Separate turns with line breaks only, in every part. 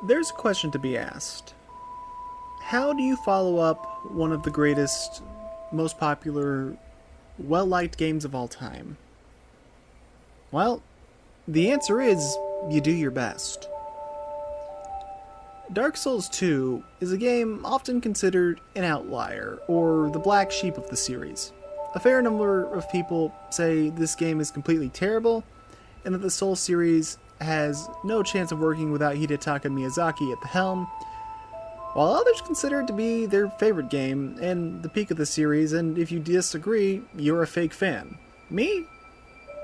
There's a question to be asked. How do you follow up one of the greatest, most popular, well-liked games of all time? Well, the answer is you do your best. Dark Souls 2 is a game often considered an outlier, or the black sheep of the series. A fair number of people say this game is completely terrible, and that the Souls series has no chance of working without Hidetaka Miyazaki at the helm, while others consider it to be their favorite game and the peak of the series, and if you disagree, you're a fake fan. Me?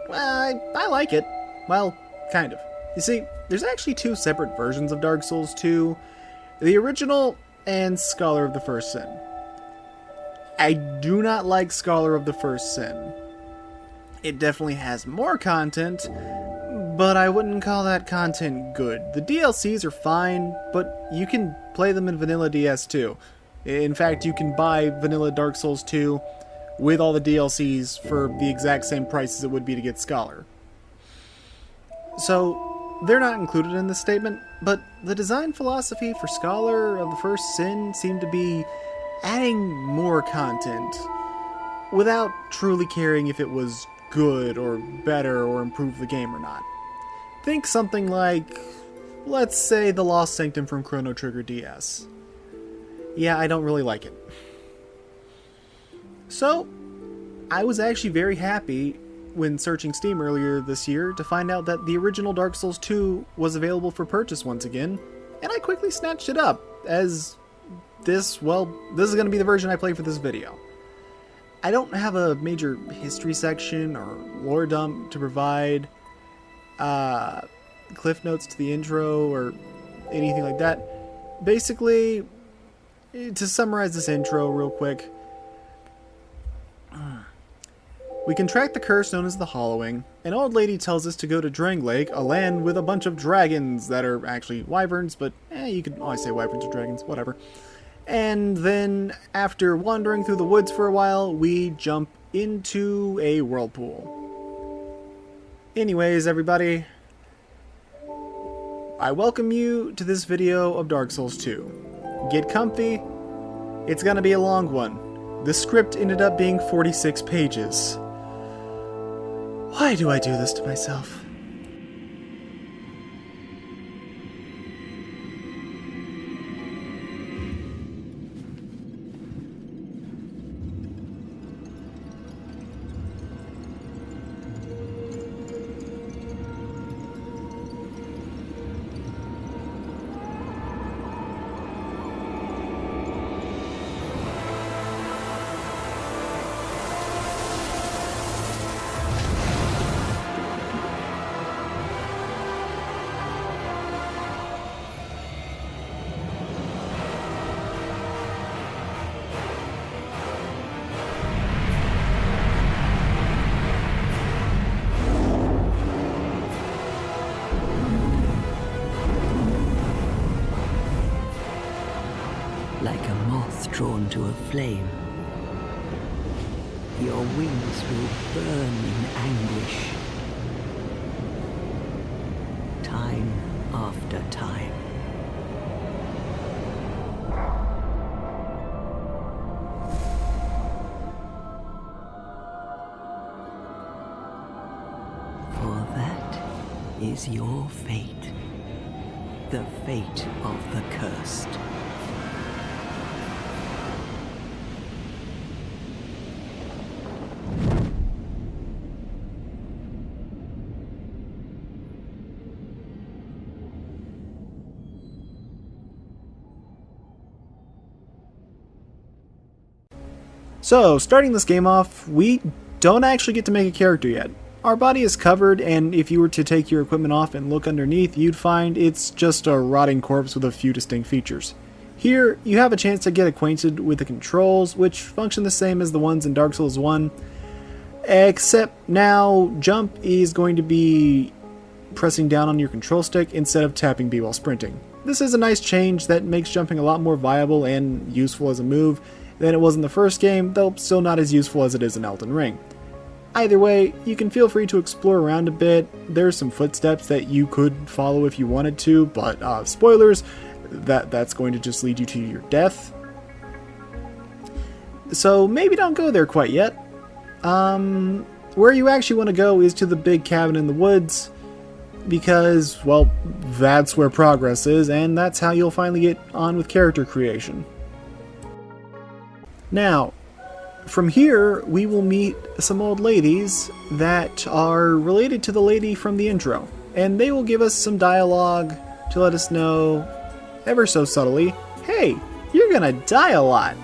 Well, I like it. Well, kind of. You see, there's actually two separate versions of Dark Souls 2, the original and Scholar of the First Sin. I do not like Scholar of the First Sin. It definitely has more content, but I wouldn't call that content good. The DLCs are fine, but you can play them in Vanilla DS too. In fact, you can buy Vanilla Dark Souls 2 with all the DLCs for the exact same price as it would be to get Scholar. So, they're not included in this statement, but the design philosophy for Scholar of the First Sin seemed to be adding more content without truly caring if it was good or better or improved the game or not. Think something like, let's say, The Lost Sanctum from Chrono Trigger DS. Yeah, I don't really like it. So, I was actually very happy when searching Steam earlier this year to find out that the original Dark Souls 2 was available for purchase once again, and I quickly snatched it up, as this is going to be the version I play for this video. I don't have a major history section or lore dump to provide, cliff notes to the intro or anything like that. Basically, to summarize this intro real quick, we contract the curse known as the Hollowing. An old lady tells us to go to Drangleic, a land with a bunch of dragons that are actually wyverns, but you could always say wyverns or dragons, whatever. And then, after wandering through the woods for a while, we jump into a whirlpool. Anyways, everybody, I welcome you to this video of Dark Souls 2. Get comfy, it's gonna be a long one. The script ended up being 46 pages. Why do I do this to myself?
Like a moth drawn to a flame, your wings will burn in anguish, time after time. For that is your fate, the fate of the cursed.
So, starting this game off, we don't actually get to make a character yet. Our body is covered, and if you were to take your equipment off and look underneath, you'd find it's just a rotting corpse with a few distinct features. Here, you have a chance to get acquainted with the controls, which function the same as the ones in Dark Souls 1, except now jump is going to be pressing down on your control stick instead of tapping B while sprinting. This is a nice change that makes jumping a lot more viable and useful as a move than it was in the first game, though still not as useful as it is in Elden Ring. Either way, you can feel free to explore around a bit. There's some footsteps that you could follow if you wanted to, but spoilers, that's going to just lead you to your death. So maybe don't go there quite yet. Where you actually want to go is to the big cabin in the woods, because, well, that's where progress is, and that's how you'll finally get on with character creation. Now, from here, we will meet some old ladies that are related to the lady from the intro, and they will give us some dialogue to let us know, ever so subtly, hey, you're gonna die a lot.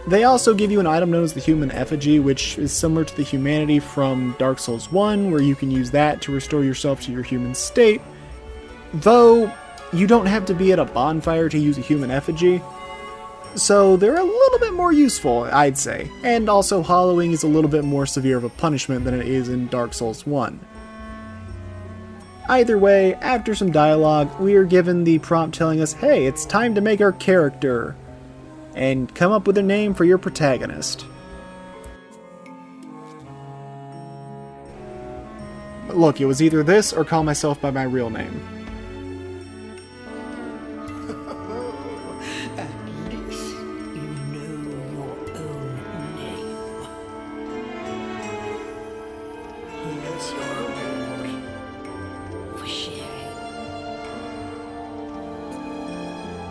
They also give you an item known as the Human Effigy, which is similar to the Humanity from Dark Souls 1, where you can use that to restore yourself to your human state, though you don't have to be at a bonfire to use a Human Effigy. So they're a little bit more useful, I'd say. And also, hollowing is a little bit more severe of a punishment than it is in Dark Souls 1. Either way, after some dialogue, we are given the prompt telling us, hey, it's time to make our character, and come up with a name for your protagonist. Look, it was either this or call myself by my real name.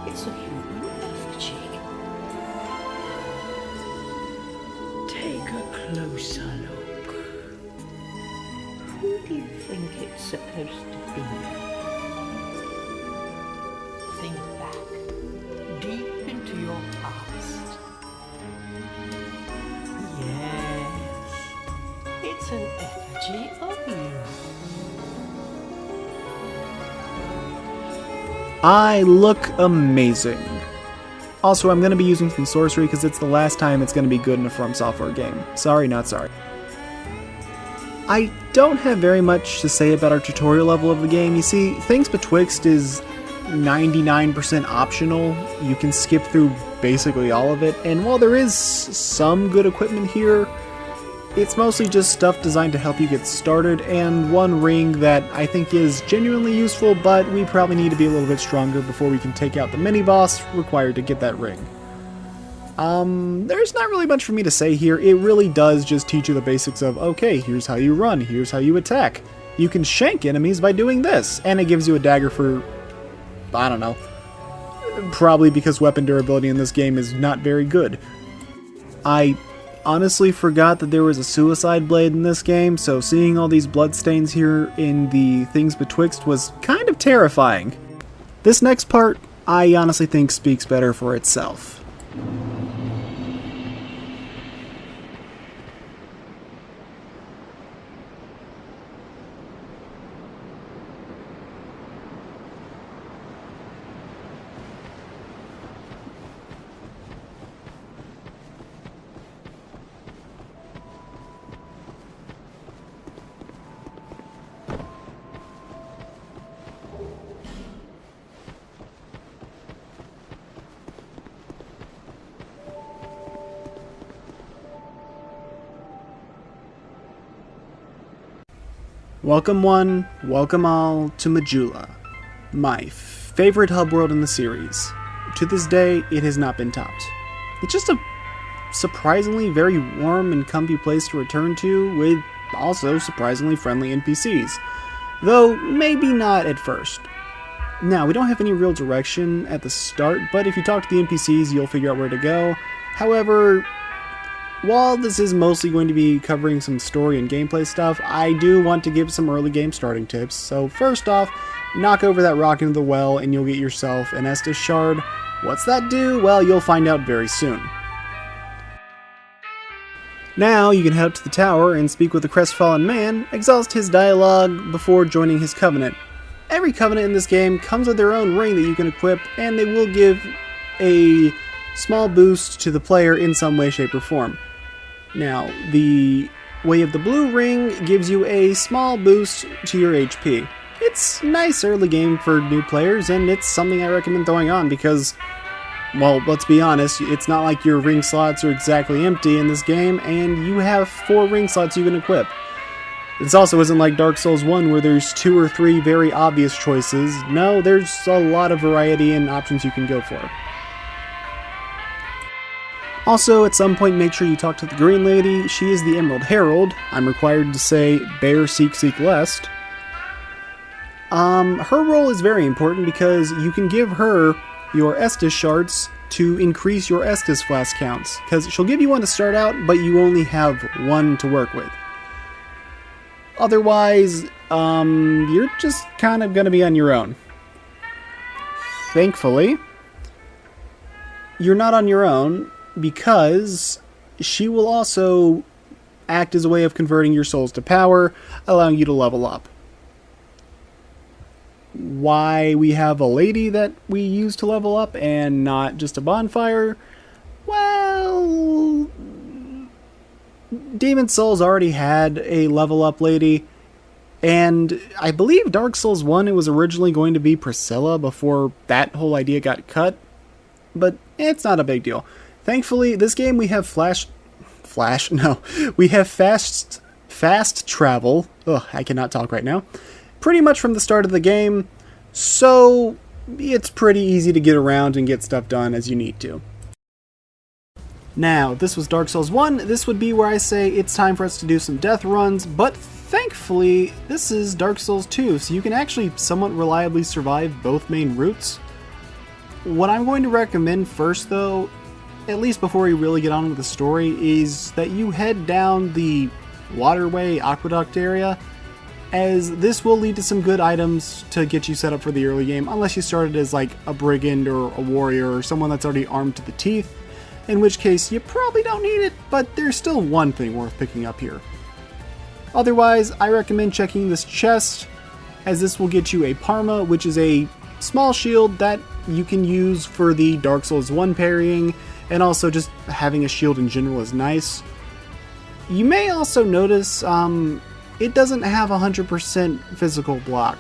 It's a human effigy. Take a closer look. Who do you think it's supposed to be? Think back, deep into your past. Yes, it's an effigy of you.
I look amazing. Also, I'm going to be using some sorcery because it's the last time it's going to be good in a From Software game. Sorry, not sorry. I don't have very much to say about our tutorial level of the game. You see, Things Betwixt is 99% optional. You can skip through basically all of it, and while there is some good equipment here, it's mostly just stuff designed to help you get started, and one ring that I think is genuinely useful, but we probably need to be a little bit stronger before we can take out the mini-boss required to get that ring. There's not really much for me to say here. It really does just teach you the basics of, okay, here's how you run, here's how you attack. You can shank enemies by doing this, and it gives you a dagger for, I don't know, probably because weapon durability in this game is not very good. I honestly forgot that there was a suicide blade in this game, so seeing all these bloodstains here in the Things Betwixt was kind of terrifying. This next part, I honestly think speaks better for itself. Welcome one, welcome all to Majula, my favorite hub world in the series. To this day, it has not been topped. It's just a surprisingly very warm and comfy place to return to, with also surprisingly friendly NPCs, though maybe not at first. Now, we don't have any real direction at the start, but if you talk to the NPCs, you'll figure out where to go. However, while this is mostly going to be covering some story and gameplay stuff, I do want to give some early game starting tips. So first off, knock over that rock into the well and you'll get yourself an Estus shard. What's that do? Well, you'll find out very soon. Now you can head up to the tower and speak with the crestfallen man, exhaust his dialogue before joining his covenant. Every covenant in this game comes with their own ring that you can equip, and they will give a small boost to the player in some way, shape, or form. Now, the Way of the Blue ring gives you a small boost to your HP. It's nice early game for new players, and it's something I recommend throwing on because well, let's be honest, it's not like your ring slots are exactly empty in this game, and you have 4 ring slots you can equip. This also isn't like Dark Souls 1 where there's 2 or 3 very obvious choices. No, there's a lot of variety and options you can go for. Also, at some point, make sure you talk to the Green Lady. She is the Emerald Herald. I'm required to say, bear, seek, seek, lest. Her role is very important because you can give her your Estus shards to increase your Estus flask counts. Because she'll give you one to start out, but you only have 1 to work with. Otherwise, you're just kind of going to be on your own. Thankfully, you're not on your own because she will also act as a way of converting your souls to power, allowing you to level up. Why we have a lady that we use to level up and not just a bonfire? Well, Demon Souls already had a level up lady, and I believe Dark Souls 1 it was originally going to be Priscilla before that whole idea got cut, but it's not a big deal. Thankfully, this game we have we have fast travel. Ugh, I cannot talk right now. Pretty much from the start of the game, so it's pretty easy to get around and get stuff done as you need to. Now, this was Dark Souls 1, this would be where I say it's time for us to do some death runs, but thankfully, this is Dark Souls 2, so you can actually somewhat reliably survive both main routes. What I'm going to recommend first, though, at least before you really get on with the story, is that you head down the waterway aqueduct area, as this will lead to some good items to get you set up for the early game, unless you started as like a brigand or a warrior or someone that's already armed to the teeth, in which case you probably don't need it, but there's still one thing worth picking up here. Otherwise, I recommend checking this chest, as this will get you a Parma, which is a small shield that you can use for the Dark Souls 1 parrying, and also just having a shield in general is nice. You may also notice it doesn't have 100% physical block.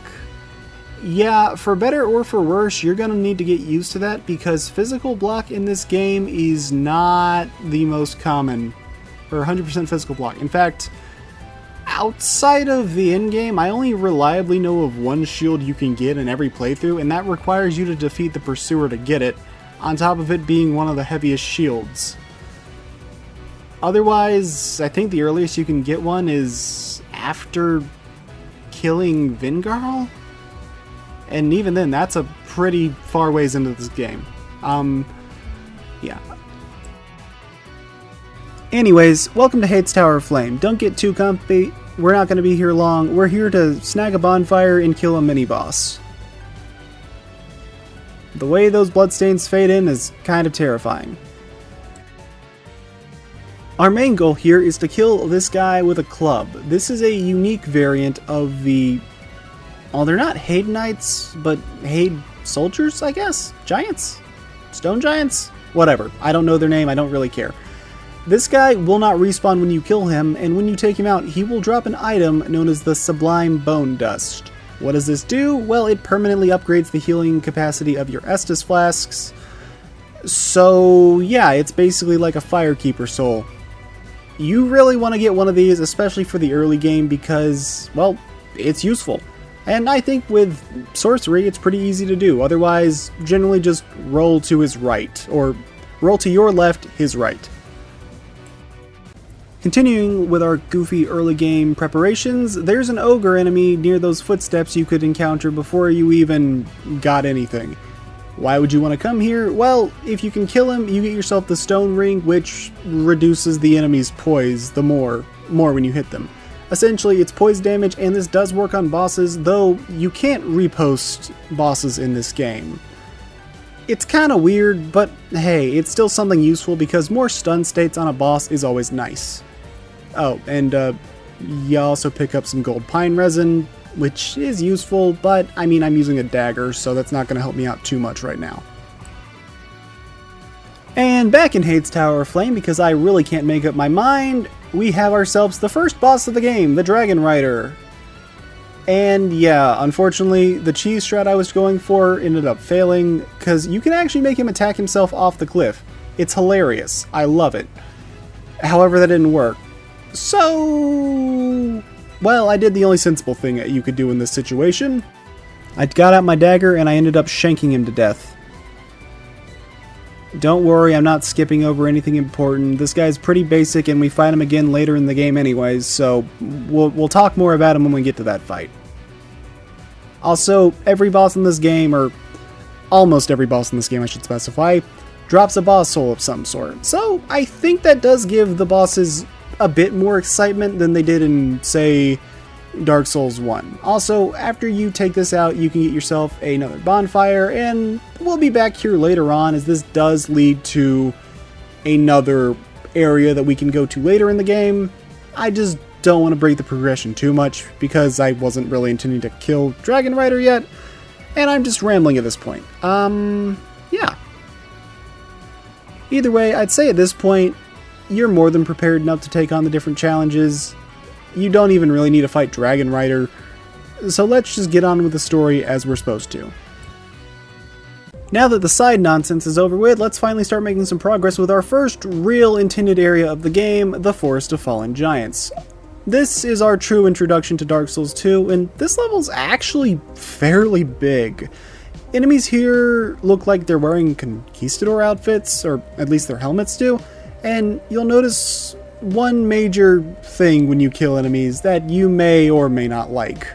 Yeah, for better or for worse, you're going to need to get used to that because physical block in this game is not the most common, or 100% physical block. In fact, outside of the endgame, I only reliably know of one shield you can get in every playthrough, and that requires you to defeat the Pursuer to get it, on top of it being one of the heaviest shields. Otherwise, I think the earliest you can get one is after killing Vingarl? And even then, that's a pretty far ways into this game. Yeah. Anyways, welcome to Hade's Tower of Flame. Don't get too comfy. We're not going to be here long. We're here to snag a bonfire and kill a mini-boss. The way those bloodstains fade in is kind of terrifying. Our main goal here is to kill this guy with a club. This is a unique variant of the... well, they're not Hade Knights, but Hade Soldiers, I guess? Giants? Stone Giants? Whatever. I don't know their name, I don't really care. This guy will not respawn when you kill him, and when you take him out, he will drop an item known as the Sublime Bone Dust. What does this do? Well, it permanently upgrades the healing capacity of your Estus flasks. So, yeah, it's basically like a Firekeeper soul. You really want to get one of these, especially for the early game, because, well, it's useful. And I think with sorcery, it's pretty easy to do. Otherwise, generally just roll to his right, or roll to your left, his right. Continuing with our goofy early game preparations, there's an ogre enemy near those footsteps you could encounter before you even got anything. Why would you want to come here? Well, if you can kill him, you get yourself the stone ring, which reduces the enemy's poise the more when you hit them. Essentially, it's poise damage, and this does work on bosses, though you can't repost bosses in this game. It's kind of weird, but hey, it's still something useful because more stun states on a boss is always nice. Oh, and you also pick up some gold pine resin, which is useful, but I mean, I'm using a dagger, so that's not going to help me out too much right now. And back in Hade's Tower of Flame, because I really can't make up my mind, we have ourselves the first boss of the game, the Dragon Rider. And yeah, unfortunately, the cheese strat I was going for ended up failing, because you can actually make him attack himself off the cliff. It's hilarious. I love it. However, that didn't work. So, well, I did the only sensible thing that you could do in this situation. I got out my dagger and I ended up shanking him to death. Don't worry, I'm not skipping over anything important. This guy's pretty basic and we fight him again later in the game anyways, so we'll talk more about him when we get to that fight. Also, every boss in this game, or almost every boss in this game I should specify, drops a boss soul of some sort. So I think that does give the bosses a bit more excitement than they did in, say, Dark Souls 1. Also, after you take this out, you can get yourself another bonfire, and we'll be back here later on, as this does lead to another area that we can go to later in the game. I just don't want to break the progression too much, because I wasn't really intending to kill Dragon Rider yet, and I'm just rambling at this point. Yeah. Either way, I'd say at this point, you're more than prepared enough to take on the different challenges. You don't even really need to fight Dragon Rider, so let's just get on with the story as we're supposed to. Now that the side nonsense is over with, let's finally start making some progress with our first real intended area of the game, the Forest of Fallen Giants. This is our true introduction to Dark Souls 2, and this level's actually fairly big. Enemies here look like they're wearing conquistador outfits, or at least their helmets do, and you'll notice one major thing when you kill enemies that you may or may not like.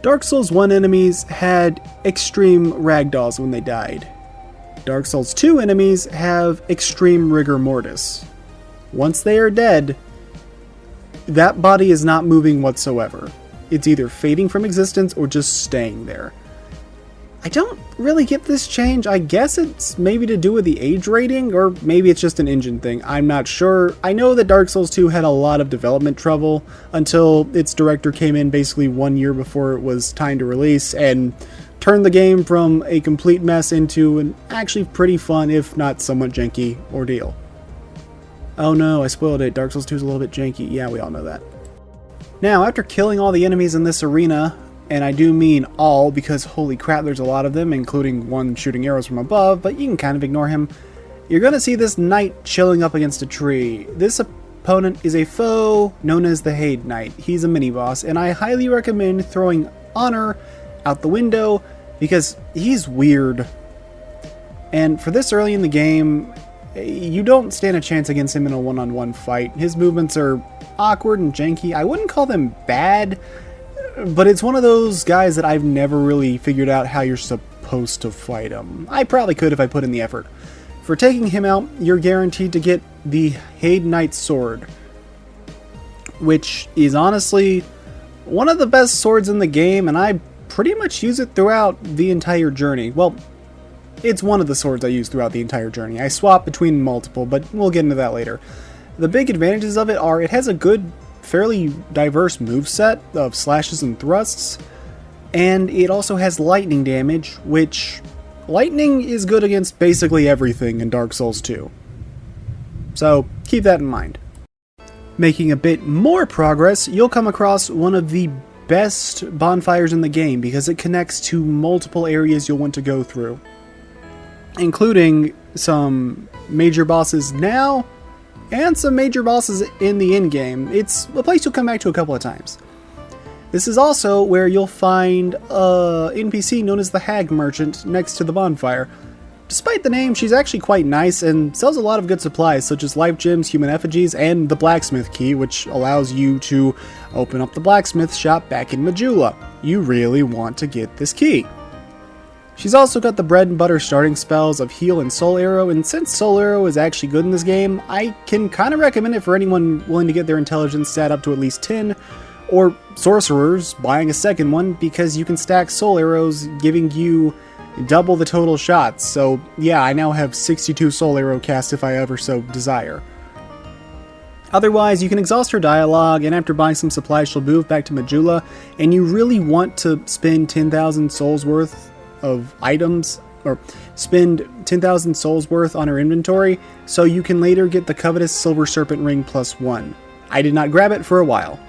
Dark Souls 1 enemies had extreme ragdolls when they died. Dark Souls 2 enemies have extreme rigor mortis. Once they are dead, that body is not moving whatsoever. It's either fading from existence or just staying there. I don't really get this change. I guess it's maybe to do with the age rating, or maybe it's just an engine thing. I'm not sure. I know that Dark Souls 2 had a lot of development trouble until its director came in basically 1 year before it was time to release and turned the game from a complete mess into an actually pretty fun, if not somewhat janky, ordeal. Oh no, I spoiled it. Dark Souls 2 is a little bit janky. Yeah, we all know that. Now, after killing all the enemies in this arena, and I do mean all, because holy crap, there's a lot of them, including one shooting arrows from above, but you can kind of ignore him. You're going to see this knight chilling up against a tree. This opponent is a foe known as the Haid Knight. He's a mini-boss, and I highly recommend throwing Honor out the window, because he's weird. And for this early in the game, you don't stand a chance against him in a one-on-one fight. His movements are awkward and janky. I wouldn't call them bad, but it's one of those guys that I've never really figured out how you're supposed to fight him. I probably could if I put in the effort. For taking him out, you're guaranteed to get the Haid Knight's sword, which is honestly one of the best swords in the game, and I pretty much use it throughout the entire journey. Well, it's one of the swords I use throughout the entire journey. I swap between multiple, but we'll get into that later. The big advantages of it are it has a good, fairly diverse moveset of slashes and thrusts, and it also has lightning damage, which lightning is good against basically everything in Dark Souls 2. So keep that in mind. Making a bit more progress, you'll come across one of the best bonfires in the game because it connects to multiple areas you'll want to go through, including some major bosses now and some major bosses in the endgame. It's a place you'll come back to a couple of times. This is also where you'll find a NPC known as the Hag Merchant next to the bonfire. Despite the name, she's actually quite nice and sells a lot of good supplies such as life gems, human effigies, and the blacksmith key, which allows you to open up the blacksmith shop back in Majula. You really want to get this key. She's also got the bread and butter starting spells of Heal and Soul Arrow, and since Soul Arrow is actually good in this game, I can kind of recommend it for anyone willing to get their intelligence stat up to at least 10, or sorcerers buying a second one, because you can stack Soul Arrows, giving you double the total shots. So yeah, I now have 62 Soul Arrow cast if I ever so desire. Otherwise, you can exhaust her dialogue, and after buying some supplies, she'll move back to Majula, and you really want to spend 10,000 souls worth of items, or spend 10,000 souls worth on her inventory, so you can later get the covetous Silver Serpent Ring +1. I did not grab it for a while.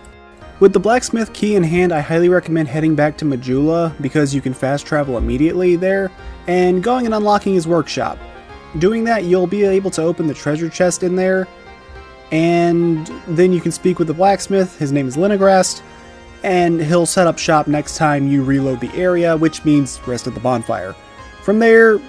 With the blacksmith key in hand, I highly recommend heading back to Majula because you can fast travel immediately there, and going and unlocking his workshop. Doing that, you'll be able to open the treasure chest in there, and then you can speak with the blacksmith. His name is Linagrast, and he'll set up shop next time you reload the area, which means rest at the bonfire. From there,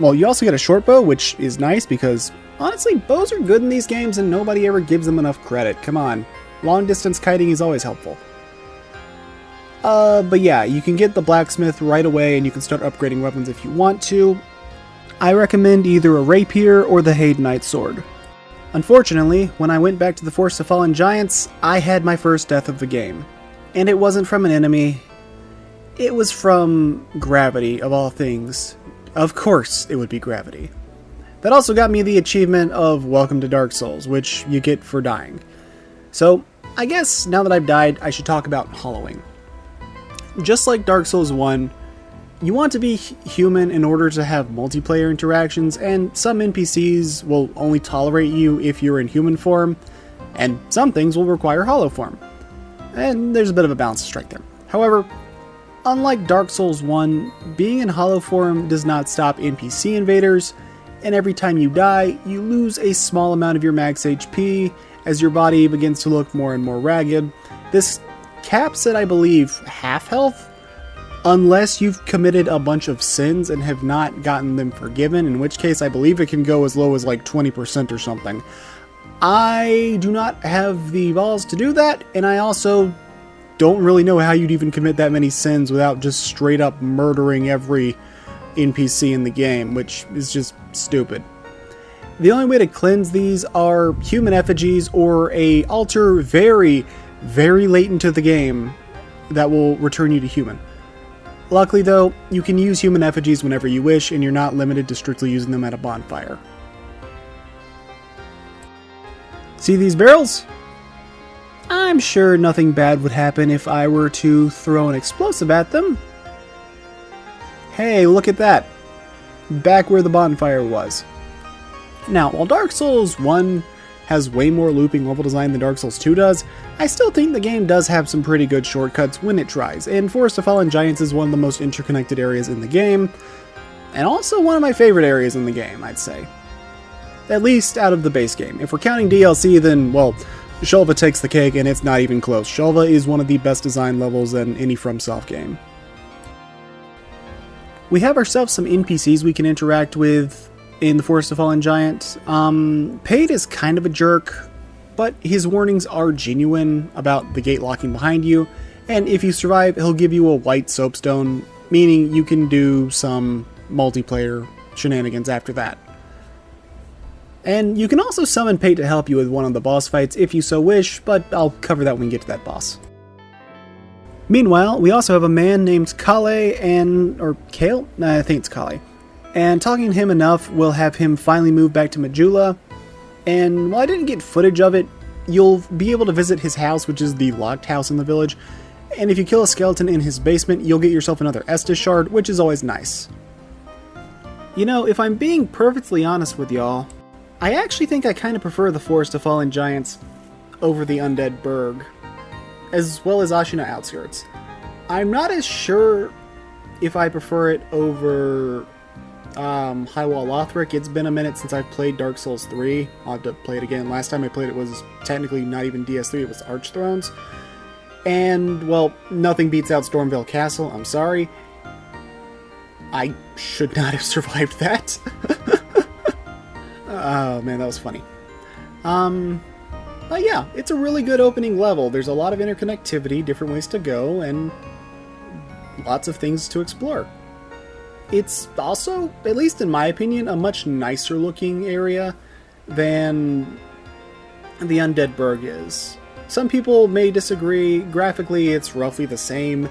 well, you also get a short bow, which is nice because, honestly, bows are good in these games and nobody ever gives them enough credit. Come on. Long distance kiting is always helpful. But yeah, you can get the blacksmith right away and you can start upgrading weapons if you want to. I recommend either a rapier or the Hadenite sword. Unfortunately, when I went back to the Forest of Fallen Giants, I had my first death of the game. And it wasn't from an enemy. It was from gravity, of all things. Of course it would be gravity. That also got me the achievement of Welcome to Dark Souls, which you get for dying. So, I guess now that I've died, I should talk about hollowing. Just like Dark Souls 1, you want to be human in order to have multiplayer interactions, and some NPCs will only tolerate you if you're in human form, and some things will require hollow form. And there's a bit of a balance to strike there. However, unlike Dark Souls 1, being in hollow form does not stop NPC invaders, and every time you die, you lose a small amount of your max HP as your body begins to look more and more ragged. This caps at, I believe, half health, unless you've committed a bunch of sins and have not gotten them forgiven, in which case I believe it can go as low as like 20% or something. I do not have the balls to do that, and I also don't really know how you'd even commit that many sins without just straight up murdering every NPC in the game, which is just stupid. The only way to cleanse these are human effigies or a altar very, very late into the game that will return you to human. Luckily though, you can use human effigies whenever you wish and you're not limited to strictly using them at a bonfire. See these barrels? I'm sure nothing bad would happen if I were to throw an explosive at them. Hey, look at that. Back where the bonfire was. Now, while Dark Souls 1 has way more looping level design than Dark Souls 2 does, I still think the game does have some pretty good shortcuts when it tries, and Forest of Fallen Giants is one of the most interconnected areas in the game, and also one of my favorite areas in the game, I'd say. At least out of the base game. If we're counting DLC, then, well, Shulva takes the cake, and it's not even close. Shulva is one of the best designed levels in any FromSoft game. We have ourselves some NPCs we can interact with in the Forest of Fallen Giants. Paid is kind of a jerk, but his warnings are genuine about the gate locking behind you, and if you survive, he'll give you a white soapstone, meaning you can do some multiplayer shenanigans after that. And you can also summon Paid to help you with one of the boss fights if you so wish, but I'll cover that when we get to that boss. Meanwhile, we also have a man named Kale or Kale? I think it's Kale. And talking to him enough will have him finally move back to Majula. And while I didn't get footage of it, you'll be able to visit his house, which is the locked house in the village. And if you kill a skeleton in his basement, you'll get yourself another Estus shard, which is always nice. You know, if I'm being perfectly honest with y'all, I actually think I kind of prefer the Forest of Fallen Giants over the Undead Burg, as well as Ashina Outskirts. I'm not as sure if I prefer it over Highwall Lothric. It's been a minute since I've played Dark Souls 3. I'll have to play it again. Last time I played it was technically not even DS3, it was Archthrones. And, well, nothing beats out Stormvale Castle, I'm sorry. I should not have survived that. Oh man, that was funny. But yeah, it's a really good opening level. There's a lot of interconnectivity, different ways to go, and lots of things to explore. It's also, at least in my opinion, a much nicer looking area than the Undead Burg is. Some people may disagree. Graphically, it's roughly the same,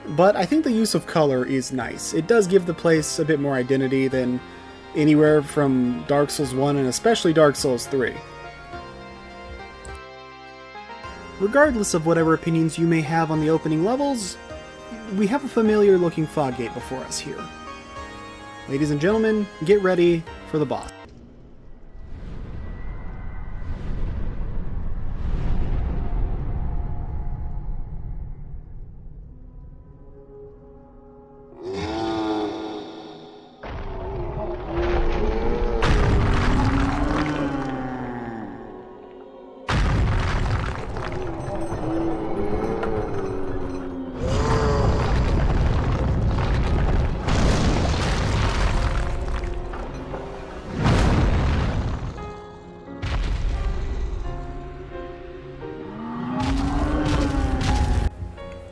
but I think the use of color is nice. It does give the place a bit more identity than anywhere from Dark Souls 1 and especially Dark Souls 3. Regardless of whatever opinions you may have on the opening levels, we have a familiar looking fog gate before us here. Ladies and gentlemen, get ready for the boss.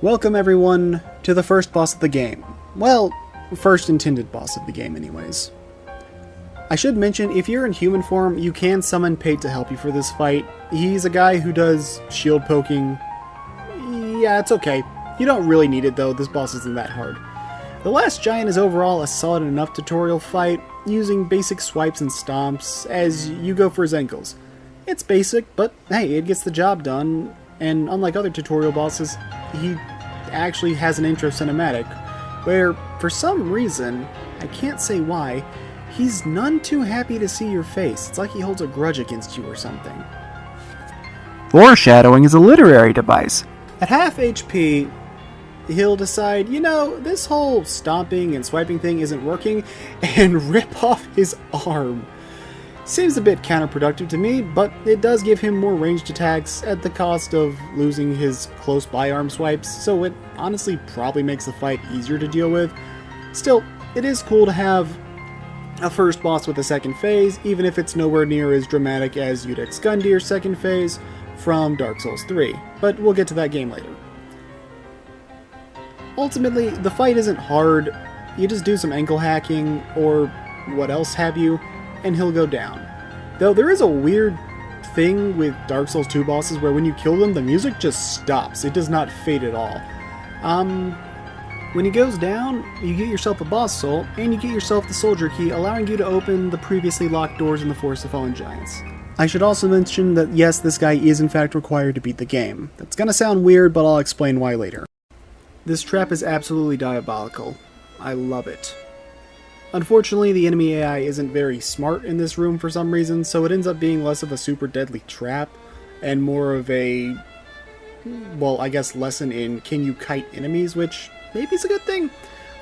Welcome everyone to the first boss of the game. Well, first intended boss of the game anyways. I should mention, if you're in human form, you can summon Pate to help you for this fight. He's a guy who does shield poking. Yeah, it's okay. You don't really need it though, this boss isn't that hard. The last giant is overall a solid enough tutorial fight, using basic swipes and stomps as you go for his ankles. It's basic, but hey, it gets the job done, and unlike other tutorial bosses, he actually has an intro cinematic, where, for some reason, I can't say why, he's none too happy to see your face. It's like he holds a grudge against you or something.
Foreshadowing is a literary device.
At half HP, he'll decide, you know, this whole stomping and swiping thing isn't working, and rip off his arm. Seems a bit counterproductive to me, but it does give him more ranged attacks at the cost of losing his close-by arm swipes, so it honestly probably makes the fight easier to deal with. Still, it is cool to have a first boss with a second phase, even if it's nowhere near as dramatic as Udex Gundir's second phase from Dark Souls 3, but we'll get to that game later. Ultimately, the fight isn't hard. You just do some ankle hacking, or what else have you, and he'll go down. Though there is a weird thing with Dark Souls 2 bosses where when you kill them, the music just stops. It does not fade at all. When he goes down, you get yourself a boss soul, and you get yourself the soldier key, allowing you to open the previously locked doors in the Forest of Fallen Giants. I should also mention that yes, this guy is in fact required to beat the game. That's gonna sound weird, but I'll explain why later. This trap is absolutely diabolical. I love it. Unfortunately, the enemy AI isn't very smart in this room for some reason, so it ends up being less of a super deadly trap, and more of a, well, I guess lesson in can you kite enemies, which maybe is a good thing.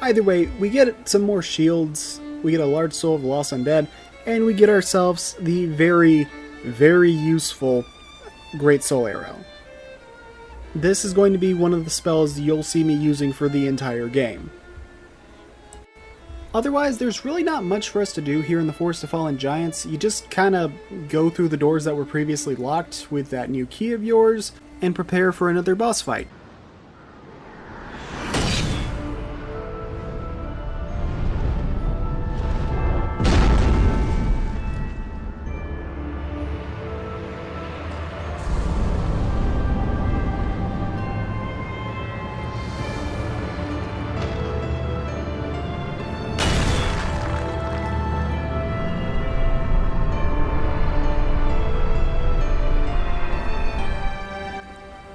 Either way, we get some more shields, we get a large soul of the Lost Undead, and we get ourselves the very, very useful Great Soul Arrow. This is going to be one of the spells you'll see me using for the entire game. Otherwise, there's really not much for us to do here in the Forest of Fallen Giants. You just kind of go through the doors that were previously locked with that new key of yours, and prepare for another boss fight.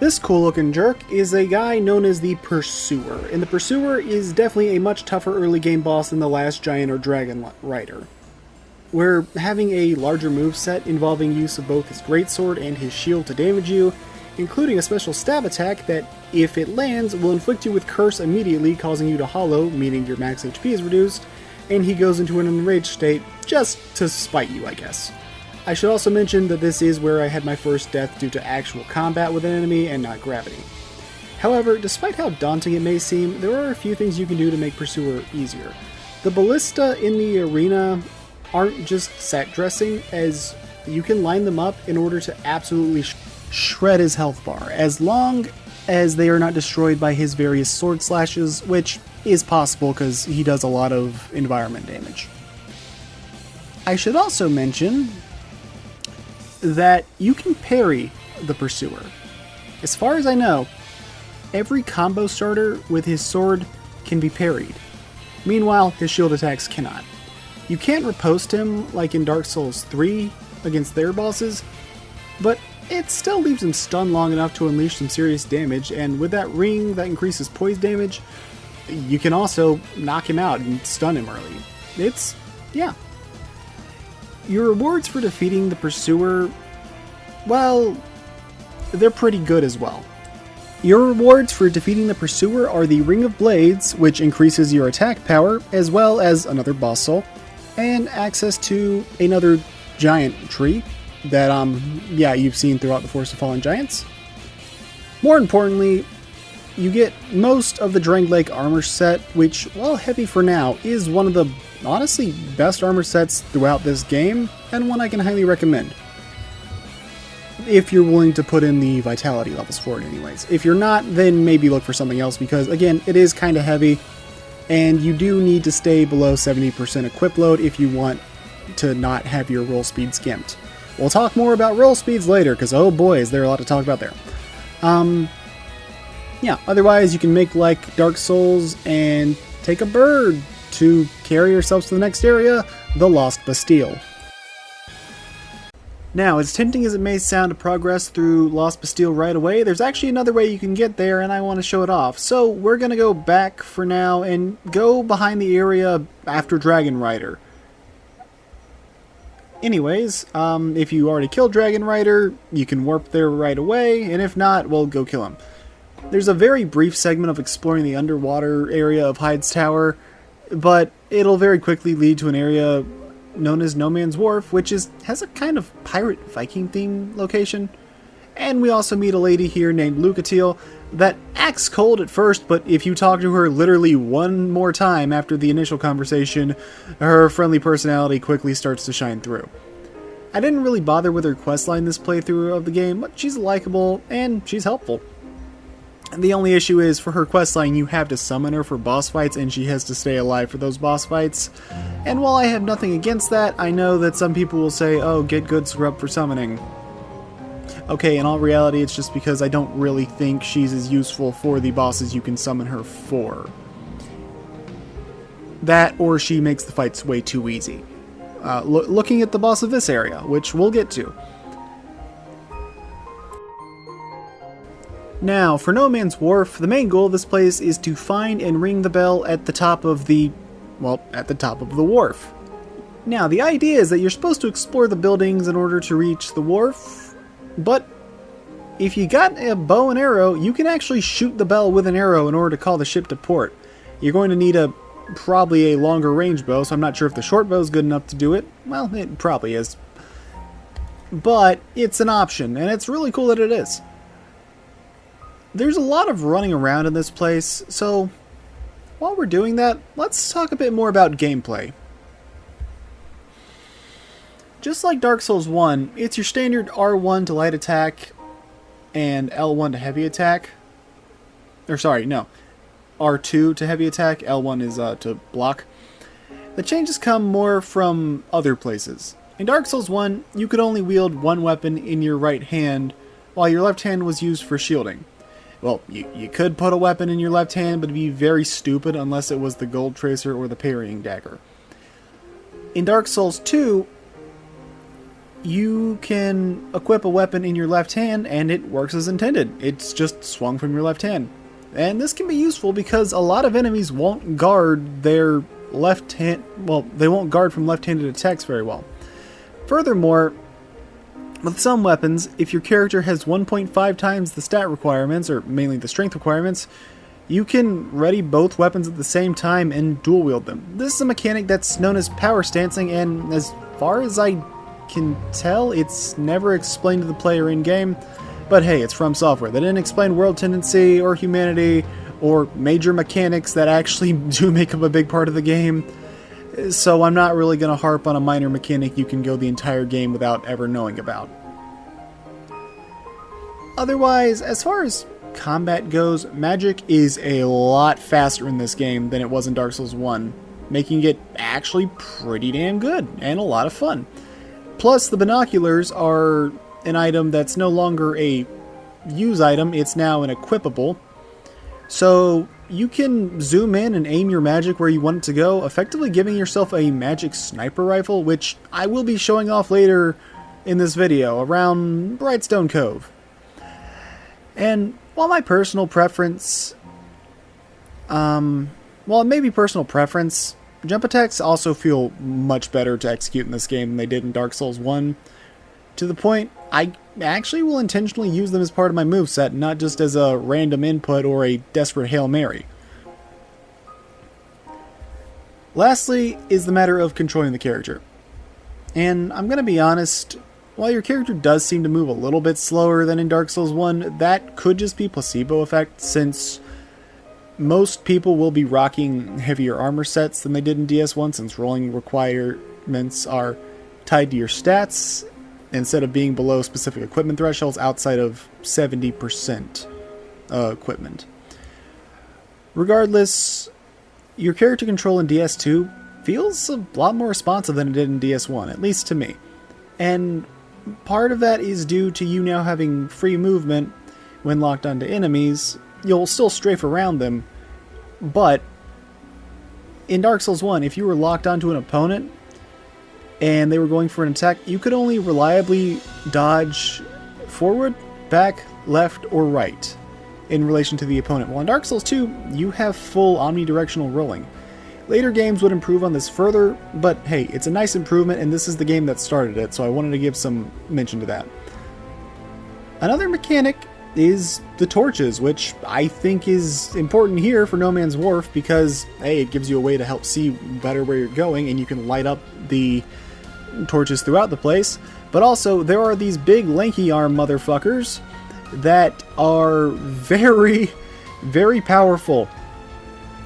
This cool looking jerk is a guy known as the Pursuer, and the Pursuer is definitely a much tougher early game boss than the last giant or dragon rider. Where having a larger moveset involving use of both his greatsword and his shield to damage you, including a special stab attack that, if it lands, will inflict you with curse immediately, causing you to hollow, meaning your max HP is reduced, and he goes into an enraged state just to spite you, I guess. I should also mention that this is where I had my first death due to actual combat with an enemy and not gravity. However, despite how daunting it may seem, there are a few things you can do to make Pursuer easier. The ballista in the arena aren't just set dressing, as you can line them up in order to absolutely shred his health bar, as long as they are not destroyed by his various sword slashes, which is possible because he does a lot of environment damage. I should also mention that you can parry the Pursuer. As far as I know, every combo starter with his sword can be parried. Meanwhile, his shield attacks cannot. You can't riposte him like in Dark Souls 3 against their bosses, but it still leaves him stunned long enough to unleash some serious damage, and with that ring that increases poise damage, you can also knock him out and stun him early. Yeah. Your rewards for defeating the Pursuer, well, they're pretty good as well. Your rewards for defeating the Pursuer are the Ring of Blades, which increases your attack power, as well as another boss soul, and access to another giant tree that, you've seen throughout the Forest of Fallen Giants. More importantly, you get most of the Drangleic armor set, which, while heavy for now, is one of the honestly best armor sets throughout this game, and one I can highly recommend. if you're willing to put in the vitality levels for it anyways. If you're not, then maybe look for something else, because again, it is kind of heavy, and you do need to stay below 70% equip load if you want to not have your roll speed skimped. We'll talk more about roll speeds later, because oh boy, is there a lot to talk about there. Yeah, otherwise you can make like Dark Souls and take a bird to carry yourselves to the next area, the Lost Bastille. Now, as tempting as it may sound to progress through Lost Bastille right away, there's actually another way you can get there, and I want to show it off. So we're going to go back for now and go behind the area after Dragon Rider. Anyways, if you already killed Dragon Rider, you can warp there right away, and if not, well, go kill him. There's a very brief segment of exploring the underwater area of Hyde's Tower, but it'll very quickly lead to an area known as No Man's Wharf, which has a kind of pirate Viking theme location. And we also meet a lady here named Lucatiel that acts cold at first, but if you talk to her literally one more time after the initial conversation, her friendly personality quickly starts to shine through. I didn't really bother with her questline this playthrough of the game, but she's likable and she's helpful. The only issue is, for her questline, you have to summon her for boss fights, and she has to stay alive for those boss fights. And while I have nothing against that, I know that some people will say, oh, get good scrub for summoning. Okay, in all reality, it's just because I don't really think she's as useful for the bosses you can summon her for. That, or she makes the fights way too easy. Looking at the boss of this area, which we'll get to. Now, for No Man's Wharf, the main goal of this place is to find and ring the bell at the top of the wharf. Now, the idea is that you're supposed to explore the buildings in order to reach the wharf, but if you got a bow and arrow, you can actually shoot the bell with an arrow in order to call the ship to port. You're going to need probably a longer range bow, so I'm not sure if the short bow is good enough to do it. Well, it probably is. But it's an option, and it's really cool that it is. There's a lot of running around in this place, so while we're doing that, let's talk a bit more about gameplay. Just like Dark Souls 1, it's your standard R1 to light attack and L1 to heavy attack. Or sorry, no. R2 to heavy attack, L1 is to block. The changes come more from other places. In Dark Souls 1, you could only wield one weapon in your right hand, while your left hand was used for shielding. Well, you could put a weapon in your left hand, but it'd be very stupid unless it was the Gold Tracer or the Parrying Dagger. In Dark Souls 2, you can equip a weapon in your left hand and it works as intended. It's just swung from your left hand. And this can be useful because a lot of enemies won't guard their left hand, well, they won't guard from left-handed attacks very well. Furthermore, with some weapons, if your character has 1.5 times the stat requirements, or mainly the strength requirements, you can ready both weapons at the same time and dual wield them. This is a mechanic that's known as power stancing, and as far as I can tell, it's never explained to the player in-game. But hey, it's From Software. They didn't explain world tendency, or humanity, or major mechanics that actually do make up a big part of the game. So I'm not really going to harp on a minor mechanic you can go the entire game without ever knowing about. Otherwise, as far as combat goes, magic is a lot faster in this game than it was in Dark Souls 1, making it actually pretty damn good and a lot of fun. Plus, the binoculars are an item that's no longer a use item, it's now an equipable. So you can zoom in and aim your magic where you want it to go, effectively giving yourself a magic sniper rifle, which I will be showing off later in this video around Brightstone Cove. And while my personal preference, while it may be personal preference, jump attacks also feel much better to execute in this game than they did in Dark Souls 1, to the point I actually will intentionally use them as part of my moveset, not just as a random input or a desperate Hail Mary. Lastly is the matter of controlling the character. And I'm going to be honest, while your character does seem to move a little bit slower than in Dark Souls 1, that could just be placebo effect, since most people will be rocking heavier armor sets than they did in DS1, since rolling requirements are tied to your stats. instead of being below specific equipment thresholds outside of 70% equipment. Regardless, your character control in DS2 feels a lot more responsive than it did in DS1, at least to me. And part of that is due to you now having free movement when locked onto enemies. You'll still strafe around them, but in Dark Souls 1, if you were locked onto an opponent and they were going for an attack, you could only reliably dodge forward, back, left, or right in relation to the opponent. While in Dark Souls 2, you have full omnidirectional rolling. Later games would improve on this further, but hey, it's a nice improvement, and this is the game that started it, so I wanted to give some mention to that. Another mechanic is the torches, which I think is important here for No Man's Wharf because, A, it gives you a way to help see better where you're going, and you can light up the torches throughout the place, but also there are these big lanky arm motherfuckers that are very, very powerful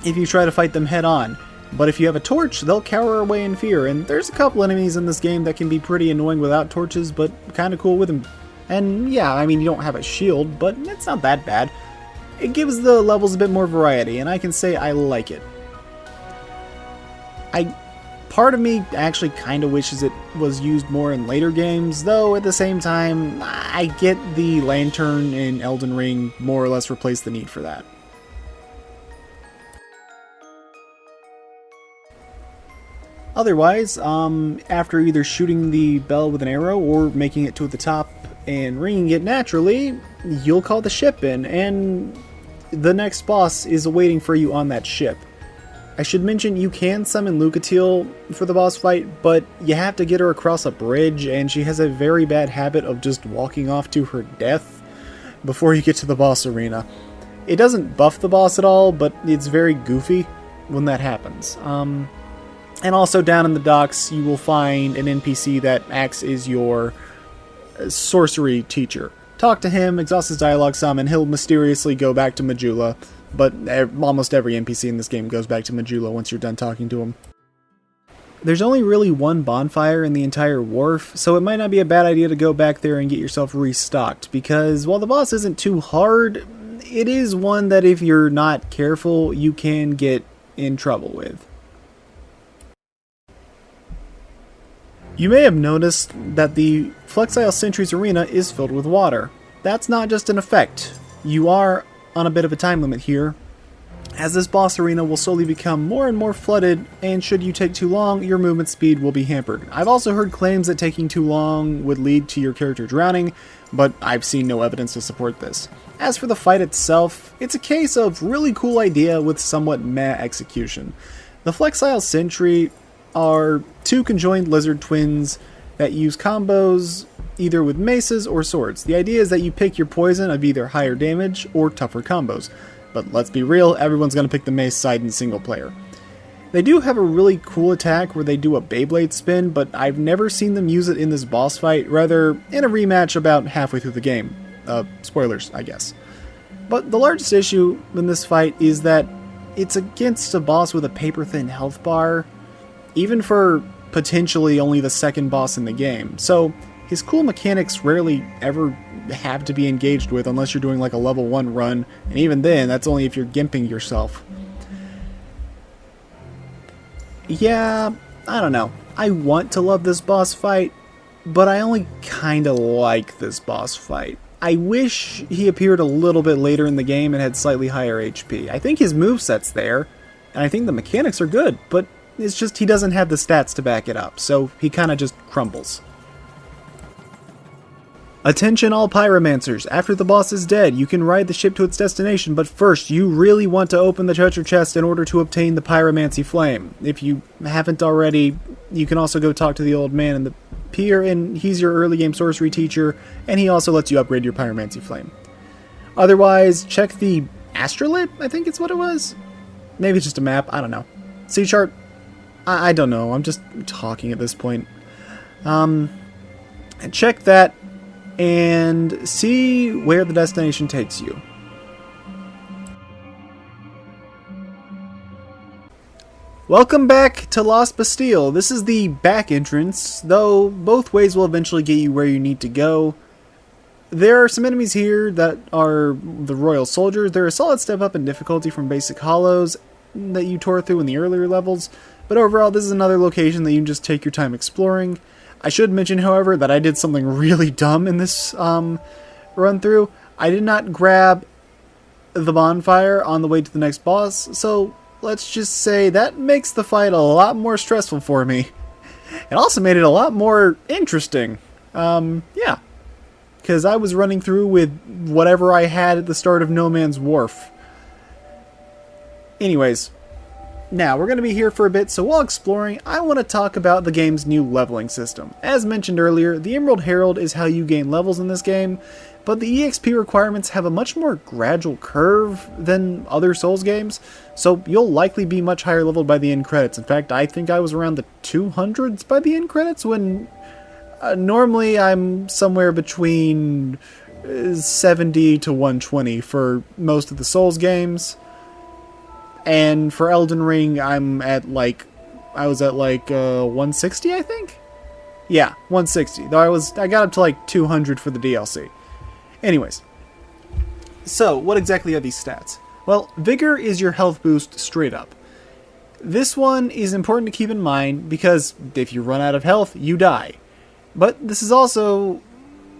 if you try to fight them head on. But if you have a torch, they'll cower away in fear, and there's a couple enemies in this game that can be pretty annoying without torches, but kind of cool with them. And yeah, I mean, you don't have a shield, but it's not that bad. It gives the levels a bit more variety, and I can say I like it. Part of me actually kind of wishes it was used more in later games, though at the same time, I get the lantern in Elden Ring more or less replaced the need for that. Otherwise, after either shooting the bell with an arrow or making it to the top and ringing it naturally, you'll call the ship in, and the next boss is awaiting for you on that ship. I should mention you can summon Lucatiel for the boss fight, but you have to get her across a bridge, and she has a very bad habit of just walking off to her death before you get to the boss arena. It doesn't buff the boss at all, but it's very goofy when that happens. And also down in the docks, you will find an NPC that acts as your sorcery teacher. Talk to him, exhaust his dialogue some, and he'll mysteriously go back to Majula. But almost every NPC in this game goes back to Majula once you're done talking to him. There's only really one bonfire in the entire wharf, so it might not be a bad idea to go back there and get yourself restocked, because while the boss isn't too hard, it is one that if you're not careful, you can get in trouble with. You may have noticed that the Flexile Sentry's arena is filled with water. That's not just an effect. You are on a bit of a time limit here, as this boss arena will slowly become more and more flooded, and should you take too long, your movement speed will be hampered. I've also heard claims that taking too long would lead to your character drowning, but I've seen no evidence to support this. As for the fight itself, it's a case of really cool idea with somewhat meh execution. The Flexile Sentry are two conjoined lizard twins that use combos either with maces or swords. The idea is that you pick your poison of either higher damage or tougher combos. But let's be real, everyone's going to pick the mace side in single player. They do have a really cool attack where they do a Beyblade spin, but I've never seen them use it in this boss fight, rather in a rematch about halfway through the game. Spoilers, I guess. But the largest issue in this fight is that it's against a boss with a paper-thin health bar, even for potentially only the second boss in the game. So his cool mechanics rarely ever have to be engaged with unless you're doing like a level 1 run, and even then, that's only if you're gimping yourself. Yeah, I don't know. I want to love this boss fight, but I only kinda like this boss fight. I wish he appeared a little bit later in the game and had slightly higher HP. I think his moveset's there, and I think the mechanics are good, but it's just he doesn't have the stats to back it up, so he kinda just crumbles. Attention all pyromancers, after the boss is dead, you can ride the ship to its destination, but first, you really want to open the treasure chest in order to obtain the pyromancy flame. If you haven't already, you can also go talk to the old man in the pier, and he's your early game sorcery teacher, and he also lets you upgrade your pyromancy flame. Otherwise, check the astrolabe, I think it's what it was? Maybe it's just a map, I don't know. Sea chart? I don't know, I'm just talking at this point. Check that, and see where the destination takes you. Welcome back to Lost Bastille. This is the back entrance, though both ways will eventually get you where you need to go. There are some enemies here that are the Royal Soldiers. They're a solid step up in difficulty from basic hollows that you tore through in the earlier levels, but overall this is another location that you can just take your time exploring. I should mention, however, that I did something really dumb in this run through. I did not grab the bonfire on the way to the next boss, so let's just say that makes the fight a lot more stressful for me. It also made it a lot more interesting. Yeah. Because I was running through with whatever I had at the start of No Man's Wharf. Anyways, now we're going to be here for a bit, so while exploring, I want to talk about the game's new leveling system. As mentioned earlier, the Emerald Herald is how you gain levels in this game, but the EXP requirements have a much more gradual curve than other Souls games, so you'll likely be much higher leveled by the end credits. In fact, I think I was around the 200s by the end credits, when normally I'm somewhere between 70 to 120 for most of the Souls games. And for Elden Ring, I was at 160, I think? Yeah, 160. Though I got up to like 200 for the DLC. Anyways. So, what exactly are these stats? Well, Vigor is your health boost straight up. This one is important to keep in mind because if you run out of health, you die. But this is also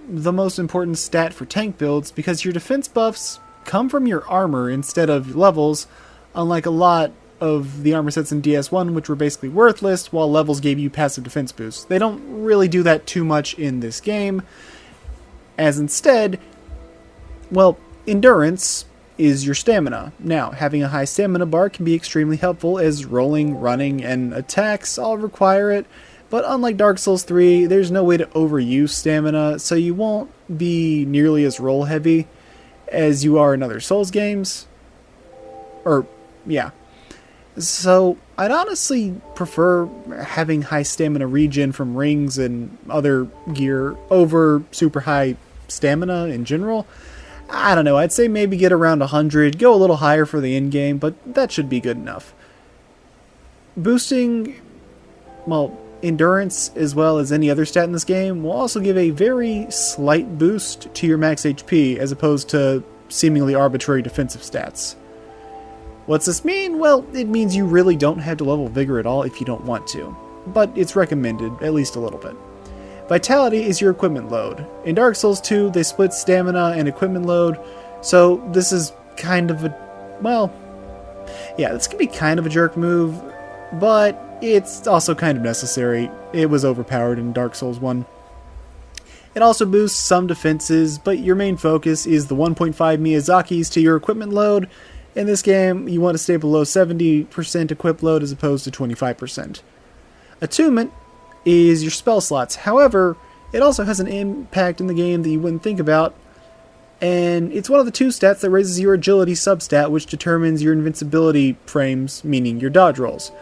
the most important stat for tank builds because your defense buffs come from your armor instead of levels, unlike a lot of the armor sets in DS1, which were basically worthless, while levels gave you passive defense boosts. They don't really do that too much in this game, as instead, well, endurance is your stamina. Now, having a high stamina bar can be extremely helpful, as rolling, running, and attacks all require it, but unlike Dark Souls 3, there's no way to overuse stamina, so you won't be nearly as roll heavy as you are in other Souls games. Yeah. So, I'd honestly prefer having high stamina regen from rings and other gear over super high stamina in general. I don't know, I'd say maybe get around 100, go a little higher for the end game, but that should be good enough. Boosting, well, endurance as well as any other stat in this game will also give a very slight boost to your max HP as opposed to seemingly arbitrary defensive stats. What's this mean? Well, it means you really don't have to level Vigor at all if you don't want to, but it's recommended, at least a little bit. Vitality is your equipment load. In Dark Souls 2, they split stamina and equipment load, so this is kind of a, well, yeah, this can be kind of a jerk move, but it's also kind of necessary. It was overpowered in Dark Souls 1. It also boosts some defenses, but your main focus is the 1.5 Miyazakis to your equipment load. In this game, you want to stay below 70% equip load as opposed to 25%. Attunement is your spell slots. However, it also has an impact in the game that you wouldn't think about, and it's one of the two stats that raises your agility substat, which determines your invincibility frames, meaning your dodge rolls.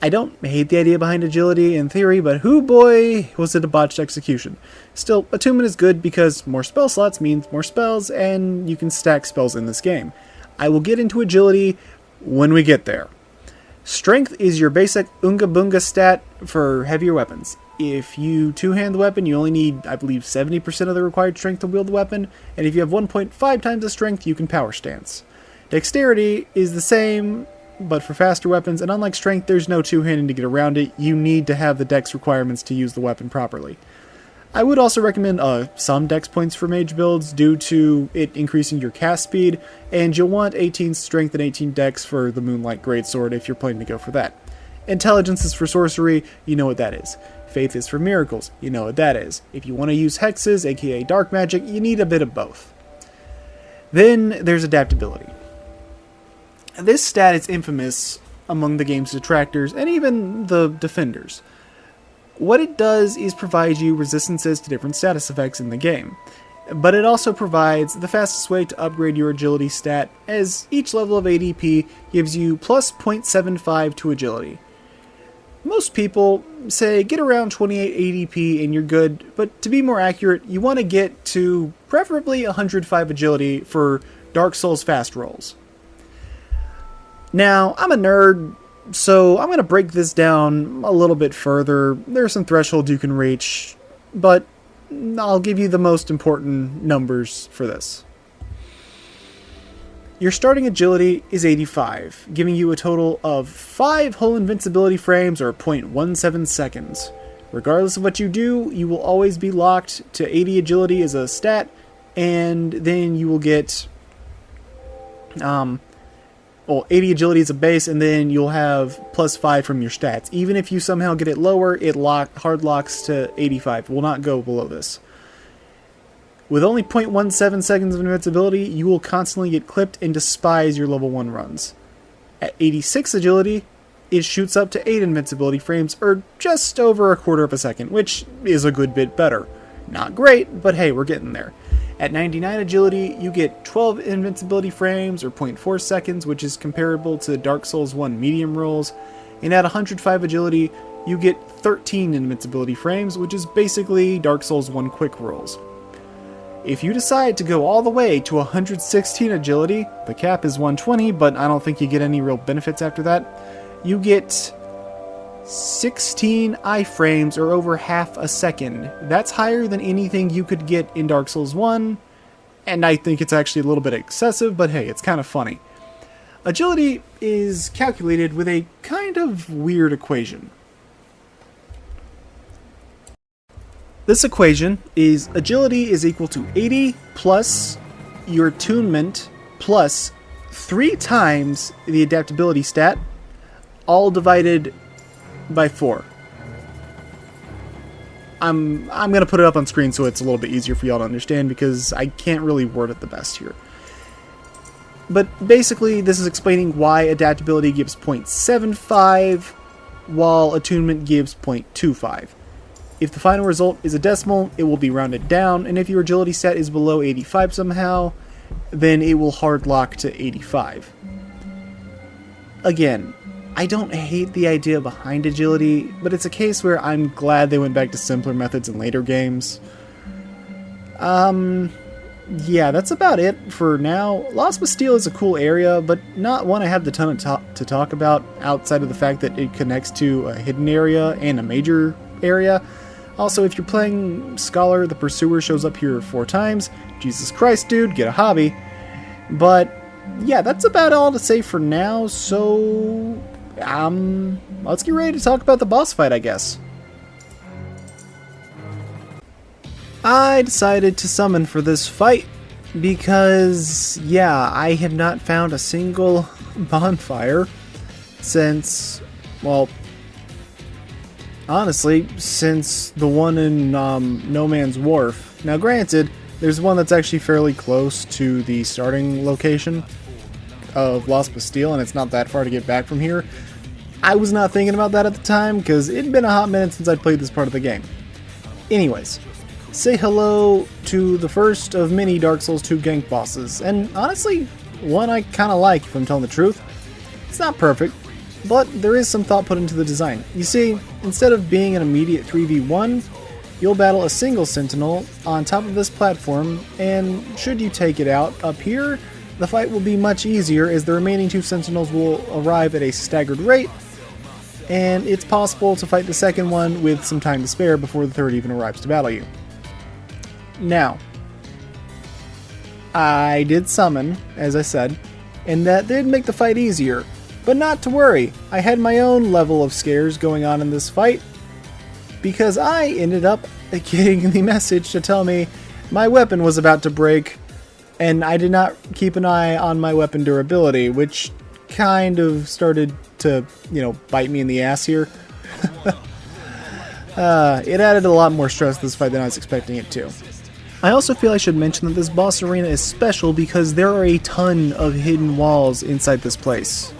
I don't hate the idea behind agility in theory, but hoo boy, was it a botched execution. Still, attunement is good because more spell slots means more spells, and you can stack spells in this game. I will get into agility when we get there. Strength is your basic Unga Bunga stat for heavier weapons. If you two-hand the weapon, you only need, I believe, 70% of the required strength to wield the weapon, and if you have 1.5 times the strength, you can power stance. Dexterity is the same, but for faster weapons, and unlike strength, there's no two-handing to get around it. You need to have the dex requirements to use the weapon properly. I would also recommend some dex points for mage builds due to it increasing your cast speed, and you'll want 18 strength and 18 dex for the Moonlight Greatsword if you're planning to go for that. Intelligence is for sorcery, you know what that is. Faith is for miracles, you know what that is. If you want to use hexes, aka dark magic, you need a bit of both. Then there's adaptability. This stat is infamous among the game's detractors and even the defenders. What it does is provide you resistances to different status effects in the game, but it also provides the fastest way to upgrade your agility stat, as each level of ADP gives you plus 0.75 to agility. Most people say get around 28 ADP and you're good, but to be more accurate, you want to get to preferably 105 agility for Dark Souls fast rolls. Now, I'm a nerd, So I'm going to break this down a little bit further. There are some thresholds you can reach, but I'll give you the most important numbers for this. Your starting agility is 85, giving you a total of 5 whole invincibility frames or 0.17 seconds. Regardless of what you do, you will always be locked to 80 agility as a stat, and then you will get 80 agility as a base, and then you'll have plus 5 from your stats. Even if you somehow get it lower, it hard locks to 85. It will not go below this. With only 0.17 seconds of invincibility, you will constantly get clipped and despise your level 1 runs. At 86 agility, it shoots up to 8 invincibility frames, or just over a quarter of a second, which is a good bit better. Not great, but hey, we're getting there. At 99 agility, you get 12 invincibility frames, or 0.4 seconds, which is comparable to Dark Souls 1 medium rolls. And at 105 agility, you get 13 invincibility frames, which is basically Dark Souls 1 quick rolls. If you decide to go all the way to 116 agility, the cap is 120, but I don't think you get any real benefits after that, you get 16 iframes, or over half a second. That's higher than anything you could get in Dark Souls 1, and I think it's actually a little bit excessive, but hey, it's kind of funny. Agility is calculated with a kind of weird equation. This equation is agility is equal to 80 plus your attunement plus 3 times the adaptability stat, all divided by 4. I'm going to put it up on screen so it's a little bit easier for y'all to understand, because I can't really word it the best here. But basically, this is explaining why adaptability gives 0.75, while attunement gives 0.25. If the final result is a decimal, it will be rounded down, and if your agility stat is below 85 somehow, then it will hard lock to 85. Again, I don't hate the idea behind agility, but it's a case where I'm glad they went back to simpler methods in later games. Yeah, that's about it for now. Lost Bastille is a cool area, but not one I have the ton to talk about, outside of the fact that it connects to a hidden area and a major area. Also, if you're playing Scholar, the Pursuer shows up here 4 times. Jesus Christ, dude, get a hobby. But yeah, that's about all to say for now, so let's get ready to talk about the boss fight, I guess. I decided to summon for this fight because, yeah, I have not found a single bonfire since, well, honestly, since the one in No Man's Wharf. Now granted, there's one that's actually fairly close to the starting location of Lost Bastille, and it's not that far to get back from here. I was not thinking about that at the time, because it'd been a hot minute since I'd played this part of the game. Anyways, say hello to the first of many Dark Souls 2 gank bosses, and honestly, one I kinda like, if I'm telling the truth. It's not perfect, but there is some thought put into the design. You see, instead of being an immediate 3v1, you'll battle a single sentinel on top of this platform, and should you take it out up here, the fight will be much easier as the remaining 2 sentinels will arrive at a staggered rate, and it's possible to fight the second one with some time to spare before the third even arrives to battle you. Now, I did summon, as I said, and that did make the fight easier. But not to worry, I had my own level of scares going on in this fight, because I ended up getting the message to tell me my weapon was about to break, and I did not keep an eye on my weapon durability, which kind of started to, bite me in the ass here. It added a lot more stress to this fight than I was expecting it to. I also feel I should mention that this boss arena is special because there are a ton of hidden walls inside this place.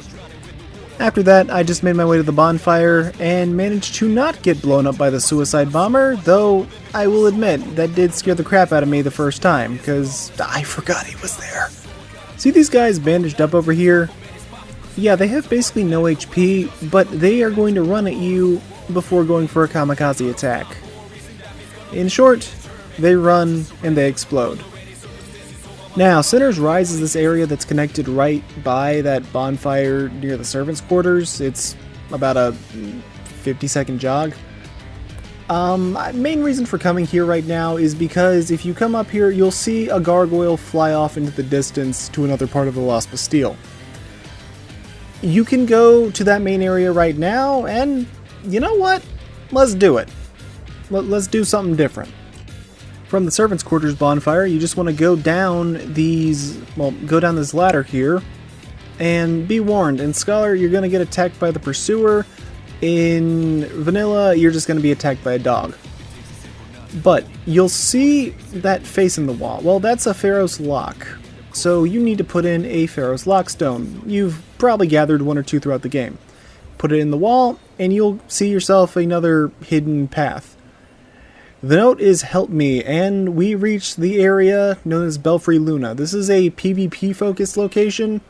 After that, I just made my way to the bonfire and managed to not get blown up by the suicide bomber, though I will admit that did scare the crap out of me the first time, because I forgot he was there. See these guys bandaged up over here? Yeah, they have basically no HP, but they are going to run at you before going for a kamikaze attack. In short, they run and they explode. Now, Sinner's Rise is this area that's connected right by that bonfire near the servants' quarters. It's about a 50-second jog. Main reason for coming here right now is because if you come up here, you'll see a gargoyle fly off into the distance to another part of the Lost Bastille. You can go to that main area right now, and you know what? Let's do it. Let's do something different. From the Servants' Quarters bonfire, you just want to go down go down this ladder here, and be warned, in Scholar, you're going to get attacked by the Pursuer. In Vanilla, you're just going to be attacked by a dog. But you'll see that face in the wall. Well, that's a Pharaoh's Lock. So you need to put in a Pharaoh's Lock stone. You've probably gathered one or two throughout the game. Put it in the wall, and you'll see yourself another hidden path. The note is "Help me," and we reach the area known as Belfry Luna. This is a PvP-focused location,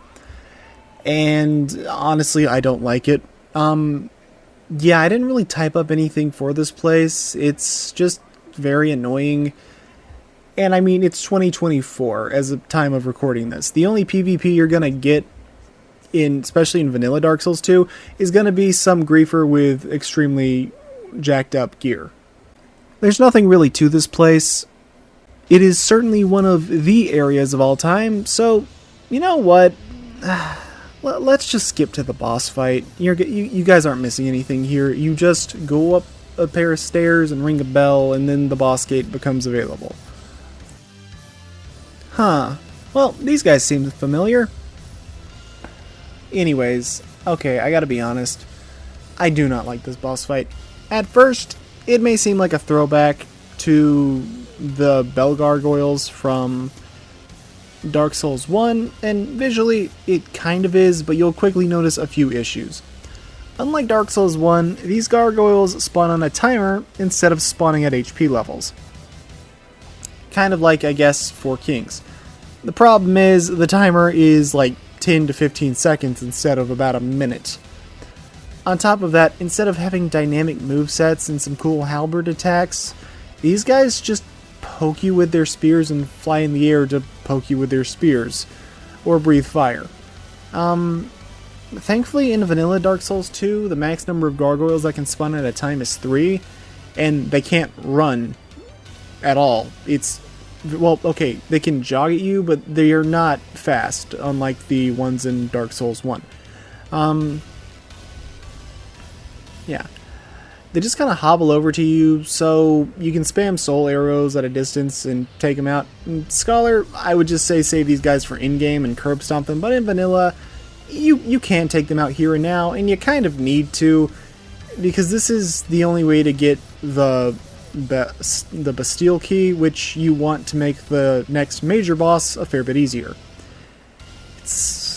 and honestly, I don't like it. Yeah, I didn't really type up anything for this place. It's just very annoying. And I mean, it's 2024 as a time of recording this. The only PvP you're going to get, especially in Vanilla Dark Souls 2, is going to be some griefer with extremely jacked up gear. There's nothing really to this place. It is certainly one of the areas of all time, so you know what? Let's just skip to the boss fight. You guys aren't missing anything here. You just go up a pair of stairs and ring a bell, and then the boss gate becomes available. Huh. Well, these guys seem familiar. Anyways, okay, I gotta be honest. I do not like this boss fight. At first, it may seem like a throwback to the Bell Gargoyles from Dark Souls 1, and visually it kind of is, but you'll quickly notice a few issues. Unlike Dark Souls 1, these gargoyles spawn on a timer instead of spawning at HP levels. Kind of like, I guess, Four Kings. The problem is, the timer is like 10 to 15 seconds instead of about a minute. On top of that, instead of having dynamic movesets and some cool halberd attacks, these guys just poke you with their spears and fly in the air to poke you with their spears, or breathe fire. Thankfully in Vanilla Dark Souls 2, the max number of gargoyles that can spawn at a time is 3, and they can't run at all. Well, okay, they can jog at you, but they are not fast, unlike the ones in Dark Souls 1. Yeah. They just kind of hobble over to you, so you can spam soul arrows at a distance and take them out. In Scholar, I would just say save these guys for in-game and curb stomp them, but in Vanilla, you can take them out here and now, and you kind of need to, because this is the only way to get the Bastille key, which you want to make the next major boss a fair bit easier.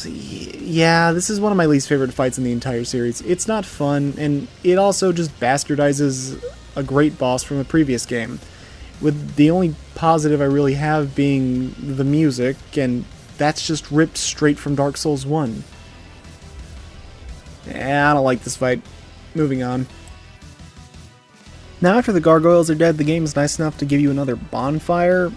Yeah, this is one of my least favorite fights in the entire series. It's not fun, and it also just bastardizes a great boss from a previous game, with the only positive I really have being the music, and that's just ripped straight from Dark Souls 1. I don't like this fight. Moving on. Now after the gargoyles are dead, the game is nice enough to give you another bonfire,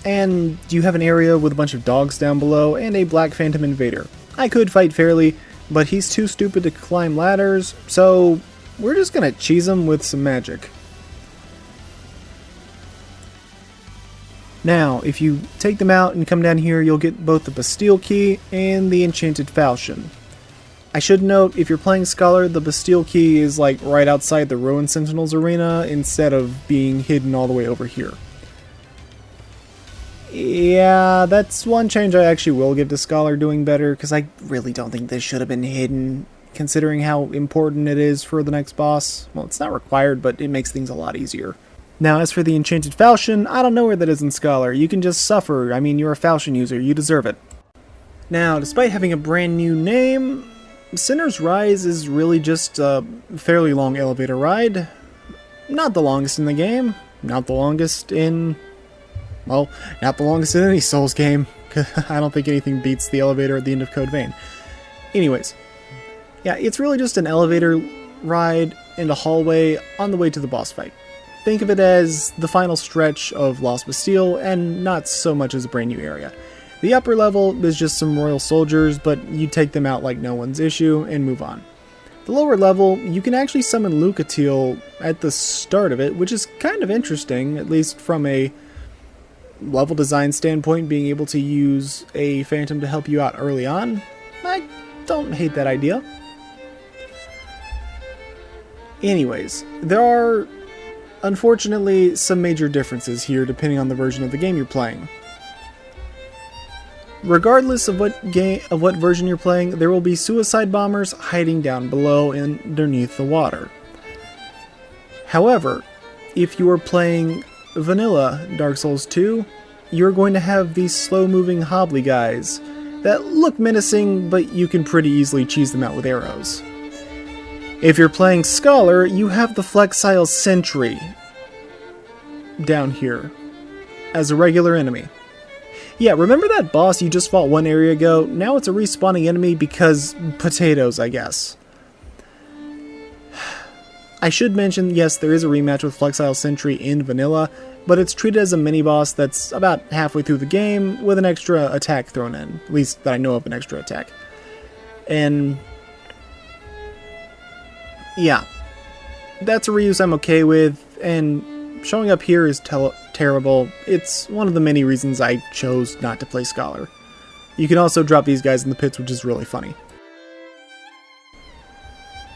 and you have an area with a bunch of dogs down below and a Black Phantom Invader. I could fight fairly, but he's too stupid to climb ladders, so we're just gonna cheese him with some magic. Now, if you take them out and come down here, you'll get both the Bastille Key and the Enchanted Falchion. I should note, if you're playing Scholar, the Bastille Key is like right outside the Ruined Sentinels arena instead of being hidden all the way over here. Yeah, that's one change I actually will give to Scholar doing better, because I really don't think this should have been hidden, considering how important it is for the next boss. Well, it's not required, but it makes things a lot easier. Now, as for the Enchanted Falchion, I don't know where that is in Scholar. You can just suffer. I mean, you're a Falchion user. You deserve it. Now, despite having a brand new name, Sinner's Rise is really just a fairly long elevator ride. Not the longest in the game. Not the longest in... well, not the longest in any Souls game. I don't think anything beats the elevator at the end of Code Vein. Anyways, yeah, it's really just an elevator ride and a hallway on the way to the boss fight. Think of it as the final stretch of Lost Bastille, and not so much as a brand new area. The upper level is just some royal soldiers, but you take them out like no one's issue and move on. The lower level, you can actually summon Lucatiel at the start of it, which is kind of interesting, at least from a level design standpoint, being able to use a phantom to help you out early on. I don't hate that idea. Anyways, there are unfortunately some major differences here depending on the version of the game you're playing. Regardless of what version you're playing, there will be suicide bombers hiding down below and underneath the water. However, if you are playing vanilla Dark Souls 2, you're going to have these slow-moving hobbly guys that look menacing, but you can pretty easily cheese them out with arrows. If you're playing Scholar, you have the Flexile Sentry down here as a regular enemy. Yeah, remember that boss you just fought one area ago? Now it's a respawning enemy because potatoes, I guess. I should mention, yes, there is a rematch with Flexile Sentry in vanilla, but it's treated as a mini-boss that's about halfway through the game with an extra attack thrown in. At least that I know of an extra attack. And yeah, that's a reuse I'm okay with, and showing up here is terrible. It's one of the many reasons I chose not to play Scholar. You can also drop these guys in the pits, which is really funny.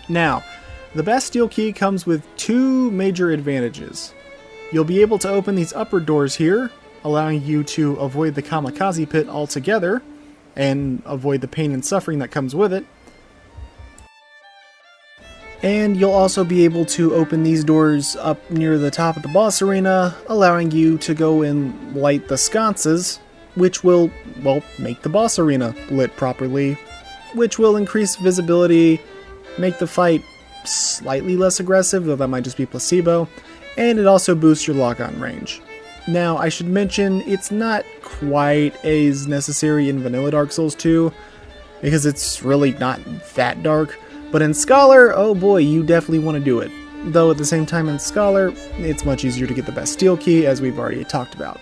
Now, the Bastille Key comes with two major advantages. You'll be able to open these upper doors here, allowing you to avoid the Kamikaze Pit altogether, and avoid the pain and suffering that comes with it. And you'll also be able to open these doors up near the top of the boss arena, allowing you to go and light the sconces, which will, well, make the boss arena lit properly, which will increase visibility, make the fight slightly less aggressive, though that might just be placebo, and it also boosts your lock-on range. Now, I should mention, it's not quite as necessary in vanilla Dark Souls 2, because it's really not that dark. But in Scholar, oh boy, you definitely want to do it. Though at the same time in Scholar, it's much easier to get the Bastille Key, as we've already talked about.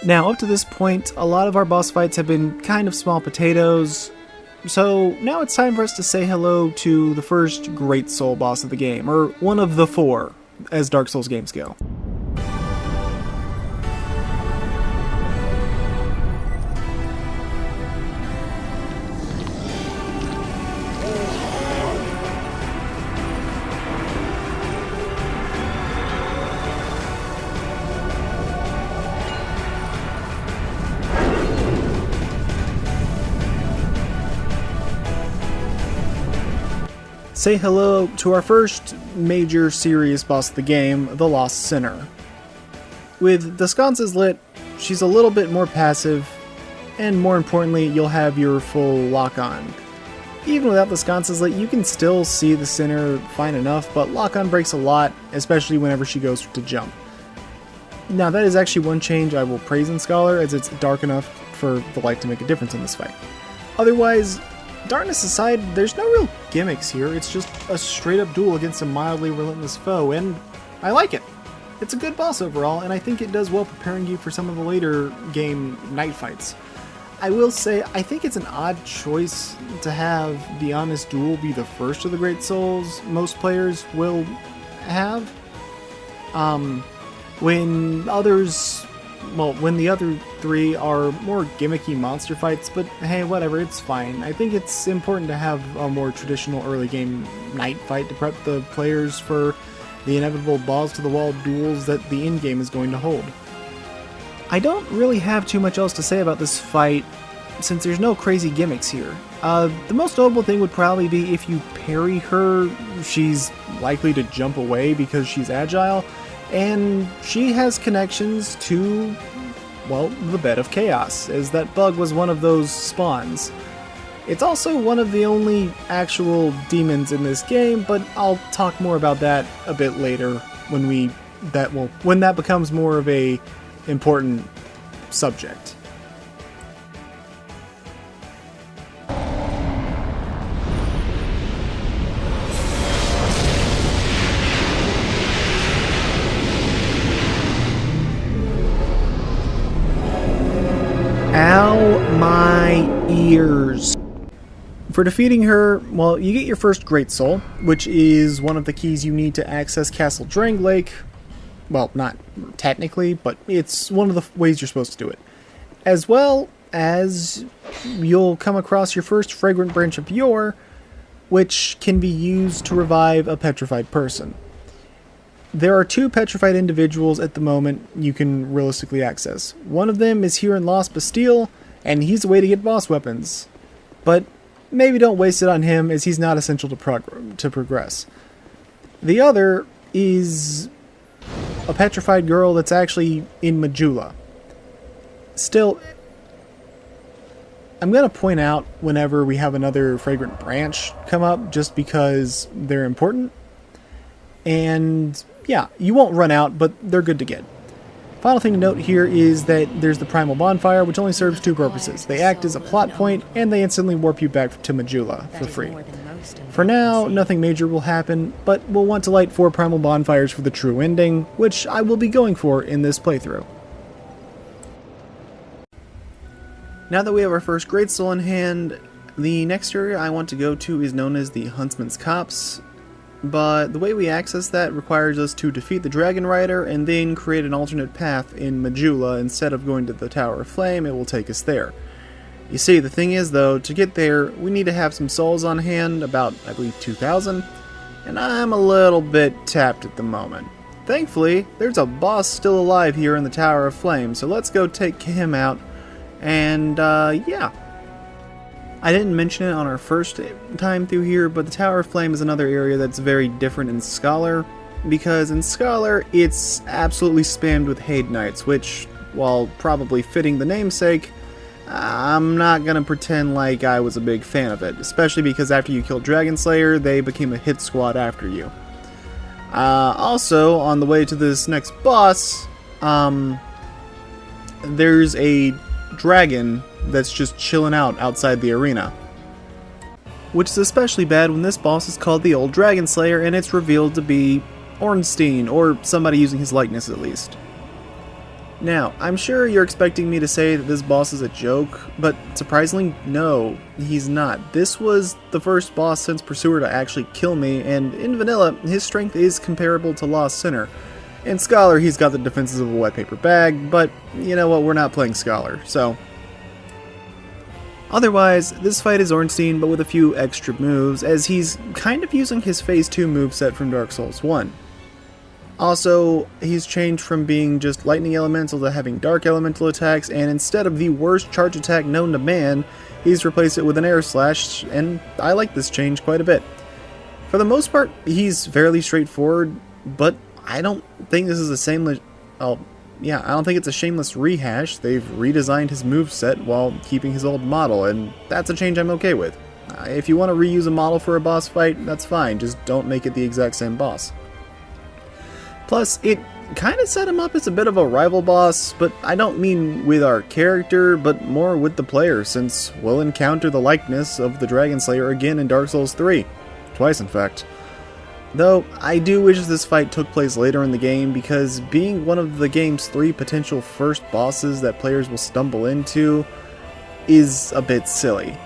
Now, up to this point, a lot of our boss fights have been kind of small potatoes, so now it's time for us to say hello to the first Great Soul boss of the game, or one of the four, as Dark Souls games go. Say hello to our first major serious boss of the game, the Lost Sinner. With the sconces lit, she's a little bit more passive, and more importantly, you'll have your full lock-on. Even without the sconces lit, you can still see the Sinner fine enough, but lock-on breaks a lot, especially whenever she goes to jump. Now that is actually one change I will praise in Scholar, as it's dark enough for the light to make a difference in this fight. Otherwise, darkness aside, there's no real gimmicks here. It's just a straight-up duel against a mildly relentless foe, and I like it. It's a good boss overall, and I think it does well preparing you for some of the later game night fights. I will say, I think it's an odd choice to have the Honest Duel be the first of the Great Souls most players will have. When the other three are more gimmicky monster fights, but hey, whatever, it's fine. I think it's important to have a more traditional early game night fight to prep the players for the inevitable balls-to-the-wall duels that the end game is going to hold. I don't really have too much else to say about this fight, since there's no crazy gimmicks here. The most notable thing would probably be if you parry her, she's likely to jump away because she's agile, and she has connections to, well, the Bed of Chaos, as that bug was one of those spawns. It's also one of the only actual demons in this game, but I'll talk more about that a bit later when that becomes more of a important subject. Ow, my ears. For defeating her, well, you get your first Great Soul, which is one of the keys you need to access Castle Drangleic. Well, not technically, but it's one of the ways you're supposed to do it. As well as you'll come across your first Fragrant Branch of Yore, which can be used to revive a petrified person. There are 2 petrified individuals at the moment you can realistically access. One of them is here in Lost Bastille, and he's a way to get boss weapons. But maybe don't waste it on him, as he's not essential to progress. The other is a petrified girl that's actually in Majula. Still, I'm going to point out whenever we have another Fragrant Branch come up, just because they're important. And yeah, you won't run out, but they're good to get. Final thing to note here is that there's the Primal Bonfire, which only serves 2 purposes. They act as a plot point, and they instantly warp you back to Majula for free. For now, nothing major will happen, but we'll want to light 4 Primal Bonfires for the true ending, which I will be going for in this playthrough. Now that we have our first Great Soul in hand, the next area I want to go to is known as the Huntsman's Copse. But the way we access that requires us to defeat the Dragon Rider and then create an alternate path in Majula. Instead of going to the Tower of Flame, it will take us there. You see, the thing is though, to get there, we need to have some souls on hand, about, I believe, 2,000, and I'm a little bit tapped at the moment. Thankfully, there's a boss still alive here in the Tower of Flame, so let's go take him out, and yeah. I didn't mention it on our first time through here, but the Tower of Flame is another area that's very different in Scholar, because in Scholar, it's absolutely spammed with Haid Knights, which, while probably fitting the namesake, I'm not gonna pretend like I was a big fan of it, especially because after you killed Dragon Slayer, they became a hit squad after you. Also, on the way to this next boss, there's a dragon that's just chilling out outside the arena. Which is especially bad when this boss is called the Old Dragon Slayer and it's revealed to be Ornstein, or somebody using his likeness at least. Now, I'm sure you're expecting me to say that this boss is a joke, but surprisingly, no, he's not. This was the first boss since Pursuer to actually kill me, and in vanilla, his strength is comparable to Lost Sinner. In Scholar, he's got the defenses of a wet paper bag, but you know what, we're not playing Scholar, so... Otherwise, this fight is Ornstein, but with a few extra moves, as he's kind of using his Phase 2 moveset from Dark Souls 1. Also, he's changed from being just Lightning Elemental to having Dark Elemental attacks, and instead of the worst charge attack known to man, he's replaced it with an Air Slash, and I like this change quite a bit. For the most part, he's fairly straightforward, but I don't think this is a shameless... I don't think it's a shameless rehash. They've redesigned his moveset while keeping his old model, and that's a change I'm okay with. If you want to reuse a model for a boss fight, that's fine, just don't make it the exact same boss. Plus, it kind of set him up as a bit of a rival boss, but I don't mean with our character, but more with the player, since we'll encounter the likeness of the Dragon Slayer again in Dark Souls 3. Twice, in fact. Though, I do wish this fight took place later in the game, because being one of the game's 3 potential first bosses that players will stumble into is a bit silly.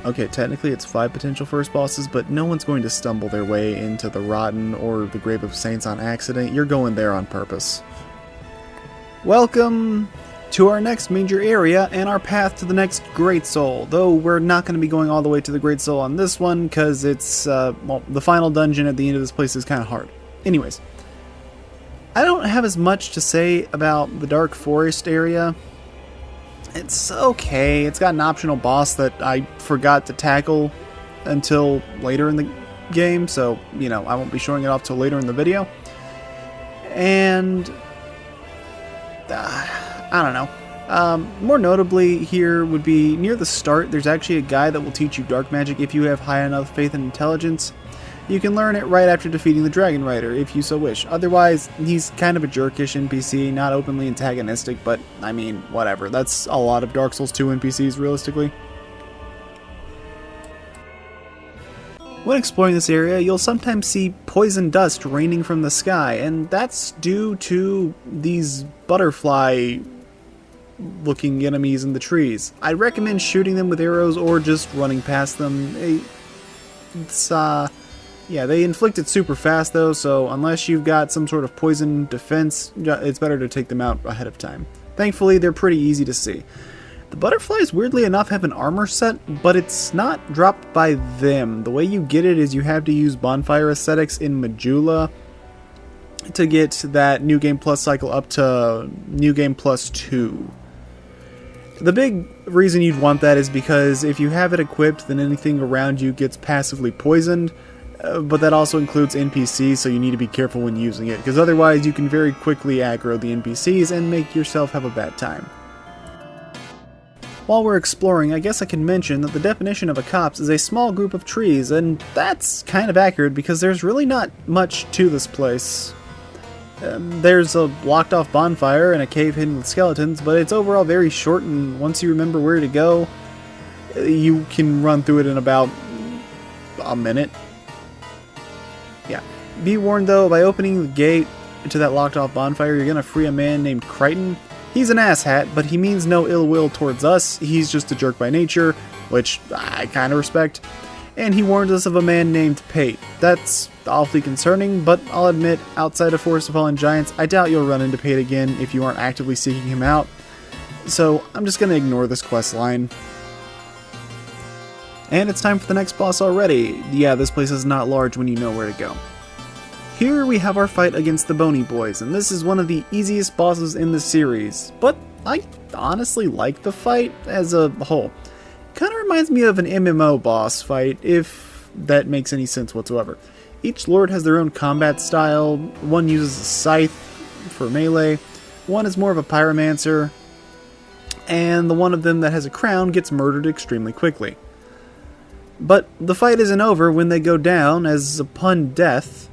Okay, technically it's 5 potential first bosses, but no one's going to stumble their way into the Rotten or the Grave of Saints on accident. You're going there on purpose. Welcome to our next major area and our path to the next Great Soul, though we're not going to be going all the way to the Great Soul on this one, because it's, well, the final dungeon at the end of this place is kind of hard. Anyways, I don't have as much to say about the Dark Forest area. It's okay, it's got an optional boss that I forgot to tackle until later in the game, so, you know, I won't be showing it off till later in the video. And... I don't know. More notably here would be near the start, there's actually a guy that will teach you dark magic if you have high enough faith and intelligence. You can learn it right after defeating the Dragon Rider, if you so wish. Otherwise, he's kind of a jerkish NPC, not openly antagonistic, but, I mean, whatever. That's a lot of Dark Souls 2 NPCs, realistically. When exploring this area, you'll sometimes see poison dust raining from the sky, and that's due to these butterfly looking enemies in the trees. I'd recommend shooting them with arrows or just running past them. Yeah, they inflict it super fast though, so unless you've got some sort of poison defense, it's better to take them out ahead of time. Thankfully, they're pretty easy to see. The butterflies, weirdly enough, have an armor set, but it's not dropped by them. The way you get it is you have to use bonfire aesthetics in Majula to get that New Game Plus cycle up to New Game Plus 2. The big reason you'd want that is because if you have it equipped, then anything around you gets passively poisoned, but that also includes NPCs, so you need to be careful when using it, because otherwise you can very quickly aggro the NPCs and make yourself have a bad time. While we're exploring, I guess I can mention that the definition of a copse is a small group of trees, and that's kind of accurate because there's really not much to this place. There's a locked off bonfire and a cave hidden with skeletons, but it's overall very short, and once you remember where to go, you can run through it in about a minute. Yeah. Be warned though, by opening the gate to that locked off bonfire, you're gonna free a man named Crichton. He's an asshat, but he means no ill will towards us. He's just a jerk by nature, which I kinda respect. And he warns us of a man named Pate. That's awfully concerning, but I'll admit, outside of Forest of Fallen Giants, I doubt you'll run into Pate again if you aren't actively seeking him out. So I'm just gonna ignore this quest line. And it's time for the next boss already. Yeah, this place is not large when you know where to go. Here we have our fight against the Bony Boys, and this is one of the easiest bosses in the series, but I honestly like the fight as a whole. Kinda reminds me of an MMO boss fight, if that makes any sense whatsoever. Each lord has their own combat style. One uses a scythe for melee, one is more of a pyromancer, and the one of them that has a crown gets murdered extremely quickly. But the fight isn't over when they go down, as upon death,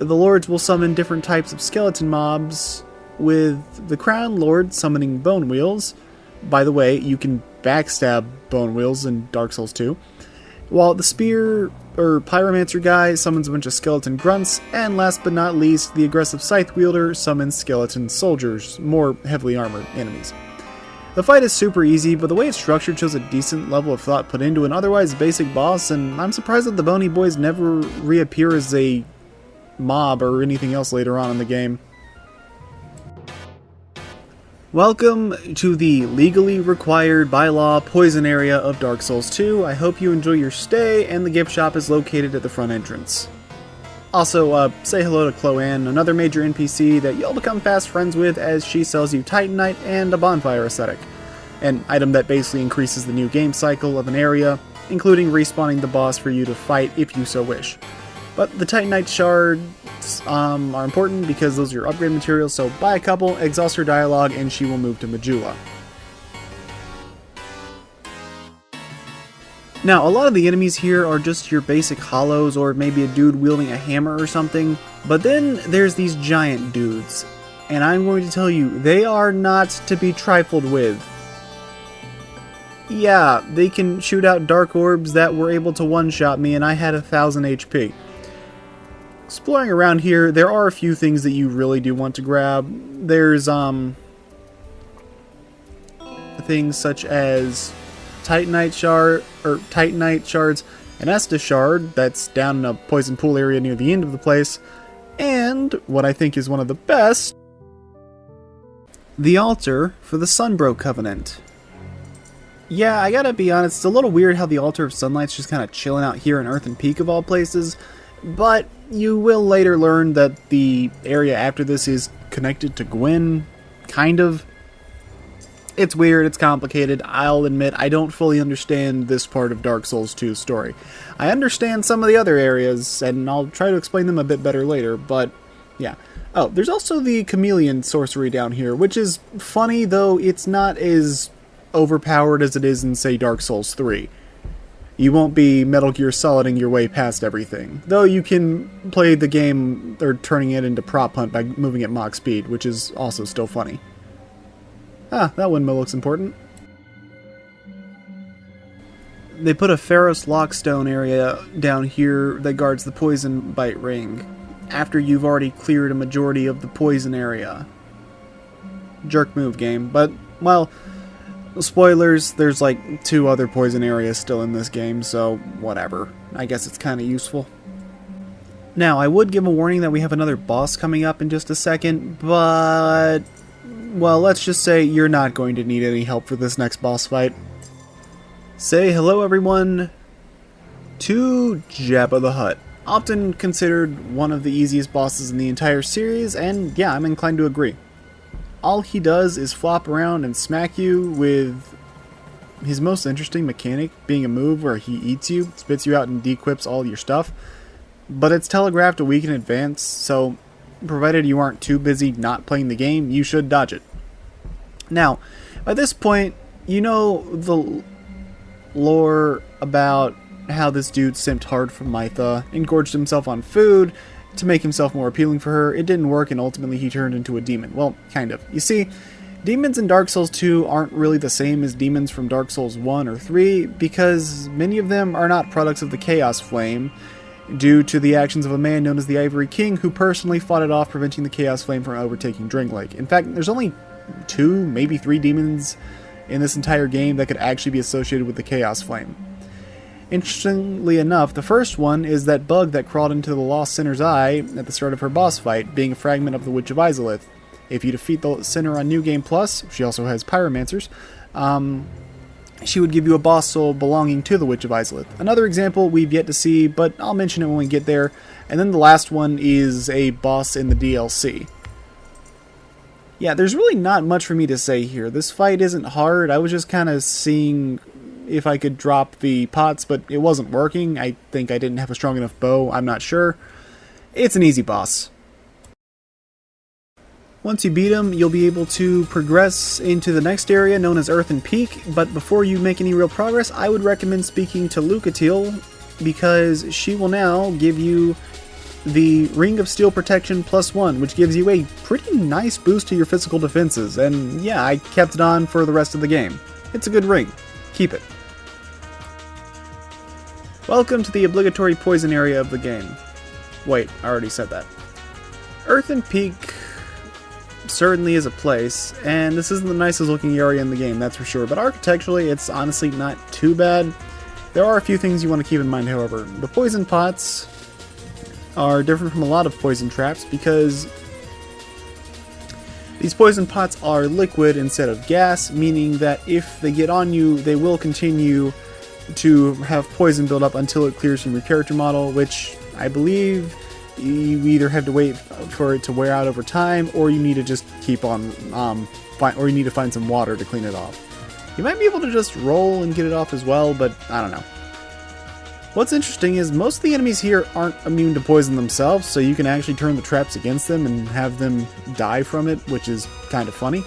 the lords will summon different types of skeleton mobs, with the crown lord summoning bone wheels. By the way, you can backstab bone wheels in Dark Souls 2. While the spear or pyromancer guy summons a bunch of skeleton grunts, and last but not least, the aggressive scythe wielder summons skeleton soldiers, more heavily armored enemies. The fight is super easy, but the way it's structured shows a decent level of thought put into an otherwise basic boss, and I'm surprised that the Bony Boys never reappear as a mob or anything else later on in the game. Welcome to the legally required by law poison area of Dark Souls 2. I hope you enjoy your stay, and the gift shop is located at the front entrance. Also, say hello to Chloanne, another major NPC that you'll become fast friends with as she sells you Titanite and a bonfire aesthetic, an item that basically increases the new game cycle of an area, including respawning the boss for you to fight if you so wish. But the Titanite shards are important because those are your upgrade materials, so buy a couple, exhaust her dialogue, and she will move to Majula. Now, a lot of the enemies here are just your basic hollows, or maybe a dude wielding a hammer or something, but then there's these giant dudes, and I'm going to tell you, they are not to be trifled with. Yeah, they can shoot out dark orbs that were able to one-shot me, and I had 1,000 HP. Exploring around here, there are a few things that you really do want to grab. There's, things such as Titanite shards, an Estus shard that's down in a poison pool area near the end of the place, and what I think is one of the best, the altar for the Sunbro Covenant. Yeah, I gotta be honest, it's a little weird how the Altar of Sunlight's just kind of chilling out here in Earthen Peak of all places, but you will later learn that the area after this is connected to Gwyn, kind of. It's weird, it's complicated, I'll admit I don't fully understand this part of Dark Souls 2's story. I understand some of the other areas, and I'll try to explain them a bit better later, but yeah. Oh, there's also the Chameleon sorcery down here, which is funny, though it's not as overpowered as it is in, say, Dark Souls 3. You won't be Metal Gear Soliding your way past everything, though you can play the game, or turning it into prop hunt by moving at Mach speed, which is also still funny. Ah, that windmill looks important. They put a Pharos Lockstone area down here that guards the Poison Bite Ring, after you've already cleared a majority of the poison area. Jerk move, game, but Well, spoilers, there's like 2 other poison areas still in this game, so whatever. I guess it's kind of useful. Now, I would give a warning that we have another boss coming up in just a second, but... well, let's just say you're not going to need any help for this next boss fight. Say hello everyone to Jabba the Hutt. Often considered one of the easiest bosses in the entire series, and yeah, I'm inclined to agree. All he does is flop around and smack you with his most interesting mechanic being a move where he eats you, spits you out and de-equips all your stuff. But it's telegraphed a week in advance, so provided you aren't too busy not playing the game, you should dodge it. Now, by this point, you know the lore about how this dude simped hard for Mytha, engorged himself on food to make himself more appealing for her. It didn't work, and ultimately he turned into a demon. Well, kind of. You see, demons in Dark Souls 2 aren't really the same as demons from Dark Souls 1 or 3, because many of them are not products of the Chaos Flame, due to the actions of a man known as the Ivory King, who personally fought it off, preventing the Chaos Flame from overtaking Drangleic. In fact, there's only 2, maybe 3 demons in this entire game that could actually be associated with the Chaos Flame. Interestingly enough, the first one is that bug that crawled into the Lost Sinner's eye at the start of her boss fight, being a fragment of the Witch of Izalith. If you defeat the Sinner on New Game Plus, she also has Pyromancers, she would give you a boss soul belonging to the Witch of Izalith. Another example we've yet to see, but I'll mention it when we get there. And then the last one is a boss in the DLC. Yeah, there's really not much for me to say here. This fight isn't hard. I was just kind of seeing if I could drop the pots, but it wasn't working. I think I didn't have a strong enough bow. I'm not sure. It's an easy boss. Once you beat him, you'll be able to progress into the next area known as Earthen Peak, but before you make any real progress, I would recommend speaking to Lucatiel, because she will now give you the Ring of Steel Protection +1, which gives you a pretty nice boost to your physical defenses, and yeah, I kept it on for the rest of the game. It's a good ring. Keep it. Welcome to the obligatory poison area of the game. Wait, I already said that. Earthen Peak certainly is a place, and this isn't the nicest looking area in the game, that's for sure, but architecturally it's honestly not too bad. There are a few things you want to keep in mind, however. The poison pots are different from a lot of poison traps because these poison pots are liquid instead of gas, meaning that if they get on you, they will continue to have poison build up until it clears from your character model, which I believe you either have to wait for it to wear out over time, or you need to just keep on, or you need to find some water to clean it off. You might be able to just roll and get it off as well, but I don't know. What's interesting is most of the enemies here aren't immune to poison themselves, so you can actually turn the traps against them and have them die from it, which is kind of funny.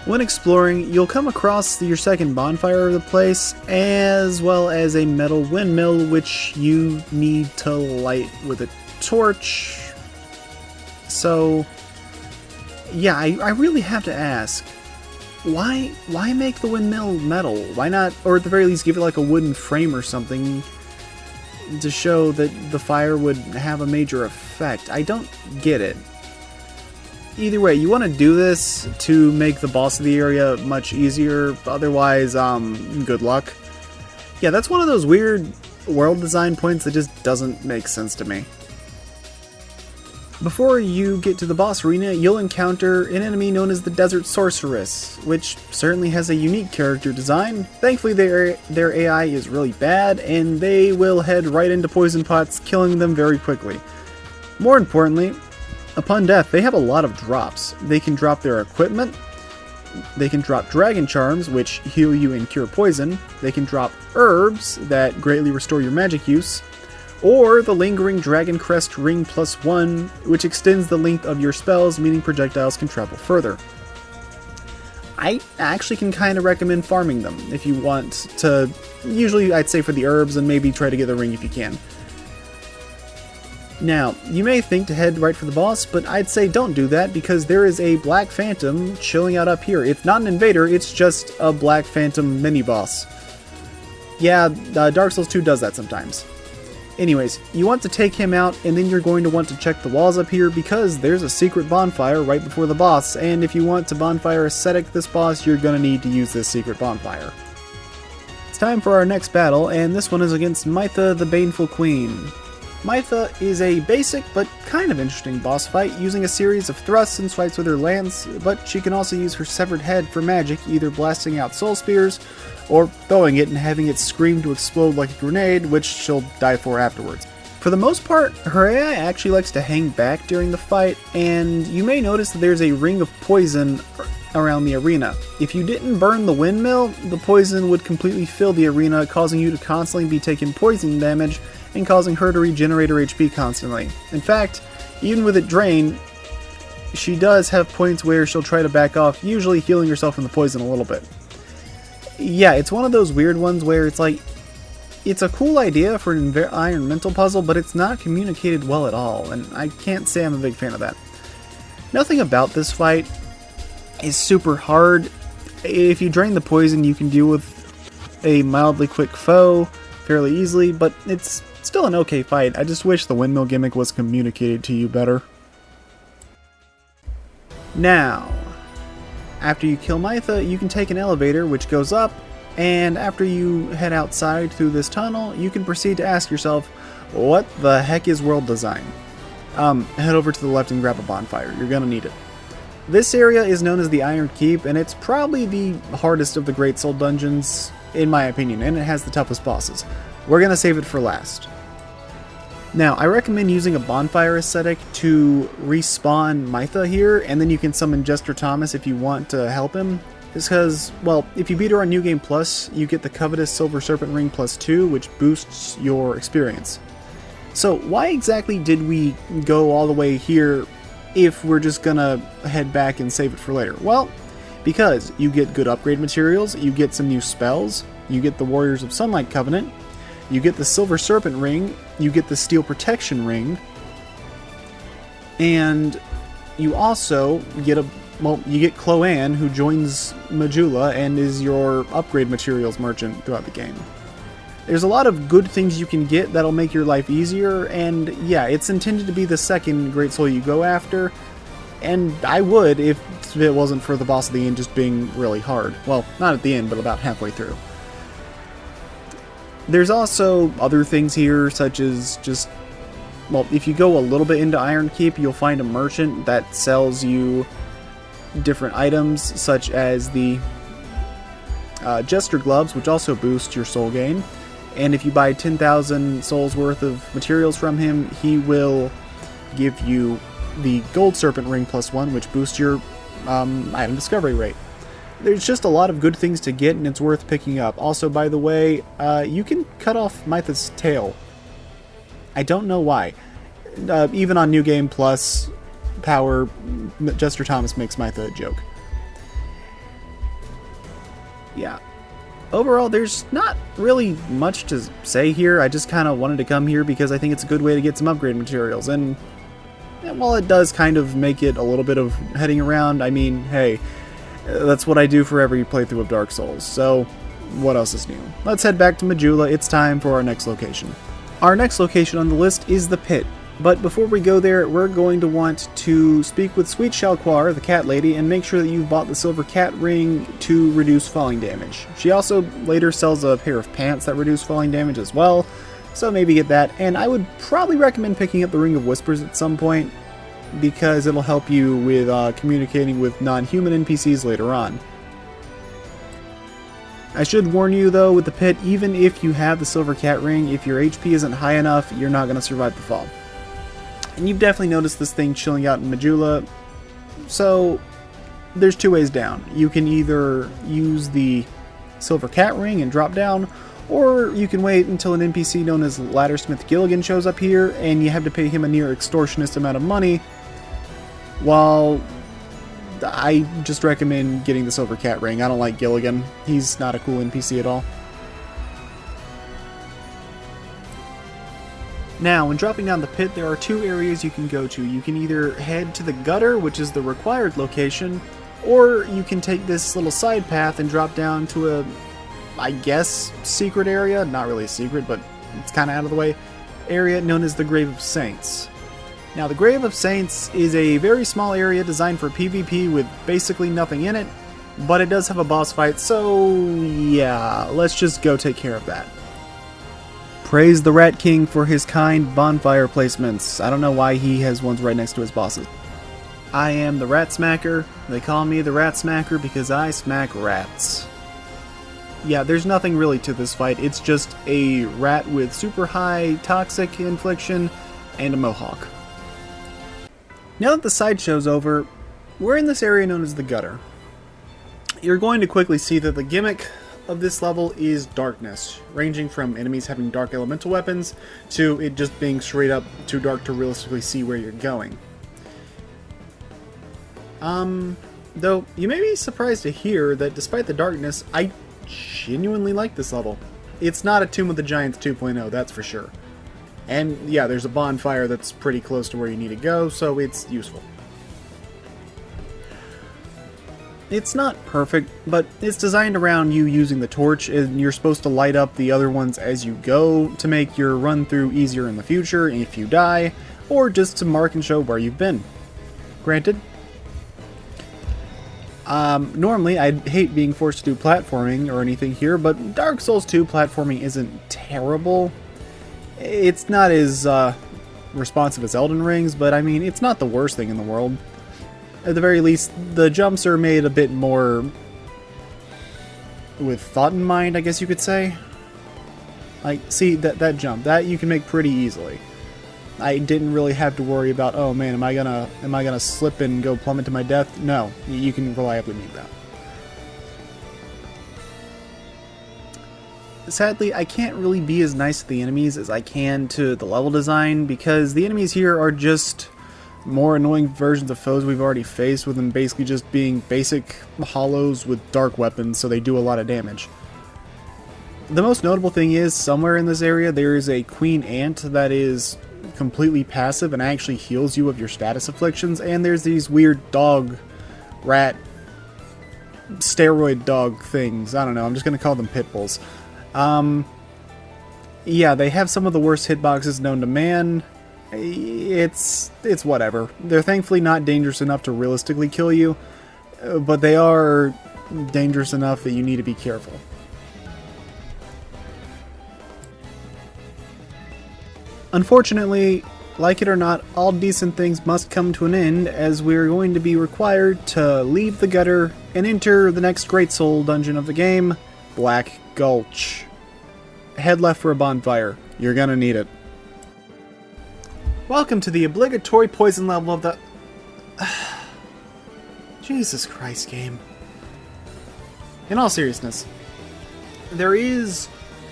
When exploring, you'll come across your second bonfire of the place, as well as a metal windmill, which you need to light with a torch. So, yeah, I really have to ask, why make the windmill metal? Why not, or at the very least give it like a wooden frame or something to show that the fire would have a major effect? I don't get it. Either way, you want to do this to make the boss of the area much easier, otherwise, good luck. Yeah, that's one of those weird world design points that just doesn't make sense to me. Before you get to the boss arena, you'll encounter an enemy known as the Desert Sorceress, which certainly has a unique character design. Thankfully, their AI is really bad, and they will head right into poison pots, killing them very quickly. More importantly, upon death, they have a lot of drops. They can drop their equipment, they can drop dragon charms, which heal you and cure poison, they can drop herbs that greatly restore your magic use, or the lingering Dragon Crest Ring +1, which extends the length of your spells, meaning projectiles can travel further. I actually can kind of recommend farming them if you want to. Usually I'd say for the herbs, and maybe try to get the ring if you can. Now, you may think to head right for the boss, but I'd say don't do that, because there is a Black Phantom chilling out up here. It's not an invader, it's just a Black Phantom mini-boss. Yeah, Dark Souls 2 does that sometimes. Anyways, you want to take him out, and then you're going to want to check the walls up here because there's a secret bonfire right before the boss, and if you want to bonfire ascetic this boss, you're going to need to use this secret bonfire. It's time for our next battle, and this one is against Mytha the Baneful Queen. Mytha is a basic but kind of interesting boss fight, using a series of thrusts and swipes with her lance, but she can also use her severed head for magic, either blasting out soul spears, or throwing it and having it scream to explode like a grenade, which she'll die for afterwards. For the most part, her AI actually likes to hang back during the fight, and you may notice that there's a ring of poison around the arena. If you didn't burn the windmill, the poison would completely fill the arena, causing you to constantly be taking poison damage and causing her to regenerate her HP constantly. In fact, even with it drained, she does have points where she'll try to back off, usually healing herself from the poison a little bit. Yeah, it's one of those weird ones where it's like, it's a cool idea for an environmental puzzle, but it's not communicated well at all, and I can't say I'm a big fan of that. Nothing about this fight is super hard. If you drain the poison, you can deal with a mildly quick foe fairly easily, but it's still an okay fight. I just wish the windmill gimmick was communicated to you better. Now, after you kill Mytha, you can take an elevator which goes up, and after you head outside through this tunnel, you can proceed to ask yourself, what the heck is world design? Head over to the left and grab a bonfire. You're gonna need it. This area is known as the Iron Keep, and it's probably the hardest of the Great Soul dungeons, in my opinion, and it has the toughest bosses. We're gonna save it for last. Now, I recommend using a bonfire ascetic to respawn Mytha here, and then you can summon Jester Thomas if you want to help him. Is because, well, if you beat her on New Game Plus, you get the covetous Silver Serpent Ring +2, which boosts your experience. So, why exactly did we go all the way here if we're just gonna head back and save it for later? Well, because you get good upgrade materials, you get some new spells, you get the Warriors of Sunlight Covenant, you get the Silver Serpent Ring, you get the Steel Protection Ring, and you also get you get Cloanne, who joins Majula and is your upgrade materials merchant throughout the game. There's a lot of good things you can get that'll make your life easier, and yeah, it's intended to be the second Great Soul you go after, and I would if it wasn't for the boss at the end just being really hard. Well, not at the end, but about halfway through. There's also other things here, such as just, well, if you go a little bit into Iron Keep, you'll find a merchant that sells you different items, such as the Jester Gloves, which also boost your soul gain. And if you buy 10,000 souls worth of materials from him, he will give you the Gold Serpent Ring +1, which boosts your item discovery rate. There's just a lot of good things to get, and it's worth picking up. Also, by the way, you can cut off Mytha's tail. I don't know why. Even on New Game Plus Power, Jester Thomas makes Mytha a joke. Yeah. Overall, there's not really much to say here. I just kind of wanted to come here because I think it's a good way to get some upgrade materials. And while it does kind of make it a little bit of heading around, I mean, hey, that's what I do for every playthrough of Dark Souls. So, what else is new? Let's head back to Majula. It's time for our next location. Our next location on the list is the Pit. But before we go there, we're going to want to speak with Sweet Shalquar, the cat lady, and make sure that you've bought the silver cat ring to reduce falling damage. She also later sells a pair of pants that reduce falling damage as well, so maybe get that. And I would probably recommend picking up the Ring of Whispers at some point, because it'll help you with communicating with non-human NPCs later on. I should warn you though, with the Pit, even if you have the silver cat ring, if your HP isn't high enough, you're not going to survive the fall. And you've definitely noticed this thing chilling out in Majula, so there's two ways down. You can either use the silver cat ring and drop down, or you can wait until an NPC known as Laddersmith Gilligan shows up here, and you have to pay him a near extortionist amount of money, while I just recommend getting the silver cat ring. I don't like Gilligan. He's not a cool NPC at all. Now, when dropping down the pit, there are two areas you can go to. You can either head to the gutter, which is the required location, or you can take this little side path and drop down to a, I guess, secret area. Not really a secret, but it's kind of out of the way. area known as the Grave of Saints. Now, the Grave of Saints is a very small area designed for PvP with basically nothing in it, but it does have a boss fight, so yeah, let's just go take care of that. Praise the Rat King for his kind bonfire placements. I don't know why he has ones right next to his bosses. I am the Rat Smacker. They call me the Rat Smacker because I smack rats. Yeah, there's nothing really to this fight. It's just a rat with super high toxic infliction and a mohawk. Now that the sideshow's over, we're in this area known as the Gutter. You're going to quickly see that the gimmick of this level is darkness, ranging from enemies having dark elemental weapons to it just being straight up too dark to realistically see where you're going. Though you may be surprised to hear that despite the darkness, I genuinely like this level. It's not a Tomb of the Giants 2.0, that's for sure. And yeah, there's a bonfire that's pretty close to where you need to go, so it's useful. It's not perfect, but it's designed around you using the torch, and you're supposed to light up the other ones as you go to make your run through easier in the future if you die, or just to mark and show where you've been. Granted, normally I'd hate being forced to do platforming or anything here, but Dark Souls 2 platforming isn't terrible. It's not as responsive as Elden Ring's, but I mean, it's not the worst thing in the world. At the very least, the jumps are made a bit more with thought in mind, I guess you could say. Like, see, that jump, that you can make pretty easily. I didn't really have to worry about, oh man, am I gonna slip and go plummet to my death? No, you can reliably make that. Sadly, I can't really be as nice to the enemies as I can to the level design, because the enemies here are just more annoying versions of foes we've already faced, with them basically just being basic hollows with dark weapons, so they do a lot of damage. The most notable thing is, somewhere in this area there is a queen ant that is completely passive and actually heals you of your status afflictions, and there's these weird dog, rat, steroid dog things. I don't know, I'm just gonna call them pit bulls. Yeah, they have some of the worst hitboxes known to man. It's whatever. They're thankfully not dangerous enough to realistically kill you, but they are dangerous enough that you need to be careful. Unfortunately, like it or not, all decent things must come to an end, as we're going to be required to leave the Gutter and enter the next Great Soul dungeon of the game, Black Gulch. Head left for a bonfire. You're gonna need it. Welcome to the obligatory poison level of the... Jesus Christ, game. In all seriousness, there is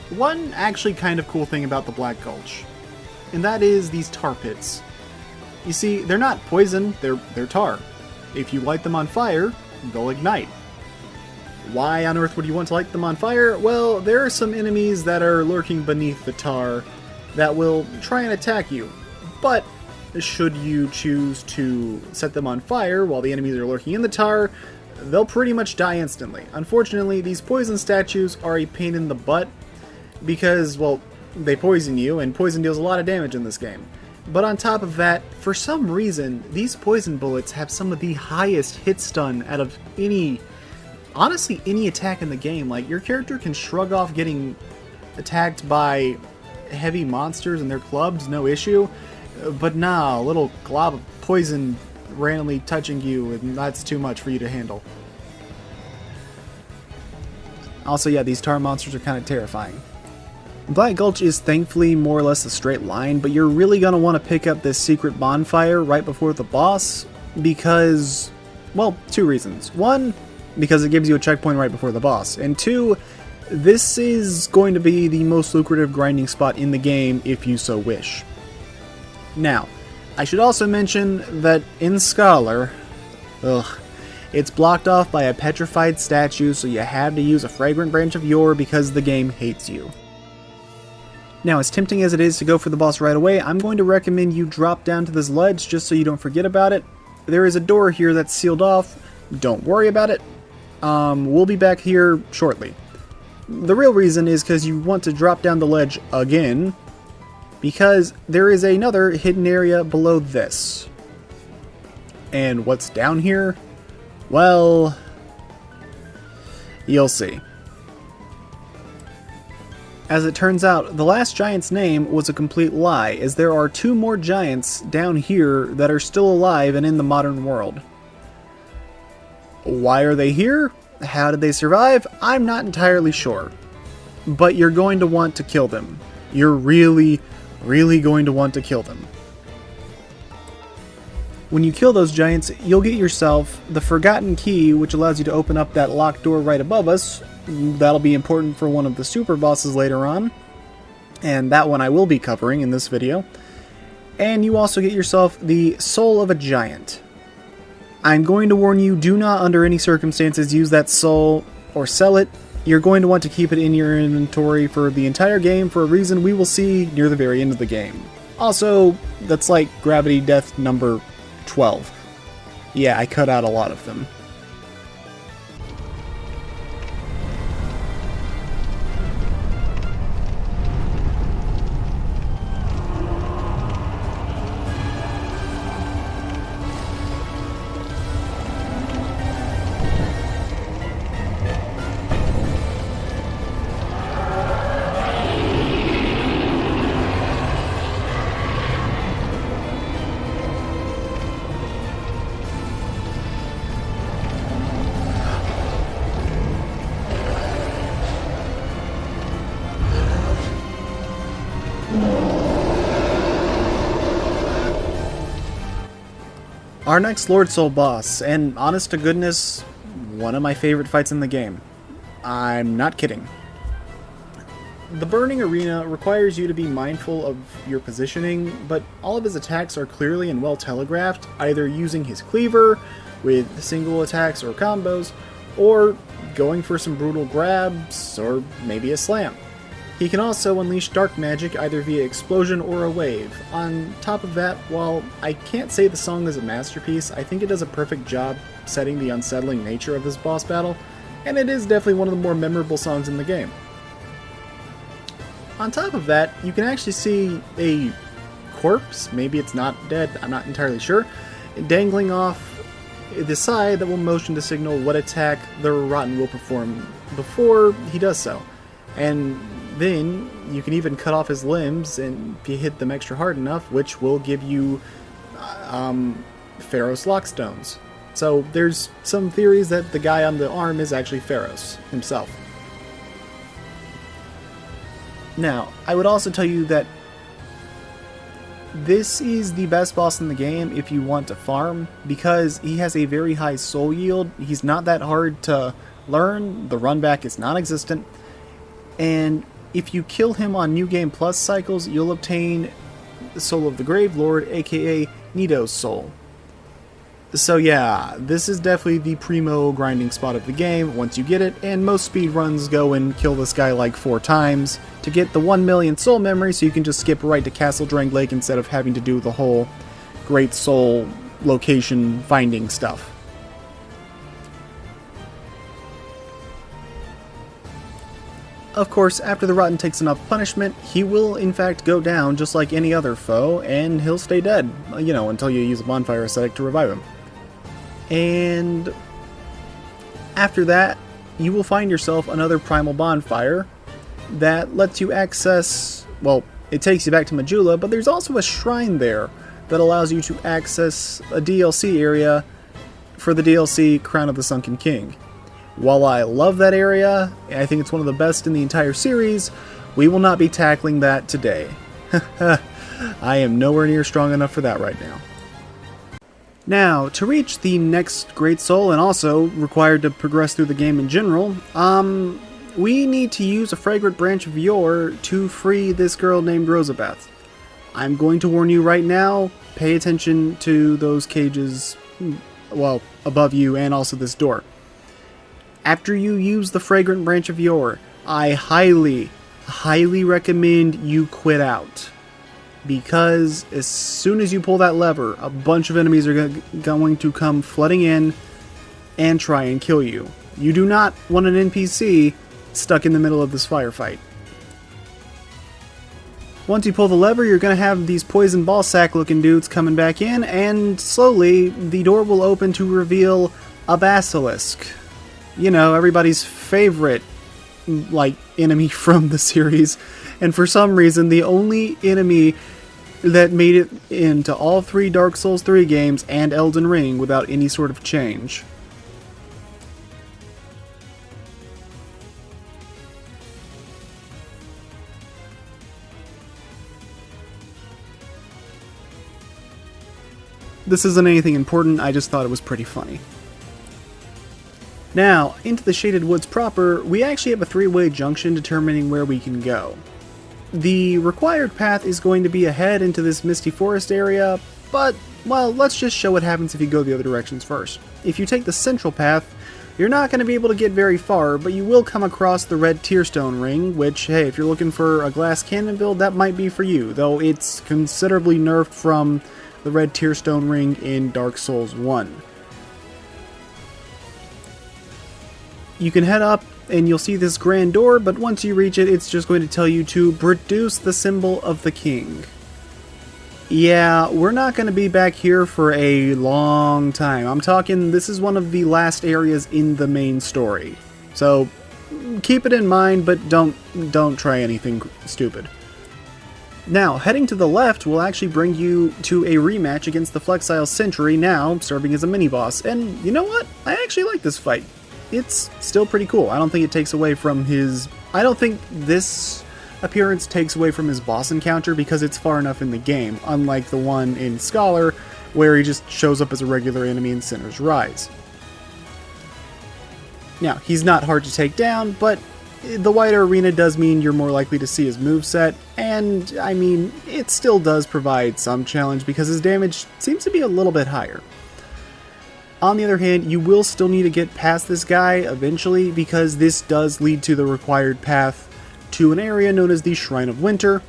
one actually kind of cool thing about the Black Gulch, and that is these tar pits. You see, they're not poison, they're tar. If you light them on fire, they'll ignite. Why on earth would you want to light them on fire? Well, there are some enemies that are lurking beneath the tar that will try and attack you. But should you choose to set them on fire while the enemies are lurking in the tar, they'll pretty much die instantly. Unfortunately, these poison statues are a pain in the butt because, well, they poison you, and poison deals a lot of damage in this game. But on top of that, for some reason, these poison bullets have some of the highest hit stun out of honestly, any attack in the game. Like, your character can shrug off getting attacked by heavy monsters and their clubs, no issue. But nah, a little glob of poison randomly touching you, and that's too much for you to handle. Also, yeah, these tar monsters are kind of terrifying. Black Gulch is thankfully more or less a straight line, but you're really going to want to pick up this secret bonfire right before the boss because, well, two reasons. One, because it gives you a checkpoint right before the boss, and two, this is going to be the most lucrative grinding spot in the game if you so wish. Now, I should also mention that in Scholar, it's blocked off by a petrified statue, so you have to use a fragrant branch of yore because the game hates you. Now, as tempting as it is to go for the boss right away, I'm going to recommend you drop down to this ledge just so you don't forget about it. There is a door here that's sealed off. Don't worry about it. We'll be back here shortly. The real reason is because you want to drop down the ledge again, because there is another hidden area below this. And what's down here? Well, you'll see. As it turns out, the last giant's name was a complete lie, as there are 2 more giants down here that are still alive and in the modern world. Why are they here? How did they survive? I'm not entirely sure. But you're going to want to kill them. You're really going to want to kill them. When you kill those giants, you'll get yourself the Forgotten Key, which allows you to open up that locked door right above us. That'll be important for one of the super bosses later on. And that one I will be covering in this video. And you also get yourself the Soul of a Giant. I'm going to warn you, do not under any circumstances use that soul or sell it. You're going to want to keep it in your inventory for the entire game for a reason we will see near the very end of the game. Also, that's like gravity death number 12. Yeah, I cut out a lot of them. Our next Lord Soul boss, and honest to goodness, one of my favorite fights in the game. I'm not kidding. The Burning Arena requires you to be mindful of your positioning, but all of his attacks are clearly and well telegraphed, either using his cleaver with single attacks or combos, or going for some brutal grabs, or maybe a slam. He can also unleash dark magic either via explosion or a wave. On top of that, while I can't say the song is a masterpiece, I think it does a perfect job setting the unsettling nature of this boss battle, and it is definitely one of the more memorable songs in the game. On top of that, you can actually see a corpse, maybe it's not dead, I'm not entirely sure, dangling off the side that will motion to signal what attack the Rotten will perform before he does so. And then you can even cut off his limbs and if you hit them extra hard enough, which will give you Pharos Lockstones. So there's some theories that the guy on the arm is actually Pharos himself. Now, I would also tell you that this is the best boss in the game if you want to farm, because he has a very high soul yield. He's not that hard to learn, the run back is non-existent, and if you kill him on New Game Plus cycles, you'll obtain the Soul of the Grave Lord, aka Nito's Soul. So yeah, this is definitely the primo grinding spot of the game once you get it, and most speedruns go and kill this guy like 4 times to get the 1 million soul memory, so you can just skip right to Castle Drangleic instead of having to do the whole Great Soul location finding stuff. Of course, after the Rotten takes enough punishment, he will in fact go down just like any other foe, and he'll stay dead, you know, until you use a bonfire aesthetic to revive him. And after that, you will find yourself another primal bonfire that lets you access, well, it takes you back to Majula, but there's also a shrine there that allows you to access a DLC area for the DLC Crown of the Sunken King. While I love that area, and I think it's one of the best in the entire series, we will not be tackling that today. I am nowhere near strong enough for that right now. Now, to reach the next Great Soul, and also required to progress through the game in general, we need to use a Fragrant Branch of Yore to free this girl named Rosabeth. I'm going to warn you right now, pay attention to those cages, well, above you and also this door. After you use the Fragrant Branch of Yore, I highly recommend you quit out. Because as soon as you pull that lever, a bunch of enemies are going to come flooding in and try and kill you. You do not want an NPC stuck in the middle of this firefight. Once you pull the lever, you're going to have these poison ball sack looking dudes coming back in, and slowly the door will open to reveal a basilisk. You know, everybody's favorite, like, enemy from the series. And for some reason, the only enemy that made it into all 3 Dark Souls 3 games and Elden Ring without any sort of change. This isn't anything important, I just thought it was pretty funny. Now, into the Shaded Woods proper, we actually have a 3-way junction determining where we can go. The required path is going to be ahead into this misty forest area, but, well, let's just show what happens if you go the other directions first. If you take the central path, you're not going to be able to get very far, but you will come across the red tearstone ring, which, hey, if you're looking for a glass cannon build, that might be for you, though it's considerably nerfed from the red tearstone ring in Dark Souls 1. You can head up and you'll see this grand door, but once you reach it, it's just going to tell you to produce the symbol of the king. Yeah, we're not going to be back here for a long time. I'm talking, this is one of the last areas in the main story. So, keep it in mind, but don't try anything stupid. Now, heading to the left will actually bring you to a rematch against the Flexile Sentry, now serving as a mini-boss. And you know what? I actually like this fight. It's still pretty cool. I don't think it takes away from his... I don't think this appearance takes away from his boss encounter because it's far enough in the game, unlike the one in Scholar, where he just shows up as a regular enemy in Sinner's Rise. Now, he's not hard to take down, but the wider arena does mean you're more likely to see his moveset, and, I mean, it still does provide some challenge because his damage seems to be a little bit higher. On the other hand, you will still need to get past this guy eventually because this does lead to the required path to an area known as the Shrine of Winter,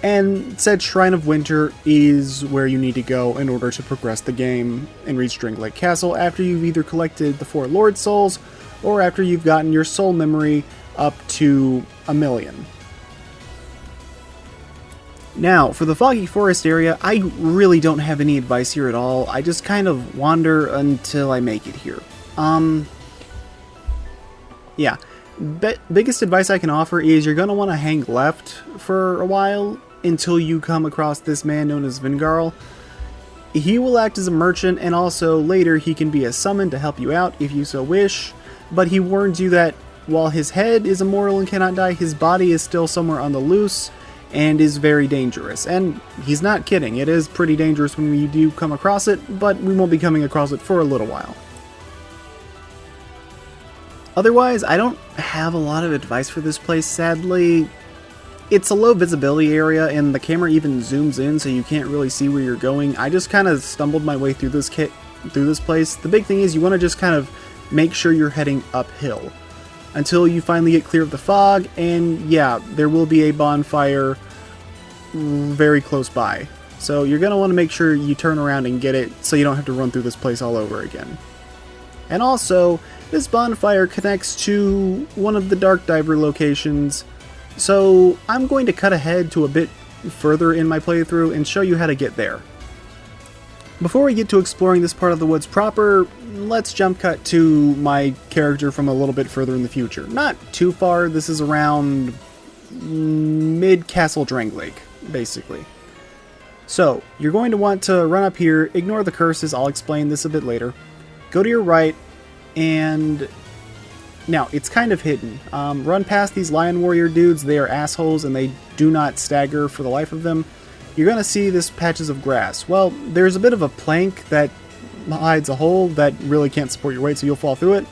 and said Shrine of Winter is where you need to go in order to progress the game and reach Drangleic Castle after you've either collected the 4 Lord Souls or after you've gotten your soul memory up to 1,000,000. Now, for the Foggy Forest area, I really don't have any advice here at all. I just kind of wander until I make it here. Yeah. Biggest advice I can offer is you're going to want to hang left for a while until you come across this man known as Vendrick. He will act as a merchant, and also later he can be a summon to help you out if you so wish, but he warns you that while his head is immortal and cannot die, his body is still somewhere on the loose and is very dangerous. And he's not kidding, it is pretty dangerous when you do come across it, but we won't be coming across it for a little while. Otherwise, I don't have a lot of advice for this place, sadly. It's a low visibility area, and the camera even zooms in so you can't really see where you're going. I just kind of stumbled my way through this place. The big thing is you want to just kind of make sure you're heading uphill until you finally get clear of the fog, and yeah, there will be a bonfire very close by. So you're going to want to make sure you turn around and get it so you don't have to run through this place all over again. And also, this bonfire connects to one of the Dark Diver locations, so I'm going to cut ahead to a bit further in my playthrough and show you how to get there. Before we get to exploring this part of the woods proper, let's jump cut to my character from a little bit further in the future. Not too far, this is around mid-Castle Drangleic, basically. So, you're going to want to run up here, ignore the curses, I'll explain this a bit later. Go to your right, and now, it's kind of hidden. Run past these Lion Warrior dudes, they are assholes and they do not stagger for the life of them. You're going to see this patches of grass. Well, there's a bit of a plank that hides a hole that really can't support your weight, so you'll fall through it.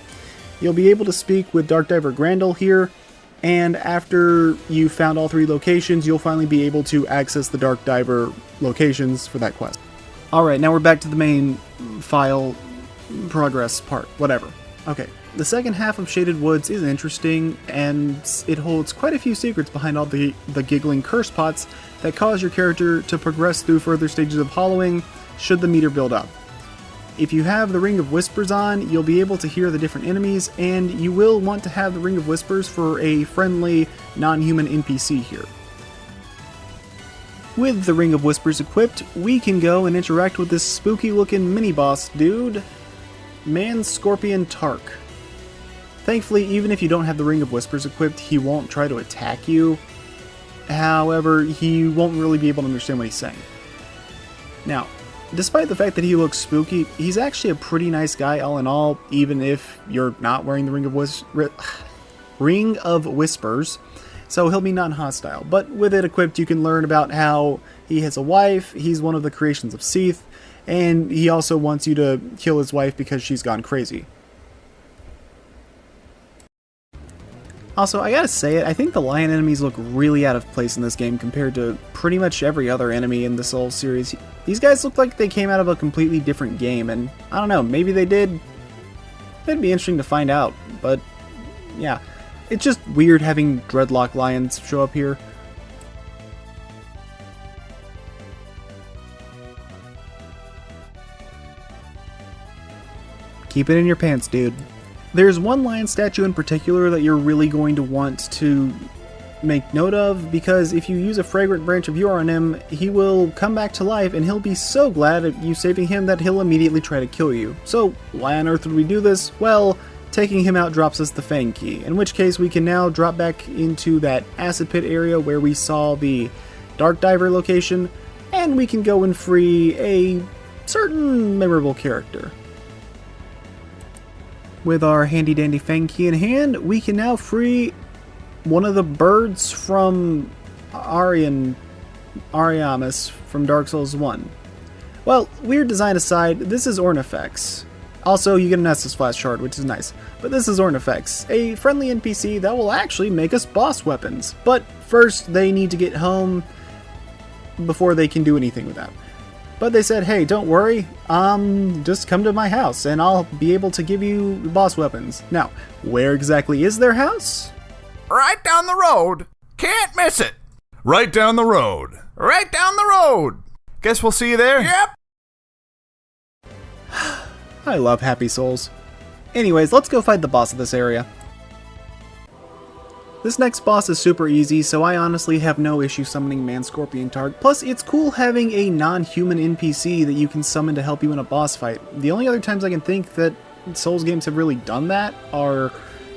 You'll be able to speak with Dark Diver Grandel here, and after you found all 3 locations, you'll finally be able to access the Dark Diver locations for that quest. Alright, now we're back to the main file progress part, whatever. Okay, the second half of Shaded Woods is interesting, and it holds quite a few secrets behind all the giggling curse pots that cause your character to progress through further stages of hollowing should the meter build up. If you have the Ring of Whispers on, you'll be able to hear the different enemies, and you will want to have the Ring of Whispers for a friendly, non-human NPC here. With the Ring of Whispers equipped, we can go and interact with this spooky looking mini-boss dude, Man Scorpion Tharr. Thankfully, even if you don't have the Ring of Whispers equipped, he won't try to attack you. However, he won't really be able to understand what he's saying. Now, despite the fact that he looks spooky, he's actually a pretty nice guy all in all, even if you're not wearing the Ring of Whispers. So he'll be non-hostile, but with it equipped you can learn about how he has a wife, he's one of the creations of Seath, and he also wants you to kill his wife because she's gone crazy. Also, I gotta say it, I think the lion enemies look really out of place in this game compared to pretty much every other enemy in the Souls series. These guys look like they came out of a completely different game, and I don't know, maybe they did. It'd be interesting to find out, but yeah. It's just weird having dreadlock lions show up here. Keep it in your pants, dude. There's one lion statue in particular that you're really going to want to make note of, because if you use a fragrant branch of yore on him, he will come back to life and he'll be so glad at you saving him that he'll immediately try to kill you. So why on earth would we do this? Well, taking him out drops us the Fang Key, in which case we can now drop back into that acid pit area where we saw the Dark Diver location, and we can go and free a certain memorable character. With our handy dandy Fang Key in hand, we can now free one of the birds from Ariamis from Dark Souls 1. Well, weird design aside, this is Ornifex. Also, you get an Estus Flash shard, which is nice. But this is Ornifex, a friendly NPC that will actually make us boss weapons. But first, they need to get home before they can do anything with that. But they said, hey, don't worry, just come to my house and I'll be able to give you boss weapons. Now, where exactly is their house?
Right down the road. Can't miss it. Right down the road. Right down the road. Guess we'll see you there. Yep.
I love Happy Souls. Anyways, let's go fight the boss of this area. This next boss is super easy, so I honestly have no issue summoning Man Scorpion Tharr. Plus, it's cool having a non-human NPC that you can summon to help you in a boss fight. The only other times I can think that Souls games have really done that are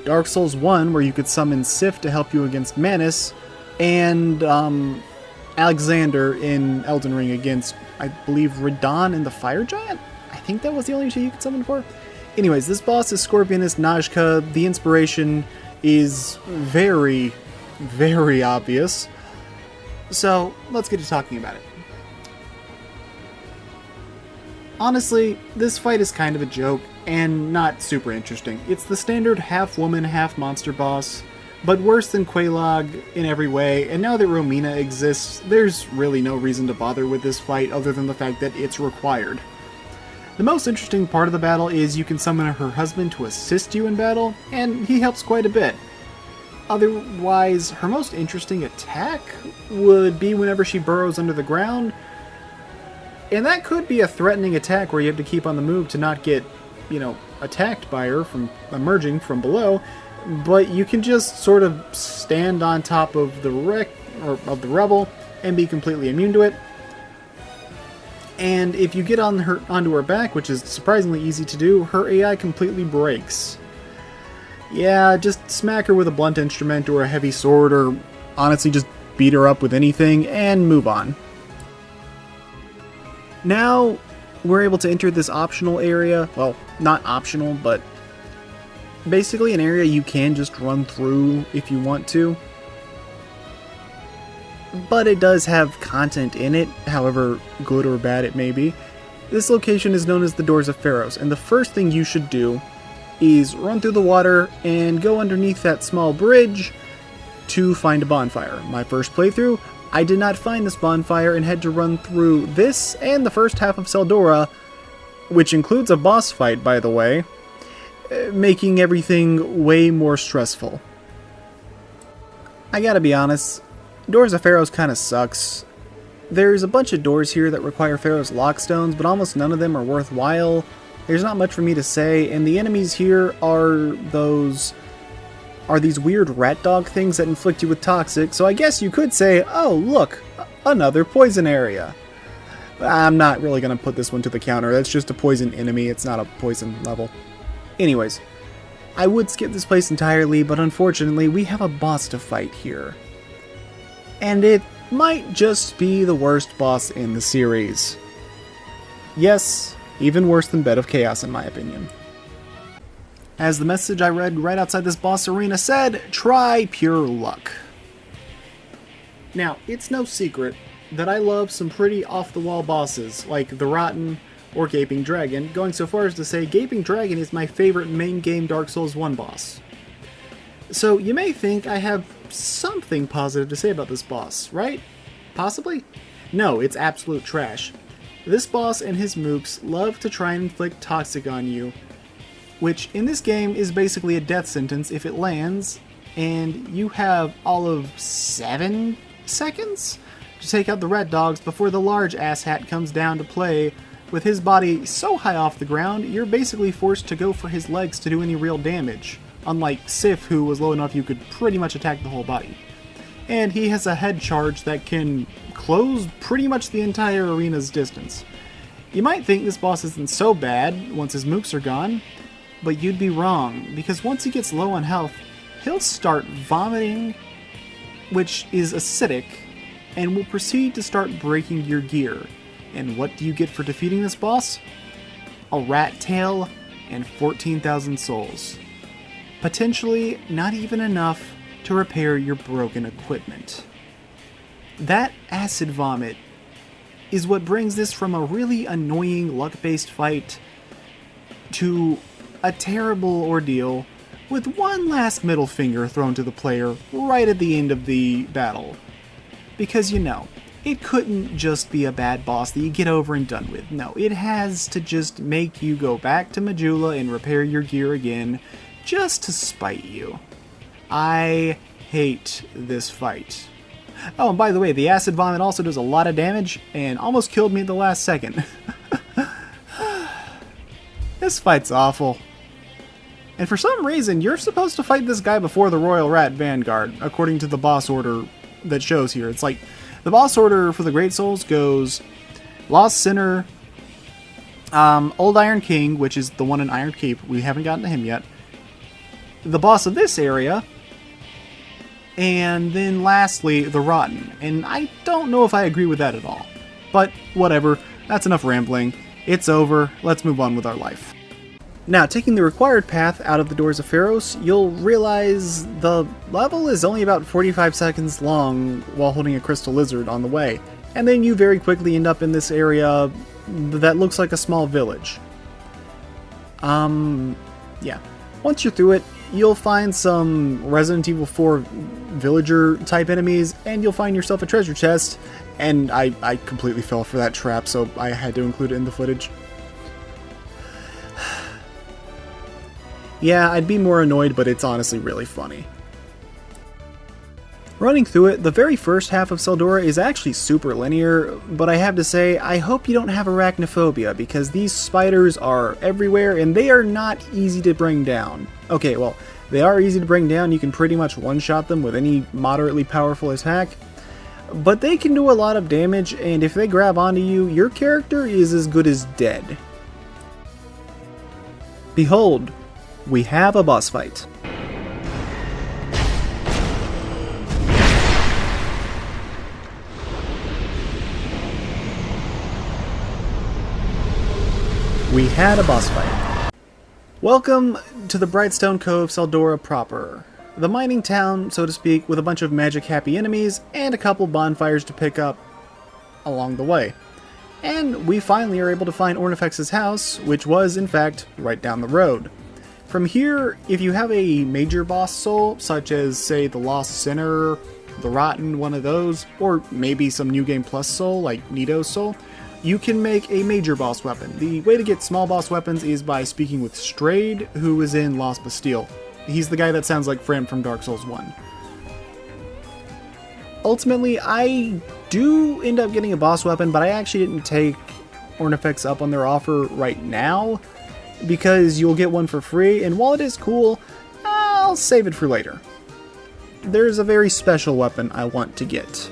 Dark Souls 1, where you could summon Sif to help you against Manus, and Alexander in Elden Ring against, I believe, Radon and the Fire Giant? I think that was the only two you could summon for. Anyways, this boss is Scorpionist Najka. The inspiration is very, very obvious. So, let's get to talking about it. Honestly, this fight is kind of a joke, and not super interesting. It's the standard half-woman, half-monster boss, but worse than Quelaag in every way, and now that Romina exists, there's really no reason to bother with this fight other than the fact that it's required. The most interesting part of the battle is you can summon her husband to assist you in battle, and he helps quite a bit. Otherwise, her most interesting attack would be whenever she burrows under the ground, and that could be a threatening attack where you have to keep on the move to not get, attacked by her from emerging from below, but you can just sort of stand on top of the rubble and be completely immune to it. And if you get onto her back, which is surprisingly easy to do, her AI completely breaks. Yeah, just smack her with a blunt instrument or a heavy sword, or honestly just beat her up with anything and move on. Now, we're able to enter this optional area. Well, not optional, but basically an area you can just run through if you want to. But it does have content in it, however good or bad it may be. This location is known as the Doors of Pharos, and the first thing you should do is run through the water and go underneath that small bridge to find a bonfire. My first playthrough, I did not find this bonfire and had to run through this and the first half of Seldora, which includes a boss fight, by the way, making everything way more stressful. I gotta be honest, Doors of Pharos kinda sucks. There's a bunch of doors here that require Pharos lockstones, but almost none of them are worthwhile. There's not much for me to say, and the enemies here are these weird rat dog things that inflict you with toxic, so I guess you could say, oh look, another poison area. I'm not really going to put this one to the counter. That's just a poison enemy. It's not a poison level. Anyways, I would skip this place entirely, but unfortunately we have a boss to fight here. And it might just be the worst boss in the series. Yes, even worse than Bed of Chaos in my opinion. As the message I read right outside this boss arena said, try pure luck. Now, it's no secret that I love some pretty off-the-wall bosses, like the Rotten or Gaping Dragon, going so far as to say Gaping Dragon is my favorite main game Dark Souls 1 boss. So you may think I have something positive to say about this boss, right? Possibly? No, it's absolute trash. This boss and his mooks love to try and inflict toxic on you, which in this game is basically a death sentence if it lands, and you have all of 7 seconds to take out the rat dogs before the large asshat comes down to play. With his body so high off the ground, you're basically forced to go for his legs to do any real damage, unlike Sif, who was low enough you could pretty much attack the whole body. And he has a head charge that can close pretty much the entire arena's distance. You might think this boss isn't so bad once his mooks are gone, but you'd be wrong, because once he gets low on health, he'll start vomiting, which is acidic, and will proceed to start breaking your gear. And what do you get for defeating this boss? A rat tail and 14,000 souls. Potentially not even enough to repair your broken equipment. That acid vomit is what brings this from a really annoying luck-based fight to a terrible ordeal with one last middle finger thrown to the player right at the end of the battle. Because you know, it couldn't just be a bad boss that you get over and done with. No, it has to just make you go back to Majula and repair your gear again, just to spite you. I hate this fight. Oh, and by the way, the acid vomit also does a lot of damage and almost killed me at the last second. This fight's awful. And for some reason, you're supposed to fight this guy before the Royal Rat Vanguard, according to the boss order that shows here. It's like, the boss order for the Great Souls goes Lost Sinner, Old Iron King, which is the one in Iron Keep. We haven't gotten to him yet. The boss of this area, and then lastly, the Rotten. And I don't know if I agree with that at all. But whatever, that's enough rambling. It's over, let's move on with our life. Now, taking the required path out of the Doors of Pharos, you'll realize the level is only about 45 seconds long while holding a crystal lizard on the way. And then you very quickly end up in this area that looks like a small village. Yeah. Once you're through it, you'll find some Resident Evil 4 villager-type enemies, and you'll find yourself a treasure chest, and I completely fell for that trap, so I had to include it in the footage. Yeah, I'd be more annoyed, but it's honestly really funny. Running through it, the very first half of Seldora is actually super linear, but I have to say, I hope you don't have arachnophobia, because these spiders are everywhere, and they are not easy to bring down. Okay, well, they are easy to bring down, you can pretty much one-shot them with any moderately powerful attack, but they can do a lot of damage, and if they grab onto you, your character is as good as dead. Behold, we have a boss fight. We had a boss fight. Welcome to the Brightstone Cove Seldora proper. The mining town, so to speak, with a bunch of magic-happy enemies and a couple bonfires to pick up along the way. And we finally are able to find Ornifex's house, which was, in fact, right down the road. From here, if you have a major boss soul, such as, say, the Lost Sinner, the Rotten, one of those, or maybe some New Game Plus soul, like Nito's soul, you can make a major boss weapon. The way to get small boss weapons is by speaking with Strayed, who is in Lost Bastille. He's the guy that sounds like Fran from Dark Souls 1. Ultimately, I do end up getting a boss weapon, but I actually didn't take Ornifex up on their offer right now, because you'll get one for free, and while it is cool, I'll save it for later. There's a very special weapon I want to get.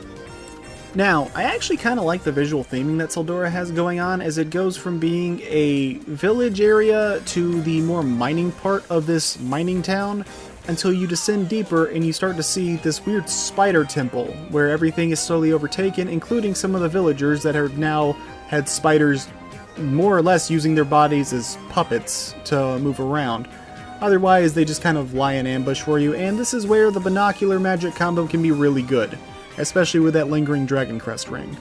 Now, I actually kind of like the visual theming that Sildora has going on, as it goes from being a village area to the more mining part of this mining town, until you descend deeper and you start to see this weird spider temple, where everything is slowly overtaken, including some of the villagers that have now had spiders more or less using their bodies as puppets to move around. Otherwise, they just kind of lie in ambush for you, and this is where the binocular magic combo can be really good, especially with that lingering dragon crest ring.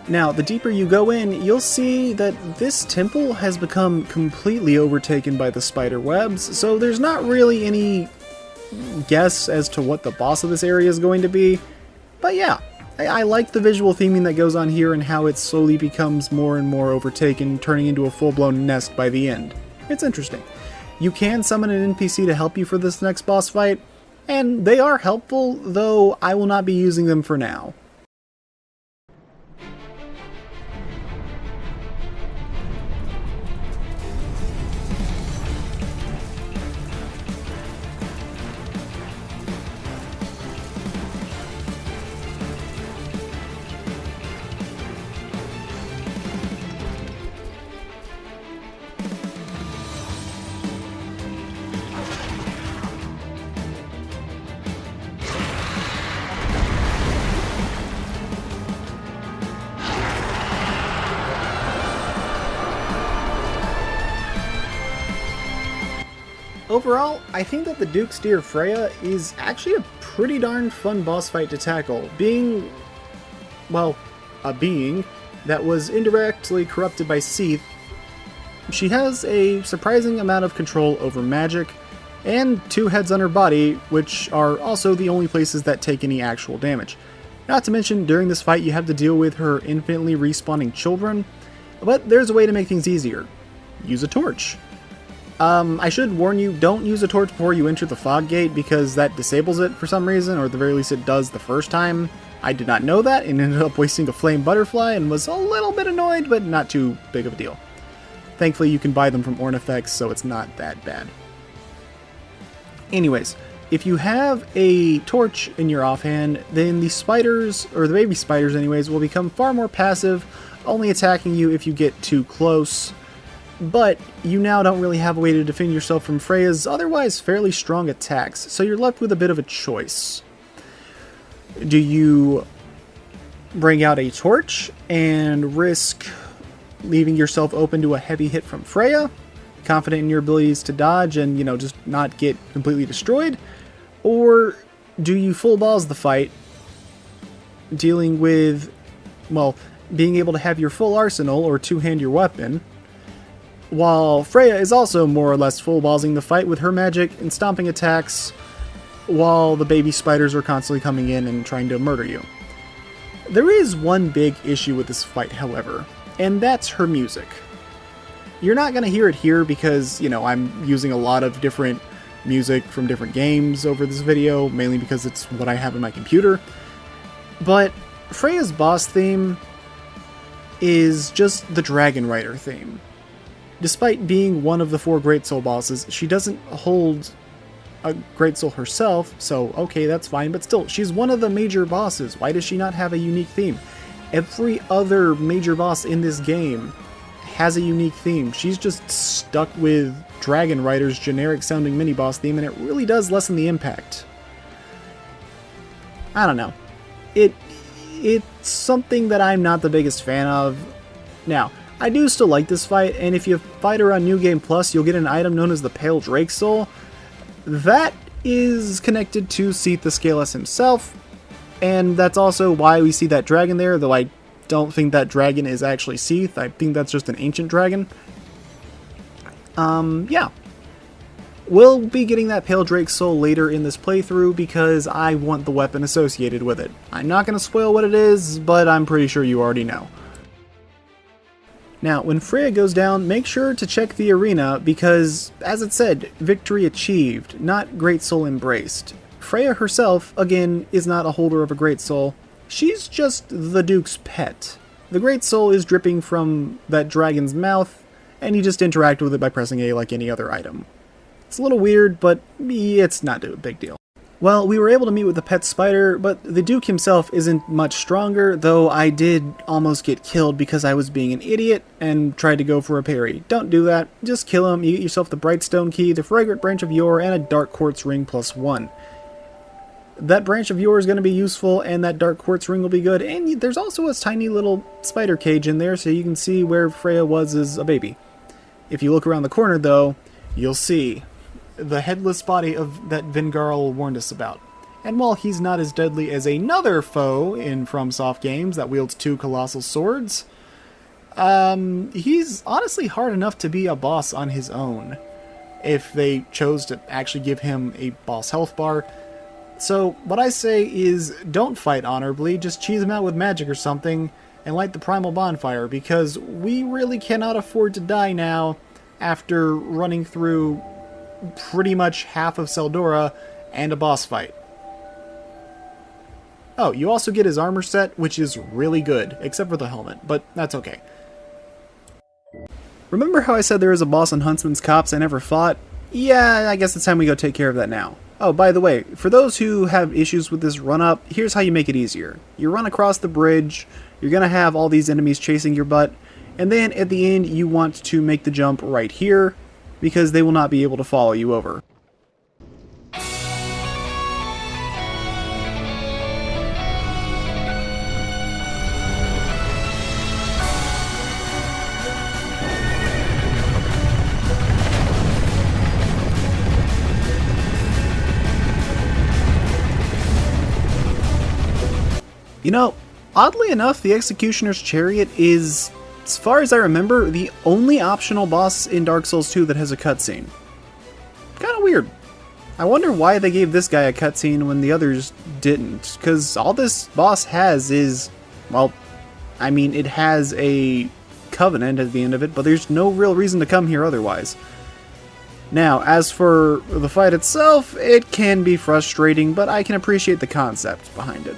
Now, the deeper you go in, you'll see that this temple has become completely overtaken by the spider webs, so there's not really any guess as to what the boss of this area is going to be. But yeah, I like the visual theming that goes on here and how it slowly becomes more and more overtaken, turning into a full-blown nest by the end. It's interesting. You can summon an NPC to help you for this next boss fight, and they are helpful, though I will not be using them for now. Overall, I think that the Duke's Deer Freya is actually a pretty darn fun boss fight to tackle, being, well, a being that was indirectly corrupted by Seath. She has a surprising amount of control over magic, and 2 heads on her body, which are also the only places that take any actual damage. Not to mention, during this fight you have to deal with her infinitely respawning children, but there's a way to make things easier. Use a torch. I should warn you, don't use a torch before you enter the fog gate, because that disables it for some reason, or at the very least it does the first time. I did not know that and ended up wasting a flame butterfly and was a little bit annoyed, but not too big of a deal. Thankfully you can buy them from Ornifex, so it's not that bad. Anyways, if you have a torch in your offhand, then the spiders, or the baby spiders anyways, will become far more passive, only attacking you if you get too close. But you now don't really have a way to defend yourself from Freya's otherwise fairly strong attacks, so you're left with a bit of a choice. Do you bring out a torch and risk leaving yourself open to a heavy hit from Freya, confident in your abilities to dodge and, just not get completely destroyed? Or do you full balls the fight, dealing with, well, being able to have your full arsenal or two-hand your weapon, while Freya is also more or less full ballsing the fight with her magic and stomping attacks, while the baby spiders are constantly coming in and trying to murder you? There is one big issue with this fight, however, and that's her music. You're not going to hear it here because, I'm using a lot of different music from different games over this video, mainly because it's what I have in my computer. But Freya's boss theme is just the Dragon Rider theme. Despite being one of the 4 Great Soul bosses, she doesn't hold a Great Soul herself, so okay, that's fine, but still, she's one of the major bosses. Why does she not have a unique theme? Every other major boss in this game has a unique theme. She's just stuck with Dragon Rider's generic sounding mini-boss theme, and it really does lessen the impact. I don't know. It's something that I'm not the biggest fan of. Now, I do still like this fight, and if you fight her on New Game Plus, you'll get an item known as the Pale Drake Soul. That is connected to Seath the Scaleless himself, and that's also why we see that dragon there, though I don't think that dragon is actually Seath. I think that's just an ancient dragon. Yeah. We'll be getting that Pale Drake Soul later in this playthrough because I want the weapon associated with it. I'm not going to spoil what it is, but I'm pretty sure you already know. Now, when Freya goes down, make sure to check the arena because, as it said, victory achieved, not Great Soul embraced. Freya herself, again, is not a holder of a Great Soul. She's just the Duke's pet. The Great Soul is dripping from that dragon's mouth, and you just interact with it by pressing A like any other item. It's a little weird, but it's not a big deal. Well, we were able to meet with the pet spider, but the Duke himself isn't much stronger, though I did almost get killed because I was being an idiot and tried to go for a parry. Don't do that. Just kill him, you get yourself the Brightstone Key, the Fragrant Branch of Yore, and a Dark Quartz Ring +1. That Branch of Yore is going to be useful, and that Dark Quartz Ring will be good, and there's also a tiny little spider cage in there so you can see where Freya was as a baby. If you look around the corner, though, you'll see the headless body of that Vingarl warned us about. And while he's not as deadly as another foe in FromSoft games that wields 2 colossal swords, he's honestly hard enough to be a boss on his own, if they chose to actually give him a boss health bar. So what I say is, don't fight honorably, just cheese him out with magic or something, and light the primal bonfire, because we really cannot afford to die now after running through pretty much half of Seldora and a boss fight. Oh, you also get his armor set, which is really good, except for the helmet, but that's okay. Remember how I said there was a boss on Huntsman's Copse I never fought? Yeah, I guess it's time we go take care of that now. Oh, by the way, for those who have issues with this run-up, here's how you make it easier. You run across the bridge, you're gonna have all these enemies chasing your butt, and then at the end you want to make the jump right here, because they will not be able to follow you over. You know, oddly enough, the Executioner's Chariot is, as far as I remember, the only optional boss in Dark Souls 2 that has a cutscene. Kinda weird. I wonder why they gave this guy a cutscene when the others didn't, because all this boss has is, well, I mean, it has a covenant at the end of it, but there's no real reason to come here otherwise. Now, as for the fight itself, it can be frustrating, but I can appreciate the concept behind it.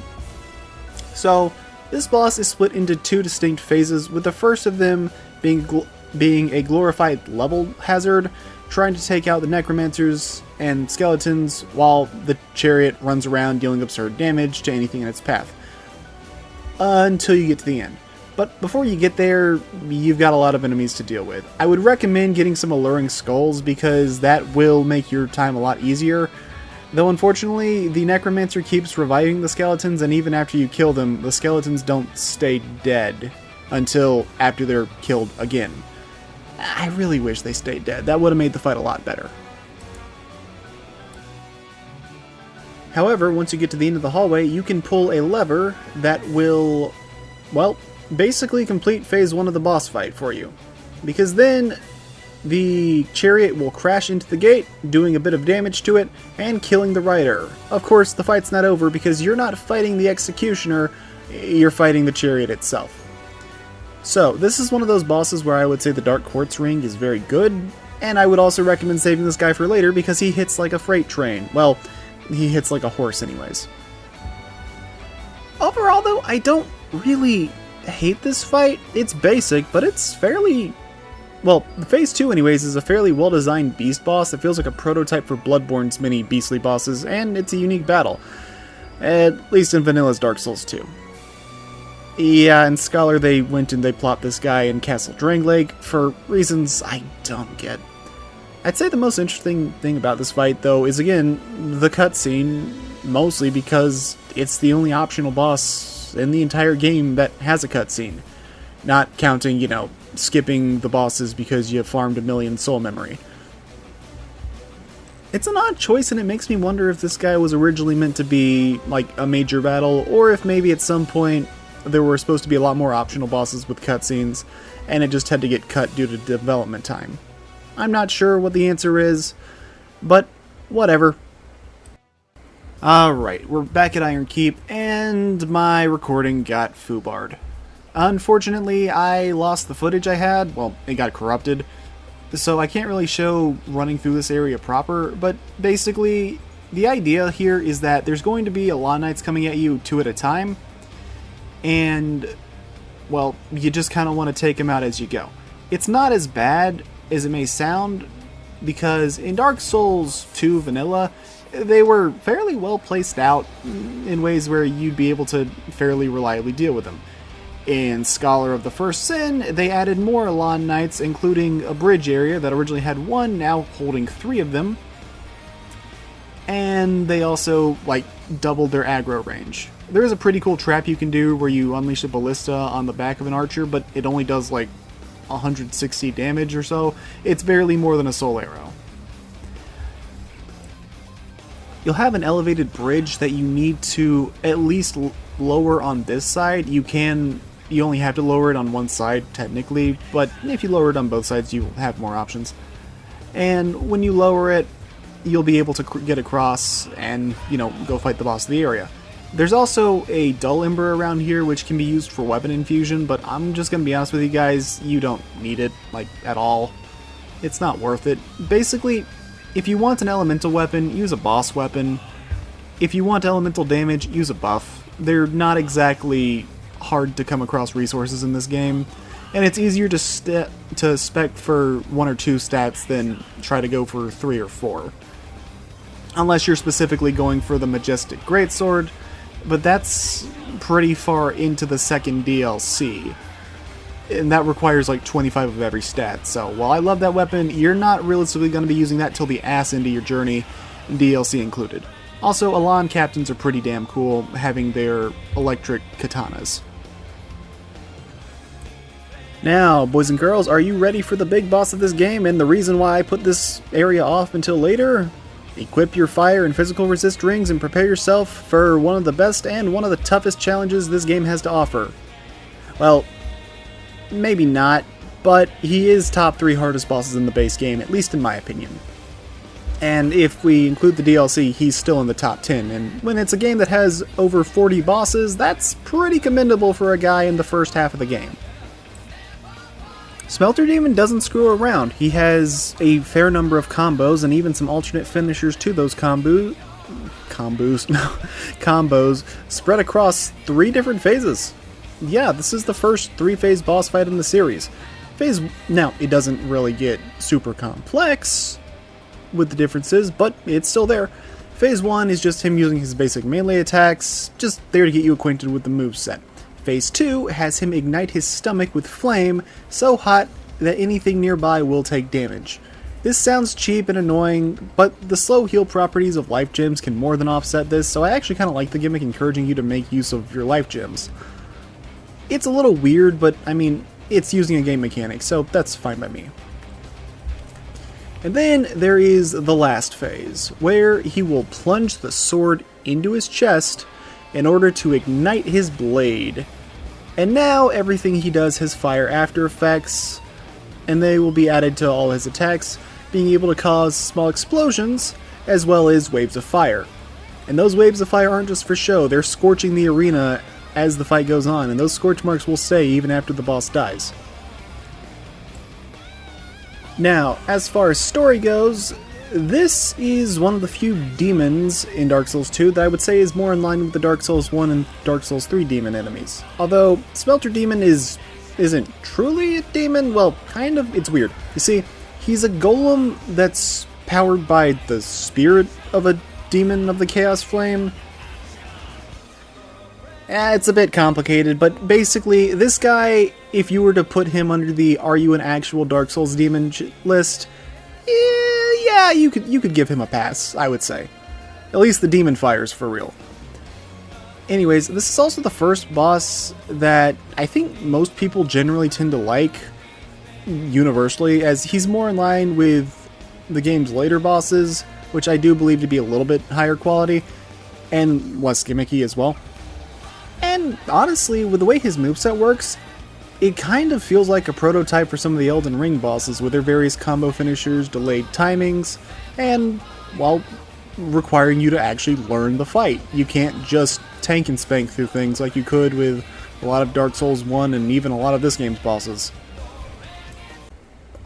So, this boss is split into 2 distinct phases, with the first of them being a glorified level hazard, trying to take out the necromancers and skeletons while the chariot runs around dealing absurd damage to anything in its path. Until you get to the end. But before you get there, you've got a lot of enemies to deal with. I would recommend getting some alluring skulls, because that will make your time a lot easier. Though unfortunately, the necromancer keeps reviving the skeletons, and even after you kill them, the skeletons don't stay dead until after they're killed again. I really wish they stayed dead. That would have made the fight a lot better. However, once you get to the end of the hallway, you can pull a lever that will, well, basically complete phase 1 of the boss fight for you. Because then the chariot will crash into the gate, doing a bit of damage to it, and killing the rider. Of course, the fight's not over because you're not fighting the executioner, you're fighting the chariot itself. So, this is one of those bosses where I would say the Dark Quartz Ring is very good, and I would also recommend saving this guy for later because he hits like a freight train. Well, he hits like a horse anyways. Overall though, I don't really hate this fight. It's basic, but it's fairly... Well, Phase 2 anyways is a fairly well-designed beast boss that feels like a prototype for Bloodborne's many beastly bosses, and it's a unique battle. At least in Vanilla's Dark Souls 2. Yeah, in Scholar they went and they plopped this guy in Castle Drangleic for reasons I don't get. I'd say the most interesting thing about this fight, though, is again, the cutscene, mostly because it's the only optional boss in the entire game that has a cutscene. Not counting, you know, skipping the bosses because you have farmed 1,000,000 soul memory. It's an odd choice, and it makes me wonder if this guy was originally meant to be, like, a major battle, or if maybe at some point there were supposed to be a lot more optional bosses with cutscenes, and it just had to get cut due to development time. I'm not sure what the answer is, but whatever. Alright, we're back at Iron Keep, and my recording got foobarred. Unfortunately, I lost the footage I had. Well, it got corrupted. So I can't really show running through this area proper, but basically, the idea here is that there's going to be a lot of knights coming at you 2 at a time, and, well, you just kind of want to take them out as you go. It's not as bad as it may sound, because in Dark Souls 2 Vanilla, they were fairly well placed out in ways where you'd be able to fairly reliably deal with them. In Scholar of the First Sin, they added more Elan Knights, including a bridge area that originally had one, now holding 3 of them. And they also, doubled their aggro range. There is a pretty cool trap you can do where you unleash a ballista on the back of an archer, but it only does, 160 damage or so. It's barely more than a soul arrow. You'll have an elevated bridge that you need to at least lower on this side. You only have to lower it on one side, technically, but if you lower it on both sides, you'll have more options. And when you lower it, you'll be able to get across and, go fight the boss of the area. There's also a Dull Ember around here, which can be used for weapon infusion, but I'm just going to be honest with you guys, you don't need it, at all. It's not worth it. Basically, if you want an elemental weapon, use a boss weapon. If you want elemental damage, use a buff. They're not exactly hard to come across resources in this game, and it's easier to spec for 1 or 2 stats than try to go for 3 or 4. Unless you're specifically going for the Majestic Greatsword, but that's pretty far into the second DLC. And that requires 25 of every stat, so while I love that weapon, you're not realistically going to be using that till the ass end of your journey, DLC included. Also, Elan captains are pretty damn cool, having their electric katanas. Now, boys and girls, are you ready for the big boss of this game and the reason why I put this area off until later? Equip your fire and physical resist rings and prepare yourself for one of the best and one of the toughest challenges this game has to offer. Well, maybe not, but he is top 3 hardest bosses in the base game, at least in my opinion. And if we include the DLC, he's still in the top 10, and when it's a game that has over 40 bosses, that's pretty commendable for a guy in the first half of the game. Smelter Demon doesn't screw around. He has a fair number of combos and even some alternate finishers to those combos spread across 3 different phases. Yeah, this is the first 3-phase boss fight in the series. Now, it doesn't really get super complex with the differences, but it's still there. Phase 1 is just him using his basic melee attacks, just there to get you acquainted with the moveset. Phase 2 has him ignite his stomach with flame so hot that anything nearby will take damage. This sounds cheap and annoying, but the slow heal properties of life gems can more than offset this, so I actually kind of like the gimmick encouraging you to make use of your life gems. It's a little weird, but I mean, it's using a game mechanic, so that's fine by me. And then there is the last phase, where he will plunge the sword into his chest in order to ignite his blade. And now everything he does has fire after effects, and they will be added to all his attacks, being able to cause small explosions, as well as waves of fire. And those waves of fire aren't just for show, they're scorching the arena as the fight goes on, and those scorch marks will stay even after the boss dies. Now, as far as story goes, this is one of the few demons in Dark Souls 2 that I would say is more in line with the Dark Souls 1 and Dark Souls 3 demon enemies. Although, Smelter Demon isn't truly a demon, well, kind of, it's weird. You see, he's a golem that's powered by the spirit of a demon of the Chaos Flame. It's a bit complicated, but basically, this guy, if you were to put him under the "Are you an actual Dark Souls demon" list, yeah, you could give him a pass, I would say. At least the demon fire's for real. Anyways, this is also the first boss that I think most people generally tend to like, universally, as he's more in line with the game's later bosses, which I do believe to be a little bit higher quality, and less gimmicky as well. And honestly, with the way his moveset works, it kind of feels like a prototype for some of the Elden Ring bosses with their various combo finishers, delayed timings, and, well, requiring you to actually learn the fight. You can't just tank and spank through things like you could with a lot of Dark Souls 1 and even a lot of this game's bosses.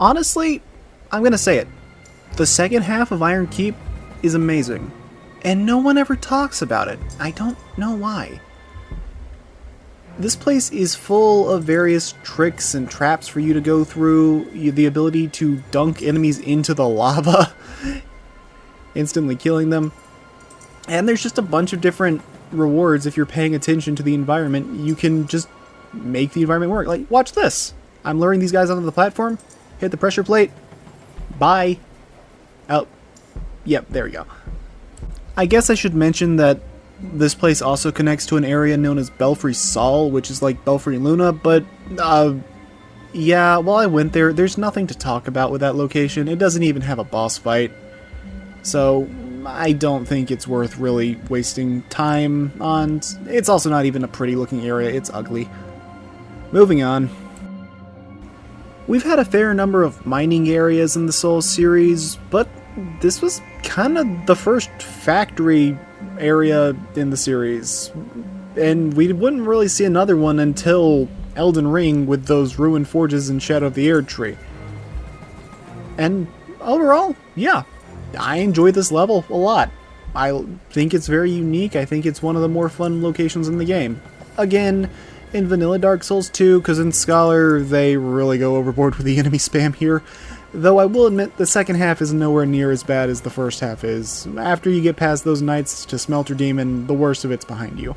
Honestly, I'm gonna say it. The second half of Iron Keep is amazing, and no one ever talks about it. I don't know why. This place is full of various tricks and traps for you to go through, the ability to dunk enemies into the lava, instantly killing them. And there's just a bunch of different rewards if you're paying attention to the environment. You can just make the environment work. Like, watch this. I'm luring these guys onto the platform. Hit the pressure plate. Bye. Oh. Yep, there we go. I guess I should mention that this place also connects to an area known as Belfry Sol, which is like Belfry Luna, but, yeah, while I went there, there's nothing to talk about with that location. It doesn't even have a boss fight. So, I don't think it's worth really wasting time on. It's also not even a pretty looking area, it's ugly. Moving on. We've had a fair number of mining areas in the Souls series, but this was kind of the first factory area in the series. And we wouldn't really see another one until Elden Ring with those ruined forges and Shadow of the Erdtree. And overall, yeah, I enjoyed this level a lot. I think it's very unique. I think it's one of the more fun locations in the game. Again, in vanilla Dark Souls 2, because in Scholar they really go overboard with the enemy spam here. Though I will admit the second half is nowhere near as bad as the first half is. After you get past those knights to Smelter Demon, the worst of it's behind you.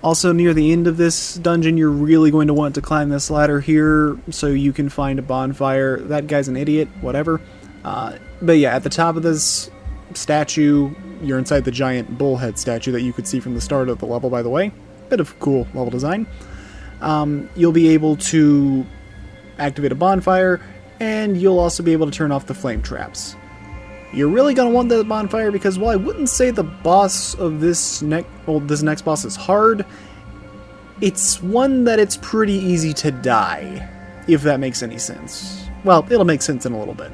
Also, near the end of this dungeon, you're really going to want to climb this ladder here so you can find a bonfire. That guy's an idiot, whatever. But yeah, at the top of this statue, you're inside the giant bullhead statue that you could see from the start of the level, by the way. Bit of cool level design. You'll be able to activate a bonfire, and you'll also be able to turn off the flame traps. You're really going to want that bonfire because while I wouldn't say the boss of this next boss is hard, it's one that it's pretty easy to die, if that makes any sense. Well, it'll make sense in a little bit.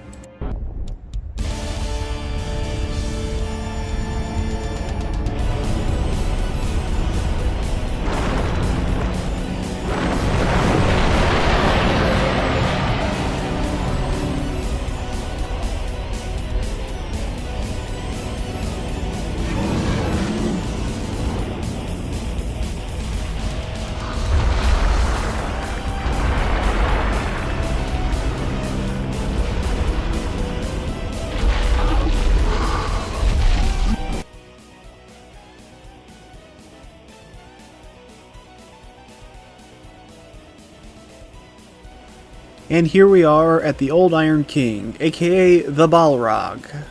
And here we are at the Old Iron King, aka the Balrog.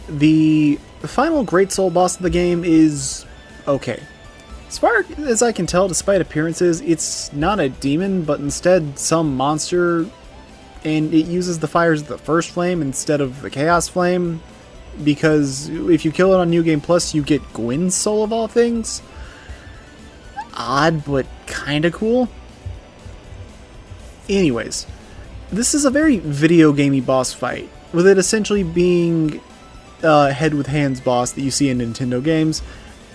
The final Great Soul boss of the game is okay. As far as I can tell, despite appearances, it's not a demon, but instead some monster, and it uses the fires of the First Flame instead of the Chaos Flame, because if you kill it on New Game Plus, you get Gwyn's Soul of all things. Odd, but kinda cool. Anyways, this is a very video gamey boss fight, with it essentially being a head with hands boss that you see in Nintendo games.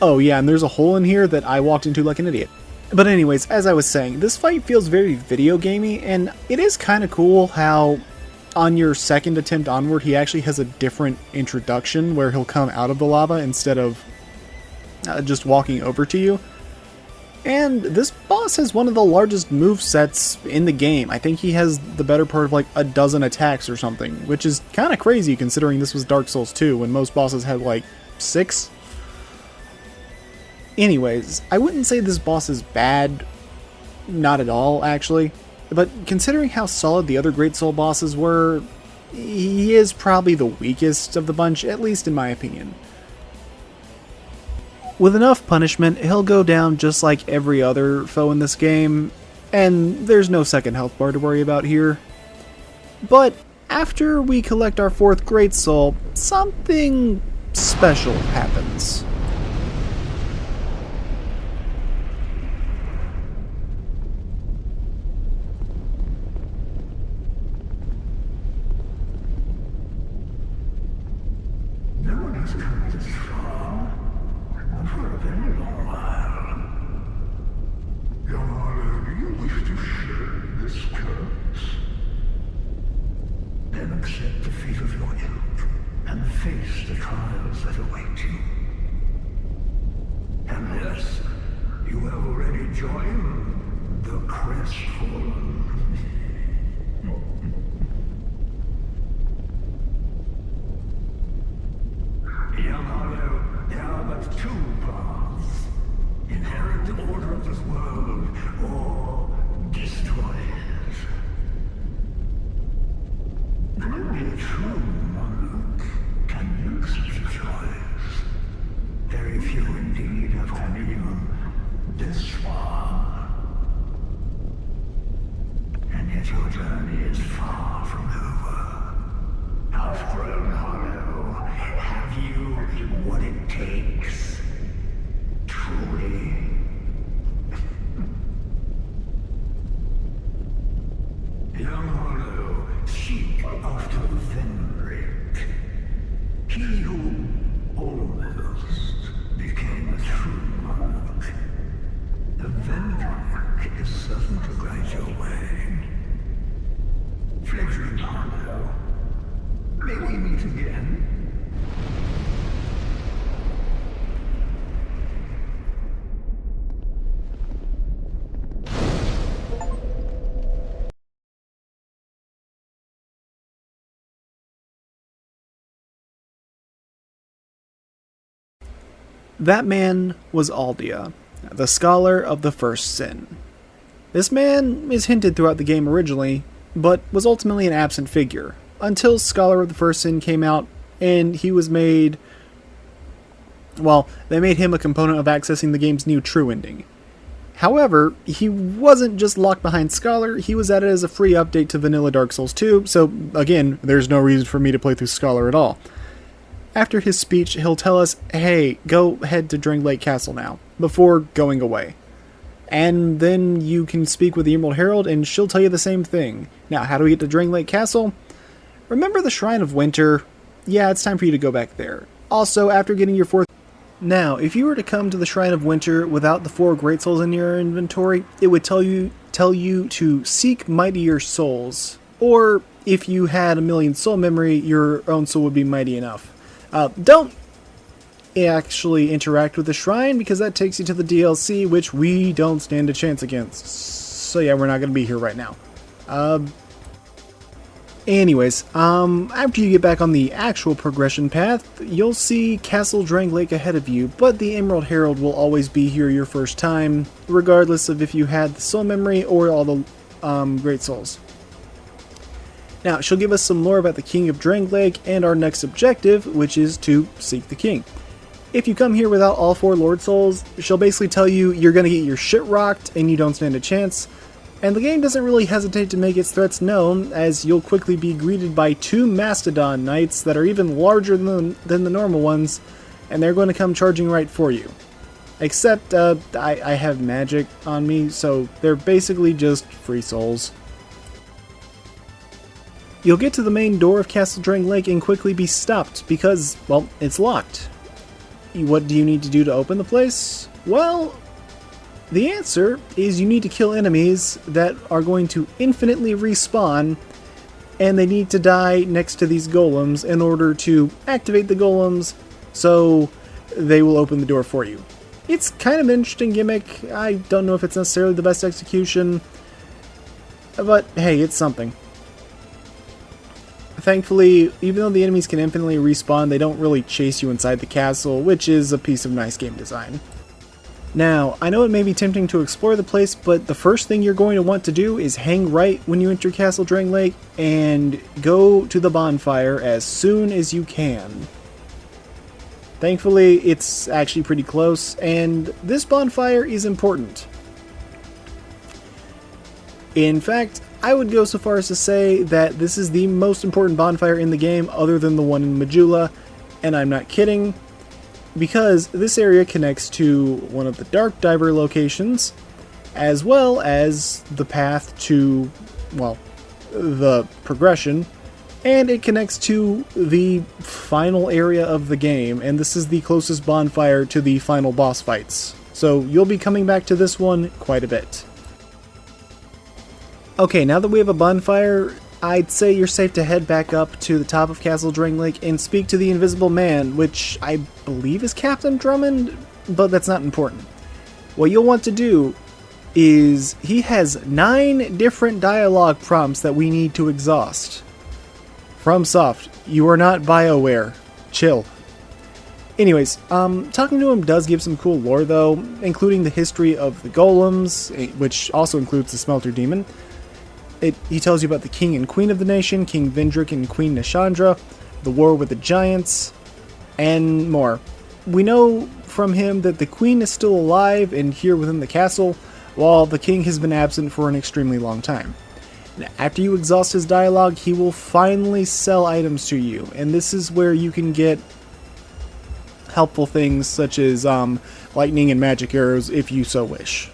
Oh yeah, and there's a hole in here that I walked into like an idiot. But anyways, as I was saying, this fight feels very video gamey, and it is kind of cool how on your second attempt onward he actually has a different introduction where he'll come out of the lava instead of just walking over to you. And this boss has one of the largest movesets in the game. I think he has the better part of like a dozen attacks or something, which is kind of crazy considering this was Dark Souls 2 when most bosses had like 6. Anyways, I wouldn't say this boss is bad, not at all actually, but considering how solid the other Great Soul bosses were, he is probably the weakest of the bunch, at least in my opinion. With enough punishment, he'll go down just like every other foe in this game, and there's no second health bar to worry about here. But after we collect our 4th Great Soul, something special happens.
No one has come this far. For a very long while. Young Oliver, do you wish to share this curse? Then accept the fate of your ilk and face the trials that await you. And yes, you have already joined the Crestfallen. your journey is far from over. Half-grown hollow, have you what it takes? Truly? Young hollow, seek after Vendrick. He who almost became a true monk. The Vendrick is certain to guide your way. Fledgling hollow, may we meet again?
That man was Aldea, the scholar of the first sin. This man is hinted throughout the game originally, but was ultimately an absent figure, until Scholar of the First Sin came out, and he was made... well, they made him a component of accessing the game's new true ending. However, he wasn't just locked behind Scholar, he was added as a free update to Vanilla Dark Souls 2, so again, there's no reason for me to play through Scholar at all. After his speech, he'll tell us, hey, go head to Drangleic Castle now, before going away. And then you can speak with the Emerald Herald, and she'll tell you the same thing. Now, how do we get to Drangleic Castle? Remember the Shrine of Winter? Yeah, it's time for you to go back there. Also, after getting your 4th... Now, if you were to come to the Shrine of Winter without the 4 Great Souls in your inventory, it would tell you to seek mightier souls. Or, if you had 1,000,000 soul memory, your own soul would be mighty enough. Don't actually interact with the shrine, because that takes you to the DLC, which we don't stand a chance against. So yeah, we're not going to be here right now. Anyways, after you get back on the actual progression path, you'll see Castle Drangleic ahead of you, but the Emerald Herald will always be here your first time, regardless of if you had the soul memory or all the Great Souls. Now, she'll give us some lore about the King of Drangleic and our next objective, which is to seek the king. If you come here without all 4 Lord Souls, she'll basically tell you you're going to get your shit rocked and you don't stand a chance, and the game doesn't really hesitate to make its threats known, as you'll quickly be greeted by 2 Mastodon Knights that are even larger than the normal ones, and they're going to come charging right for you. Except, I have magic on me, so they're basically just free souls. You'll get to the main door of Castle Drangleic and quickly be stopped because, well, it's locked. What do you need to do to open the place? Well, the answer is you need to kill enemies that are going to infinitely respawn, and they need to die next to these golems in order to activate the golems, so they will open the door for you. It's kind of an interesting gimmick. I don't know if it's necessarily the best execution, but hey, it's something. Thankfully, even though the enemies can infinitely respawn, they don't really chase you inside the castle, which is a piece of nice game design. Now, I know it may be tempting to explore the place, but the first thing you're going to want to do is hang right when you enter Castle Drangleic and go to the bonfire as soon as you can. Thankfully, it's actually pretty close, and this bonfire is important. In fact, I would go so far as to say that this is the most important bonfire in the game other than the one in Majula, and I'm not kidding, because this area connects to one of the Dark Diver locations, as well as the path to, well, the progression, and it connects to the final area of the game, and this is the closest bonfire to the final boss fights. So you'll be coming back to this one quite a bit. Okay, now that we have a bonfire, I'd say you're safe to head back up to the top of Castle Drangleic and speak to the Invisible Man, which I believe is Captain Drummond, but that's not important. What you'll want to do is, he has 9 different dialogue prompts that we need to exhaust. FromSoft, you are not BioWare. Chill. Anyways, talking to him does give some cool lore though, including the history of the golems, which also includes the Smelter Demon. He tells you about the king and queen of the nation, King Vendrick and Queen Nashandra, the war with the giants, and more. We know from him that the queen is still alive and here within the castle, while the king has been absent for an extremely long time. After you exhaust his dialogue, he will finally sell items to you, and this is where you can get helpful things such as lightning and magic arrows if you so wish.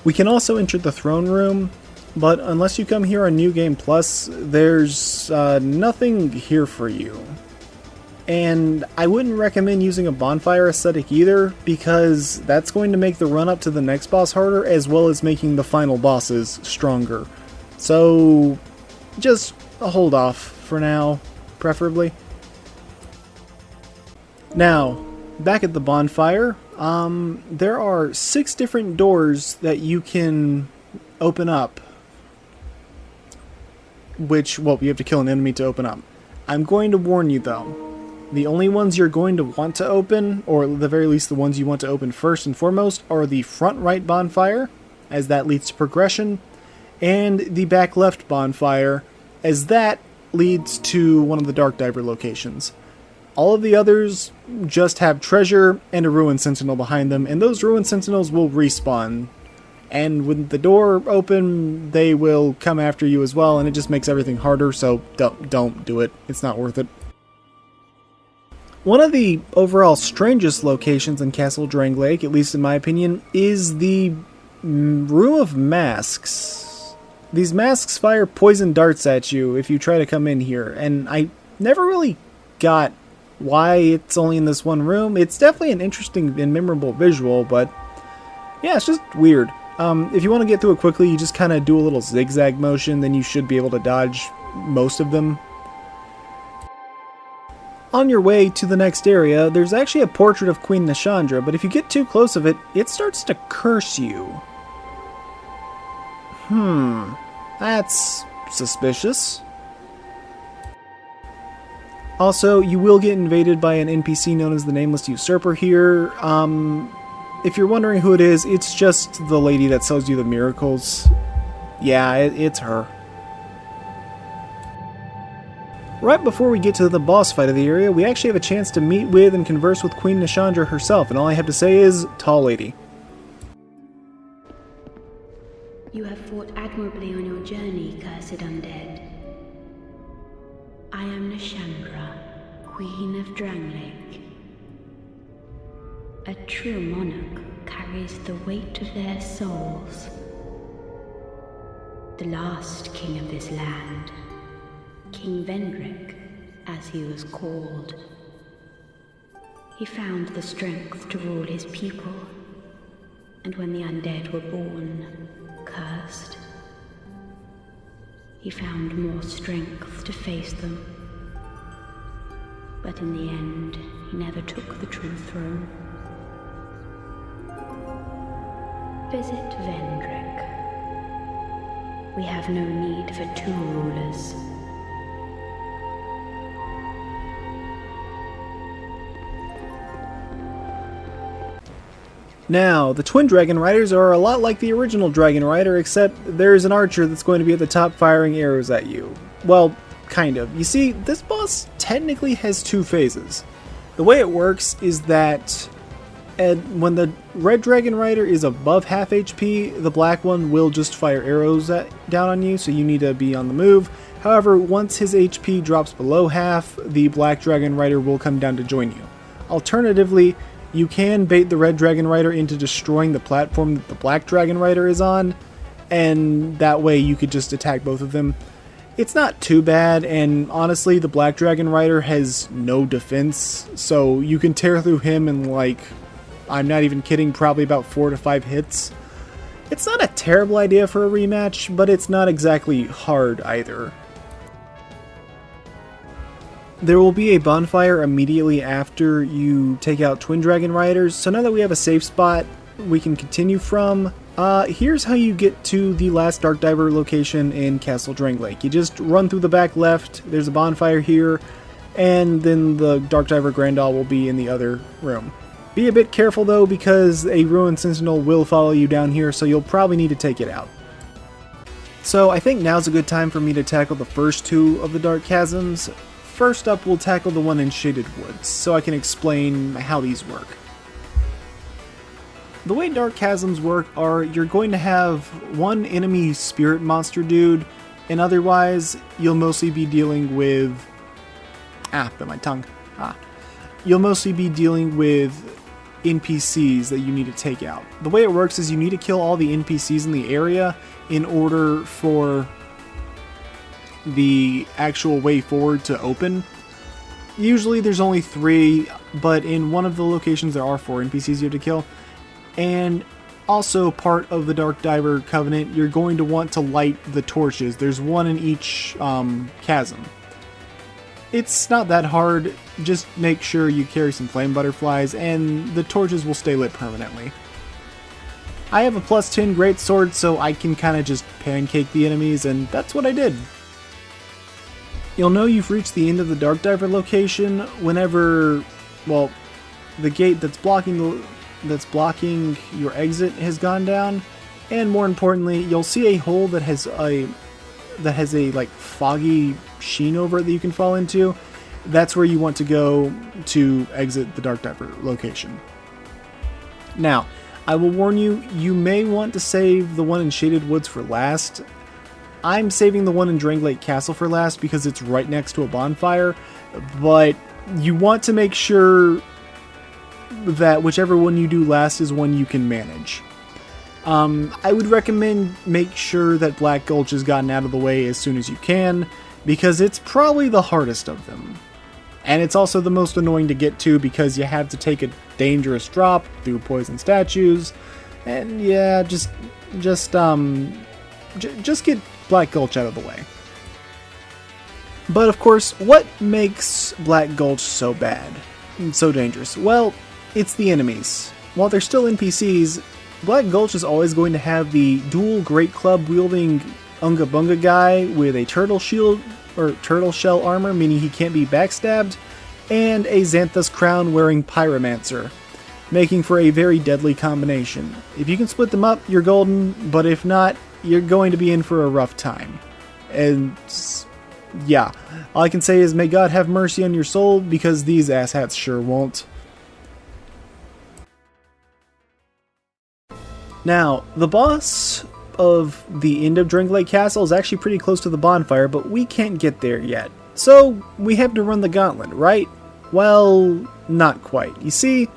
We can also enter the throne room, but unless you come here on New Game Plus, there's nothing here for you. And I wouldn't recommend using a bonfire aesthetic either, because that's going to make the run up to the next boss harder, as well as making the final bosses stronger. So just hold off for now, preferably. Now, back at the bonfire, there are 6 different doors that you can open up. Which, well, you have to kill an enemy to open up. I'm going to warn you though. The only ones you're going to want to open, or at the very least the ones you want to open first and foremost, are the front right bonfire, as that leads to progression, and the back left bonfire, as that leads to one of the Dark Diver locations. All of the others just have treasure and a Ruin Sentinel behind them, and those Ruin Sentinels will respawn. And when the door open, they will come after you as well, and it just makes everything harder, so don't do it. It's not worth it. One of the overall strangest locations in Castle Drangleic, at least in my opinion, is the Room of Masks. These masks fire poison darts at you if you try to come in here, and I never really got why it's only in this one room. It's definitely an interesting and memorable visual, but yeah, it's just weird. If you want to get through it quickly, you just kind of do a little zigzag motion, then you should be able to dodge most of them. On your way to the next area, there's actually a portrait of Queen Nashandra, but if you get too close of it, it starts to curse you. That's suspicious. Also, you will get invaded by an NPC known as the Nameless Usurper here. If you're wondering who it is, it's just the lady that sells you the miracles. Yeah, it's her. Right before we get to the boss fight of the area, we actually have a chance to meet with and converse with Queen Nashandra herself, and all I have to say is, tall lady.
You have fought admirably on your journey, cursed undead. I am Nashandra, Queen of Drangleic. A true monarch carries the weight of their souls. The last king of this land, King Vendrick, as he was called. He found the strength to rule his people, and when the undead were born, cursed, he found more strength to face them. But in the end, he never took the true throne. Visit Vendrick. We have no need for 2 rulers.
Now, the Twin Dragon Riders are a lot like the original Dragon Rider, except there's an archer that's going to be at the top firing arrows at you. Well, kind of. You see, this boss technically has 2 phases. The way it works is that when the Red Dragon Rider is above half HP, the black one will just fire arrows down on you, so you need to be on the move. However, once his HP drops below half, the Black Dragon Rider will come down to join you. Alternatively, you can bait the Red Dragon Rider into destroying the platform that the Black Dragon Rider is on, and that way you could just attack both of them. It's not too bad, and honestly, the Black Dragon Rider has no defense, so you can tear through him in, like, I'm not even kidding, probably about 4 to 5 hits. It's not a terrible idea for a rematch, but it's not exactly hard either. There will be a bonfire immediately after you take out Twin Dragon Riders, so now that we have a safe spot we can continue from, here's how you get to the last Dark Diver location in Castle Drangleic. You just run through the back left, there's a bonfire here, and then the Dark Diver Grandal will be in the other room. Be a bit careful though, because a Ruin Sentinel will follow you down here, so you'll probably need to take it out. So I think now's a good time for me to tackle the first 2 of the Dark Chasms. First up, we'll tackle the one in Shaded Woods, so I can explain how these work. the way Dark Chasms work are you're going to have one enemy spirit monster dude, and otherwise you'll mostly be dealing with... bit my tongue. You'll mostly be dealing with NPCs that you need to take out. The way it works is you need to kill all the NPCs in the area in order for the actual way forward to open. Usually there's only 3, but in one of the locations there are 4 NPCs you have to kill. And also part of the Dark Diver Covenant, you're going to want to light the torches. There's 1 in each chasm. It's not that hard, just make sure you carry some flame butterflies and the torches will stay lit permanently. I have a plus 10 greatsword, so I can kind of just pancake the enemies, and that's what I did. You'll know you've reached the end of the Dark Diver location whenever, well, the gate that's blocking your exit has gone down, and more importantly, you'll see a hole that has a like foggy sheen over it that you can fall into. That's where you want to go to exit the Dark Diver location. Now, I will warn you, you may want to save the one in Shaded Woods for last. I'm saving the one in Drangleic Castle for last because it's right next to a bonfire, but you want to make sure that whichever one you do last is one you can manage. I would recommend make sure that Black Gulch is gotten out of the way as soon as you can, because it's probably the hardest of them. And it's also the most annoying to get to because you have to take a dangerous drop through poison statues, and yeah, just get Black Gulch out of the way. But of course, what makes Black Gulch so bad, so dangerous? Well, it's the enemies. While they're still NPCs, Black Gulch is always going to have the dual Great Club wielding Unga Bunga guy with a turtle shield or turtle shell armor, meaning he can't be backstabbed, and a Xanthus crown wearing Pyromancer, making for a very deadly combination. If you can split them up, you're golden, but if not, you're going to be in for a rough time. And yeah, all I can say is may God have mercy on your soul, because these asshats sure won't. Now, the boss of the end of Drangleic Castle is actually pretty close to the bonfire, but we can't get there yet. So, we have to run the gauntlet, right? Well, not quite. You see,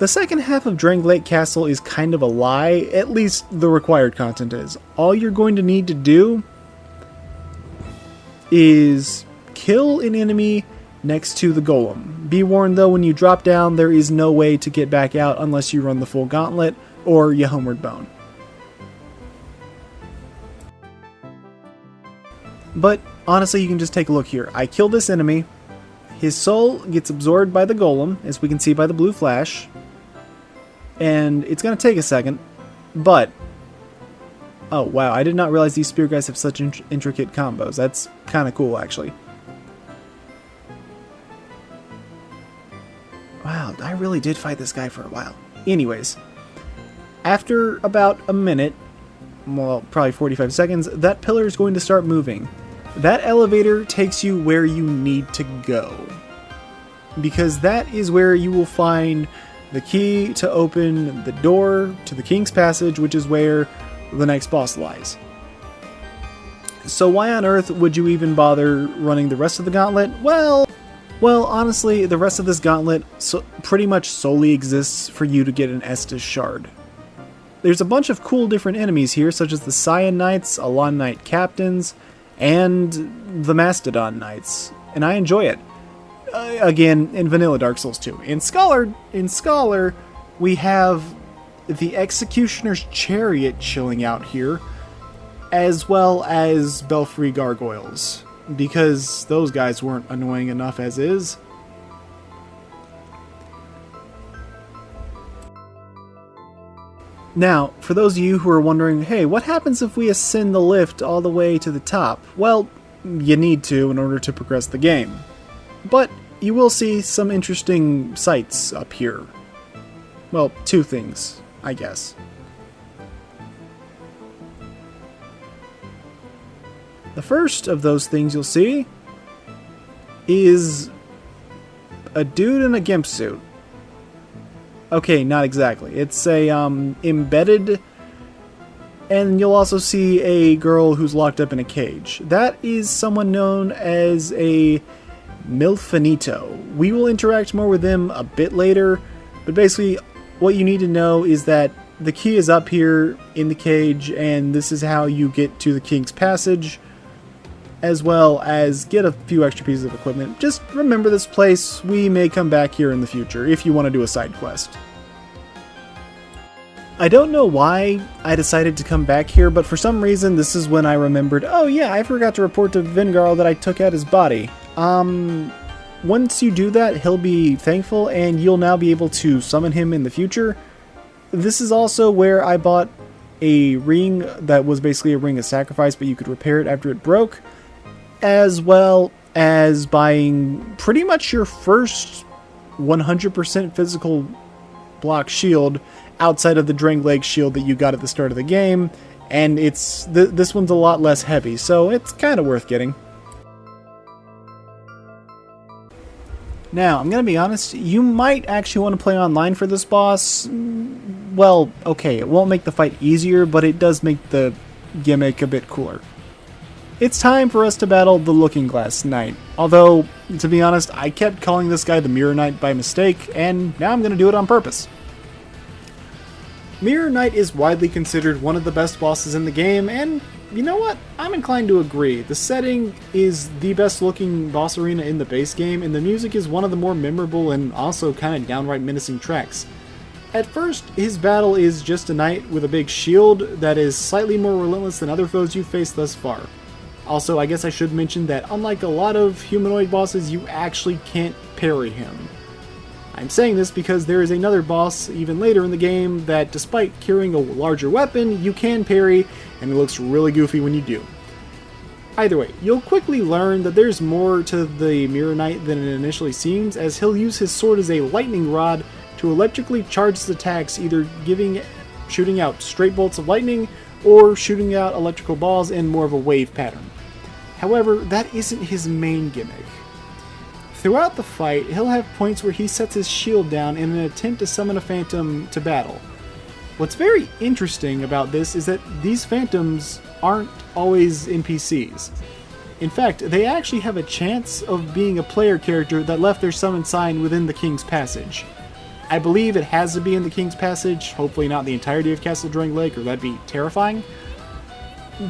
the second half of Drangleic Castle is kind of a lie, at least the required content is. All you're going to need to do is kill an enemy next to the golem. Be warned though, when you drop down, there is no way to get back out unless you run the full gauntlet, or you homeward bone. But honestly, you can just take a look here. I kill this enemy. His soul gets absorbed by the golem, as we can see by the blue flash. And it's going to take a second, but... oh wow, I did not realize these spear guys have such intricate combos. That's kind of cool, actually. Wow, I really did fight this guy for a while. Anyways, after about a minute, well, probably 45 seconds, that pillar is going to start moving. That elevator takes you where you need to go, because that is where you will find the key to open the door to the King's Passage, which is where the next boss lies. So why on earth would you even bother running the rest of the gauntlet? Well, honestly, the rest of this gauntlet pretty much solely exists for you to get an Estus Shard. There's a bunch of cool different enemies here, such as the Scion Knights, Alon Knight Captains, and the Mastodon Knights, and I enjoy it. Again, in vanilla Dark Souls 2. In Scholar, we have the Executioner's Chariot chilling out here, as well as Belfry Gargoyles, because those guys weren't annoying enough as is. Now, for those of you who are wondering, hey, what happens if we ascend the lift all the way to the top? Well, you need to in order to progress the game. But you will see some interesting sights up here. Well, two things, I guess. The first of those things you'll see is a dude in a gimp suit. Okay, not exactly. It's a embedded, and you'll also see a girl who's locked up in a cage. That is someone known as a Milfinito. We will interact more with them a bit later, but basically what you need to know is that the key is up here in the cage, and this is how you get to the King's Passage, as well as get a few extra pieces of equipment. Just remember this place. We may come back here in the future if you want to do a side quest. I don't know why I decided to come back here, but for some reason this is when I remembered, oh yeah, I forgot to report to Vingarl that I took out his body. Once you do that, he'll be thankful, and you'll now be able to summon him in the future. This is also where I bought a ring that was basically a ring of sacrifice, but you could repair it after it broke, as well as buying pretty much your first 100% physical block shield outside of the Drangleic shield that you got at the start of the game, and this one's a lot less heavy, so it's kind of worth getting. Now, I'm going to be honest, you might actually want to play online for this boss. Well, okay, it won't make the fight easier, but it does make the gimmick a bit cooler. It's time for us to battle the Looking Glass Knight. Although, to be honest, I kept calling this guy the Mirror Knight by mistake, and now I'm going to do it on purpose. Mirror Knight is widely considered one of the best bosses in the game, and you know what? I'm inclined to agree. The setting is the best looking boss arena in the base game, and the music is one of the more memorable and also kind of downright menacing tracks. At first, his battle is just a knight with a big shield that is slightly more relentless than other foes you've faced thus far. Also, I guess I should mention that unlike a lot of humanoid bosses, you actually can't parry him. I'm saying this because there is another boss even later in the game that, despite carrying a larger weapon, you can parry, and it looks really goofy when you do. Either way, you'll quickly learn that there's more to the Mirror Knight than it initially seems, as he'll use his sword as a lightning rod to electrically charge his attacks, either shooting out straight bolts of lightning or shooting out electrical balls in more of a wave pattern. However, that isn't his main gimmick. Throughout the fight, he'll have points where he sets his shield down in an attempt to summon a phantom to battle. What's very interesting about this is that these phantoms aren't always NPCs. In fact, they actually have a chance of being a player character that left their summon sign within the King's Passage. I believe it has to be in the King's Passage, hopefully not the entirety of Castle Drangleic, or that'd be terrifying.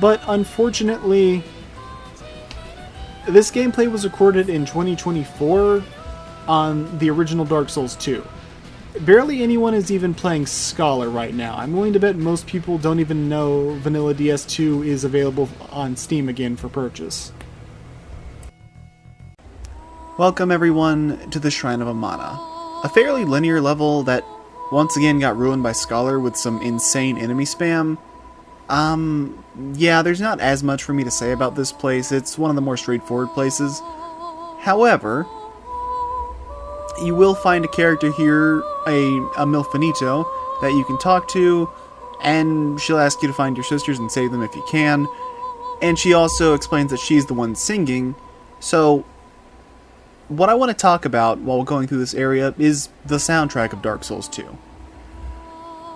But unfortunately, this gameplay was recorded in 2024 on the original Dark Souls 2. Barely anyone is even playing Scholar right now. I'm willing to bet most people don't even know Vanilla DS2 is available on Steam again for purchase. Welcome everyone to the Shrine of Amana, a fairly linear level that once again got ruined by Scholar with some insane enemy spam. Yeah, there's not as much for me to say about this place. It's one of the more straightforward places. However, you will find a character here, a Milfinito, that you can talk to, and she'll ask you to find your sisters and save them if you can. And she also explains that she's the one singing. So, what I want to talk about while going through this area is the soundtrack of Dark Souls 2.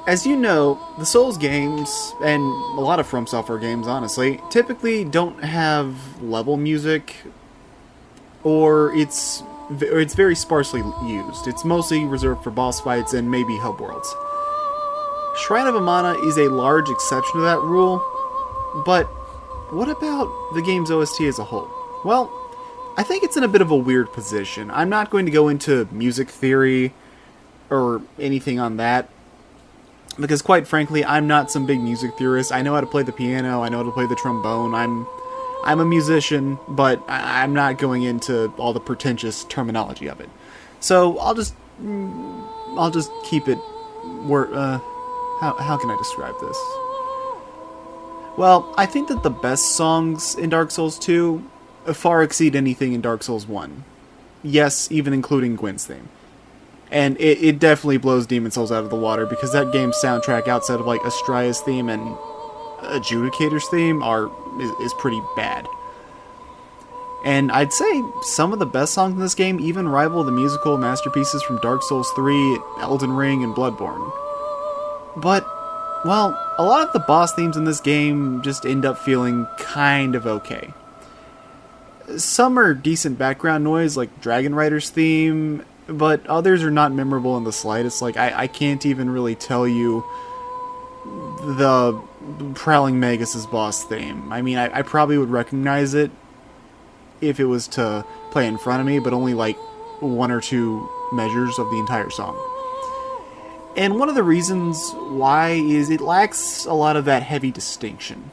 As you know, the Souls games, and a lot of From Software games honestly, typically don't have level music, or it's very sparsely used. It's mostly reserved for boss fights and maybe hub worlds. Shrine of Amana is a large exception to that rule, but what about the game's OST as a whole? Well, I think it's in a bit of a weird position. I'm not going to go into music theory or anything on that, because quite frankly, I'm not some big music theorist. I know how to play the piano, I know how to play the trombone, I'm a musician, but I'm not going into all the pretentious terminology of it. So I'll just keep it where, how can I describe this? Well, I think that the best songs in Dark Souls 2 far exceed anything in Dark Souls 1. Yes, even including Gwyn's theme. And it definitely blows Demon Souls out of the water, because that game's soundtrack, outside of like Astraea's theme and Adjudicator's theme, is pretty bad. And I'd say some of the best songs in this game even rival the musical masterpieces from Dark Souls 3, Elden Ring, and Bloodborne. But, well, a lot of the boss themes in this game just end up feeling kind of okay. Some are decent background noise, like Dragon Rider's theme, but others are not memorable in the slightest. Like, I can't even really tell you the Prowling Magus' boss theme. I mean, I probably would recognize it if it was to play in front of me, but only like 1 or 2 measures of the entire song. And one of the reasons why is it lacks a lot of that heavy distinction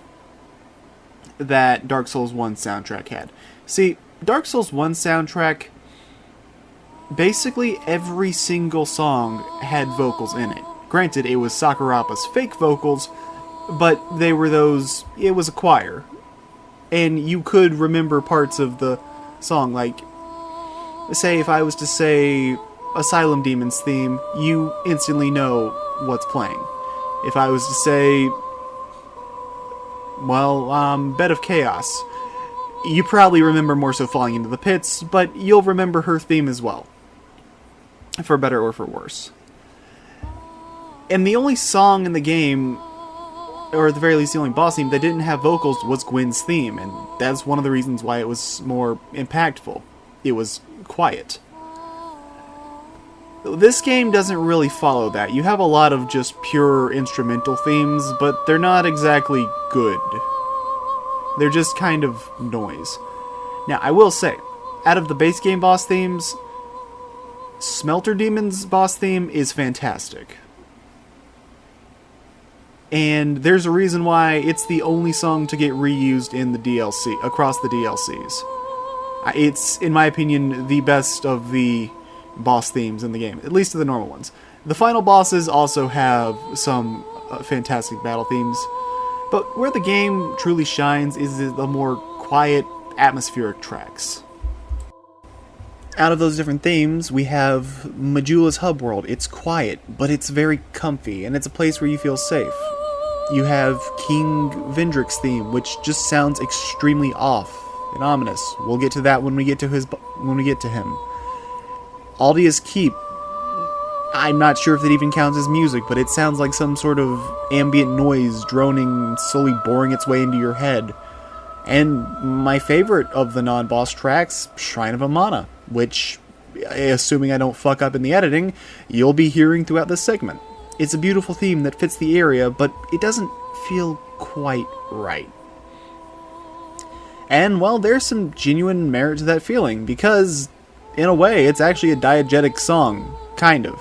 that Dark Souls 1 soundtrack had. See, Dark Souls 1 soundtrack, basically every single song had vocals in it. Granted, it was Sakurappa's fake vocals, but they were those, it was a choir. And you could remember parts of the song, like, say if I was to say Asylum Demon's theme, you instantly know what's playing. If I was to say, well, Bed of Chaos, you probably remember More So Falling Into the Pits, but you'll remember her theme as well. For better or for worse. And the only song in the game, or at the very least the only boss theme that didn't have vocals, was Gwyn's theme, and that's one of the reasons why it was more impactful. It was quiet. This game doesn't really follow that. You have a lot of just pure instrumental themes, but they're not exactly good. They're just kind of noise. Now, I will say, out of the base game boss themes, Smelter Demon's boss theme is fantastic. And there's a reason why it's the only song to get reused in the DLC, across the DLCs. It's, in my opinion, the best of the boss themes in the game, at least of the normal ones. The final bosses also have some fantastic battle themes, but where the game truly shines is the more quiet, atmospheric tracks. Out of those different themes, we have Majula's hub world. It's quiet, but it's very comfy, and it's a place where you feel safe. You have King Vendrick's theme, which just sounds extremely off and ominous. We'll get to that when we get to him. Aldia's Keep. I'm not sure if it even counts as music, but it sounds like some sort of ambient noise droning, slowly boring its way into your head. And my favorite of the non-boss tracks, Shrine of Amana, which, assuming I don't fuck up in the editing, you'll be hearing throughout this segment. It's a beautiful theme that fits the area, but it doesn't feel quite right. And, well, there's some genuine merit to that feeling, because, in a way, it's actually a diegetic song, kind of.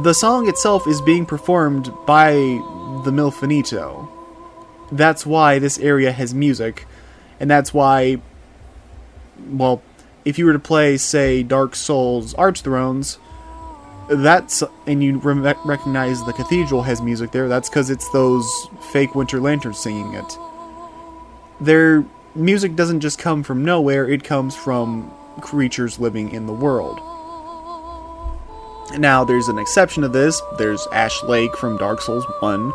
The song itself is being performed by the Milfinito. That's why this area has music, and that's why, well, if you were to play, say, Dark Souls Archthrones, and you recognize the cathedral has music there, that's because it's those fake Winter Lanterns singing it. Their music doesn't just come from nowhere, it comes from creatures living in the world. Now, there's an exception to this. There's Ash Lake from Dark Souls 1,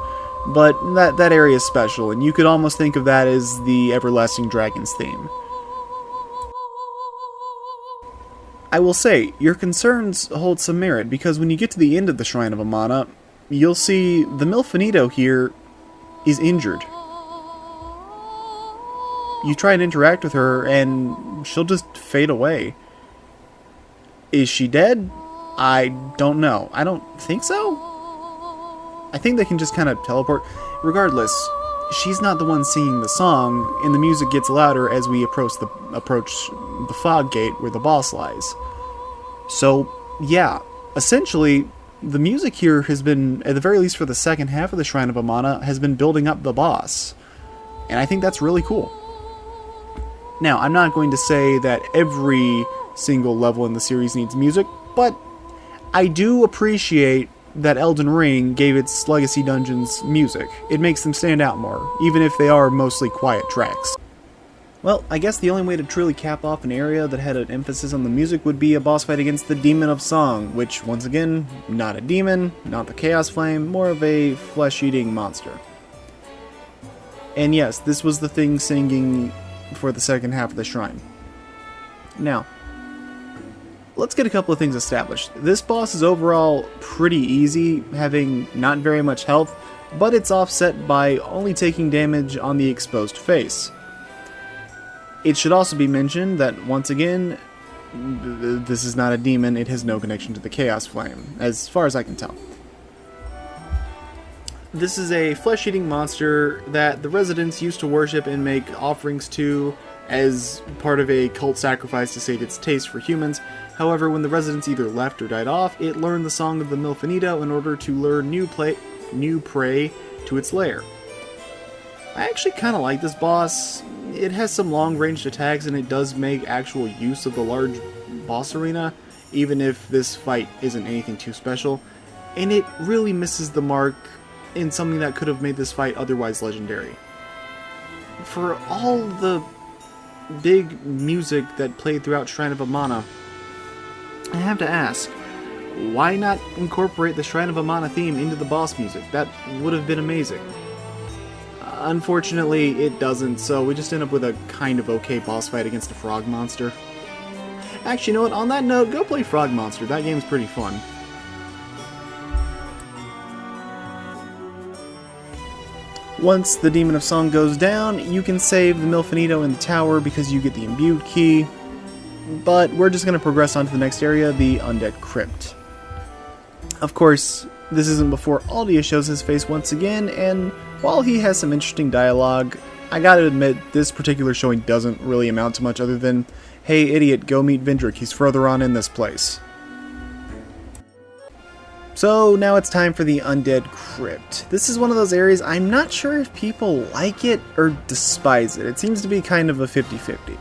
but that area is special, and you could almost think of that as the Everlasting Dragon's theme. I will say, your concerns hold some merit, because when you get to the end of the Shrine of Amana, you'll see the Milfinito here is injured. You try and interact with her, and she'll just fade away. Is she dead? I don't know. I don't think so? I think they can just kind of teleport. Regardless, she's not the one singing the song, and the music gets louder as we approach the fog gate where the boss lies. So, yeah, essentially, the music here has been, at the very least for the second half of the Shrine of Amana, has been building up the boss. And I think that's really cool. Now, I'm not going to say that every single level in the series needs music, but I do appreciate that Elden Ring gave its Legacy Dungeons music. It makes them stand out more, even if they are mostly quiet tracks. Well, I guess the only way to truly cap off an area that had an emphasis on the music would be a boss fight against the Demon of Song, which, once again, not a demon, not the Chaos Flame, more of a flesh-eating monster. And yes, this was the thing singing for the second half of the shrine. Now, let's get a couple of things established. This boss is overall pretty easy, having not very much health, but it's offset by only taking damage on the exposed face. It should also be mentioned that, once again, this is not a demon, it has no connection to the Chaos Flame, as far as I can tell. This is a flesh-eating monster that the residents used to worship and make offerings to as part of a cult sacrifice to sate its taste for humans. However, when the residents either left or died off, it learned the Song of the Milfanito in order to lure new prey to its lair. I actually kind of like this boss. It has some long-ranged attacks and it does make actual use of the large boss arena, even if this fight isn't anything too special, and it really misses the mark in something that could have made this fight otherwise legendary. For all the big music that played throughout Shrine of Amana, I have to ask, why not incorporate the Shrine of Amana theme into the boss music? That would have been amazing. Unfortunately, it doesn't, so we just end up with a kind of okay boss fight against a frog monster. Actually, you know what? On that note, go play Frog Monster. That game's pretty fun. Once the Demon of Song goes down, you can save the Milfanito in the tower because you get the imbued key. But we're just going to progress on to the next area, the Undead Crypt. Of course, this isn't before Aldia shows his face once again, and while he has some interesting dialogue, I gotta admit, this particular showing doesn't really amount to much other than, hey idiot, go meet Vendrick, he's further on in this place. So now it's time for the Undead Crypt. This is one of those areas I'm not sure if people like it or despise it. It seems to be kind of a 50-50.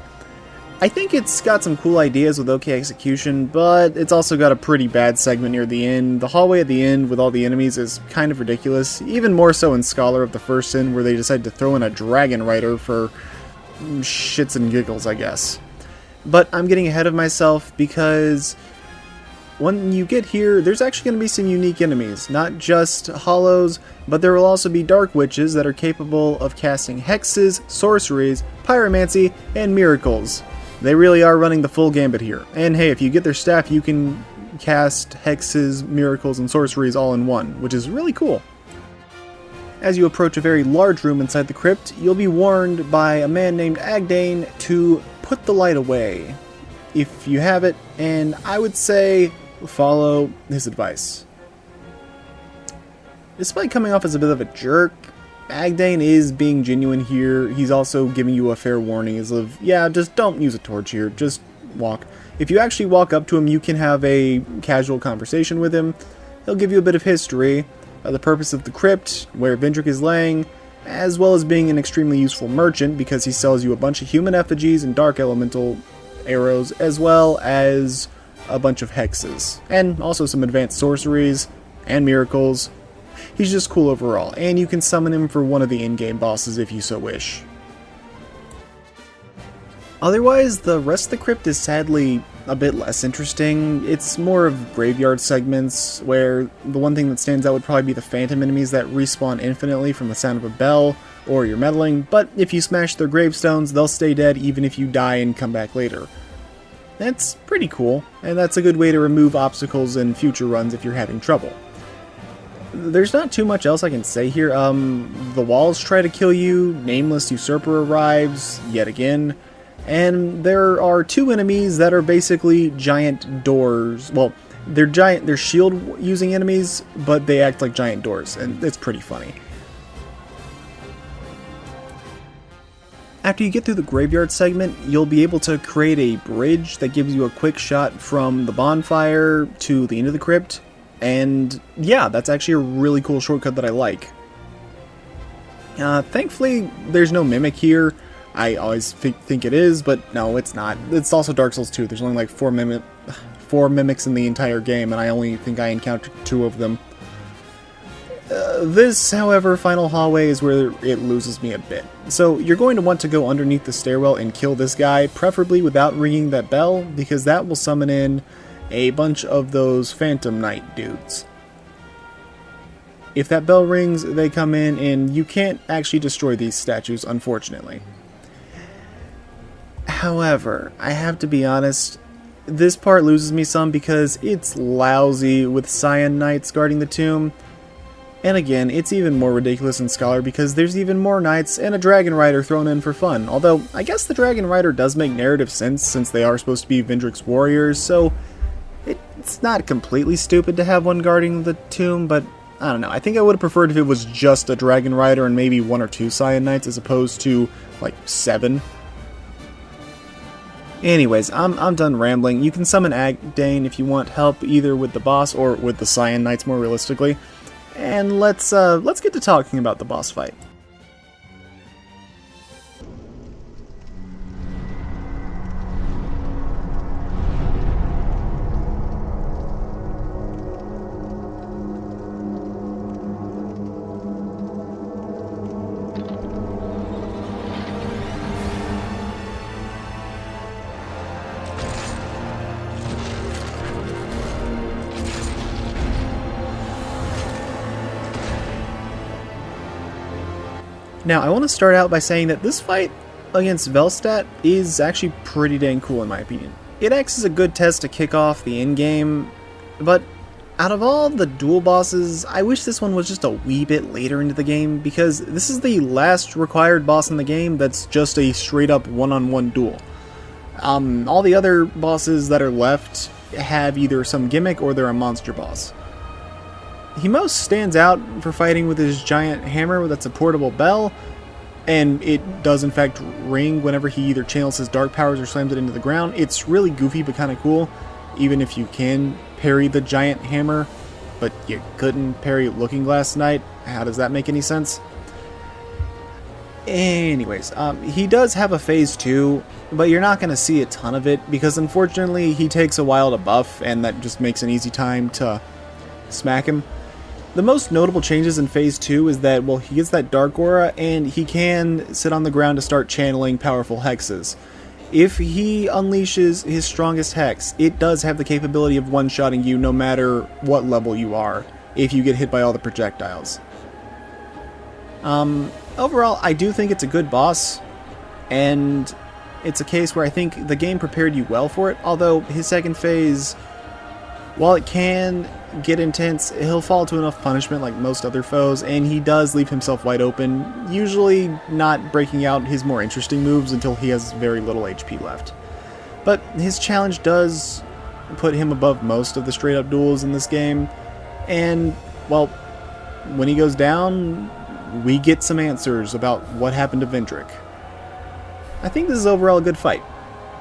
I think it's got some cool ideas with okay execution, but it's also got a pretty bad segment near the end. The hallway at the end with all the enemies is kind of ridiculous, even more so in Scholar of the First Sin, where they decided to throw in a dragon rider for shits and giggles, I guess. But I'm getting ahead of myself because when you get here, there's actually going to be some unique enemies. Not just hollows, but there will also be dark witches that are capable of casting hexes, sorceries, pyromancy, and miracles. They really are running the full gambit here. And hey, if you get their staff, you can cast hexes, miracles, and sorceries all in one, which is really cool. As you approach a very large room inside the crypt, you'll be warned by a man named Agdane to put the light away, if you have it, and I would say follow his advice. Despite coming off as a bit of a jerk, Agdane is being genuine here. He's also giving you a fair warning as of, yeah, just don't use a torch here, just walk. If you actually walk up to him, you can have a casual conversation with him. He'll give you a bit of history, the purpose of the crypt, where Vendrick is laying, as well as being an extremely useful merchant because he sells you a bunch of human effigies and dark elemental arrows, as well as a bunch of hexes, and also some advanced sorceries and miracles. He's just cool overall, and you can summon him for one of the in-game bosses if you so wish. Otherwise, the rest of the crypt is sadly a bit less interesting. It's more of graveyard segments, where the one thing that stands out would probably be the phantom enemies that respawn infinitely from the sound of a bell or your meddling, but if you smash their gravestones, they'll stay dead even if you die and come back later. That's pretty cool, and that's a good way to remove obstacles in future runs if you're having trouble. There's not too much else I can say here. The walls try to kill you, Nameless Usurper arrives, yet again, and there are two enemies that are basically giant doors. Well, they're shield-using enemies, but they act like giant doors, and it's pretty funny. After you get through the graveyard segment, you'll be able to create a bridge that gives you a quick shot from the bonfire to the end of the crypt. And yeah, that's actually a really cool shortcut that I like. Thankfully, there's no mimic here. I always think it is, but no, it's not. It's also Dark Souls 2. There's only like four mimics in the entire game, and I only think I encountered 2 of them. This, however, final hallway is where it loses me a bit. So you're going to want to go underneath the stairwell and kill this guy, preferably without ringing that bell, because that will summon in a bunch of those Phantom Knight dudes. If that bell rings, they come in, and you can't actually destroy these statues, unfortunately. However, I have to be honest, this part loses me some because it's lousy with Cyan Knights guarding the tomb. And again, it's even more ridiculous in Scholar because there's even more knights and a Dragon Rider thrown in for fun. Although, I guess the Dragon Rider does make narrative sense since they are supposed to be Vendrick's warriors, so it's not completely stupid to have one guarding the tomb, but I don't know. I think I would have preferred if it was just a Dragon Rider and maybe 1 or 2 Cyan Knights as opposed to, like, 7. Anyways, I'm done rambling. You can summon Agdane if you want help either with the boss or with the Cyan Knights more realistically. And let's get to talking about the boss fight. Now, I want to start out by saying that this fight against Velstadt is actually pretty dang cool in my opinion. It acts as a good test to kick off the endgame, but out of all the duel bosses, I wish this one was just a wee bit later into the game, because this is the last required boss in the game that's just a straight up one-on-one duel. All the other bosses that are left have either some gimmick or they're a monster boss. He most stands out for fighting with his giant hammer that's a portable bell, and it does in fact ring whenever he either channels his dark powers or slams it into the ground. It's really goofy but kind of cool, even if you can parry the giant hammer, but you couldn't parry Looking Glass Knight. How does that make any sense? Anyways, he does have a phase 2, but you're not going to see a ton of it, because unfortunately he takes a while to buff, and that just makes an easy time to smack him. The most notable changes in Phase 2 is that, well, he gets that Dark Aura, and he can sit on the ground to start channeling powerful hexes. If he unleashes his strongest hex, it does have the capability of one-shotting you no matter what level you are, if you get hit by all the projectiles. Overall, I do think it's a good boss, and it's a case where I think the game prepared you well for it, although his second phase, while it can get intense, he'll fall to enough punishment like most other foes, and he does leave himself wide open, usually not breaking out his more interesting moves until he has very little HP left. But his challenge does put him above most of the straight up duels in this game, and, well, when he goes down, we get some answers about what happened to Vendrick. I think this is overall a good fight.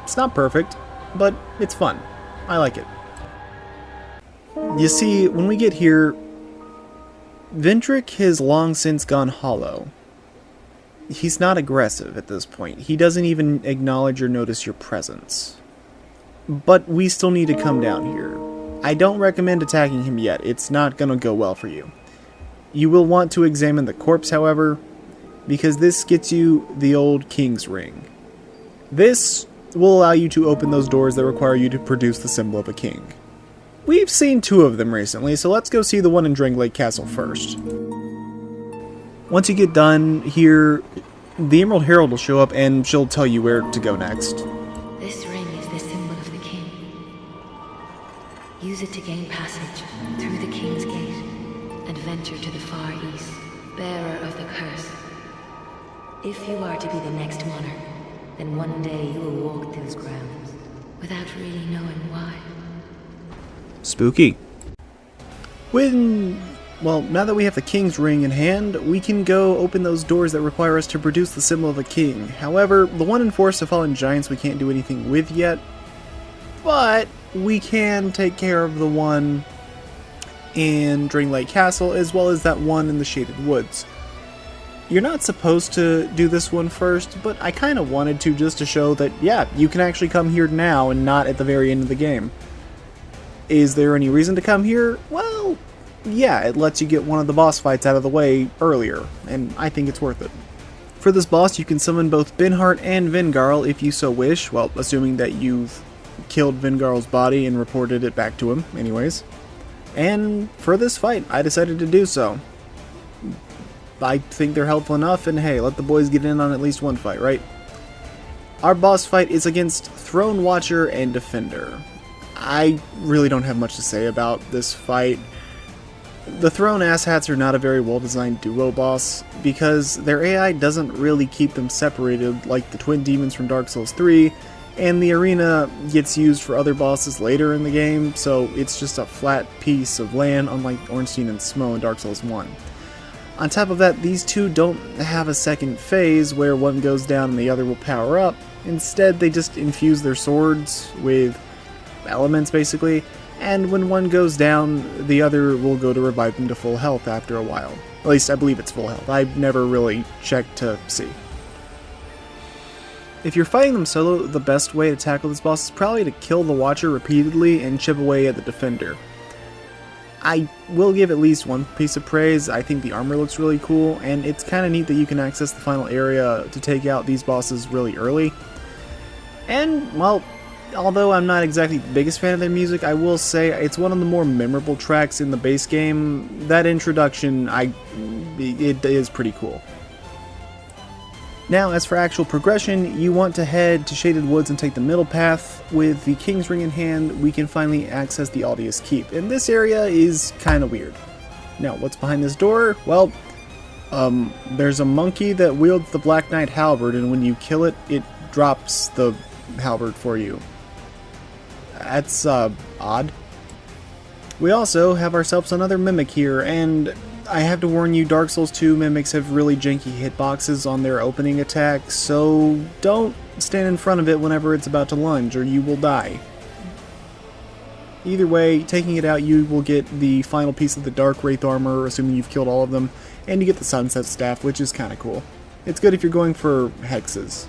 It's not perfect, but it's fun. I like it. You see, when we get here, Vendrick has long since gone hollow. He's not aggressive at this point. He doesn't even acknowledge or notice your presence. But we still need to come down here. I don't recommend attacking him yet. It's not gonna go well for you. You will want to examine the corpse, however, because this gets you the old King's Ring. This will allow you to open those doors that require you to produce the symbol of a king. We've seen 2 of them recently, so let's go see the one in Drangleic Castle first. Once you get done here, the Emerald Herald will show up and she'll tell you where to go next.
This ring is the symbol of the king. Use it to gain passage through the king's gate and venture to the far east, bearer of the curse. If you are to be the next monarch, then one day you will walk those grounds without really knowing why.
Spooky. Well, now that we have the King's Ring in hand, we can go open those doors that require us to produce the symbol of a king. However, the one in Forest of Fallen Giants we can't do anything with yet, but we can take care of the one in Drangleic Castle, as well as that one in the Shaded Woods. You're not supposed to do this one first, but I kind of wanted to, just to show that, yeah, you can actually come here now and not at the very end of the game. Is there any reason to come here? Well, yeah, it lets you get one of the boss fights out of the way earlier, and I think it's worth it. For this boss, you can summon both Binhart and Vengarl if you so wish, well, assuming that you've killed Vengarl's body and reported it back to him, anyways. And for this fight, I decided to do so. I think they're helpful enough, and hey, let the boys get in on at least one fight, right? Our boss fight is against Throne Watcher and Defender. I really don't have much to say about this fight. The Throne asshats are not a very well-designed duo boss, because their AI doesn't really keep them separated like the twin demons from Dark Souls 3, and the arena gets used for other bosses later in the game, so it's just a flat piece of land, unlike Ornstein and Smo in Dark Souls 1. On top of that, these two don't have a second phase where one goes down and the other will power up. Instead, they just infuse their swords with elements, basically, and when one goes down, the other will go to revive them to full health after a while. At least, I believe it's full health. I've never really checked to see. If you're fighting them solo, the best way to tackle this boss is probably to kill the Watcher repeatedly and chip away at the Defender. I will give at least one piece of praise. I think the armor looks really cool, and it's kind of neat that you can access the final area to take out these bosses really early. And, well, although I'm not exactly the biggest fan of their music, I will say it's one of the more memorable tracks in the base game. That introduction, it is pretty cool. Now, as for actual progression, you want to head to Shaded Woods and take the middle path. With the King's Ring in hand, we can finally access the Aldius Keep, and this area is kind of weird. Now, what's behind this door? Well, there's a monkey that wields the Black Knight halberd, and when you kill it, it drops the halberd for you. That's, odd. We also have ourselves another mimic here, and I have to warn you, Dark Souls 2 mimics have really janky hitboxes on their opening attack, so don't stand in front of it whenever it's about to lunge, or you will die. Either way, taking it out, you will get the final piece of the Dark Wraith armor, assuming you've killed all of them, and you get the Sunset Staff, which is kinda cool. It's good if you're going for hexes.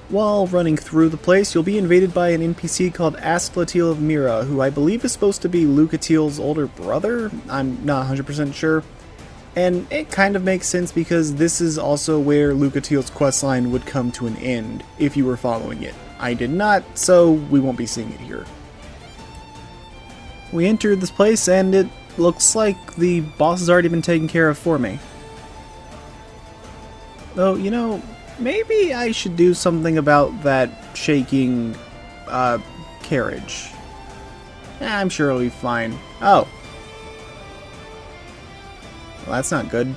While running through the place, you'll be invaded by an NPC called Ascletil of Mira, who I believe is supposed to be Lucatil's older brother? I'm not 100% sure. And it kind of makes sense because this is also where Lucatil's questline would come to an end, if you were following it. I did not, so we won't be seeing it here. We entered this place and it looks like the boss has already been taken care of for me. Though, you know, maybe I should do something about that shaking, carriage. I'm sure it'll be fine. Oh. Well, that's not good.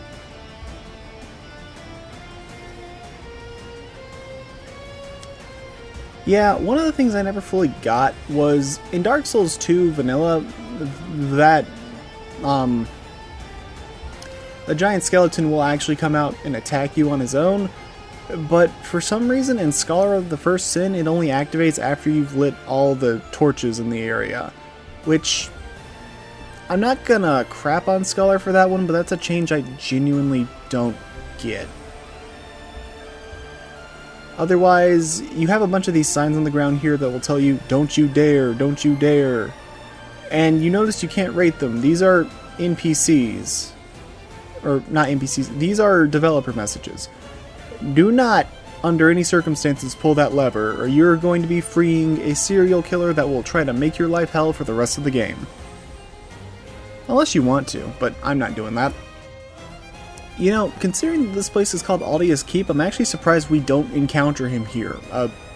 Yeah, one of the things I never fully got was, in Dark Souls 2 Vanilla, that, the giant skeleton will actually come out and attack you on his own. But for some reason, in Scholar of the First Sin, it only activates after you've lit all the torches in the area. Which, I'm not gonna crap on Scholar for that one, but that's a change I genuinely don't get. Otherwise, you have a bunch of these signs on the ground here that will tell you, don't you dare, don't you dare. And you notice you can't rate them. These are NPCs. Or, not NPCs, these are developer messages. Do not, under any circumstances, pull that lever, or you're going to be freeing a serial killer that will try to make your life hell for the rest of the game. Unless you want to, but I'm not doing that. You know, considering that this place is called Aldius Keep, I'm actually surprised we don't encounter him here.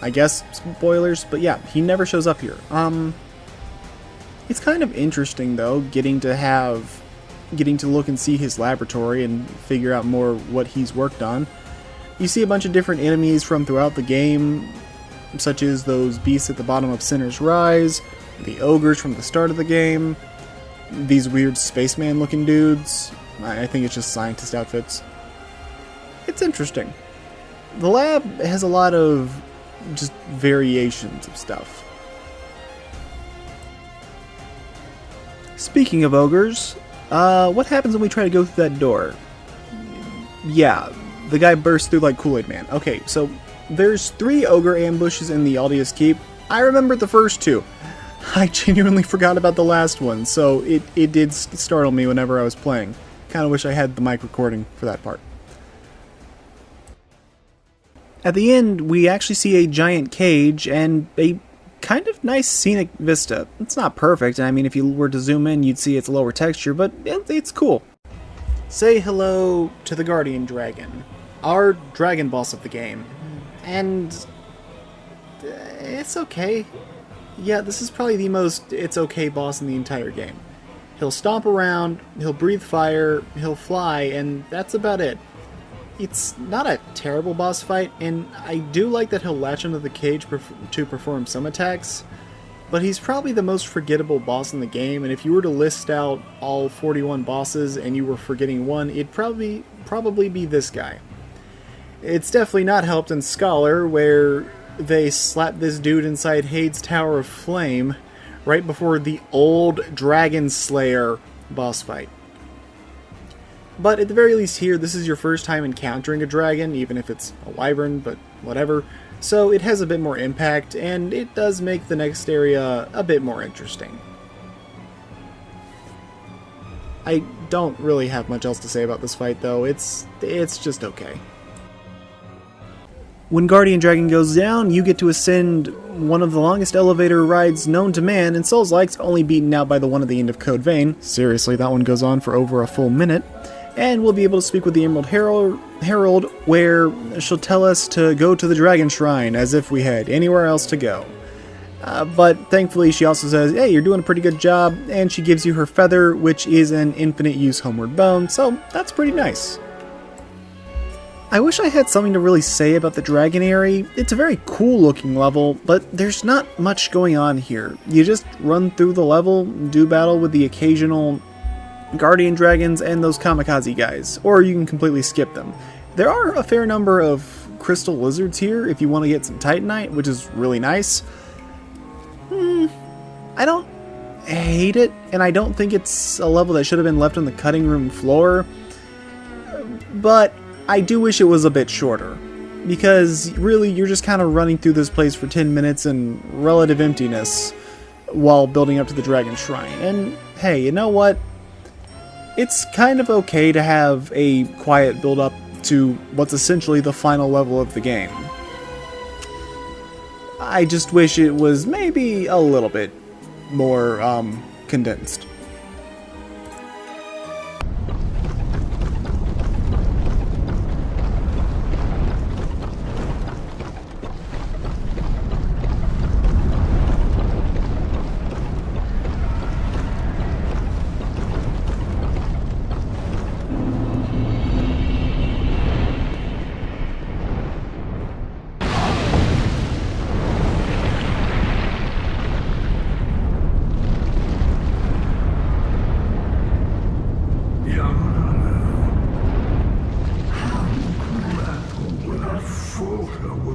I guess, spoilers, but yeah, he never shows up here. It's kind of interesting, though, getting to look and see his laboratory and figure out more what he's worked on. You see a bunch of different enemies from throughout the game, such as those beasts at the bottom of Sinner's Rise, the ogres from the start of the game, these weird spaceman looking dudes. I think it's just scientist outfits. It's interesting. The lab has a lot of just variations of stuff. Speaking of ogres, what happens when we try to go through that door? Yeah, the guy bursts through like Kool-Aid Man. Okay, so there's 3 ogre ambushes in the Aldius Keep. I remembered the first 2. I genuinely forgot about the last one, so it did startle me whenever I was playing. Kinda wish I had the mic recording for that part. At the end, we actually see a giant cage and a kind of nice scenic vista. It's not perfect, I mean if you were to zoom in you'd see it's a lower texture, but it's cool. Say hello to the Guardian Dragon, our dragon boss of the game. And it's okay. Yeah, this is probably the most it's okay boss in the entire game. He'll stomp around, he'll breathe fire, he'll fly, and that's about it. It's not a terrible boss fight, and I do like that he'll latch onto the cage to perform some attacks, but he's probably the most forgettable boss in the game, and if you were to list out all 41 bosses and you were forgetting one, it'd probably be this guy. It's definitely not helped in Scholar, where they slap this dude inside Hade's Tower of Flame right before the old Dragon Slayer boss fight. But at the very least here, this is your first time encountering a dragon, even if it's a wyvern, but whatever. So it has a bit more impact, and it does make the next area a bit more interesting. I don't really have much else to say about this fight, though. It's just okay. When Guardian Dragon goes down, you get to ascend one of the longest elevator rides known to man, and Souls-like's only beaten out by the one at the end of Code Vein. Seriously, that one goes on for over a full minute. And we'll be able to speak with the Emerald Herald, where she'll tell us to go to the Dragon Shrine, as if we had anywhere else to go. But thankfully she also says, hey, you're doing a pretty good job, and she gives you her feather, which is an infinite use homeward bone, so that's pretty nice. I wish I had something to really say about the Dragonary. It's a very cool looking level, but there's not much going on here. You just run through the level, do battle with the occasional Guardian Dragons and those Kamikaze guys, or you can completely skip them. There are a fair number of Crystal Lizards here if you want to get some Titanite, which is really nice. I don't hate it, and I don't think it's a level that should have been left on the cutting room floor, but I do wish it was a bit shorter, because really you're just kind of running through this place for 10 minutes in relative emptiness while building up to the Dragon Shrine. And hey, you know what? It's kind of okay to have a quiet build up to what's essentially the final level of the game. I just wish it was maybe a little bit more condensed.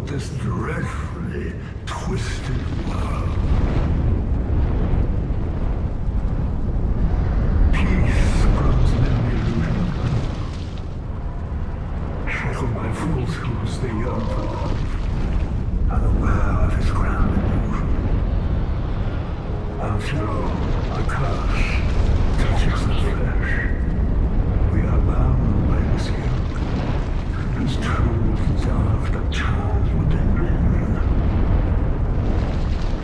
This dreadfully twisted world. Peace grows in the illusion. Shackled by fools whose they yearn for love, unaware of his grand illusion. Until a curse touches the flesh, we are bound by this yoke, as truth deserves the child within men.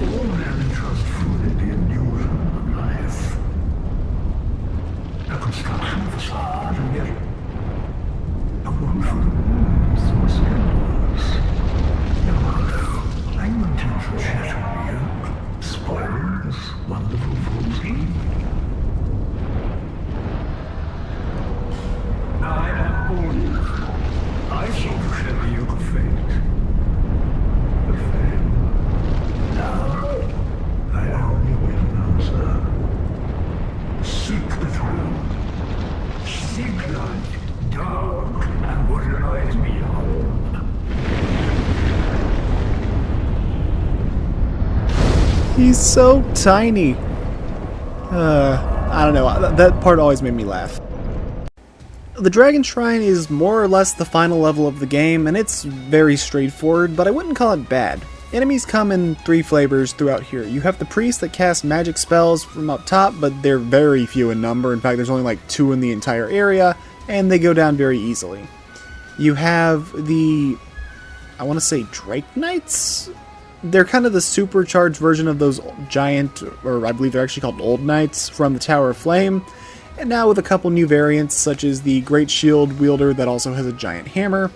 All men entrust fully the illusion of life. A construction facade, and yet a world full of wounds or scandals. No hollow, language should shatter the yoke, spoil this wonderful fool's game. I am old. I sought to share the yoke of fate, but failed. Now, I only wait an answer. Seek the truth. Seek light, dark, and what lies beyond.
He's so tiny. I don't know, that part always made me laugh. The Dragon Shrine is more or less the final level of the game, and it's very straightforward, but I wouldn't call it bad. Enemies come in 3 flavors throughout here. You have the priests that cast magic spells from up top, but they're very few in number. In fact, there's only like 2 in the entire area, and they go down very easily. You have the, I want to say Drake Knights? They're kind of the supercharged version of those giant, or I believe they're actually called Old Knights from the Tower of Flame. And now with a couple new variants, such as the Great Shield Wielder that also has a giant hammer.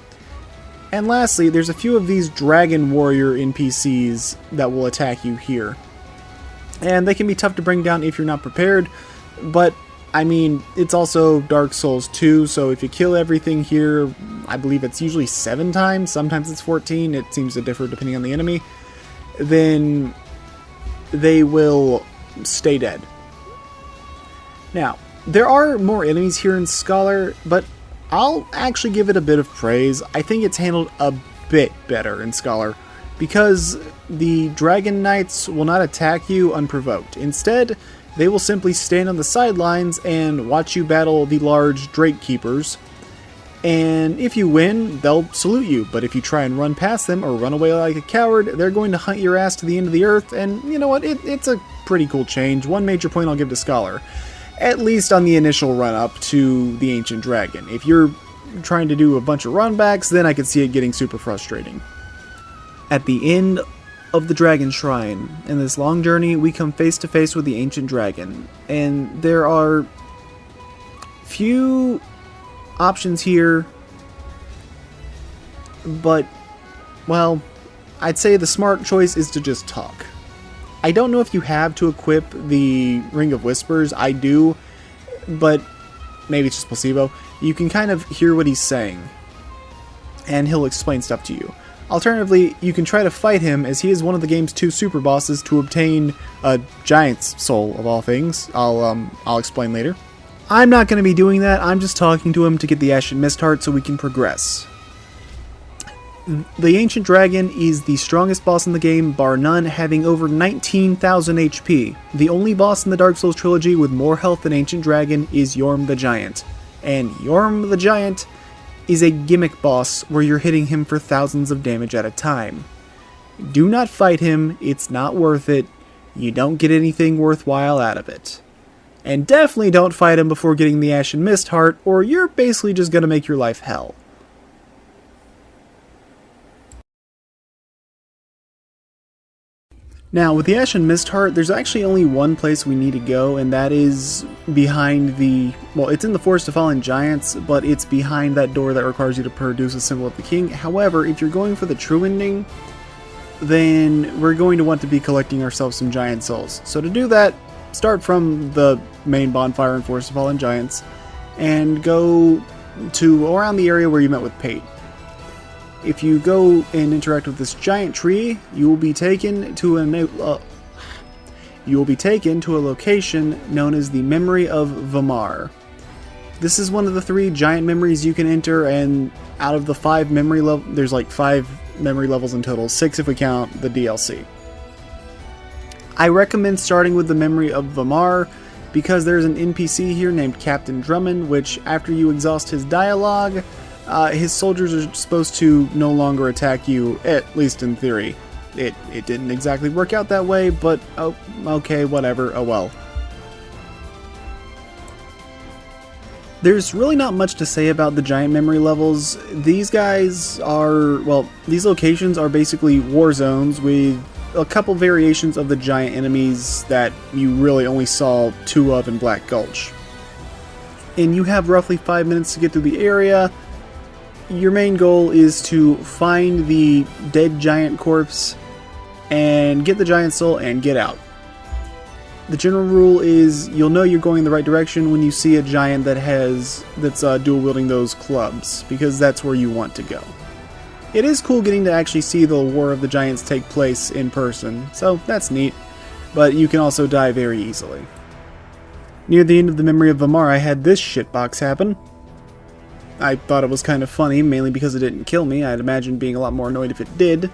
And lastly, there's a few of these dragon warrior NPCs that will attack you here. And they can be tough to bring down if you're not prepared, but I mean, it's also Dark Souls 2, so if you kill everything here, I believe it's usually 7 times, sometimes it's 14, it seems to differ depending on the enemy, then they will stay dead. Now, there are more enemies here in Scholar, but I'll actually give it a bit of praise. I think it's handled a bit better in Scholar, because the Dragon Knights will not attack you unprovoked. Instead, they will simply stand on the sidelines and watch you battle the large Drake Keepers. And if you win, they'll salute you. But if you try and run past them or run away like a coward, they're going to hunt your ass to the end of the earth. And you know what? It's a pretty cool change. One major point I'll give to Scholar. At least on the initial run-up to the Ancient Dragon. If you're trying to do a bunch of run-backs, then I could see it getting super frustrating. At the end of the Dragon Shrine, in this long journey, we come face to face with the Ancient Dragon. And there are few options here, but, well, I'd say the smart choice is to just talk. I don't know if you have to equip the Ring of Whispers. I do, but maybe it's just placebo. You can kind of hear what he's saying, and he'll explain stuff to you. Alternatively, you can try to fight him, as he is one of the game's 2 super bosses, to obtain a giant's soul, of all things. I'll explain later. I'm not going to be doing that. I'm just talking to him to get the Ashen Mist Heart so we can progress. The Ancient Dragon is the strongest boss in the game, bar none, having over 19,000 HP. The only boss in the Dark Souls trilogy with more health than Ancient Dragon is Yorm the Giant. And Yorm the Giant is a gimmick boss where you're hitting him for thousands of damage at a time. Do not fight him, it's not worth it. You don't get anything worthwhile out of it. And definitely don't fight him before getting the Ashen Mist Heart, or you're basically just going to make your life hell. Now, with the Ashen Mist Heart, there's actually only one place we need to go, and that is behind the... Well, it's in the Forest of Fallen Giants, but it's behind that door that requires you to produce a symbol of the king. However, if you're going for the true ending, then we're going to want to be collecting ourselves some giant souls. So to do that, start from the main bonfire in Forest of Fallen Giants, and go to around the area where you met with Pate. If you go and interact with this giant tree, you will be taken to a location known as the Memory of Vamar. This is one of the 3 giant memories you can enter, and out of the 5 memory levels, there's like 5 memory levels in total, 6 if we count the DLC. I recommend starting with the Memory of Vamar because there's an NPC here named Captain Drummond, which after you exhaust his dialogue, his soldiers are supposed to no longer attack you, at least in theory. It didn't exactly work out that way, but oh, okay, whatever, oh well. There's really not much to say about the giant memory levels. These guys are, well, these locations are basically war zones with a couple variations of the giant enemies that you really only saw 2 of in Black Gulch. And you have roughly 5 minutes to get through the area. Your main goal is to find the dead giant corpse and get the giant soul and get out. The general rule is you'll know you're going in the right direction when you see a giant that's dual wielding those clubs, because that's where you want to go. It is cool getting to actually see the War of the Giants take place in person, so that's neat, but you can also die very easily. Near the end of the Memory of Vamar, I had this shitbox happen. I thought it was kind of funny, mainly because it didn't kill me. I'd imagine being a lot more annoyed if it did.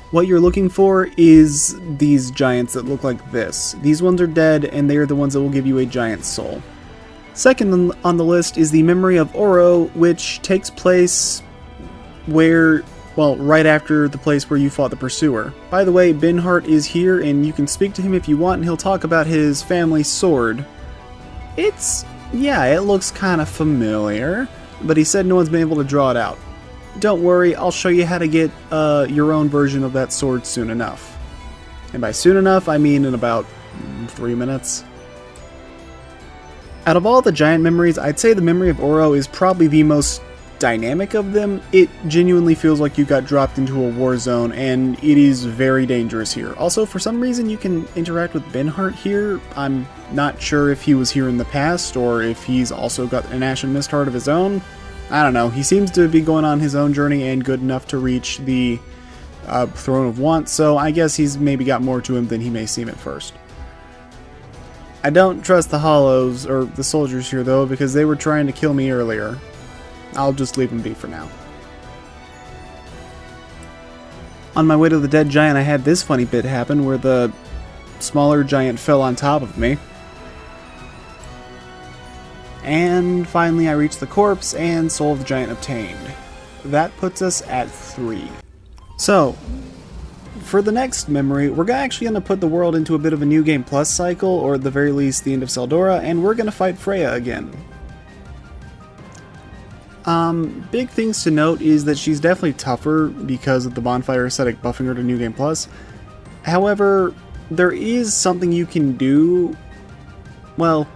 What you're looking for is these giants that look like this. These ones are dead, and they are the ones that will give you a giant soul. Second on the list is the Memory of Oro, which takes place where, well, right after the place where you fought the Pursuer. By the way, Benhart is here, and you can speak to him if you want, and he'll talk about his family sword. Yeah, it looks kind of familiar, but he said no one's been able to draw it out. Don't worry, I'll show you how to get your own version of that sword soon enough. And by soon enough, I mean in about 3 minutes. Out of all the giant memories, I'd say the memory of Oro is probably the most dynamic of them. It genuinely feels like you got dropped into a war zone, and it is very dangerous here. Also, for some reason, you can interact with Benhart here. I'm not sure if he was here in the past, or if he's also got an Ashen Mist Heart of his own. I don't know. He seems to be going on his own journey and good enough to reach the Throne of Want, so I guess he's maybe got more to him than he may seem at first. I don't trust the Hollows, or the soldiers here though, because they were trying to kill me earlier. I'll just leave them be for now. On my way to the dead giant, I had this funny bit happen where the smaller giant fell on top of me. And finally I reached the corpse and Soul of the Giant obtained. That puts us at 3. So, for the next memory, we're actually going to put the world into a bit of a New Game Plus cycle, or at the very least the end of Seldora, and we're going to fight Freya again. Big things to note is that she's definitely tougher because of the bonfire aesthetic buffing her to New Game Plus. However, there is something you can do. Well,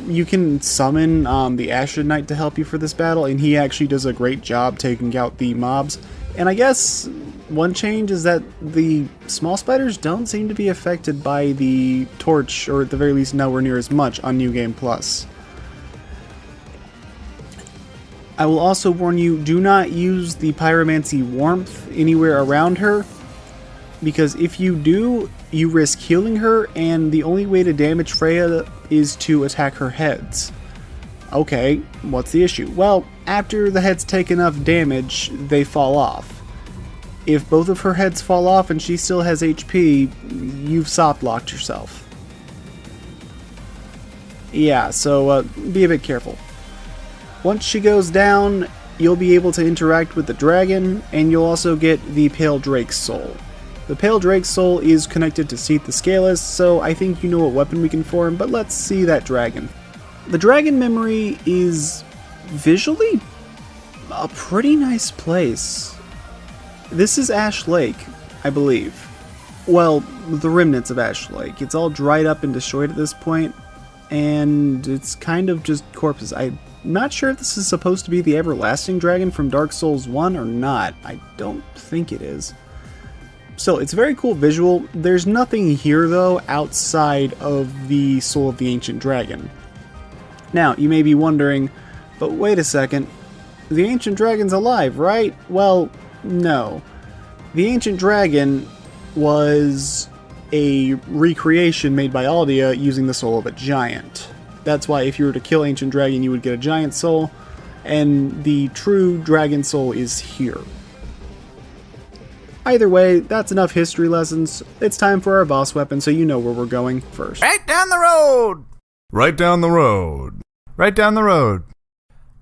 you can summon the Ashen Knight to help you for this battle, and he actually does a great job taking out the mobs. And I guess one change is that the small spiders don't seem to be affected by the torch, or at the very least nowhere near as much on New Game Plus. I will also warn you, do not use the Pyromancy Warmth anywhere around her, because if you do, you risk healing her, and the only way to damage Freya is to attack her heads. Okay, what's the issue? Well, after the heads take enough damage, they fall off. If both of her heads fall off and she still has HP, you've soft-locked yourself. Yeah, so be a bit careful. Once she goes down, you'll be able to interact with the dragon, and you'll also get the Pale Drake's Soul. The Pale Drake's Soul is connected to Seath the Scaleless, so I think you know what weapon we can form, but let's see that dragon. The dragon memory is visually a pretty nice place. This is Ash Lake, I believe. Well, the remnants of Ash Lake. It's all dried up and destroyed at this point, and it's kind of just corpses. I'm not sure if this is supposed to be the Everlasting Dragon from Dark Souls 1 or not. I don't think it is. So, it's a very cool visual. There's nothing here, though, outside of the Soul of the Ancient Dragon. Now, you may be wondering, but wait a second, the Ancient Dragon's alive, right? Well, no. The Ancient Dragon was a recreation made by Aldea using the soul of a giant. That's why if you were to kill Ancient Dragon, you would get a giant soul, and the true dragon soul is here. Either way, that's enough history lessons. It's time for our boss weapon, so you know where we're going first.
Right down the road! Right down the road. Right down the road.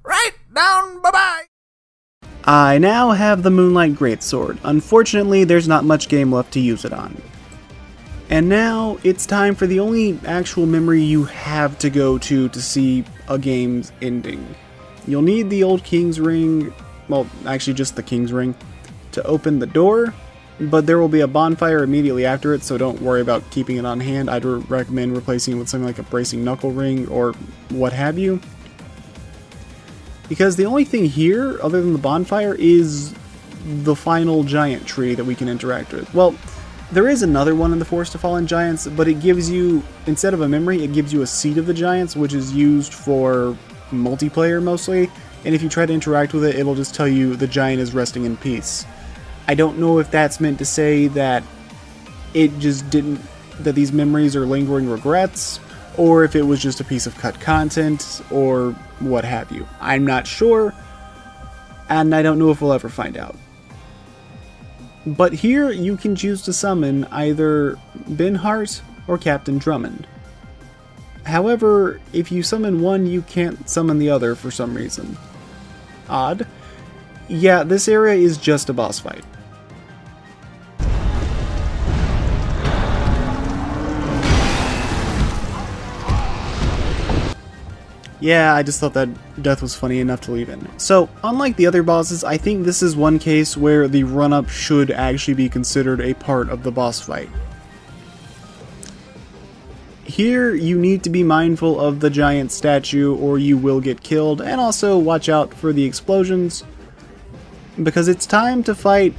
Right down, bye-bye!
I now have the Moonlight Greatsword. Unfortunately, there's not much game left to use it on. And now, it's time for the only actual memory you have to go to see a game's ending. You'll need the old King's Ring, well, actually just the King's Ring, to open the door, but there will be a bonfire immediately after it, so don't worry about keeping it on hand. I'd recommend replacing it with something like a Bracing Knuckle Ring or what have you. Because the only thing here, other than the bonfire, is the final giant tree that we can interact with. Well, there is another one in the Forest of Fallen Giants, but it gives you, instead of a memory, it gives you a Seat of the Giants, which is used for multiplayer mostly, and if you try to interact with it, it'll just tell you the giant is resting in peace. I don't know if that's meant to say that it just didn't, that these memories are lingering regrets, or if it was just a piece of cut content, or what have you. I'm not sure, and I don't know if we'll ever find out. But here you can choose to summon either Benhart or Captain Drummond. However, if you summon one, you can't summon the other for some reason. Odd. Yeah, this area is just a boss fight. Yeah, I just thought that death was funny enough to leave in. So, unlike the other bosses, I think this is one case where the run-up should actually be considered a part of the boss fight. Here, you need to be mindful of the giant statue or you will get killed, and also watch out for the explosions, because it's time to fight,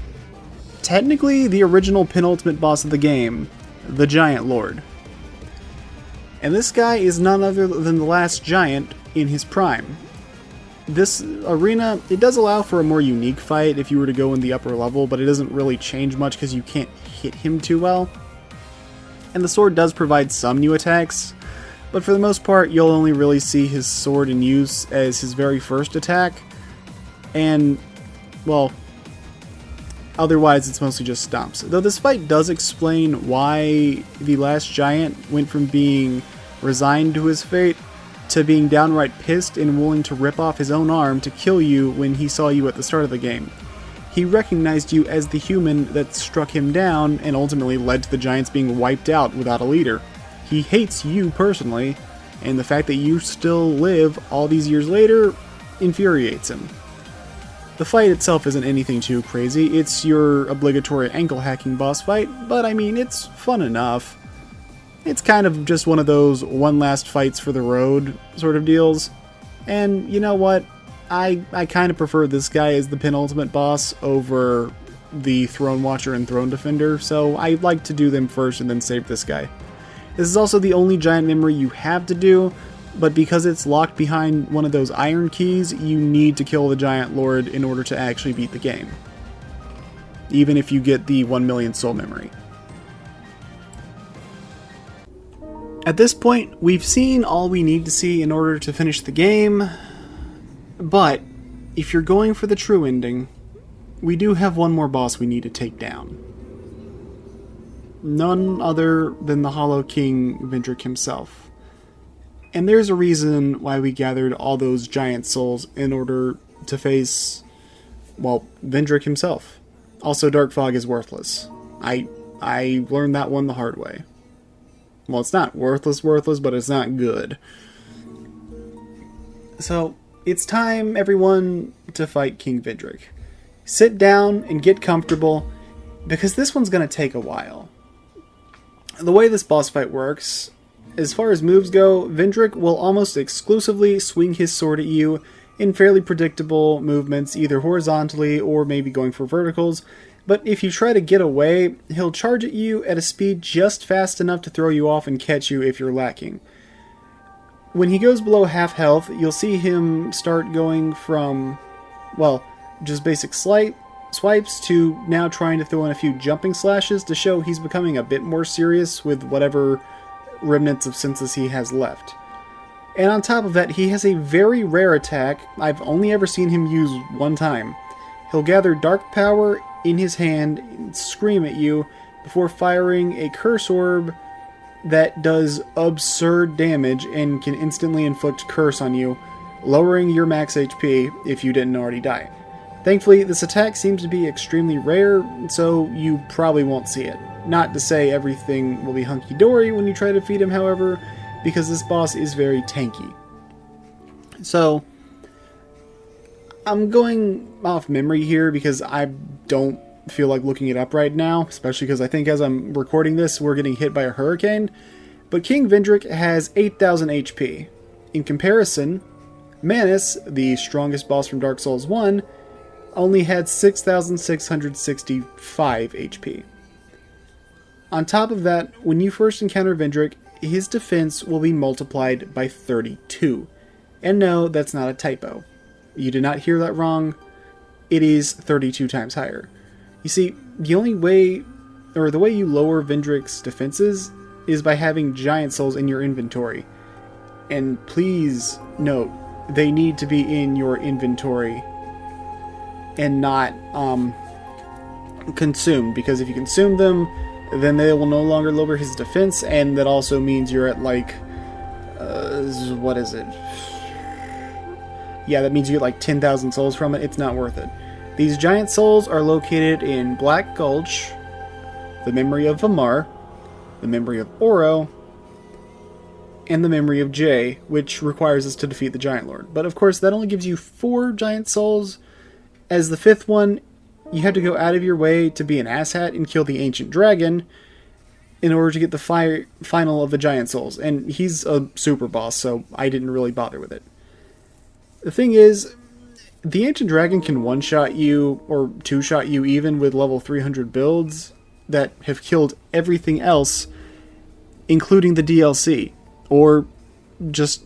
technically, the original penultimate boss of the game, the Giant Lord. And this guy is none other than the last giant in his prime. This arena, it does allow for a more unique fight if you were to go in the upper level, but it doesn't really change much because you can't hit him too well. And the sword does provide some new attacks, but for the most part you'll only really see his sword in use as his very first attack, and, well, otherwise it's mostly just stomps. Though this fight does explain why the last giant went from being resigned to his fate to being downright pissed and willing to rip off his own arm to kill you when he saw you at the start of the game. He recognized you as the human that struck him down and ultimately led to the giants being wiped out without a leader. He hates you personally, and the fact that you still live all these years later infuriates him. The fight itself isn't anything too crazy, it's your obligatory ankle hacking boss fight, but I mean, it's fun enough. It's kind of just one of those one last fights for the road sort of deals, and you know what? I kind of prefer this guy as the penultimate boss over the Throne Watcher and Throne Defender, so I like to do them first and then save this guy. This is also the only giant memory you have to do, but because it's locked behind one of those iron keys, you need to kill the Giant Lord in order to actually beat the game. Even if you get the 1 million soul memory. At this point, we've seen all we need to see in order to finish the game, but if you're going for the true ending, we do have one more boss we need to take down. None other than the Hollow King Vendrick himself. And there's a reason why we gathered all those giant souls in order to face, well, Vendrick himself. Also, Dark Fog is worthless. I learned that one the hard way. Well, it's not worthless, but it's not good. So, it's time, everyone, to fight King Vendrick. Sit down and get comfortable, because this one's going to take a while. The way this boss fight works, as far as moves go, Vendrick will almost exclusively swing his sword at you in fairly predictable movements, either horizontally or maybe going for verticals, but if you try to get away, he'll charge at you at a speed just fast enough to throw you off and catch you if you're lacking. When he goes below half health, you'll see him start going from, well, just basic swipes to now trying to throw in a few jumping slashes to show he's becoming a bit more serious with whatever remnants of senses he has left. And on top of that, he has a very rare attack I've only ever seen him use one time. He'll gather dark power in his hand and scream at you before firing a curse orb that does absurd damage and can instantly inflict curse on you, lowering your max HP if you didn't already die. Thankfully, this attack seems to be extremely rare, so you probably won't see it. Not to say everything will be hunky-dory when you try to defeat him, however, because this boss is very tanky. So, I'm going off memory here because I don't feel like looking it up right now, especially because I think as I'm recording this, we're getting hit by a hurricane. But King Vendrick has 8,000 HP. In comparison, Manus, the strongest boss from Dark Souls 1, only had 6,665 HP. On top of that, when you first encounter Vendrick, his defense will be multiplied by 32. And no, that's not a typo. You did not hear that wrong. It is 32 times higher. You see, the only way, or the way you lower Vendrick's defenses is by having giant souls in your inventory. And please note, they need to be in your inventory and not consumed, because if you consume them, then they will no longer lower his defense, and that also means you're at like, what is it? Yeah, that means you get like 10,000 souls from it. It's not worth it. These giant souls are located in Black Gulch, the memory of Vamar, the memory of Oro, and the memory of Jay, which requires us to defeat the Giant Lord. But of course, that only gives you 4 giant souls. As the 5th one, you have to go out of your way to be an asshat and kill the Ancient Dragon, in order to get the final of the Giant Souls, and he's a super boss, so I didn't really bother with it. The thing is, the Ancient Dragon can one-shot you, or two-shot you even with level 300 builds that have killed everything else, including the DLC, or just,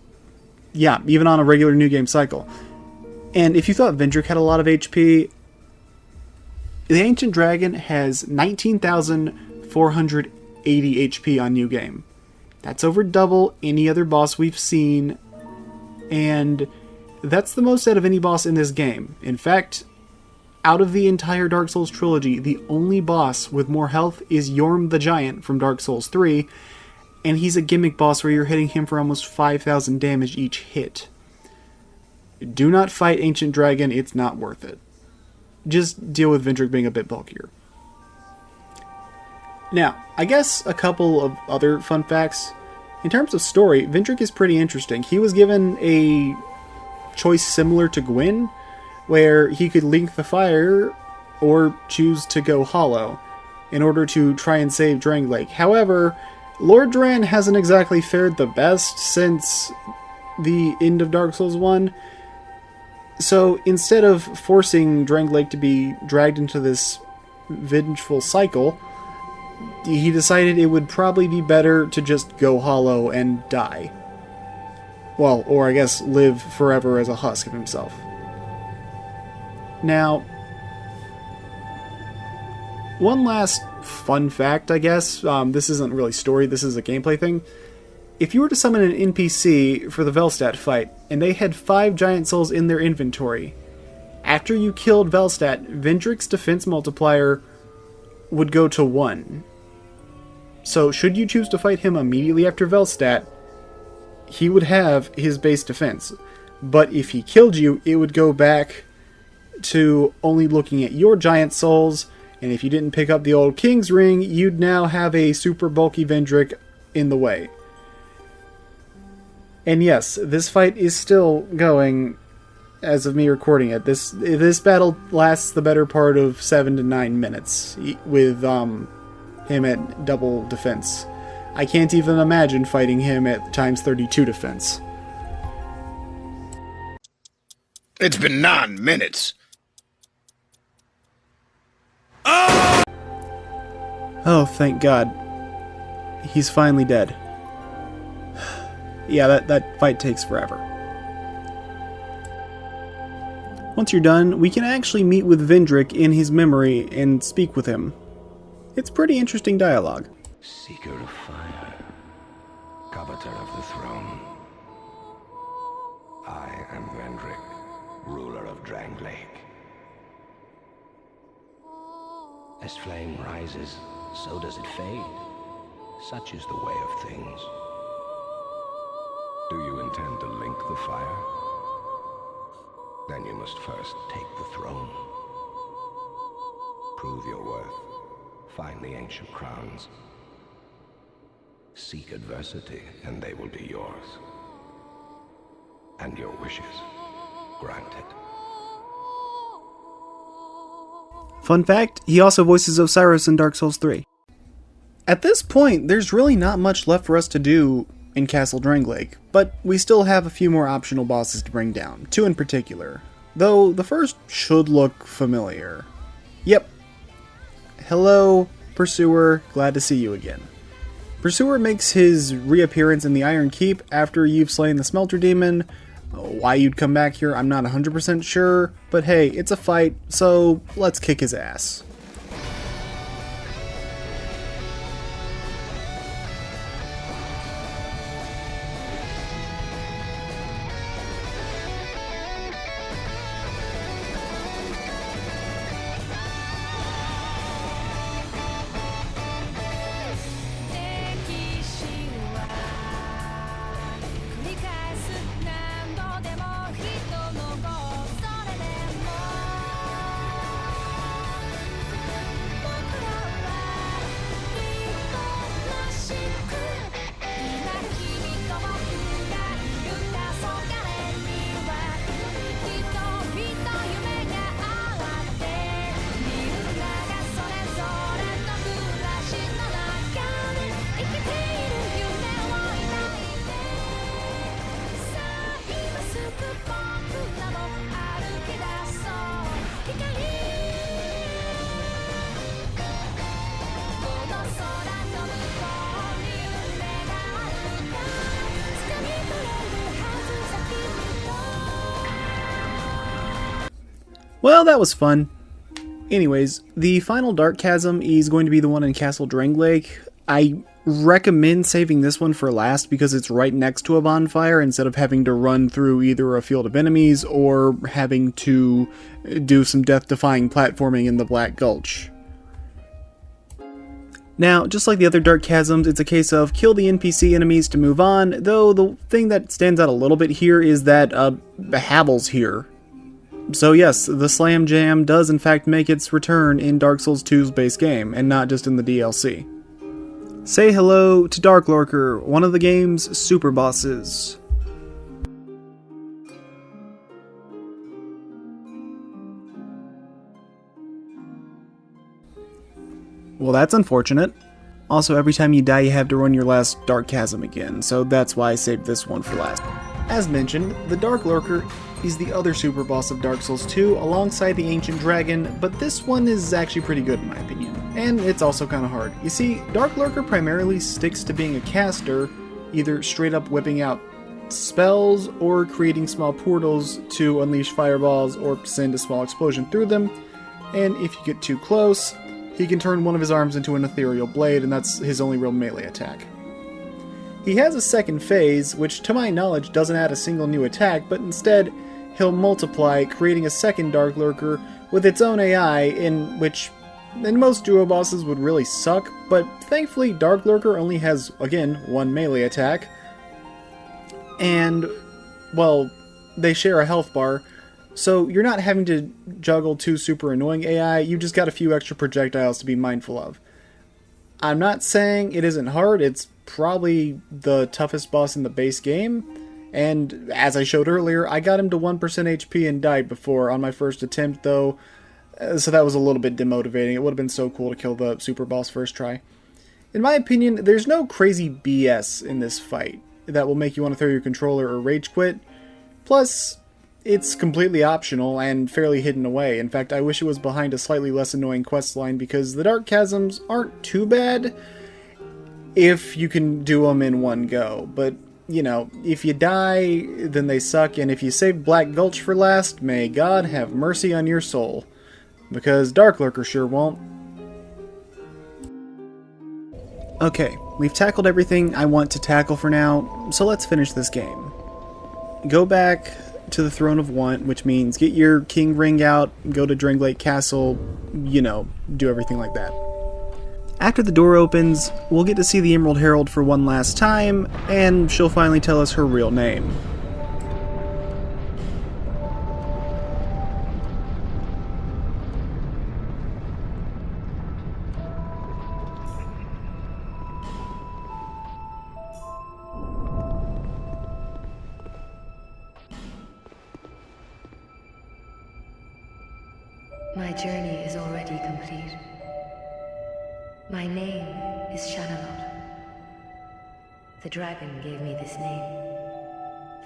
yeah, even on a regular New Game cycle. And if you thought Vendrick had a lot of HP, the Ancient Dragon has 19,480 HP on New Game. That's over double any other boss we've seen, and that's the most out of any boss in this game. In fact, out of the entire Dark Souls trilogy, the only boss with more health is Yorm the Giant from Dark Souls 3, and he's a gimmick boss where you're hitting him for almost 5,000 damage each hit. Do not fight Ancient Dragon, it's not worth it. Just deal with Vendrick being a bit bulkier. Now, I guess a couple of other fun facts. In terms of story, Vendrick is pretty interesting. He was given a choice similar to Gwyn, where he could link the fire or choose to go hollow in order to try and save Drangleic. However, Lord Dran hasn't exactly fared the best since the end of Dark Souls 1. So instead of forcing Drangleic to be dragged into this vengeful cycle, he decided it would probably be better to just go hollow and die. Well, or I guess live forever as a husk of himself. Now, one last fun fact, I guess. This isn't really story, this is a gameplay thing. If you were to summon an NPC for the Velstadt fight, and they had 5 Giant Souls in their inventory, after you killed Velstadt, Vendrick's defense multiplier would go to 1. So, should you choose to fight him immediately after Velstadt, he would have his base defense. But if he killed you, it would go back to only looking at your Giant Souls, and if you didn't pick up the old King's Ring, you'd now have a super bulky Vendrick in the way. And yes, this fight is still going as of me recording it. This battle lasts the better part of 7 to 9 minutes with him at double defense. I can't even imagine fighting him at times 32 defense.
It's been 9 minutes.
Oh, thank God. He's finally dead. Yeah, that fight takes forever. Once you're done, we can actually meet with Vendrick in his memory and speak with him. It's pretty interesting dialogue.
Seeker of fire, coveter of the throne. I am Vendrick, ruler of Drangleic. As flame rises, so does it fade. Such is the way of things. Do you intend to link the fire? Then you must first take the throne. Prove your worth. Find the ancient crowns. Seek adversity, and they will be yours. And your wishes granted.
Fun fact, he also voices Osiris in Dark Souls 3. At this point, there's really not much left for us to do in Castle Drangleic, but we still have a few more optional bosses to bring down, 2 in particular, though the first should look familiar. Yep. Hello, Pursuer, glad to see you again. Pursuer makes his reappearance in the Iron Keep after you've slain the Smelter Demon. Why you'd come back here, I'm not 100% sure, but hey, it's a fight, so let's kick his ass. Well, that was fun. Anyways, the final Dark Chasm is going to be the one in Castle Drangleic. I recommend saving this one for last because it's right next to a bonfire instead of having to run through either a field of enemies or having to do some death-defying platforming in the Black Gulch. Now, just like the other Dark Chasms, it's a case of kill the NPC enemies to move on, though the thing that stands out a little bit here is that Havel's here. So yes, the Slam Jam does in fact make its return in Dark Souls 2's base game, and not just in the DLC. Say hello to Dark Lurker, one of the game's super bosses. Well, that's unfortunate. Also, every time you die you have to run your last Dark Chasm again, so that's why I saved this one for last. As mentioned, the Dark Lurker is the other super boss of Dark Souls 2 alongside the Ancient Dragon, but this one is actually pretty good in my opinion. And it's also kind of hard. You see, Dark Lurker primarily sticks to being a caster, either straight up whipping out spells or creating small portals to unleash fireballs or send a small explosion through them, and if you get too close, he can turn one of his arms into an ethereal blade, and that's his only real melee attack. He has a second phase, which to my knowledge doesn't add a single new attack, but instead he'll multiply, creating a second Dark Lurker with its own AI, in which most duo bosses would really suck, but thankfully Dark Lurker only has, again, one melee attack, and, well, they share a health bar, so you're not having to juggle two super annoying AI, you just got a few extra projectiles to be mindful of. I'm not saying it isn't hard, it's probably the toughest boss in the base game, and as I showed earlier, I got him to 1% HP and died before on my first attempt though, so that was a little bit demotivating. It would have been so cool to kill the super boss first try. In my opinion, there's no crazy BS in this fight that will make you want to throw your controller or rage quit. Plus, it's completely optional and fairly hidden away. In fact, I wish it was behind a slightly less annoying questline because the Dark Chasms aren't too bad if you can do them in one go. But, you know, if you die, then they suck, and if you save Black Gulch for last, may God have mercy on your soul. Because Dark Lurker sure won't. Okay, we've tackled everything I want to tackle for now, so let's finish this game. Go back to the Throne of Want, which means get your King Ring out, go to Drangleic Castle, you know, do everything like that. After the door opens, we'll get to see the Emerald Herald for one last time, and she'll finally tell us her real name.
My journey is already complete. My name is Shanalot. The dragon gave me this name,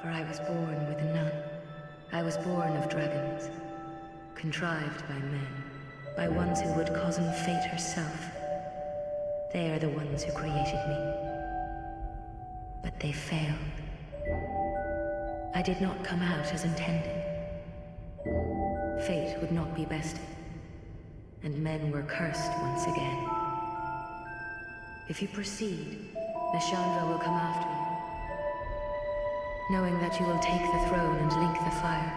for I was born with none. I was born of dragons, contrived by men, by ones who would cozen fate herself. They are the ones who created me. But they failed. I did not come out as intended. Fate would not be bested, and men were cursed once again. If you proceed, Nashandra will come after you, knowing that you will take the throne and link the fire.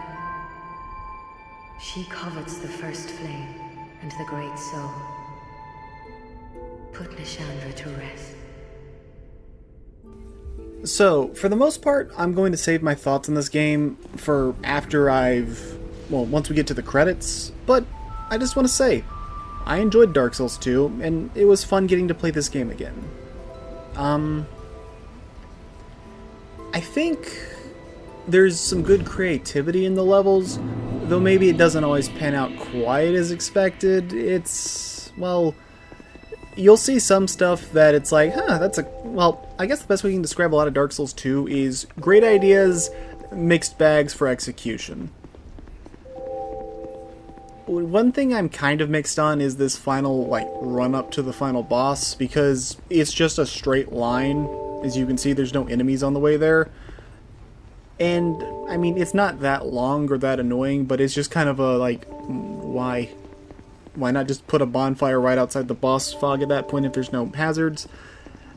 She covets the first flame and the great soul. Put Nashandra to rest.
So, for the most part, I'm going to save my thoughts on this game for after once we get to the credits, but I just want to say, I enjoyed Dark Souls 2, and it was fun getting to play this game again. I think there's some good creativity in the levels, though maybe it doesn't always pan out quite as expected. It's, well, you'll see some stuff that it's like, I guess the best way you can describe a lot of Dark Souls 2 is great ideas, mixed bags for execution. One thing I'm kind of mixed on is this final, run up to the final boss, because it's just a straight line. As you can see, there's no enemies on the way there. And, I mean, it's not that long or that annoying, but it's just kind of a, like, why? Why not just put a bonfire right outside the boss fog at that point if there's no hazards?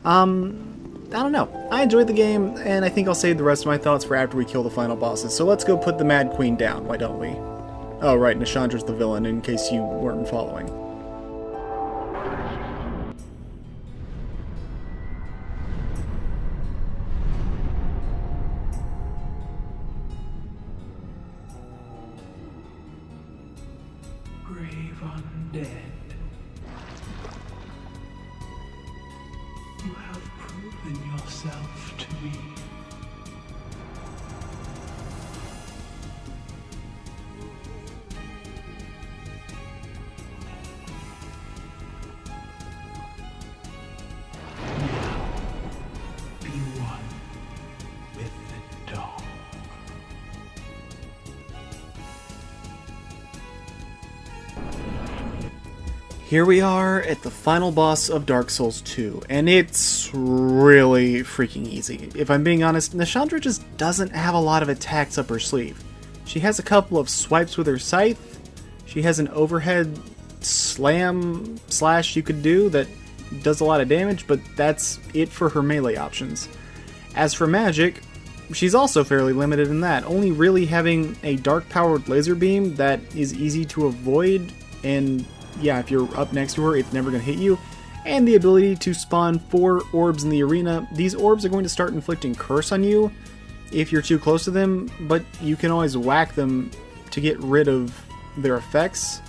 I don't know. I enjoyed the game, and I think I'll save the rest of my thoughts for after we kill the final bosses. So let's go put the Mad Queen down, why don't we? Oh, right, Nishandra's the villain, in case you weren't following.
Brave undead. You have proven yourself to me. Now, be one with the dawn.
Here we are at the final boss of Dark Souls 2, and it's really freaking easy. If I'm being honest, Nishandra just doesn't have a lot of attacks up her sleeve. She has a couple of swipes with her scythe, she has an overhead slam slash you could do that does a lot of damage, but that's it for her melee options. As for magic, she's also fairly limited in that, only really having a dark-powered laser beam that is easy to avoid, and yeah, if you're up next to her, it's never going to hit you. And the ability to spawn 4 orbs in the arena. These orbs are going to start inflicting curse on you if you're too close to them, but you can always whack them to get rid of their effects.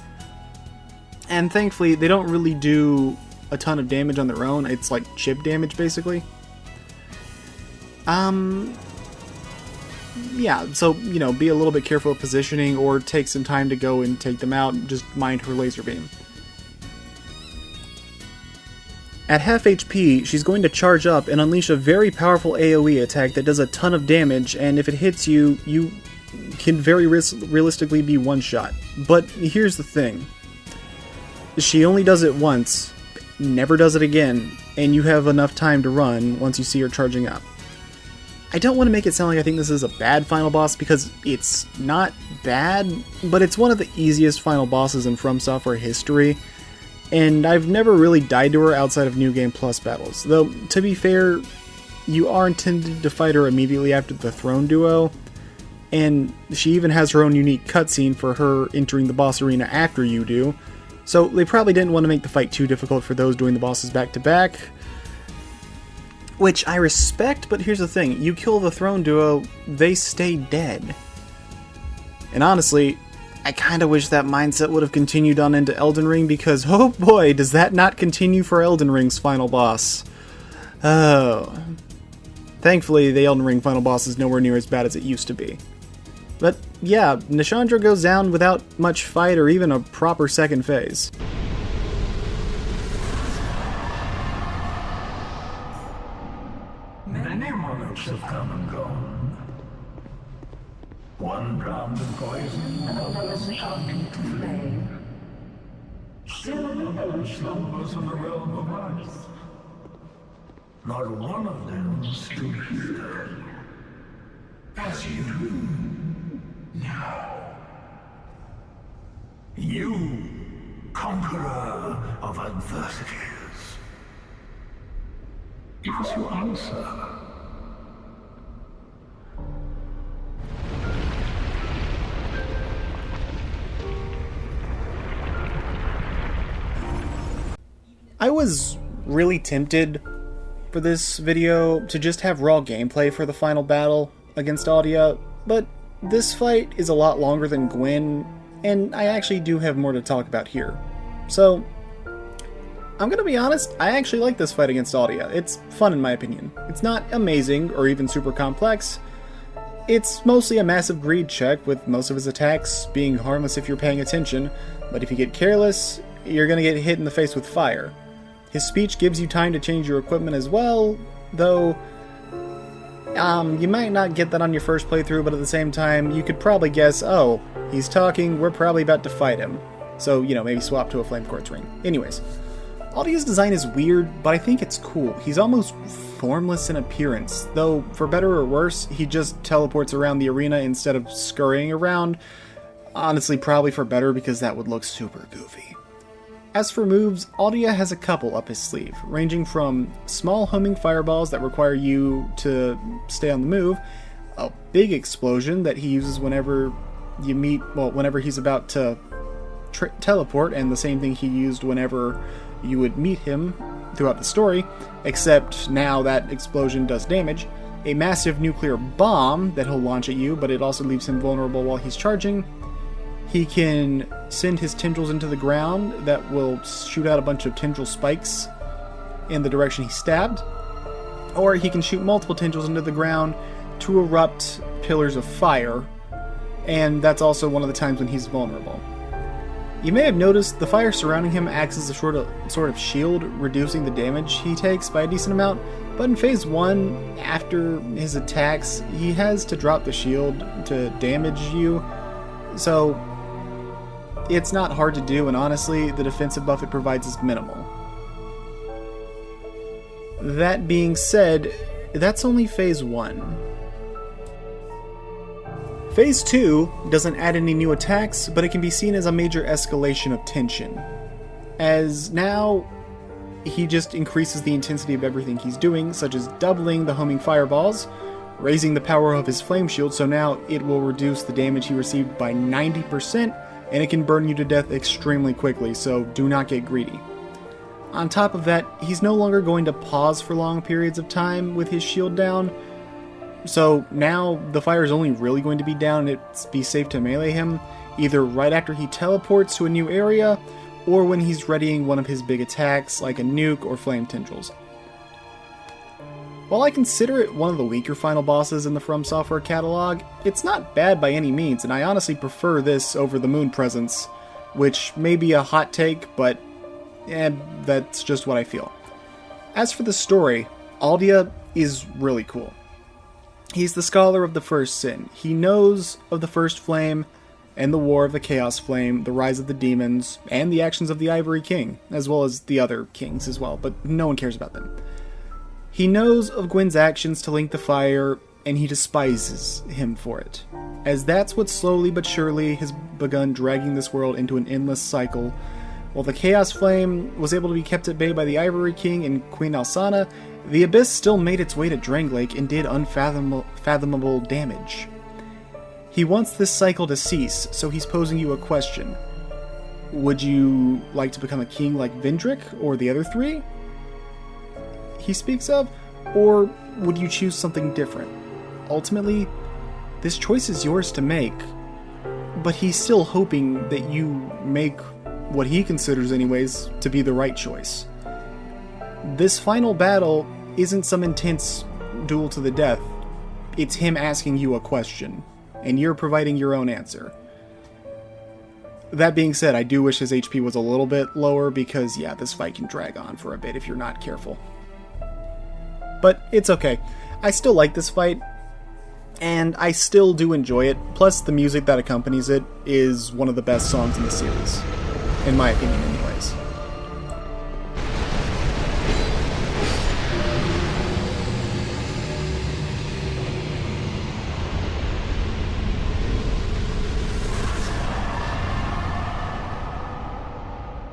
And thankfully, they don't really do a ton of damage on their own. It's like chip damage, basically. Yeah, so, you know, be a little bit careful of positioning or take some time to go and take them out and just mind her laser beam. At half HP, she's going to charge up and unleash a very powerful AoE attack that does a ton of damage, and if it hits you, you can very realistically be one-shot. But here's the thing. She only does it once, never does it again, and you have enough time to run once you see her charging up. I don't want to make it sound like I think this is a bad final boss, because it's not bad, but it's one of the easiest final bosses in From Software history, and I've never really died to her outside of New Game Plus battles. Though, to be fair, you are intended to fight her immediately after the Throne Duo, and she even has her own unique cutscene for her entering the boss arena after you do, so they probably didn't want to make the fight too difficult for those doing the bosses back to back. Which I respect, but here's the thing. You kill the Throne Duo, they stay dead. And honestly, I kinda wish that mindset would have continued on into Elden Ring, because oh boy, does that not continue for Elden Ring's final boss. Oh. Thankfully, the Elden Ring final boss is nowhere near as bad as it used to be. But yeah, Nishandra goes down without much fight or even a proper second phase.
Many monarchs have come and gone. One drowned in poison, another succumbed to flame. Still another slumbers in the realm of earth. Not one of them stood here as you do now. You, conqueror of adversities. Give us your answer.
I was really tempted for this video to just have raw gameplay for the final battle against Audia, but this fight is a lot longer than Gwyn, and I actually do have more to talk about here. So, I'm gonna be honest, I actually like this fight against Audia. It's fun in my opinion. It's not amazing or even super complex. It's mostly a massive greed check, with most of his attacks being harmless if you're paying attention, but if you get careless, you're gonna get hit in the face with fire. His speech gives you time to change your equipment as well, though you might not get that on your first playthrough, but at the same time, you could probably guess, oh, he's talking, we're probably about to fight him. So, you know, maybe swap to a flame quartz ring. Anyways, Audia's design is weird, but I think it's cool. He's almost formless in appearance, though for better or worse, he just teleports around the arena instead of scurrying around. Honestly, probably for better because that would look super goofy. As for moves, Aldia has a couple up his sleeve, ranging from small homing fireballs that require you to stay on the move, a big explosion that he uses whenever he's about to teleport, and the same thing he used whenever you would meet him throughout the story, except now that explosion does damage, a massive nuclear bomb that he'll launch at you, but it also leaves him vulnerable while he's charging. He can send his tendrils into the ground that will shoot out a bunch of tendril spikes in the direction he's stabbed, or he can shoot multiple tendrils into the ground to erupt pillars of fire, and that's also one of the times when he's vulnerable. You may have noticed the fire surrounding him acts as a sort of shield, reducing the damage he takes by a decent amount, but in Phase 1, after his attacks, he has to drop the shield to damage you, so it's not hard to do, and honestly, the defensive buff it provides is minimal. That being said, that's only Phase 1. Phase 2 doesn't add any new attacks, but it can be seen as a major escalation of tension, as now he just increases the intensity of everything he's doing, such as doubling the homing fireballs, raising the power of his flame shield, so now it will reduce the damage he received by 90%, and it can burn you to death extremely quickly, so do not get greedy. On top of that, he's no longer going to pause for long periods of time with his shield down, so now the fire is only really going to be down and it'd be safe to melee him, either right after he teleports to a new area, or when he's readying one of his big attacks like a nuke or flame tendrils. While I consider it one of the weaker final bosses in the From Software catalog, it's not bad by any means, and I honestly prefer this over the Moon Presence, which may be a hot take, but that's just what I feel. As for the story, Aldia is really cool. He's the scholar of the First Sin. He knows of the First Flame, and the War of the Chaos Flame, the Rise of the Demons, and the actions of the Ivory King, as well as the other kings as well, but no one cares about them. He knows of Gwyn's actions to link the fire, and he despises him for it, as that's what slowly but surely has begun dragging this world into an endless cycle. While the Chaos Flame was able to be kept at bay by the Ivory King and Queen Alsana, the Abyss still made its way to Drangleic and did unfathomable damage. He wants this cycle to cease, so he's posing you a question. Would you like to become a king like Vendrick or the other three he speaks of, or would you choose something different? Ultimately, this choice is yours to make, but he's still hoping that you make what he considers anyways to be the right choice. This final battle isn't some intense duel to the death, it's him asking you a question, and you're providing your own answer. That being said, I do wish his HP was a little bit lower because, yeah, this fight can drag on for a bit if you're not careful. But it's okay. I still like this fight, and I still do enjoy it, plus the music that accompanies it is one of the best songs in the series, in my opinion anyways.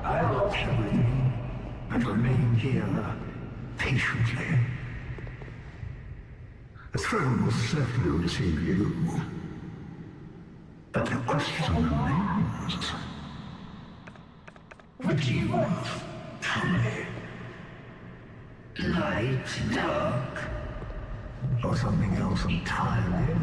I watch everything and remain here patiently. The throne will certainly receive you, but the question remains: would you tell me? Light, dark, or something else entirely?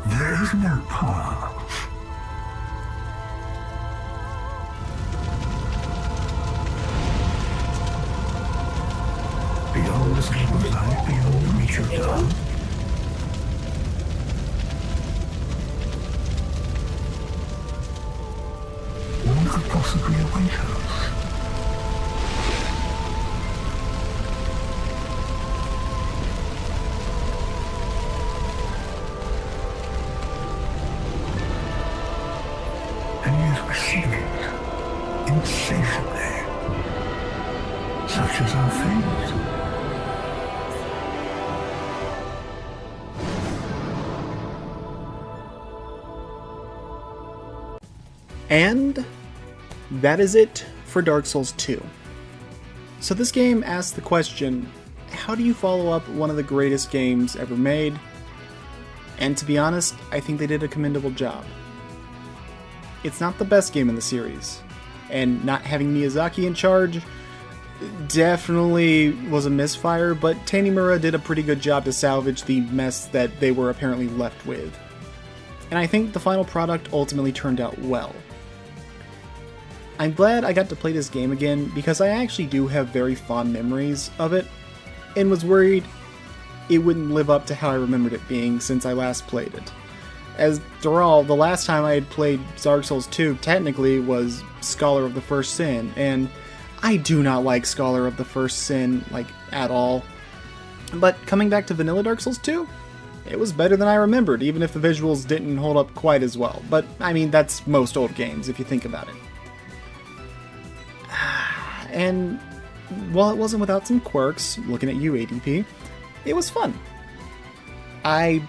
There is no path. Beyond the scheme of life, beyond the reach of dark. could possibly await us? And yet we seek it insatiably. Such is our fate.
And that is it for Dark Souls 2. So this game asks the question, how do you follow up one of the greatest games ever made? And to be honest, I think they did a commendable job. It's not the best game in the series, and not having Miyazaki in charge definitely was a misfire, but Tanimura did a pretty good job to salvage the mess that they were apparently left with. And I think the final product ultimately turned out well. I'm glad I got to play this game again because I actually do have very fond memories of it, and was worried it wouldn't live up to how I remembered it being since I last played it. After all, the last time I had played Dark Souls 2 technically was Scholar of the First Sin, and I do not like Scholar of the First Sin, like, at all. But coming back to vanilla Dark Souls 2, it was better than I remembered, even if the visuals didn't hold up quite as well. But, I mean, that's most old games, if you think about it. And while it wasn't without some quirks, looking at you, ADP, it was fun. I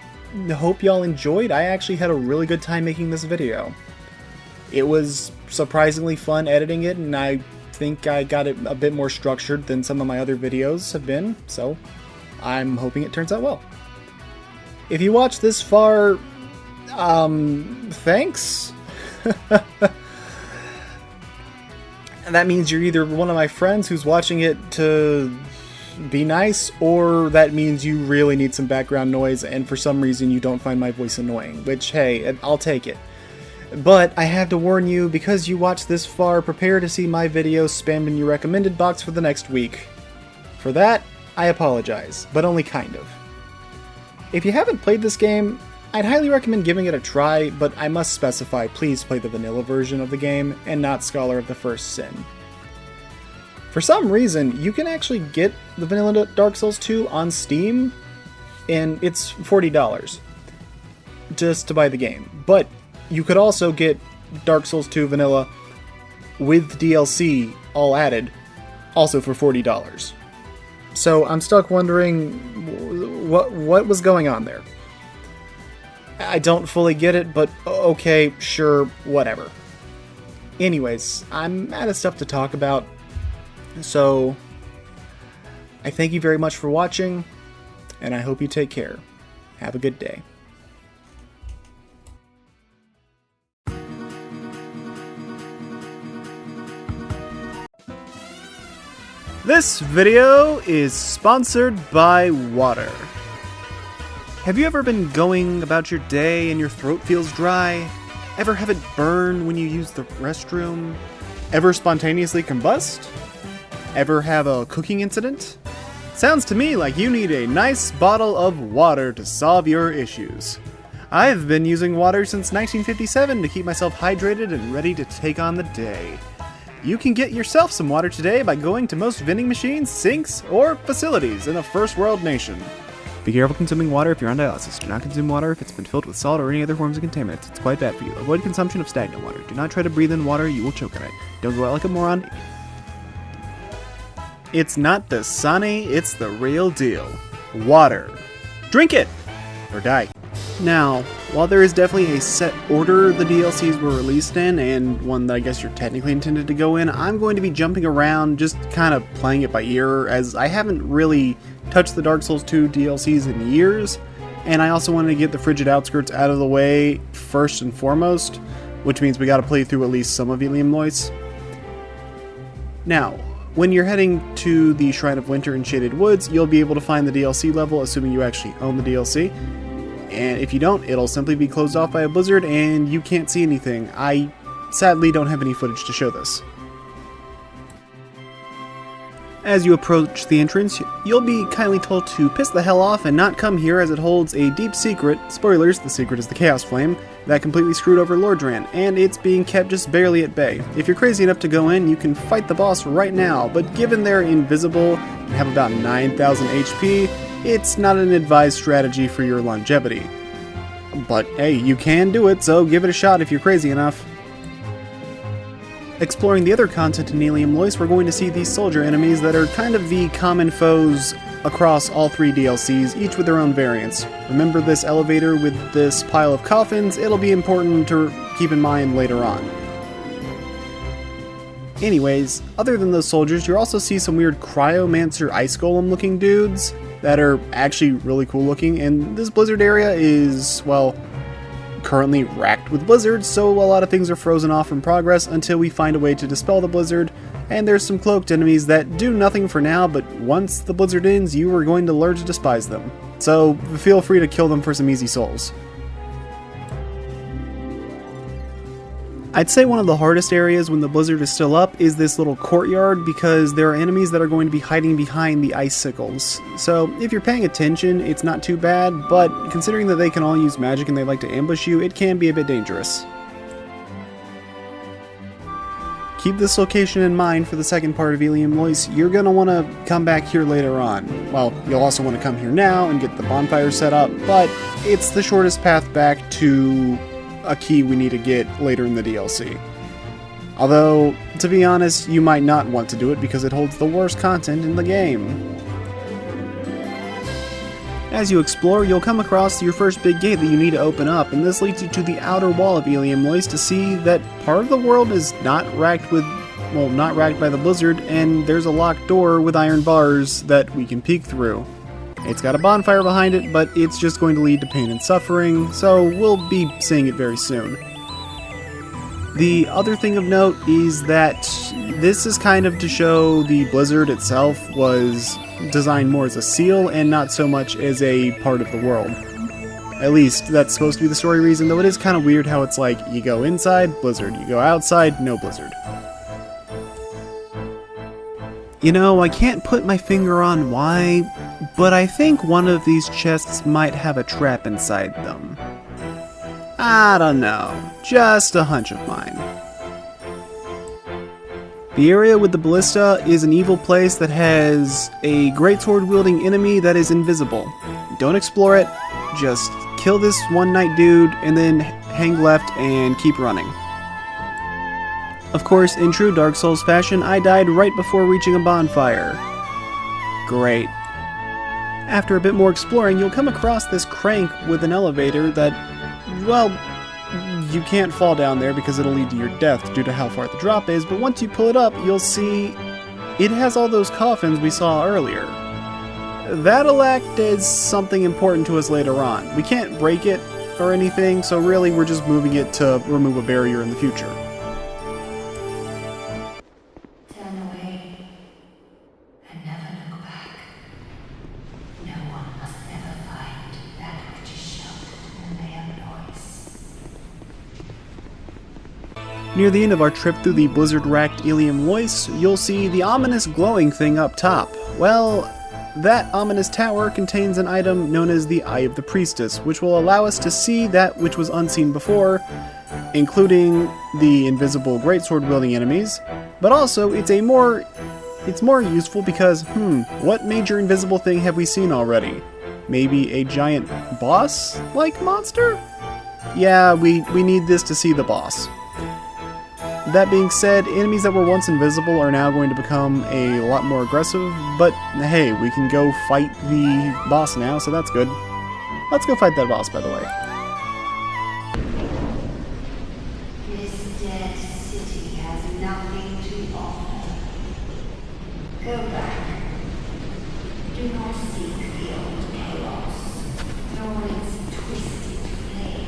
hope y'all enjoyed. I actually had a really good time making this video. It was surprisingly fun editing it, and I think I got it a bit more structured than some of my other videos have been, so I'm hoping it turns out well. If you watched this far, thanks. That means you're either one of my friends who's watching it to be nice, or that means you really need some background noise and for some reason you don't find my voice annoying, which, hey, I'll take it. But I have to warn you, because you watched this far, prepare to see my videos spammed in your recommended box for the next week. For that, I apologize, but only kind of. If you haven't played this game, I'd highly recommend giving it a try, but I must specify, please play the vanilla version of the game and not Scholar of the First Sin. For some reason, you can actually get the vanilla Dark Souls 2 on Steam, and it's $40 just to buy the game. But you could also get Dark Souls 2 vanilla with DLC all added, also for $40. So I'm stuck wondering what was going on there. I don't fully get it, but okay, sure, whatever. Anyways, I'm out of stuff to talk about, so I thank you very much for watching, and I hope you take care. Have a good day. This video is sponsored by water. Have you ever been going about your day and your throat feels dry? Ever have it burn when you use the restroom? Ever spontaneously combust? Ever have a cooking incident? Sounds to me like you need a nice bottle of water to solve your issues. I've been using water since 1957 to keep myself hydrated and ready to take on the day. You can get yourself some water today by going to most vending machines, sinks, or facilities in a first world nation. Be careful consuming water if you're on dialysis. Do not consume water if it's been filled with salt or any other forms of contaminants. It's quite bad for you. Avoid consumption of stagnant water. Do not try to breathe in water, you will choke on it. Don't go out like a moron. It's not Dasani, it's the real deal. Water. Drink it! Or die. Now, while there is definitely a set order the DLCs were released in, and one that I guess you're technically intended to go in, I'm going to be jumping around, just kind of playing it by ear, as I haven't really touched the Dark Souls 2 DLCs in years, and I also wanted to get the Frigid Outskirts out of the way first and foremost, which means we gotta play through at least some of Eleum Loyce. Now, when you're heading to the Shrine of Winter in Shaded Woods, you'll be able to find the DLC level, assuming you actually own the DLC. And if you don't, it'll simply be closed off by a blizzard and you can't see anything. I sadly don't have any footage to show this. As you approach the entrance, you'll be kindly told to piss the hell off and not come here, as it holds a deep secret, spoilers, the secret is the Chaos Flame, that completely screwed over Lordran, and it's being kept just barely at bay. If you're crazy enough to go in, you can fight the boss right now, but given they're invisible and have about 9,000 HP, it's not an advised strategy for your longevity. But hey, you can do it, so give it a shot if you're crazy enough. Exploring the other content in Eleum Loyce, we're going to see these soldier enemies that are kind of the common foes across all 3 DLCs, each with their own variants. Remember this elevator with this pile of coffins? It'll be important to keep in mind later on. Anyways, other than those soldiers, you'll also see some weird cryomancer ice golem looking dudes that are actually really cool looking, and this blizzard area is, well, currently racked with blizzards, so a lot of things are frozen off in progress until we find a way to dispel the blizzard, and there's some cloaked enemies that do nothing for now, but once the blizzard ends, you are going to learn to despise them. So feel free to kill them for some easy souls. I'd say one of the hardest areas when the blizzard is still up is this little courtyard, because there are enemies that are going to be hiding behind the icicles. So if you're paying attention, it's not too bad, but considering that they can all use magic and they like to ambush you, it can be a bit dangerous. Keep this location in mind for the second part of Eleum Loyce. You're going to want to come back here later on. Well, you'll also want to come here now and get the bonfire set up, but it's the shortest path back to a key we need to get later in the DLC. Although, to be honest, you might not want to do it because it holds the worst content in the game. As you explore, you'll come across your first big gate that you need to open up, and this leads you to the outer wall of Eleum Loyce to see that part of the world is not racked with, well, not racked by the blizzard, and there's a locked door with iron bars that we can peek through. It's got a bonfire behind it, but it's just going to lead to pain and suffering, so we'll be seeing it very soon. The other thing of note is that this is kind of to show the blizzard itself was designed more as a seal and not so much as a part of the world. At least, that's supposed to be the story reason, though it is kind of weird how it's like, you go inside, blizzard, you go outside, no blizzard. You know, I can't put my finger on why, but I think one of these chests might have a trap inside them. I don't know, just a hunch of mine. The area with the ballista is an evil place that has a greatsword wielding enemy that is invisible. Don't explore it, just kill this one knight dude and then hang left and keep running. Of course, in true Dark Souls fashion, I died right before reaching a bonfire. Great. After a bit more exploring, you'll come across this crank with an elevator that, well, you can't fall down there because it'll lead to your death due to how far the drop is, but once you pull it up, you'll see it has all those coffins we saw earlier. That'll act as something important to us later on. We can't break it or anything, so really we're just moving it to remove a barrier in the future. Near the end of our trip through the blizzard-racked Eleum Loyce, you'll see the ominous glowing thing up top. Well, that ominous tower contains an item known as the Eye of the Priestess, which will allow us to see that which was unseen before, including the invisible greatsword-wielding enemies, but also it's more useful because, what major invisible thing have we seen already? Maybe a giant boss-like monster? Yeah, we need this to see the boss. That being said, enemies that were once invisible are now going to become a lot more aggressive, but hey, we can go fight the boss now, so that's good. Let's go fight that boss, by the way.
This dead city has nothing to offer. Go back. Do not seek the old chaos, nor its twisted flame.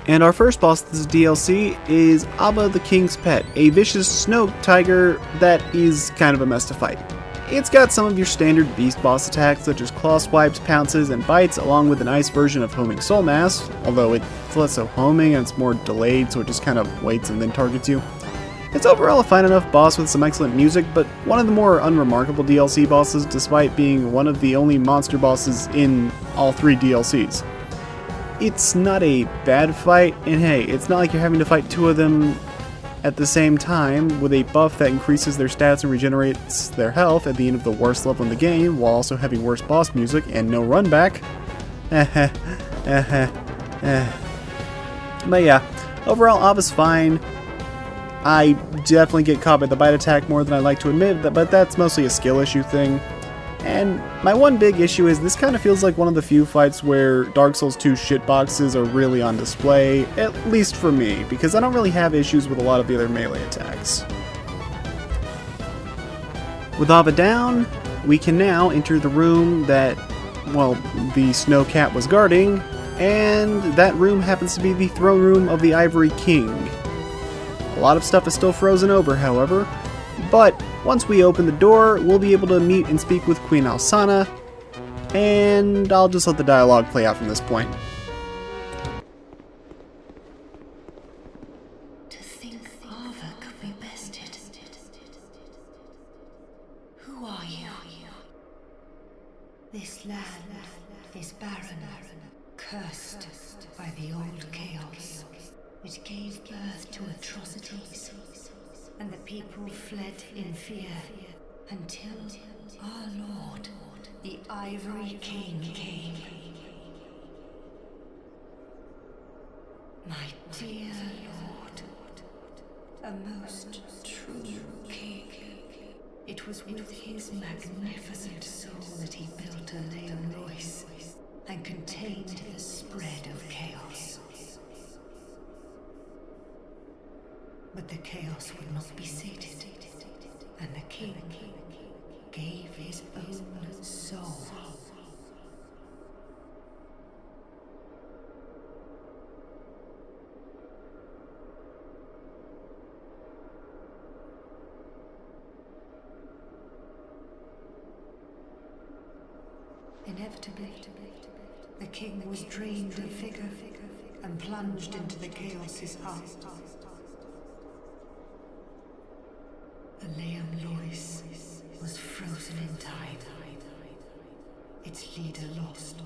And our first boss of this DLC is Abba the King's Pet, a vicious snow tiger that is kind of a mess to fight. It's got some of your standard beast boss attacks such as claw swipes, pounces, and bites, along with a nice version of homing soul mass, although it's less so homing and it's more delayed, so it just kind of waits and then targets you. It's overall a fine enough boss with some excellent music, but one of the more unremarkable DLC bosses despite being one of the only monster bosses in all 3 DLCs. It's not a bad fight, and hey, it's not like you're having to fight 2 of them at the same time with a buff that increases their stats and regenerates their health at the end of the worst level in the game, while also having worse boss music and no run back. But yeah, overall Ava's fine. I definitely get caught by the bite attack more than I like to admit, but that's mostly a skill issue thing. And my one big issue is this kind of feels like one of the few fights where Dark Souls 2 shitboxes are really on display, at least for me, because I don't really have issues with a lot of the other melee attacks. With Ava down, we can now enter the room that, well, the Snow Cat was guarding, and that room happens to be the throne room of the Ivory King. A lot of stuff is still frozen over, however, but once we open the door, we'll be able to meet and speak with Queen Alsana, and I'll just let the dialogue play out from this point.
To think Ava could be bested. Who are you?
This land is barren, cursed by the old chaos. It gave birth to atrocities, and the people fled in fear until our Lord, the Ivory King, came. My dear Lord, a most true king. It was with his magnificent soul that he built Eleum Loyce and contained the spread of chaos. But the chaos would not be sated, and the king gave his own soul. Inevitably, the king was drained of vigor and plunged into the chaos's heart. Eleum Loyce was frozen in time, its leader lost.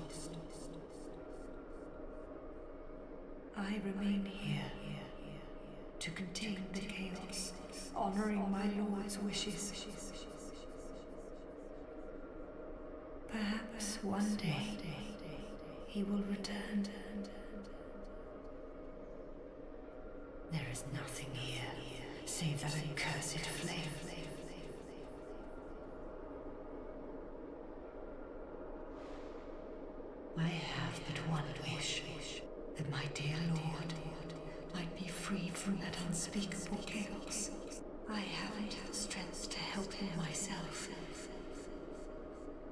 I remain here to contain the chaos, honoring my lord's wishes. Perhaps one day he will return. There is nothing here save that accursed flame. I have but one wish, that my dear Lord might be freed from that unspeakable chaos. I haven't the strength to help him myself.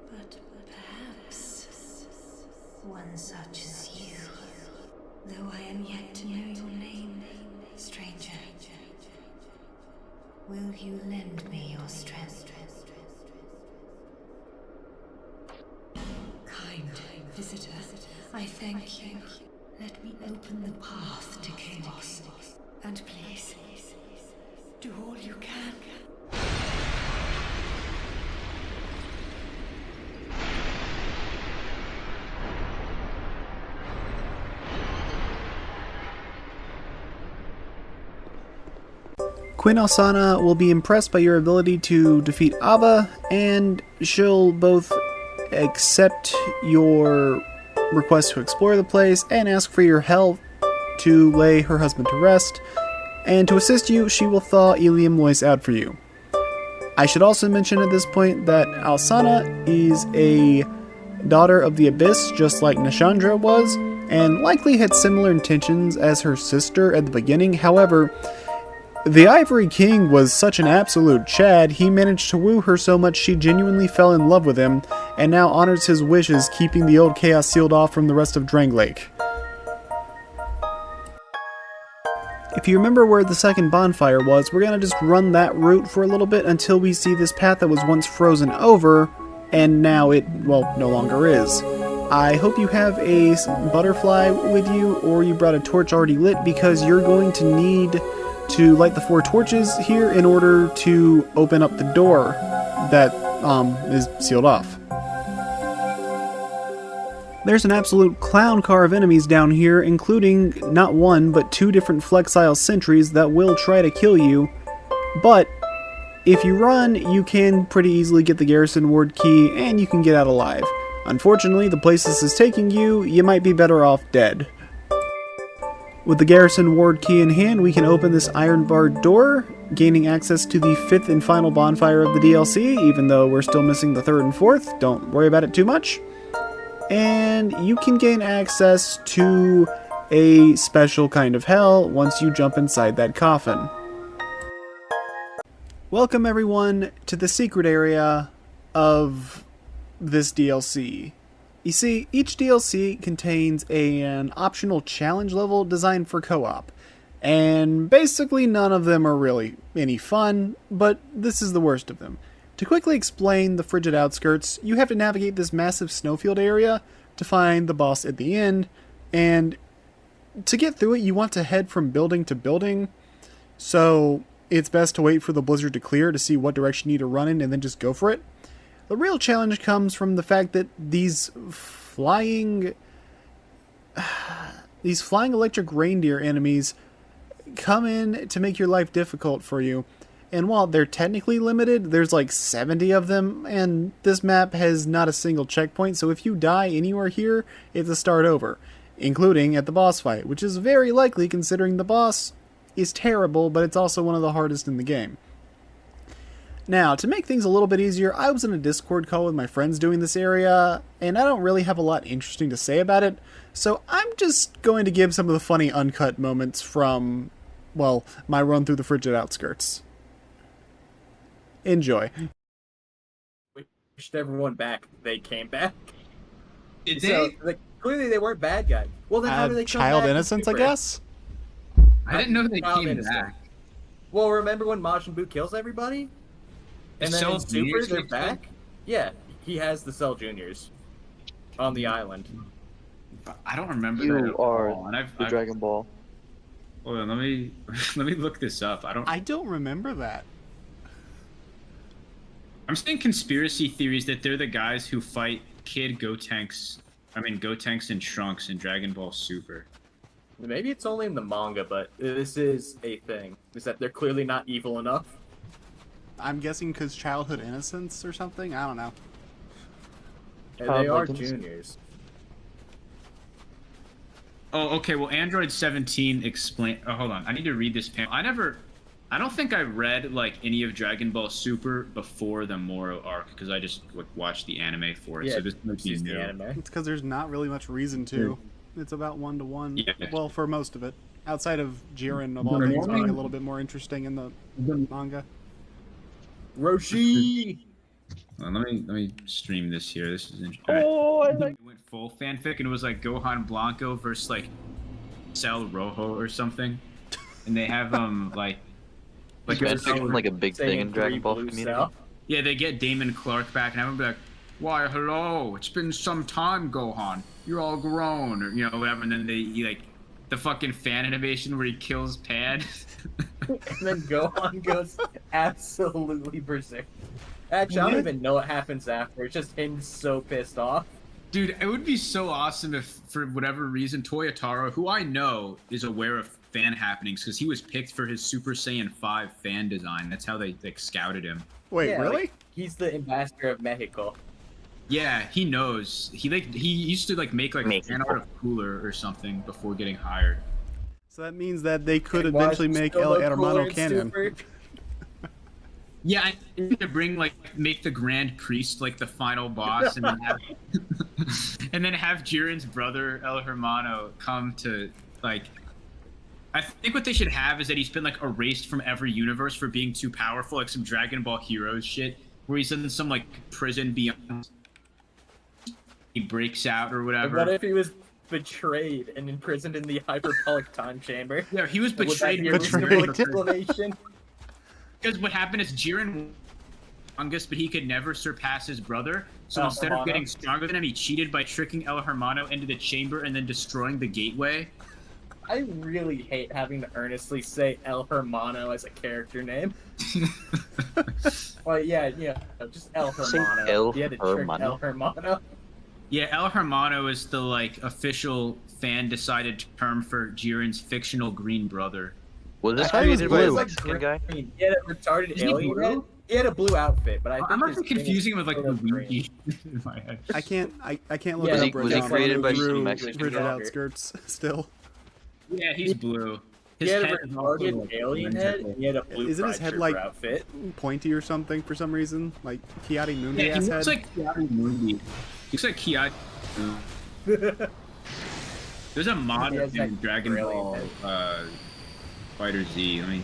But perhaps one such as you, though I am yet to know your name, stranger. Will you lend me your strength? Kind visitor, I thank you. Let me open the path to chaos. And please, do all you can.
Queen Alsana will be impressed by your ability to defeat Ava, and she'll both accept your request to explore the place and ask for your help to lay her husband to rest, and to assist you, she will thaw Eleum Loyce out for you. I should also mention at this point that Alsana is a daughter of the Abyss, just like Nashandra was, and likely had similar intentions as her sister at the beginning. However, the Ivory King was such an absolute Chad, he managed to woo her so much she genuinely fell in love with him, and now honors his wishes, keeping the old chaos sealed off from the rest of Drangleic. If you remember where the second bonfire was, we're gonna just run that route for a little bit until we see this path that was once frozen over, and now it, well, no longer is. I hope you have a butterfly with you, or you brought a torch already lit, because you're going to need to light the 4 torches here in order to open up the door that is sealed off. There's an absolute clown car of enemies down here, including not 1 but 2 different flexile sentries that will try to kill you, but if you run, you can pretty easily get the garrison ward key and you can get out alive. Unfortunately, the place this is taking you, you might be better off dead. With the garrison ward key in hand, we can open this iron barred door, gaining access to the 5th and final bonfire of the DLC, even though we're still missing the 3rd and 4th. Don't worry about it too much. And you can gain access to a special kind of hell once you jump inside that coffin. Welcome everyone to the secret area of this DLC. You see, each DLC contains an optional challenge level designed for co-op, and basically none of them are really any fun, but this is the worst of them. To quickly explain the frigid outskirts, you have to navigate this massive snowfield area to find the boss at the end, and to get through it you want to head from building to building, so it's best to wait for the blizzard to clear to see what direction you need to run in and then just go for it. The real challenge comes from the fact that these flying electric reindeer enemies come in to make your life difficult for you. And while they're technically limited, there's like 70 of them, and this map has not a single checkpoint, so if you die anywhere here, it's a start over, including at the boss fight, which is very likely considering the boss is terrible, but it's also one of the hardest in the game. Now, to make things a little bit easier, I was in a Discord call with my friends doing this area, and I don't really have a lot interesting to say about it, so I'm just going to give some of the funny uncut moments from, well, my run through the frigid outskirts. Enjoy.
We pushed everyone back. They came back.
Did
So,
they?
like, clearly they weren't bad guys. Well, then how do they come
Child
back?
innocence, I guess?
I didn't know they
Child
came
innocence.
back.
Well, remember when Majin Buu kills everybody? And then
Cell
in Super,
Juniors
they're
gets
back?
killed?
Yeah, he has the Cell Juniors on the island.
I don't remember
You
that at
are
all. And I've
Dragon Ball.
Hold on, let me look this up.
I don't remember that.
I'm seeing conspiracy theories that they're the guys who fight Kid Gotenks and Trunks in Dragon Ball Super.
Maybe it's only in the manga, but this is a thing. Is that they're clearly not evil enough.
I'm guessing because childhood innocence or something? I don't know.
And they are
Vikings.
juniors.
Oh, okay. Well, Android 17 explain. Oh, hold on. I need to read this panel. I don't think I read like any of Dragon Ball Super before the Moro arc because I just like watched the anime for it.
Yeah,
so this might be
it's
new.
the anime.
It's because there's not really much reason to. It's about 1-to-1.
Yeah.
Well, for most of it. Outside of Jiren, of all things, being a little bit more interesting in the manga.
Roshi!
Let me stream this here. This is interesting.
Oh, I like.
It went full fanfic and it was like Gohan Blanco versus like Cell Rojo or something, and they have like
Fanfiction like a big thing
Saying
in Dragon
three
Ball
blue
community.
cell.
yeah, they get Damon Clark back and I'm like, why hello, it's been some time, Gohan, you're all grown, or whatever, and then he like the fucking fan animation where he kills Pan.
And then Gohan goes absolutely berserk. Actually, I don't even know what happens after. It's just him so pissed off.
Dude, it would be so awesome if, for whatever reason, Toyotaro, who I know is aware of fan happenings, because he was picked for his Super Saiyan 5 fan design. That's how they like scouted him.
Wait,
Yeah,
really?
like, he's the ambassador of Mexico.
Yeah, he knows. He used to like make fan art of Cooler or something before getting hired.
So that means that they could
And why
eventually
is he
make
still
El
no cooler
Hermano
in
canon.
Super?
Yeah, I need to make the Grand Priest like the final boss, and then have and then have Jiren's brother El Hermano come to like. I think what they should have is that he's been like erased from every universe for being too powerful, like some Dragon Ball Heroes shit, where he's in some like prison beyond. He breaks out or whatever.
What if he was betrayed and imprisoned in the hyperbolic time chamber?
Yeah, he was
Would that
betrayed.
be a
Betrayed.
reasonable explanation?
Because what happened is Jiren strongest, but he could never surpass his brother. So
El
instead
Hermano.
of getting stronger than him, he cheated by tricking El Hermano into the chamber and then destroying the gateway.
I really hate having to earnestly say El Hermano as a character name. Well, yeah, just El Hermano.
El
You had to trick
Hermano?
El Hermano.
Yeah, El Hermano is the official fan-decided term for Jiren's fictional green brother.
Was this
thought he was
created by a
blue.
Mexican guy?
He had a retarded
Is he
alien
blue?
head. He had a blue outfit, but I think
I'm
his
actually
thing
confusing him
is
with
green.
Luigi in my head.
I can't look
Yeah,
it
was
up
he-
right
was he
now.
created by some
Through
Mexican
rigid
guy?
outskirts still.
Yeah, he's blue.
He
His
had a
head is also,
retarded
like,
alien head, and he had a blue
Isn't his
Pride
head
Trooper
like
outfit.
pointy or something for some reason? Like Kiadi Mundi
Yeah, he
ass
looks
head?
like Kiadi Mundi. He looks like Kiadi. There's a mod
He has
of him in
that
Dragon
brilliant
Ball Fighter Z. Let me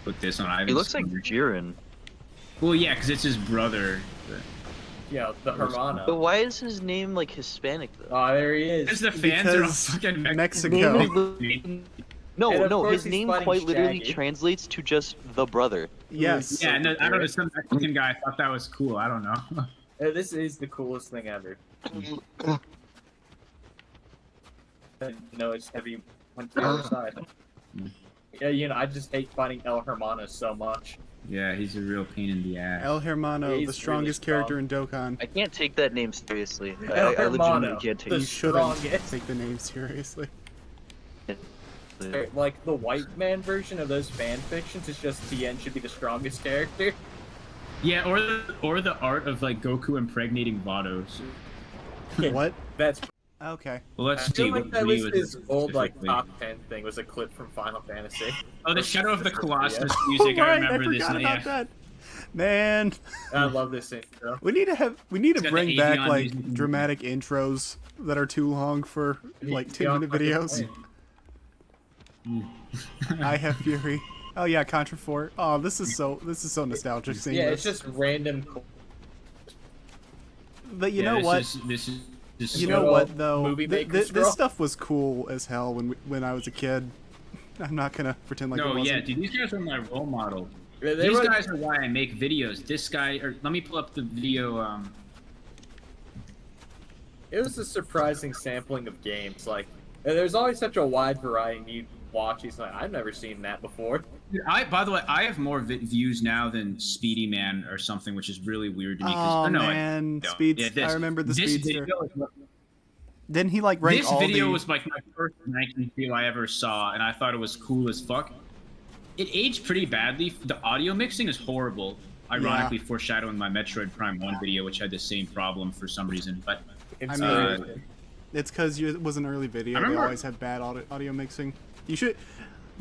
put this on. I
He
haven't
looks like
seen it.
Jiren.
Well, yeah, because it's his brother.
Yeah, the Hermano.
But why is his name like Hispanic though?
Oh, there he is.
Because the fans are all
Because
fucking
Mexico.
No,
And of
no,
course
his
he's
name
fighting
quite literally
Shaggy.
translates to just the brother.
Yes.
Yeah, no, I don't know. Some Mexican guy thought that was cool. I don't know.
This is the coolest thing ever. No, it's heavy. Went to the other side. Yeah, I just hate fighting El Hermano so much.
Yeah, he's a real pain in the ass.
El Hermano,
Yeah,
the
he's
strongest
really
character in Dokkan.
I can't take that name seriously.
El
I legitimately
Hermano,
can't take
the
You
it.
shouldn't
strongest.
take the name seriously.
Like the white man version of those fan fictions is just Tien should be the strongest character.
Yeah, or the art of Goku impregnating Vados.
What?
That's.
Okay.
Well, let's
I
see.
feel like
What
that
Lee
was his old
specifically.
top 10 thing was a clip from Final Fantasy.
Oh, the Shadow of the Colossus
Oh,
music. I
right,
remember this.
forgot about
Yeah.
that. Man,
I love this intro.
we need to
got
bring
the
back
Avion music.
dramatic intros that are too long for 2-minute videos. I have fury. Oh yeah, Contra 4. Oh, this is so nostalgic seeing
Yeah,
this.
it's just random.
But you
Yeah,
know what?
This is
You
good
know
old
what though?
movie maker
This
scroll.
stuff was cool as hell when I was a kid. I'm not gonna pretend like it
No,
wasn't.
yeah, dude, these guys are my role model.
Yeah, they
These
were-
guys are why I make videos. This guy, or let me pull up the video.
It was a surprising sampling of games. Like, there's always such a wide variety. And you watch, he's like, I've never seen that before.
Dude, by the way, I have more views now than Speedy Man or something, which is really weird to me.
Oh
no,
man,
I don't.
Speeds.
Yeah,
I remember the
this
Speedster.
video is-
Didn't he rank
This
all
video
the...
was my first ranking video I ever saw, and I thought it was cool as fuck. It aged pretty badly. The audio mixing is horrible, ironically foreshadowing my Metroid Prime 1 video, which had the same problem for some reason. But
I mean, it's because it was an early video.
I
They
remember-
always had bad audio mixing. You should...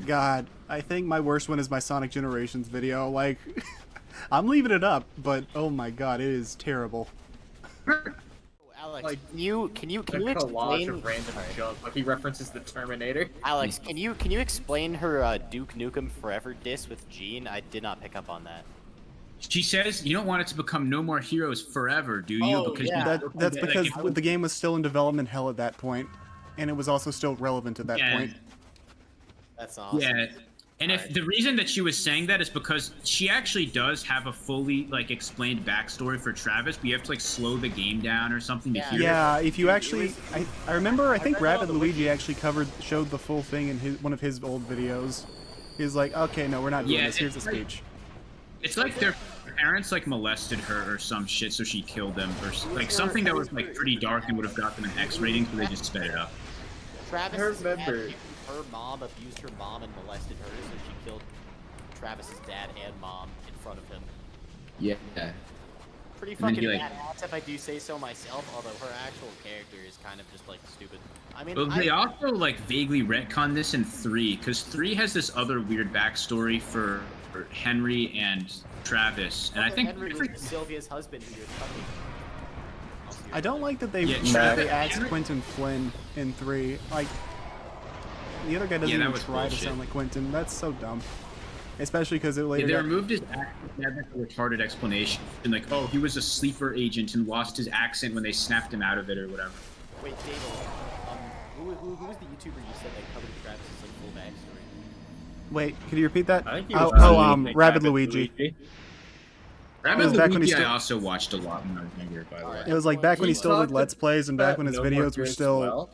God, I think my worst one is my Sonic Generations video. Like, I'm leaving it up, but oh my god, it is terrible.
Alex,
Like,
can you
a
explain?
collage of random junk. Like, he references the Terminator.
Alex, can you explain her Duke Nukem Forever diss with Jean? I did not pick up on that.
she says, "You don't want it to become no more heroes forever, do you?"
Oh,
Because
yeah.
That's
like,
because
if-
the game was still in development hell at that point, and it was also still relevant at that
Yeah.
point.
That's awesome.
Yeah, and if the reason that she was saying that is because she actually does have a fully explained backstory for Travis, but you have to slow the game down or something to hear it.
Yeah, if you actually, I remember, I think Rapid Luigi actually showed the full thing in one of his old videos. He's like, okay, no, we're not doing
Yeah,
this. Here's the
it's like-
speech.
It's like their parents molested her or some shit, so she killed them, or something that was pretty dark and would have got them an X rating, so they just sped it up.
Travis'
remember.
dad, her mom abused her mom and molested her, so she killed Travis's dad and mom in front of him.
Yeah.
Pretty
And then
fucking
he,
badass if I do say so myself, although her actual character is kind of just stupid. I mean,
Well, they also vaguely retcon this in 3, because 3 has this other weird backstory for Henry and Travis, and I think
Henry was Sylvia's husband who you're fucking.
I don't like that they
Yeah,
they
Travis-
axed Quentin Flynn in 3. Like, the other guy doesn't
Yeah, that
even
was
try to
bullshit.
sound like Quentin. That's so dumb. Especially because it
Yeah,
later
they
got-
removed his accent. They had a retarded explanation, and oh, he was a sleeper agent and lost his accent when they snapped him out of it or whatever.
Wait, David, who was the YouTuber you said covered Travis's full backstory?
Wait, could you repeat that?
I think he
Oh,
was
Rabid Luigi.
Rabbit
It was back when he
Luigi, I
still-
also watched a lot when I was younger, by the way.
It was back when he
He
still did
talked
Let's Plays and back when his
No More
videos were
Fear as
still...
well.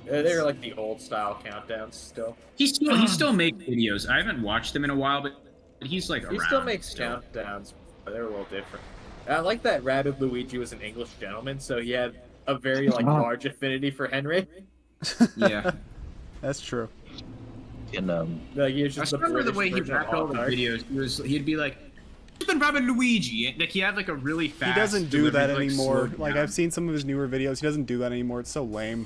They're like the old style countdowns still.
He still makes videos. I haven't watched them in a while, but he's like around.
He still makes countdowns, but they're a little different. I like that Rabbid Luigi was an English gentleman, so he had a very like large affinity for Henry.
Yeah,
that's true.
And
like, he was just
I remember the way he wrapped all the videos. He'd be like, "It's been Rabbid Luigi." Like he had like a really fast.
He doesn't do that
delivery,
anymore.
slowed
Like
down.
I've seen some of his newer videos. He doesn't do that anymore. It's so lame.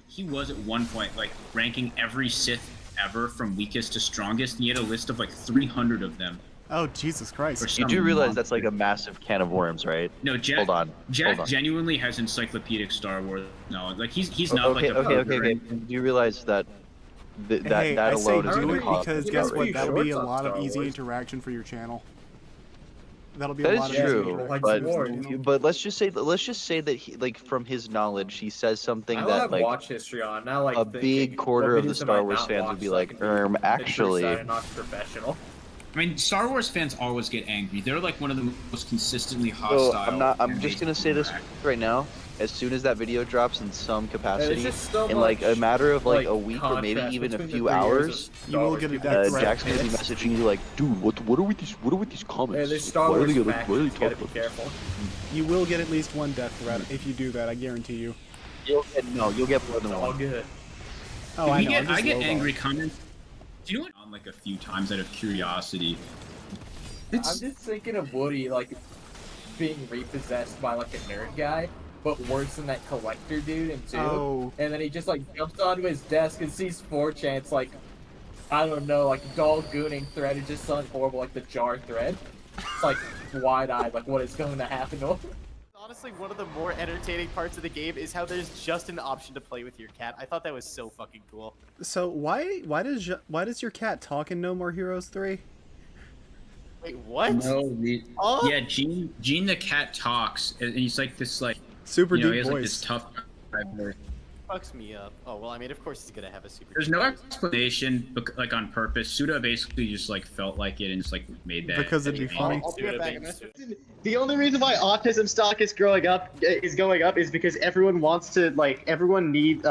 He was at one point like ranking every Sith ever from weakest to strongest, and he had a list of like 300 of them.
Oh, Jesus Christ.
You do realize that's like a massive can of worms, right?
No, Jack.
Hold on.
Jack genuinely has encyclopedic Star Wars knowledge. Like he's not
okay,
like a
okay. Do you realize that
Hey,
that
I say
alone is
do
going
it
to cause
because guess what?
outrage?
That'll be a lot of easy interaction for your channel. That'll be a lot
That
of
is
easy
true,
interaction.
but let's just say that he, like, from his knowledge, he says something
I
that
have
like
watch history on. Now, like
a
thinking,
big quarter
what
of the
videos am
Star
I
Wars
not
fans
watch
would be
so I
like,
can be the true
actually.
side and not professional.
I mean, Star Wars fans always get angry. They're like one of the most consistently hostile.
So I'm just gonna say this right now. As soon as that video drops in some capacity,
just so
in like a
much,
matter of like a
like,
week or maybe
contrast
even a
between the
few
3 years
hours,
of Star Wars people.
Jack's gonna be messaging you like, dude, what are with these comments?
Yeah, there's Star
Why are
Wars
they
factions,
what are they
you gotta
talking
be
about?
careful.
You will get at least one death threat if you do that. I guarantee you.
You'll get more than
All
one.
good.
Oh, I know.
I get angry comments. Do you know what? On like a few times out of curiosity.
I'm just thinking of Woody like being repossessed by like a nerd guy, but worse than that collector dude in 2.
Oh.
And then he just like jumps onto his desk and sees 4chan. It's like, I don't know, like doll gooning thread. It just sounds horrible, like the jar thread. It's like wide-eyed, like what is going to happen to him.
Honestly, one of the more entertaining parts of the game is how there's just an option to play with your cat. I thought that was so fucking cool.
So why does your cat talk in No More Heroes 3?
Wait, what?
No,
Oh.
yeah, Gene the cat talks, and he's like this like
Super
you know,
deep
he has, like,
voice.
this tough voice.
Fucks me up. Oh, well, I mean, of course he's gonna have a super...
There's no explanation, like on purpose. Suda basically just like felt like it and just like made that
Because it'd be funny.
I'll be right back.
The only reason why autism stock is going up is because everyone wants to everyone needs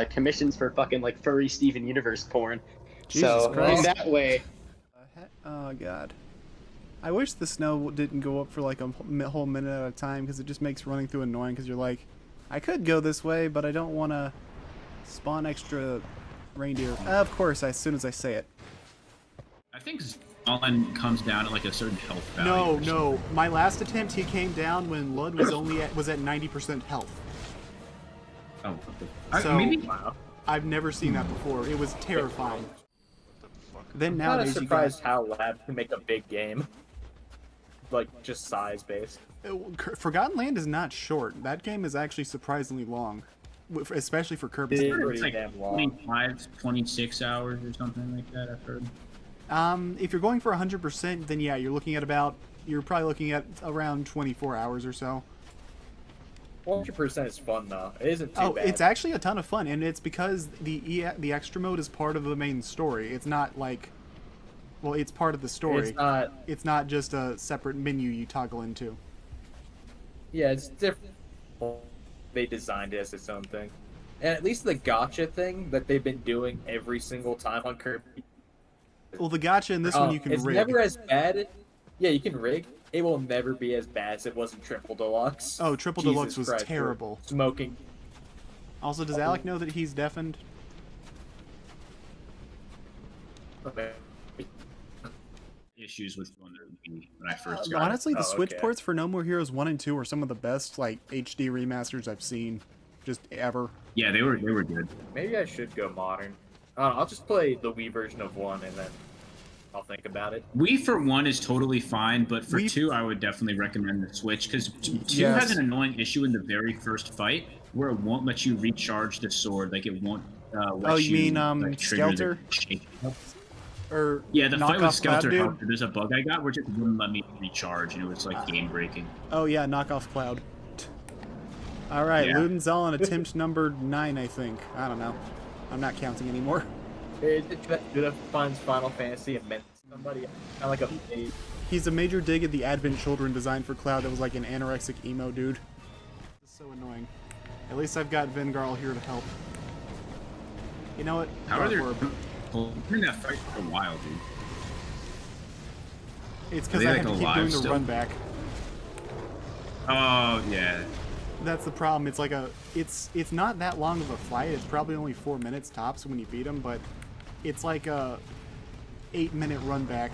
commissions for fucking like furry Steven Universe porn.
Jesus
so
Christ.
in that way,
Oh god. I wish the snow didn't go up for like a whole minute at a time because it just makes running through annoying because you're like, I could go this way, but I don't want to spawn extra reindeer. Of course, as soon as I say it.
I think Stalin comes down at like a certain health value.
No. My last attempt, he came down when Lud was was at 90% health.
Oh,
So,
maybe.
I've never seen that before. It was terrifying. Then
I'm kind of
nowadays you
surprised
got...
how Lab can make a big game. Like, just size-based.
Forgotten Land is not short. That game is actually surprisingly long. Especially for Kirby's.
It's like 25, 26 hours or something like that, I've heard.
If you're going for 100%, then yeah, you're probably looking at around 24 hours or so.
100% is fun though. It isn't too bad.
It's actually a ton of fun, and it's because the extra mode is part of the main story. It's not like, well, it's part of the story. It's not just a separate menu you toggle into.
Yeah, it's different. They designed it as its own thing. And at least the gotcha thing that they've been doing every single time on Kirby.
Well, the gotcha in this one you can
it's
rig.
never as bad. Yeah, you can rig. It will never be as bad as it was in Triple Deluxe.
Oh, Triple
Jesus
Deluxe was
Christ,
terrible.
Smoking.
Also, does Alec know that he's deafened?
Issues with when I first got
Honestly,
it.
the Switch ports for No More Heroes 1 and 2 are some of the best like HD remasters I've seen, just ever.
Yeah, they were good.
Maybe I should go modern. I'll just play the Wii version of 1 and then I'll think about it.
Wii for 1 is totally fine, but for 2, I would definitely recommend the Switch because 2
Yes.
has an annoying issue in the very first fight where it won't let you recharge the sword. Like it won't. Let
Oh, you mean
like, trigger
Skelter?
the shake.
Or
Yeah, the fight with
Knockoff Cloud
Skelter
Dude?
helped. There's a bug I got where it just wouldn't let me recharge, and it was like game breaking.
Oh yeah, knockoff Cloud. All right,
Yeah.
Luden's on attempt number 9, I think. I don't know. I'm not counting anymore.
It finds Final Fantasy and meant somebody kind of like a babe.
He's a major dig at the Advent Children design for Cloud that was like an anorexic emo dude. This is so annoying. At least I've got Vengarl here to help. You know what?
How are they
Orb.
holding that fight for a while, dude?
It's
Are
because
they,
I
like,
have to keep
alive
doing the
still?
run back.
Oh yeah.
That's the problem. It's like it's not that long of a fight. It's probably only 4 minutes tops when you beat them, but it's like a 8-minute run back.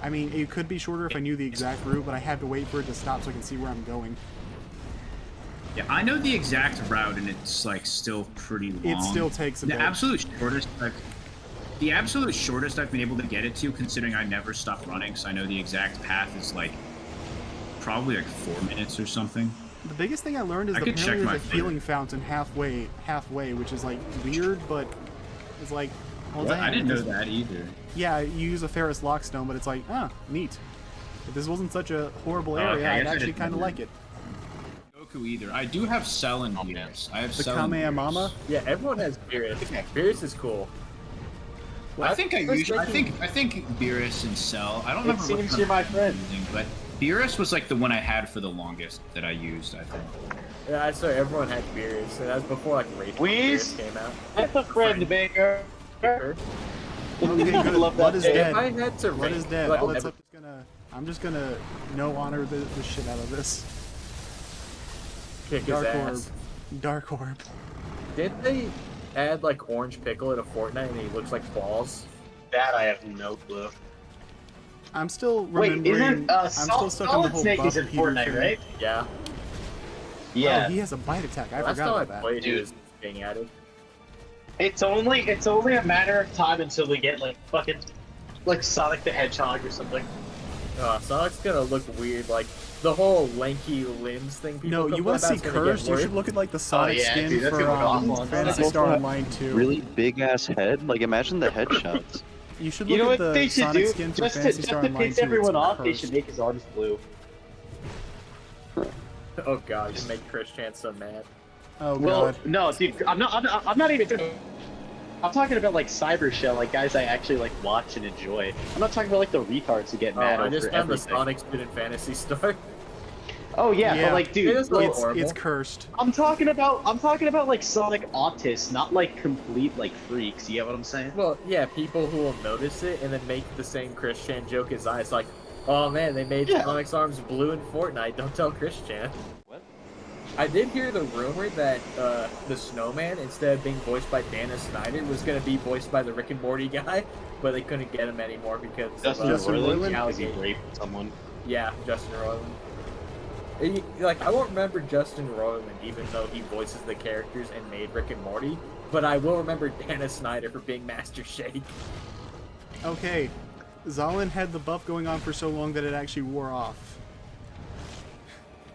I mean, it could be shorter if I knew the exact route, but I had to wait for it to stop so I can see where I'm going.
Yeah, I know the exact route, and it's like still pretty long.
It still takes a bit.
The absolute shortest I've been able to get it to, considering I never stopped running, so I know the exact path is like probably like 4 minutes or something.
The biggest thing I learned is
I could
apparently
check my
there's a healing fountain halfway, which is like weird, but it's like, well,
What?
dang,
I didn't know
this-
that either.
Yeah, you use a Ferris Lockstone, but it's like, neat. If this wasn't such a horrible
Oh, okay,
area,
I
I'd
guess I
actually
didn't
kind of
know
like it.
Goku either. I do have Cell and Beerus. I have
The
Cell and Beerus.
Kamehameha?
Yeah, everyone has Beerus. Beerus is cool.
I think Beerus and Cell. I don't
It
remember.
seems
which
you're
one
my friend.
I'm using, but Beerus was like the one I had for the longest that I used. I think.
Yeah, I saw everyone had Beerus, and that was before like Raging
Please?
Beerus came out.
That's a friend, Baker.
Okay, good.
Love
Blood
that
is
name.
dead.
If I had to
Blood
rate,
is dead.
like,
I'm just gonna no honor the shit out of this.
kick his
Dark Orb.
ass.
Dark Orb.
Didn't they add like Orange Pickle at a Fortnite and he looks like balls?
That I have no clue.
I'm still
Wait,
remembering.
isn't
I'm still stuck on the
Solid
whole
Snake
buff
is in
Peter
Fortnite,
thing.
right?
Yeah.
Yeah.
Oh, he has a bite attack. I
Last
forgot
time I
about that.
played, he was being added.
It's only a matter of time until we get like fucking like Sonic the Hedgehog or something.
Sonic's gonna look weird, like the whole lanky limbs thing. People
No, you
complain
want to
about
see
is gonna get
Cursed? You
worse.
should look at like the Sonic
yeah,
skin
dude, that's
for
gonna look awful on
Phantasy
Sonic.
Star Online 2.
Really big ass head. Like imagine the headshots.
You should
You
look
know
at
what
the
they should
Sonic
do?
skin for
Just
Phantasy
to
Star Online 2.
piss everyone
It's
off, they
cursed.
should make his arms blue.
Oh god, you make Chris Chan so mad.
Oh
Well,
god.
no, dude, I'm not even. I'm talking about like Cyber Shell, like guys I actually like watch and enjoy. I'm not talking about like the retards who get mad
I
over
just found the
everything.
Sonic skin in Phantasy Star.
Oh yeah, but like, dude,
It's
like,
It's cursed.
I'm talking about like Sonic autists, not like complete like freaks. You get what I'm saying?
Well, yeah, people who will notice it and then make the same Chris Chan joke as I. It's like, oh man, they made Sonic's arms blue in Fortnite. Don't tell Chris Chan.
What?
I did hear the rumor that the Snowman, instead of being voiced by Dana Snyder, was going to be voiced by the Rick and Morty guy, but they couldn't get him anymore because
Justin
of
Roiland?
the
Because he
allegation.
raped someone.
Yeah, Justin Roiland. Like, I won't remember Justin Roiland even though he voices the characters and made Rick and Morty, but I will remember Dana Snyder for being Master Shake.
Okay. Zalin had the buff going on for so long that it actually wore off.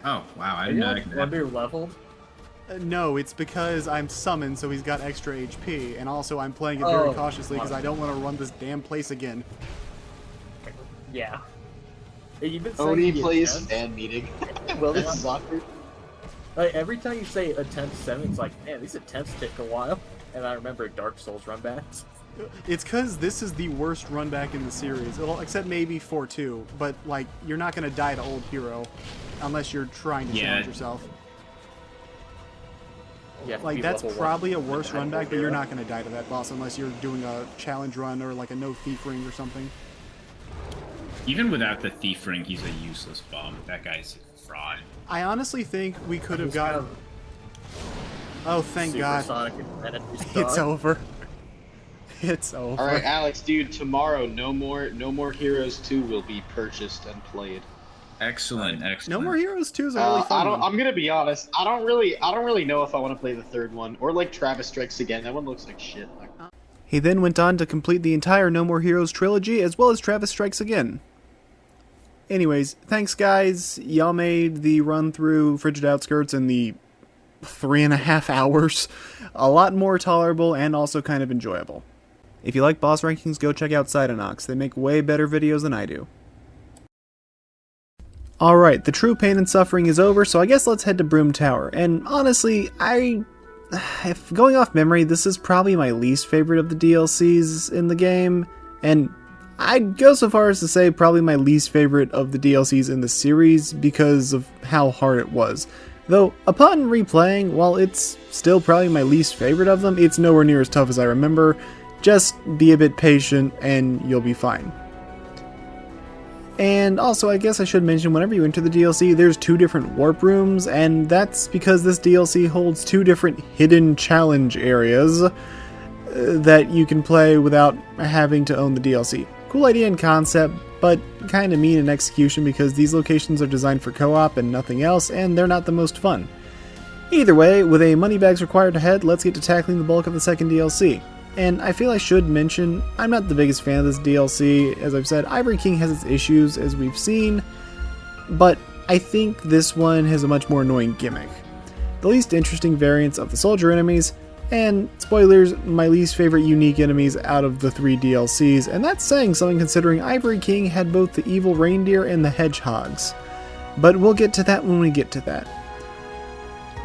Oh wow, I
Are
didn't
you
know.
like Wonder leveled?
No, it's because I'm summoned, so he's got extra HP, and also I'm playing it very cautiously because I don't want to run this damn place again.
Yeah. You've been
Oni
saying
plays
attempts.
fan meeting. Well, this is awkward.
Like, every time you say attempt 7, it's like, man, these attempts take a while. And I remember Dark Souls runbacks.
It's because this is the worst run back in the series, well, except maybe 4-2, but like, you're not going to die to Old Hero unless you're trying to challenge yourself. Like, that's probably a worse run back, but you're not going to die to that boss unless you're doing a challenge run or like a no thief ring or something.
Even without the thief ring, he's a useless bum. That guy's a fraud.
I honestly think we could have gotten... Oh, thank
Super
God.
Sonic and Phantasy
It's
Star.
over. It's over.
All right, Alex, dude. Tomorrow, no more Heroes 2 will be purchased and played.
Excellent, excellent.
No More Heroes 2 is a really fun one.
I'm gonna be honest. I don't really know if I want to play the third one or like Travis Strikes Again. That one looks like shit.
He then went on to complete the entire No More Heroes trilogy, as well as Travis Strikes Again. Anyways, thanks guys. Y'all made the run through Frigid Outskirts in the 3.5 hours a lot more tolerable and also kind of enjoyable. If you like boss rankings, go check out Cytonox. They make way better videos than I do. Alright, the true pain and suffering is over, so I guess let's head to Brume Tower. And honestly, if going off memory, this is probably my least favorite of the DLCs in the game, and I'd go so far as to say probably my least favorite of the DLCs in the series because of how hard it was. Though, upon replaying, while it's still probably my least favorite of them, it's nowhere near as tough as I remember. Just be a bit patient and you'll be fine. And also, I guess I should mention, whenever you enter the DLC, there's 2 different warp rooms, and that's because this DLC holds 2 different hidden challenge areas that you can play without having to own the DLC. Cool idea and concept, but kinda mean in execution because these locations are designed for co-op and nothing else, and they're not the most fun. Either way, with a moneybags required ahead, let's get to tackling the bulk of the second DLC. And I feel I should mention, I'm not the biggest fan of this DLC. As I've said, Ivory King has its issues, as we've seen, but I think this one has a much more annoying gimmick. The least interesting variants of the soldier enemies, and, spoilers, my least favorite unique enemies out of the 3 DLCs, and that's saying something considering Ivory King had both the evil reindeer and the hedgehogs. But we'll get to that when we get to that.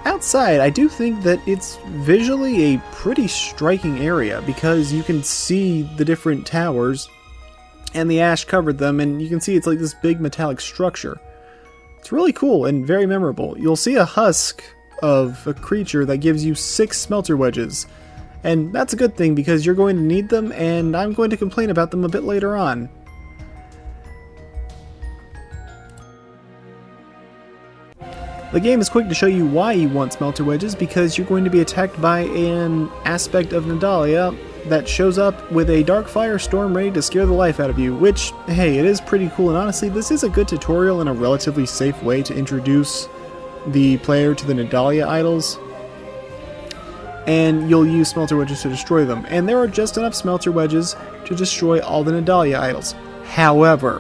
Outside, I do think that it's visually a pretty striking area because you can see the different towers and the ash covered them, and you can see it's like this big metallic structure. It's really cool and very memorable. You'll see a husk of a creature that gives you 6 smelter wedges, and that's a good thing because you're going to need them, and I'm going to complain about them a bit later on. The game is quick to show you why you want smelter wedges because you're going to be attacked by an aspect of Nadalia that shows up with a dark firestorm ready to scare the life out of you, which, hey, it is pretty cool, and honestly, this is a good tutorial and a relatively safe way to introduce the player to the Nadalia idols. And you'll use smelter wedges to destroy them, and there are just enough smelter wedges to destroy all the Nadalia idols. However,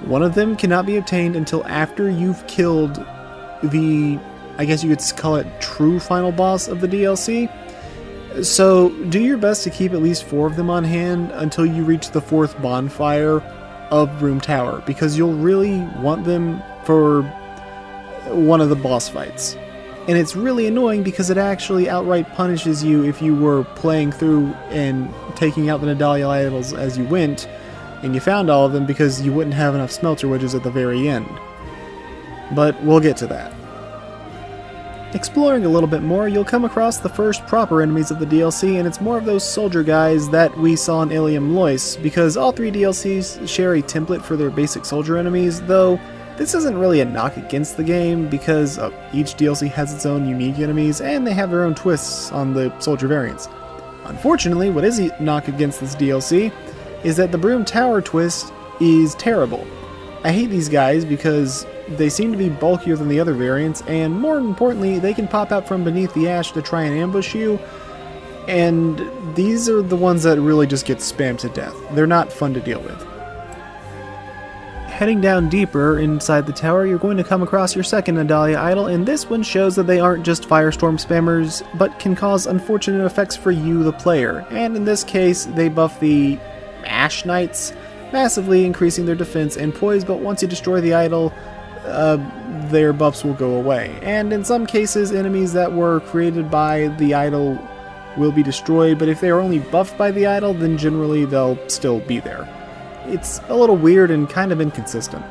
one of them cannot be obtained until after you've killed the, I guess you could call it, true final boss of the DLC. So do your best to keep at least 4 of them on hand until you reach the 4th bonfire of Brume Tower, because you'll really want them for one of the boss fights. And it's really annoying because it actually outright punishes you if you were playing through and taking out the Nadalia idols as you went, and you found all of them because you wouldn't have enough smelter wedges at the very end. But we'll get to that. Exploring a little bit more, you'll come across the first proper enemies of the DLC, and it's more of those soldier guys that we saw in Eleum Loyce, because all 3 DLCs share a template for their basic soldier enemies, though this isn't really a knock against the game, because each DLC has its own unique enemies, and they have their own twists on the soldier variants. Unfortunately, what is a knock against this DLC is that the Brume Tower twist is terrible. I hate these guys because they seem to be bulkier than the other variants, and more importantly, they can pop out from beneath the ash to try and ambush you, and these are the ones that really just get spammed to death. They're not fun to deal with. Heading down deeper inside the tower, you're going to come across your second Nadalia idol, and this one shows that they aren't just firestorm spammers, but can cause unfortunate effects for you, the player, and in this case, they buff the Ash Knights, massively increasing their defense and poise, but once you destroy the idol, their buffs will go away. And in some cases, enemies that were created by the idol will be destroyed, but if they are only buffed by the idol, then generally they'll still be there. It's a little weird and kind of inconsistent.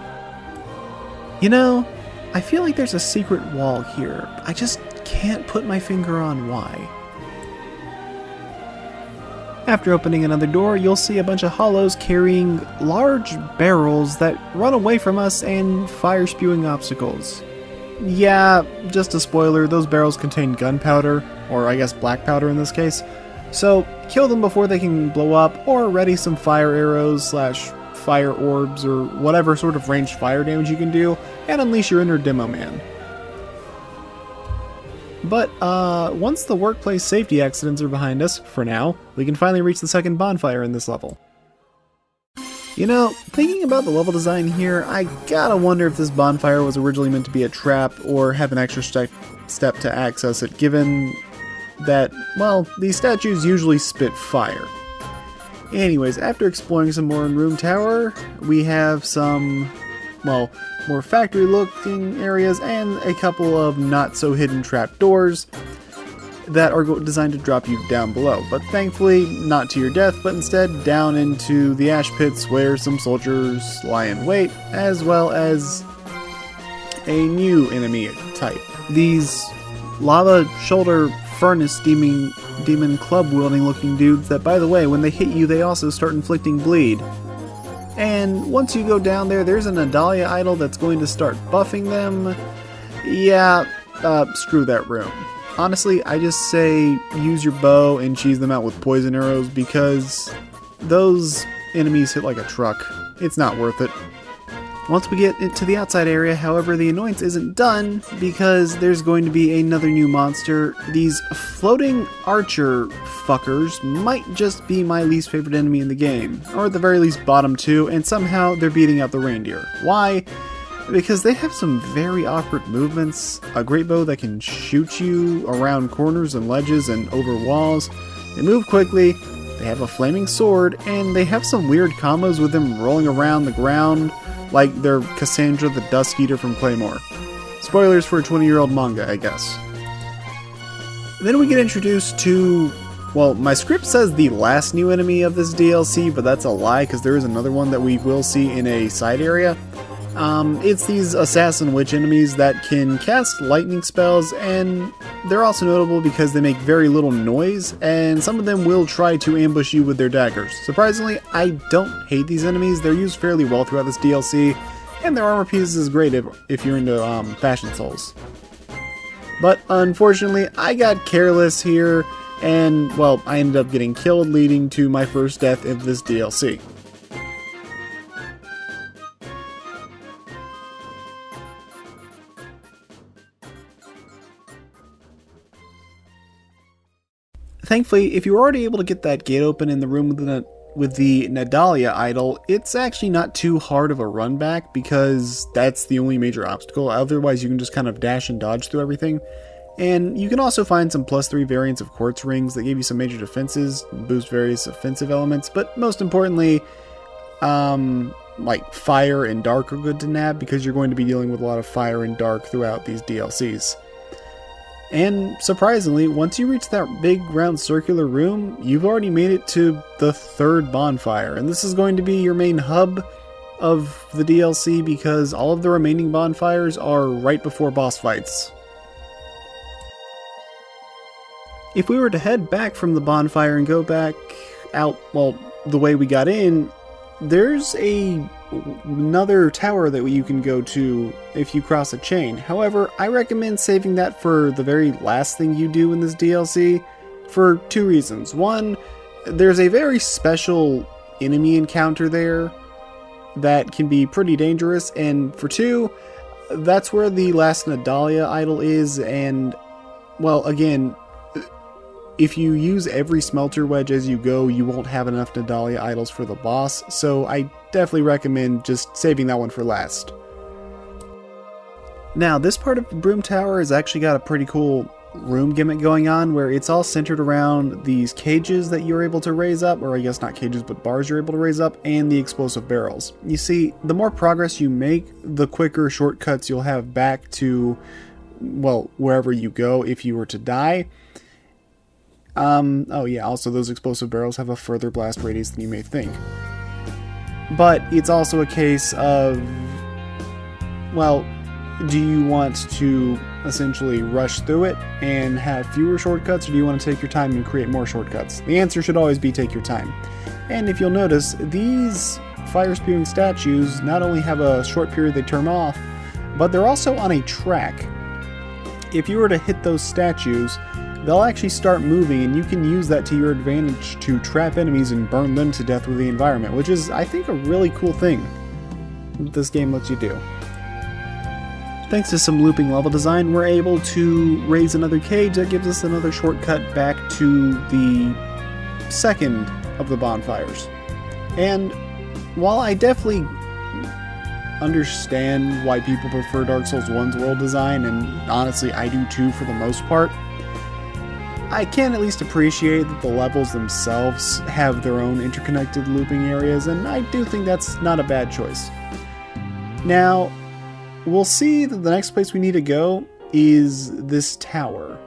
You know, I feel like there's a secret wall here. I just can't put my finger on why. After opening another door, you'll see a bunch of hollows carrying large barrels that run away from us and fire spewing obstacles. Yeah, just a spoiler, those barrels contain gunpowder, or I guess black powder in this case, so kill them before they can blow up, or ready some fire arrows / fire orbs, or whatever sort of ranged fire damage you can do, and unleash your inner demo man. But once the workplace safety accidents are behind us, for now, we can finally reach the second bonfire in this level. You know, thinking about the level design here, I gotta wonder if this bonfire was originally meant to be a trap or have an extra step to access it, given that, well, these statues usually spit fire. Anyways, after exploring some more in Brume Tower, we have some, well, more factory-looking areas and a couple of not-so-hidden trapdoors that are designed to drop you down below, but thankfully not to your death, but instead down into the ash pits where some soldiers lie in wait, as well as a new enemy type. These lava shoulder furnace demon club wielding looking dudes that, by the way, when they hit you they also start inflicting bleed. And once you go down there, there's an Adalia idol that's going to start buffing them. Yeah, screw that room. Honestly, I just say use your bow and cheese them out with poison arrows because those enemies hit like a truck. It's not worth it. Once we get into the outside area, however, the annoyance isn't done because there's going to be another new monster. These floating archer fuckers might just be my least favorite enemy in the game, or at the very least bottom two, and somehow they're beating out the reindeer. Why? Because they have some very awkward movements, a great bow that can shoot you around corners and ledges and over walls. They move quickly, they have a flaming sword, and they have some weird combos with them rolling around the ground like they're Cassandra the Dusk Eater from Claymore. Spoilers for a 20-year-old manga, I guess. Then we get introduced to, well, my script says the last new enemy of this DLC, but that's a lie because there is another one that we will see in a side area. It's these assassin witch enemies that can cast lightning spells, and they're also notable because they make very little noise, and some of them will try to ambush you with their daggers. Surprisingly, I don't hate these enemies. They're used fairly well throughout this DLC, and their armor piece is great if you're into Fashion Souls. But unfortunately, I got careless here, and, well, I ended up getting killed, leading to my first death of this DLC. Thankfully, if you were already able to get that gate open in the room with the Nadalia idol, it's actually not too hard of a run back because that's the only major obstacle. Otherwise, you can just kind of dash and dodge through everything. And you can also find some +3 variants of quartz rings that give you some major defenses, boost various offensive elements, but most importantly, like fire and dark are good to nab because you're going to be dealing with a lot of fire and dark throughout these DLCs. And surprisingly, once you reach that big round circular room, you've already made it to the third bonfire. And this is going to be your main hub of the DLC because all of the remaining bonfires are right before boss fights. If we were to head back from the bonfire and go back out, well, the way we got in, there's another tower that you can go to if you cross a chain. However, I recommend saving that for the very last thing you do in this DLC for two reasons. One, there's a very special enemy encounter there that can be pretty dangerous, and for two, that's where the last Nadalia idol is, and, well, again, if you use every smelter wedge as you go, you won't have enough Nadalia idols for the boss, so I definitely recommend just saving that one for last. Now, this part of Brume Tower has actually got a pretty cool room gimmick going on, where it's all centered around these cages that you're able to raise up, or I guess not cages, but bars you're able to raise up, and the explosive barrels. You see, the more progress you make, the quicker shortcuts you'll have back to, well, wherever you go if you were to die. Oh yeah, also those explosive barrels have a further blast radius than you may think. But it's also a case of, well, do you want to essentially rush through it and have fewer shortcuts, or do you want to take your time and create more shortcuts? The answer should always be take your time. And if you'll notice, these fire-spewing statues not only have a short period they turn off, but they're also on a track. If you were to hit those statues, they'll actually start moving, and you can use that to your advantage to trap enemies and burn them to death with the environment, which is, I think, a really cool thing that this game lets you do. Thanks to some looping level design, we're able to raise another cage that gives us another shortcut back to the second of the bonfires. And while I definitely understand why people prefer Dark Souls 1's world design, and honestly I do too for the most part, I can at least appreciate that the levels themselves have their own interconnected looping areas, and I do think that's not a bad choice. Now, we'll see that the next place we need to go is this tower.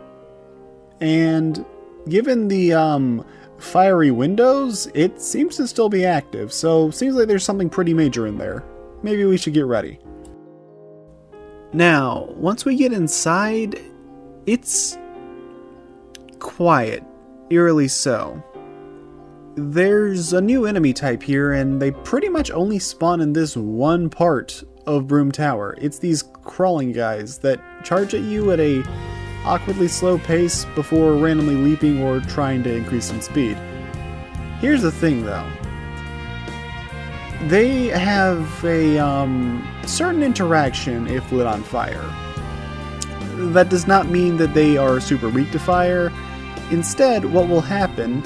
And given the fiery windows, it seems to still be active, so seems like there's something pretty major in there. Maybe we should get ready. Now, once we get inside, it's quiet, eerily so. There's a new enemy type here, and they pretty much only spawn in this one part of Brume Tower. It's these crawling guys that charge at you at a awkwardly slow pace before randomly leaping or trying to increase in speed. Here's the thing though. They have a certain interaction if lit on fire. That does not mean that they are super weak to fire. Instead, what will happen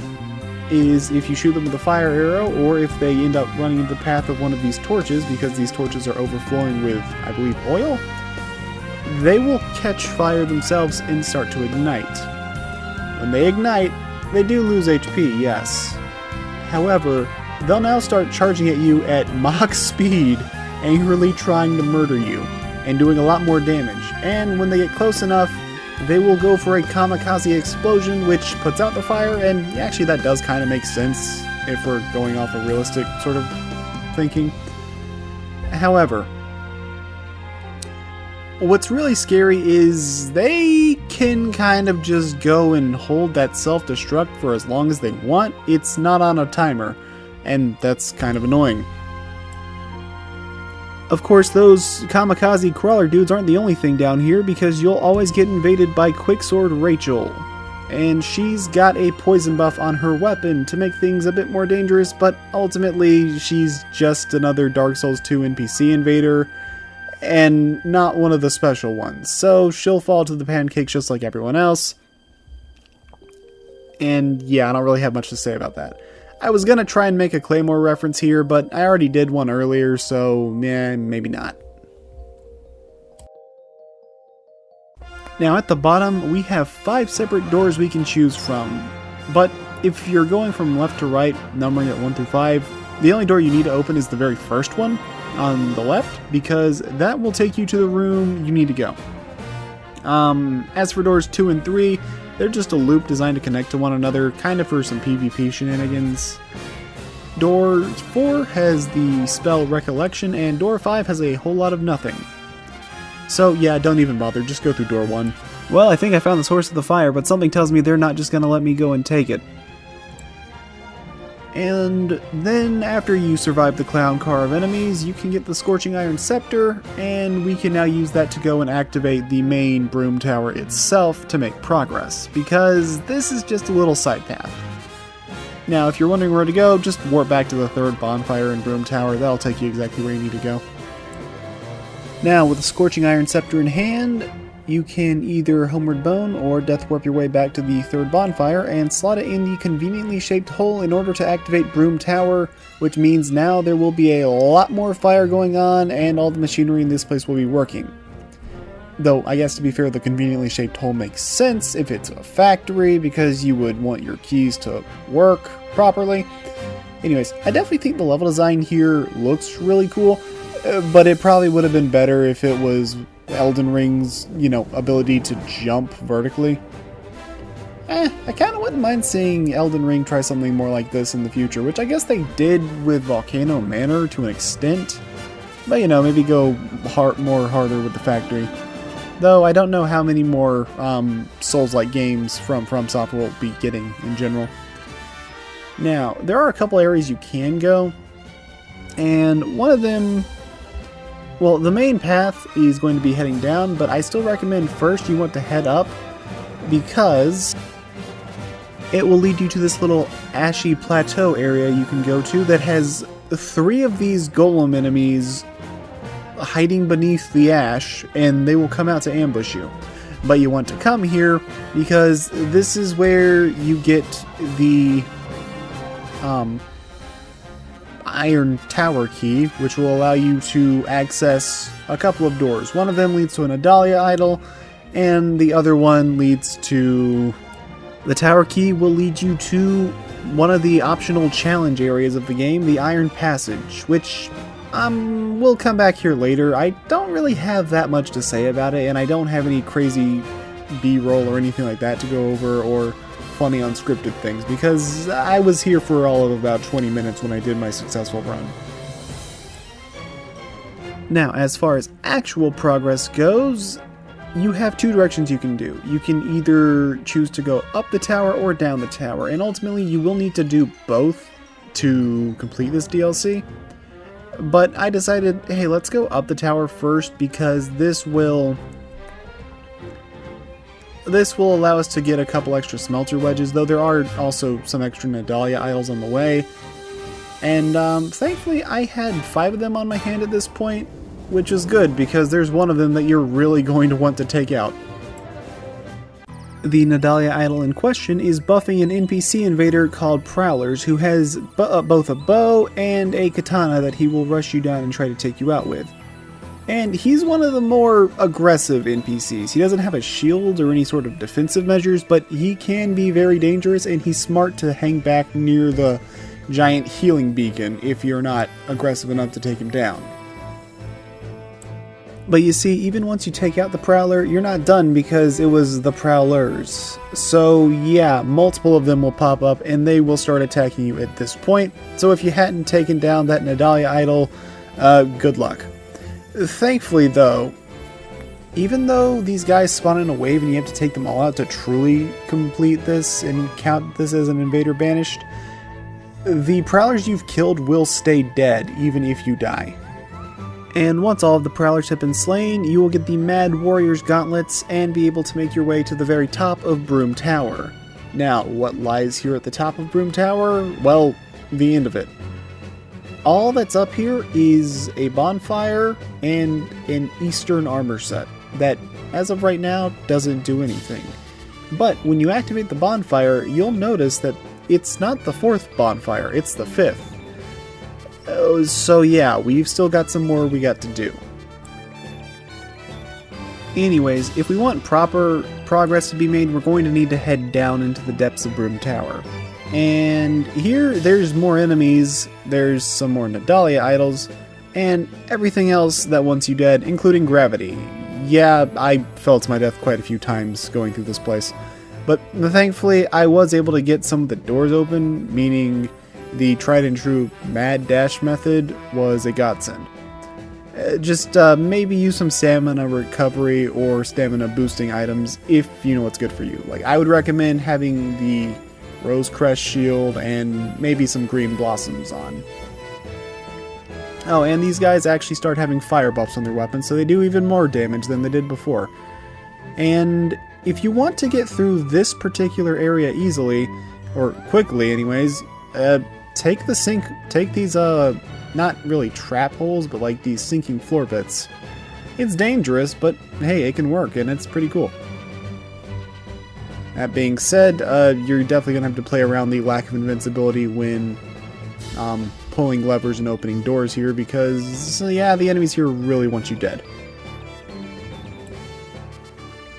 is if you shoot them with a fire arrow, or if they end up running into the path of one of these torches, because these torches are overflowing with, I believe, oil, they will catch fire themselves and start to ignite. When they ignite, they do lose HP, yes. However, they'll now start charging at you at Mach speed, angrily trying to murder you, and doing a lot more damage. And when they get close enough, they will go for a kamikaze explosion, which puts out the fire, and actually that does kind of make sense if we're going off a realistic sort of thinking. However, what's really scary is they can kind of just go and hold that self-destruct for as long as they want. It's not on a timer, and that's kind of annoying. Of course, those kamikaze crawler dudes aren't the only thing down here, because you'll always get invaded by Quicksword Rachel. And she's got a poison buff on her weapon to make things a bit more dangerous, but ultimately she's just another Dark Souls 2 NPC invader, and not one of the special ones. So she'll fall to the pancakes just like everyone else. And yeah, I don't really have much to say about that. I was gonna try and make a Claymore reference here, but I already did one earlier, so maybe not. Now at the bottom, we have 5 separate doors we can choose from. But if you're going from left to right, numbering it 1 through 5, the only door you need to open is the very first one on the left, because that will take you to the room you need to go. As for doors 2 and 3, they're just a loop designed to connect to one another, kind of for some PvP shenanigans. Door 4 has the spell Recollection, and door 5 has a whole lot of nothing. So yeah, don't even bother, just go through door 1. Well, I think I found the source of the fire, but something tells me they're not just gonna let me go and take it. And then, after you survive the clown car of enemies, you can get the Scorching Iron Scepter, and we can now use that to go and activate the main Brume Tower itself to make progress, because this is just a little side path. Now, if you're wondering where to go, just warp back to the 3rd bonfire in Brume Tower. That'll take you exactly where you need to go. Now, with the Scorching Iron Scepter in hand, you can either Homeward Bone or Death Warp your way back to the 3rd bonfire and slot it in the conveniently shaped hole in order to activate Brume Tower, which means now there will be a lot more fire going on and all the machinery in this place will be working. Though, I guess to be fair, the conveniently shaped hole makes sense if it's a factory, because you would want your keys to work properly. Anyways, I definitely think the level design here looks really cool, but it probably would have been better if it was Elden Ring's, ability to jump vertically. I kind of wouldn't mind seeing Elden Ring try something more like this in the future, which I guess they did with Volcano Manor to an extent. But, maybe go more harder with the factory. Though I don't know how many more Souls-like games from FromSoft will be getting in general. Now, there are a couple areas you can go, and one of them, well, the main path is going to be heading down, but I still recommend first you want to head up, because it will lead you to this little ashy plateau area you can go to that has 3 of these golem enemies hiding beneath the ash, and they will come out to ambush you. But you want to come here because this is where you get the Iron Tower key, which will allow you to access a couple of doors. One of them leads to an Adalia idol, and the other one leads to... The Tower key will lead you to one of the optional challenge areas of the game, the Iron Passage, which we'll come back here later. I don't really have that much to say about it, and I don't have any crazy B-roll or anything like that to go over, or funny unscripted things, because I was here for all of about 20 minutes when I did my successful run. Now, as far as actual progress goes, you have two directions you can do. You can either choose to go up the tower or down the tower, and ultimately you will need to do both to complete this DLC. But I decided, hey, let's go up the tower first, because this will allow us to get a couple extra smelter wedges, though there are also some extra Nadalia idols on the way. And thankfully I had 5 of them on my hand at this point, which is good, because there's one of them that you're really going to want to take out. The Nadalia idol in question is buffing an NPC invader called Prowlers, who has both a bow and a katana that he will rush you down and try to take you out with. And he's one of the more aggressive NPCs. He doesn't have a shield or any sort of defensive measures, but he can be very dangerous, and he's smart to hang back near the giant healing beacon if you're not aggressive enough to take him down. But you see, even once you take out the Prowler, you're not done, because it was the Prowlers. So yeah, multiple of them will pop up and they will start attacking you at this point. So if you hadn't taken down that Nadalia idol, good luck. Thankfully though, even though these guys spawn in a wave and you have to take them all out to truly complete this and count this as an invader banished, the Prowlers you've killed will stay dead even if you die. And once all of the Prowlers have been slain, you will get the Mad Warrior's Gauntlets and be able to make your way to the very top of Brume Tower. Now, what lies here at the top of Brume Tower? Well, the end of it. All that's up here is a bonfire and an Eastern armor set that, as of right now, doesn't do anything. But when you activate the bonfire, you'll notice that it's not the 4th bonfire, it's the 5th. So yeah, we've still got some more we got to do. Anyways, if we want proper progress to be made, we're going to need to head down into the depths of Brume Tower. And here, there's more enemies, there's some more Nadalia idols, and everything else that wants you dead, including gravity. Yeah, I fell to my death quite a few times going through this place. But thankfully, I was able to get some of the doors open, meaning the tried and true mad dash method was a godsend. Just maybe use some stamina recovery or stamina boosting items if you know what's good for you. Like, I would recommend having the Rose Crest shield and maybe some green blossoms on. Oh, and these guys actually start having fire buffs on their weapons, so they do even more damage than they did before. And if you want to get through this particular area easily, or quickly anyways, take these not really trap holes, but like these sinking floor bits. It's dangerous, but hey, it can work, and it's pretty cool. That being said, you're definitely gonna have to play around the lack of invincibility when pulling levers and opening doors here, because yeah, the enemies here really want you dead.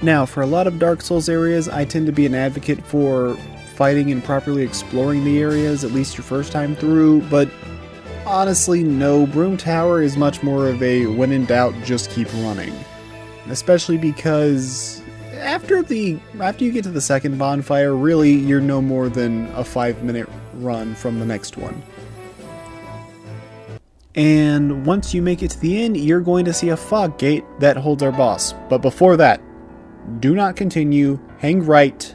Now, for a lot of Dark Souls areas, I tend to be an advocate for fighting and properly exploring the areas, at least your first time through, but honestly, no, Brume Tower is much more of a when in doubt, just keep running. Especially because after you get to the second bonfire, really, you're no more than a 5-minute run from the next one. And once you make it to the end, you're going to see a fog gate that holds our boss. But before that, do not continue, hang right,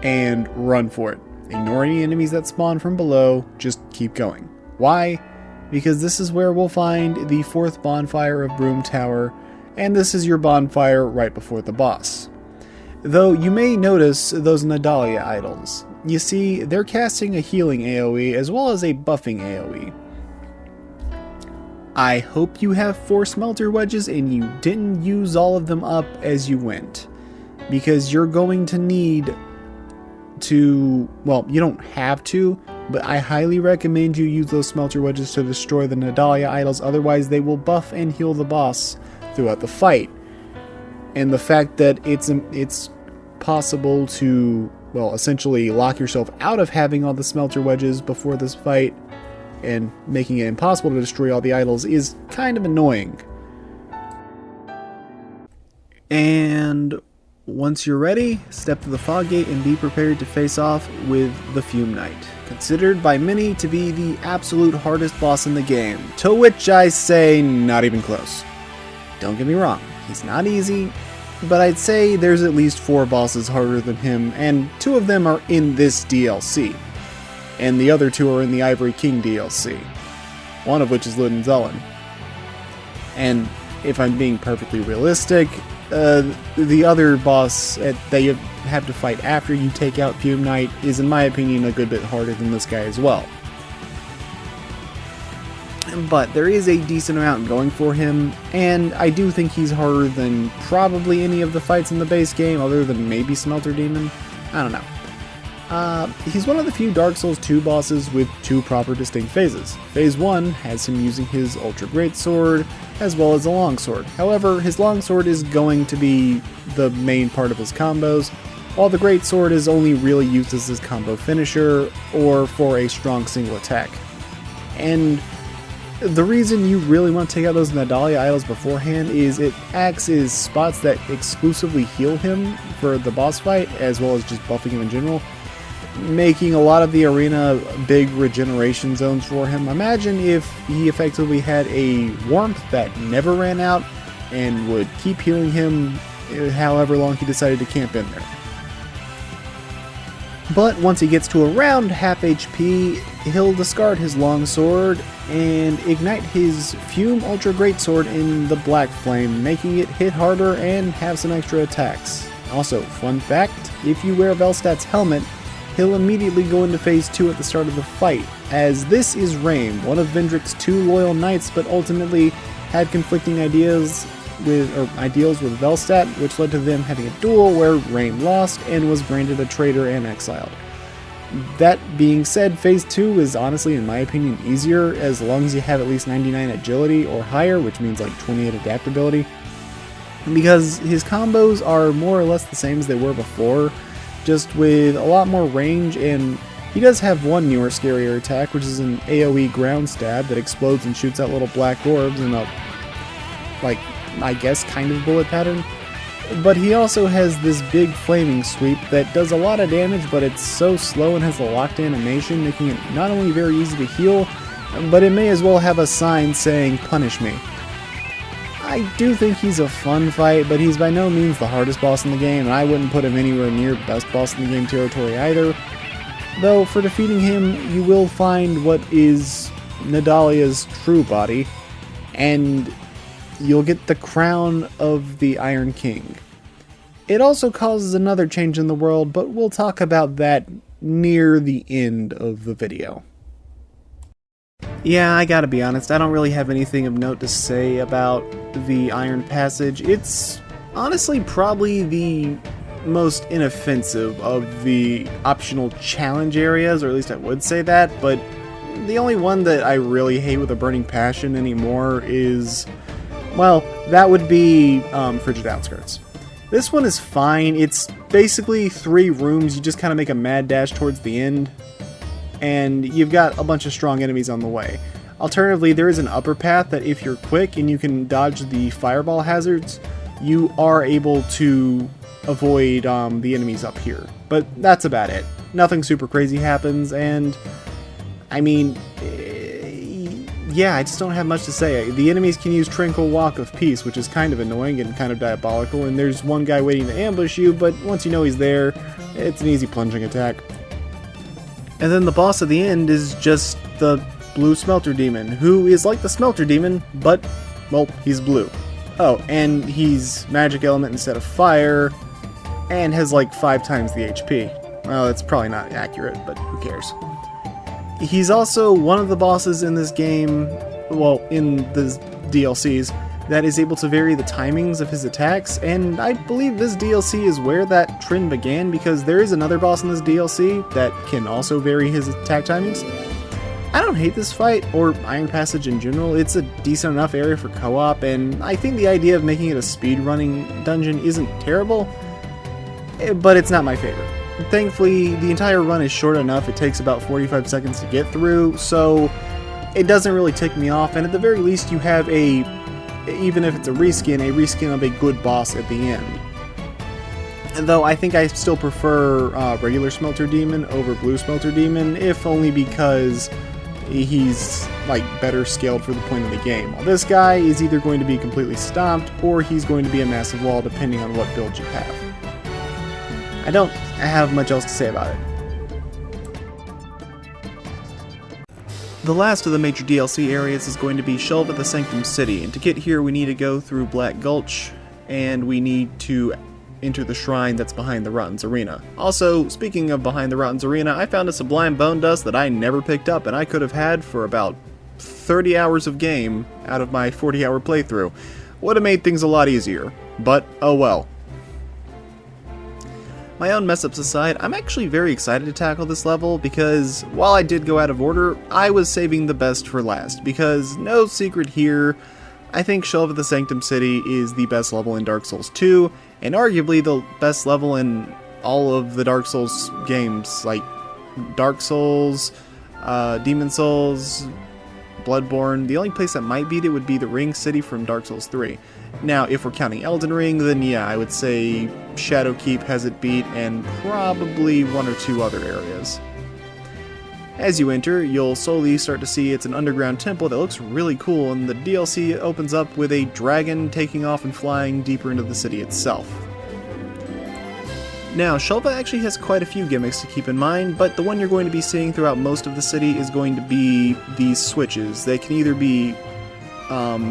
and run for it. Ignore any enemies that spawn from below, just keep going. Why? Because this is where we'll find the 4th bonfire of Brume Tower, and this is your bonfire right before the boss. Though you may notice those Nadalia idols. You see, they're casting a healing AoE as well as a buffing AoE. I hope you have 4 smelter wedges and you didn't use all of them up as you went, because you're going to need to, well, you don't have to, but I highly recommend you use those smelter wedges to destroy the Nadalia idols, otherwise they will buff and heal the boss throughout the fight. And the fact that it's possible to, well, essentially lock yourself out of having all the smelter wedges before this fight and making it impossible to destroy all the idols is kind of annoying. And Once you're ready, step to the fog gate and be prepared to face off with the Fume Knight, considered by many to be the absolute hardest boss in the game, to which I say not even close. Don't get me wrong, he's not easy, but I'd say there's at least 4 bosses harder than him, and 2 of them are in this DLC, and the other 2 are in the Ivory King DLC, one of which is Lindenzellan. And if I'm being perfectly realistic, the other boss that you have to fight after you take out Fume Knight is, in my opinion, a good bit harder than this guy as well. But there is a decent amount going for him, and I do think he's harder than probably any of the fights in the base game, other than maybe Smelter Demon. I don't know. He's one of the few Dark Souls 2 bosses with 2 proper distinct phases. Phase 1 has him using his Ultra Greatsword, as well as a longsword. However, his longsword is going to be the main part of his combos, while the Greatsword is only really used as his combo finisher, or for a strong single attack. And the reason you really want to take out those Nadalia idols beforehand is it acts as spots that exclusively heal him for the boss fight, as well as just buffing him in general, making a lot of the arena big regeneration zones for him. Imagine if he effectively had a warmth that never ran out and would keep healing him however long he decided to camp in there. But once he gets to around half HP, he'll discard his longsword and ignite his Fume Ultra Greatsword in the Black Flame, making it hit harder and have some extra attacks. Also, fun fact, if you wear Velstat's helmet, he'll immediately go into phase 2 at the start of the fight, as this is Raim, one of Vendrick's 2 loyal knights, but ultimately had conflicting ideals with Velstat, which led to them having a duel where Raim lost and was branded a traitor and exiled. That being said, phase 2 is honestly, in my opinion, easier as long as you have at least 99 agility or higher, which means like 28 adaptability, because his combos are more or less the same as they were before, just with a lot more range, and he does have one newer, scarier attack, which is an AoE ground stab that explodes and shoots out little black orbs in a, like, I guess, kind of bullet pattern. But he also has this big flaming sweep that does a lot of damage, but it's so slow and has a locked animation, making it not only very easy to heal, but it may as well have a sign saying, "Punish me." I do think he's a fun fight, but he's by no means the hardest boss in the game, and I wouldn't put him anywhere near best boss in the game territory either. Though, for defeating him, you will find what is Nadalia's true body, and you'll get the crown of the Iron King. It also causes another change in the world, but we'll talk about that near the end of the video. Yeah, I gotta be honest, I don't really have anything of note to say about the Iron Passage. It's honestly probably the most inoffensive of the optional challenge areas, or at least I would say that, but the only one that I really hate with a burning passion anymore is, well, that would be Frigid Outskirts. This one is fine. It's basically 3 rooms. You just kind of make a mad dash towards the end, and you've got a bunch of strong enemies on the way. Alternatively, there is an upper path that if you're quick and you can dodge the fireball hazards, you are able to avoid the enemies up here. But that's about it. Nothing super crazy happens, and I mean, yeah, I just don't have much to say. The enemies can use Tranquil Walk of Peace, which is kind of annoying and kind of diabolical, and there's one guy waiting to ambush you, but once you know he's there, it's an easy plunging attack. And then the boss at the end is just the Blue Smelter Demon, who is like the Smelter Demon, but, well, he's blue. Oh, and he's Magic Element instead of Fire, and has like 5 times the HP. Well, that's probably not accurate, but who cares. He's also one of the bosses in this game, well, in the DLCs, that is able to vary the timings of his attacks, and I believe this DLC is where that trend began, because there is another boss in this DLC that can also vary his attack timings. I don't hate this fight, or Iron Passage in general. It's a decent enough area for co-op, and I think the idea of making it a speedrunning dungeon isn't terrible, but it's not my favorite. Thankfully, the entire run is short enough, it takes about 45 seconds to get through, so it doesn't really tick me off, and at the very least you have even if it's a reskin of a good boss at the end. Though I think I still prefer regular Smelter Demon over Blue Smelter Demon, if only because he's like better scaled for the point of the game. While this guy is either going to be completely stomped or he's going to be a massive wall depending on what build you have. I don't have much else to say about it. The last of the major DLC areas is going to be Shelva the Sanctum City, and to get here we need to go through Black Gulch, and we need to enter the shrine that's behind the Rotten's Arena. Also, speaking of behind the Rotten's Arena, I found a Sublime Bone Dust that I never picked up, and I could have had for about 30 hours of game out of my 40-hour playthrough. Would have made things a lot easier, but oh well. My own mess-ups aside, I'm actually very excited to tackle this level because, while I did go out of order, I was saving the best for last, because no secret here, I think Shelva the Sanctum City is the best level in Dark Souls 2, and arguably the best level in all of the Dark Souls games, like Dark Souls, Demon Souls, Bloodborne. The only place that might beat it would be the Ring City from Dark Souls 3. Now, if we're counting Elden Ring, then yeah, I would say Shadowkeep has it beat, and probably one or two other areas. As you enter, you'll slowly start to see it's an underground temple that looks really cool, and the DLC opens up with a dragon taking off and flying deeper into the city itself. Now, Shelva actually has quite a few gimmicks to keep in mind, but the one you're going to be seeing throughout most of the city is going to be these switches. They can either be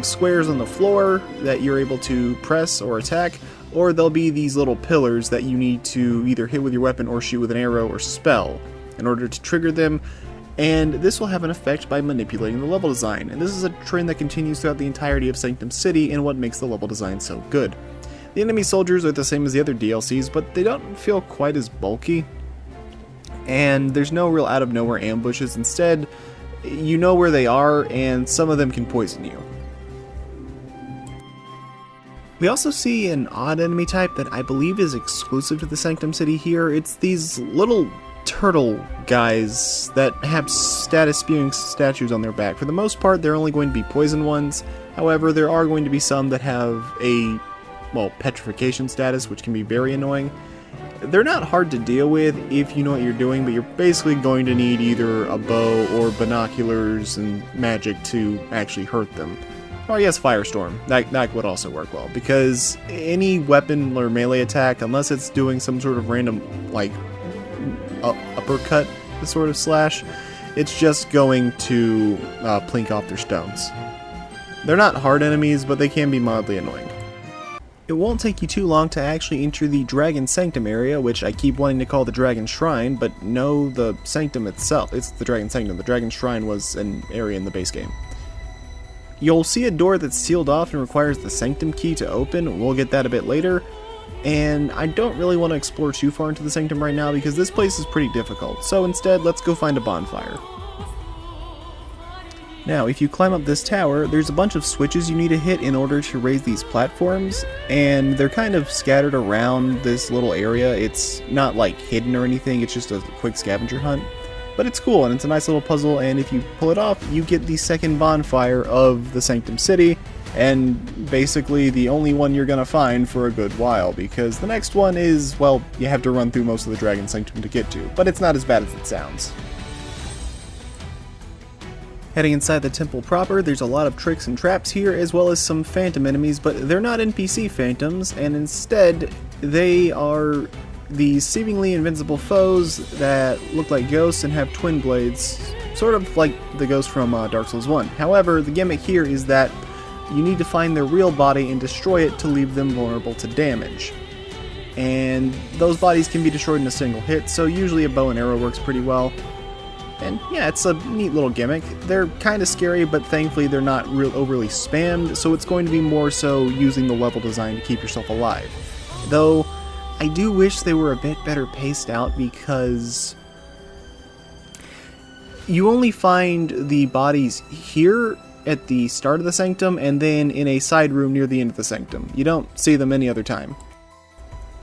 squares on the floor that you're able to press or attack, or they'll be these little pillars that you need to either hit with your weapon or shoot with an arrow or spell in order to trigger them, and this will have an effect by manipulating the level design, and this is a trend that continues throughout the entirety of Sanctum City and what makes the level design so good. The enemy soldiers are the same as the other DLCs, but they don't feel quite as bulky, and there's no real out-of-nowhere ambushes. Instead, you know where they are, and some of them can poison you. We also see an odd enemy type that I believe is exclusive to the Sanctum City here. It's these little turtle guys that have status-spewing statues on their back. For the most part, they're only going to be poison ones. However, there are going to be some that have a, well, petrification status, which can be very annoying. They're not hard to deal with if you know what you're doing, but you're basically going to need either a bow or binoculars and magic to actually hurt them. Or yes, Firestorm. That would also work well, because any weapon or melee attack, unless it's doing some sort of random, like, uppercut sort of slash, it's just going to plink off their stones. They're not hard enemies, but they can be mildly annoying. It won't take you too long to actually enter the Dragon Sanctum area, which I keep wanting to call the Dragon Shrine, but no, the Sanctum itself. It's the Dragon Sanctum. The Dragon Shrine was an area in the base game. You'll see a door that's sealed off and requires the Sanctum key to open. We'll get that a bit later. And I don't really want to explore too far into the Sanctum right now because this place is pretty difficult. So instead, let's go find a bonfire. Now, if you climb up this tower, there's a bunch of switches you need to hit in order to raise these platforms, and they're kind of scattered around this little area. It's not like hidden or anything, it's just a quick scavenger hunt. But it's cool, and it's a nice little puzzle, and if you pull it off, you get the second bonfire of the Sanctum City, and basically the only one you're gonna find for a good while, because the next one is, well, you have to run through most of the Dragon Sanctum to get to, but it's not as bad as it sounds. Heading inside the temple proper, there's a lot of tricks and traps here, as well as some phantom enemies, but they're not NPC phantoms, and instead, they are these seemingly invincible foes that look like ghosts and have twin blades, sort of like the ghost from Dark Souls 1. However, the gimmick here is that you need to find their real body and destroy it to leave them vulnerable to damage. And those bodies can be destroyed in a single hit, so usually a bow and arrow works pretty well. And yeah, it's a neat little gimmick. They're kind of scary, but thankfully they're not real overly spammed, so it's going to be more so using the level design to keep yourself alive. Though, I do wish they were a bit better paced out, because you only find the bodies here at the start of the Sanctum, and then in a side room near the end of the Sanctum. You don't see them any other time.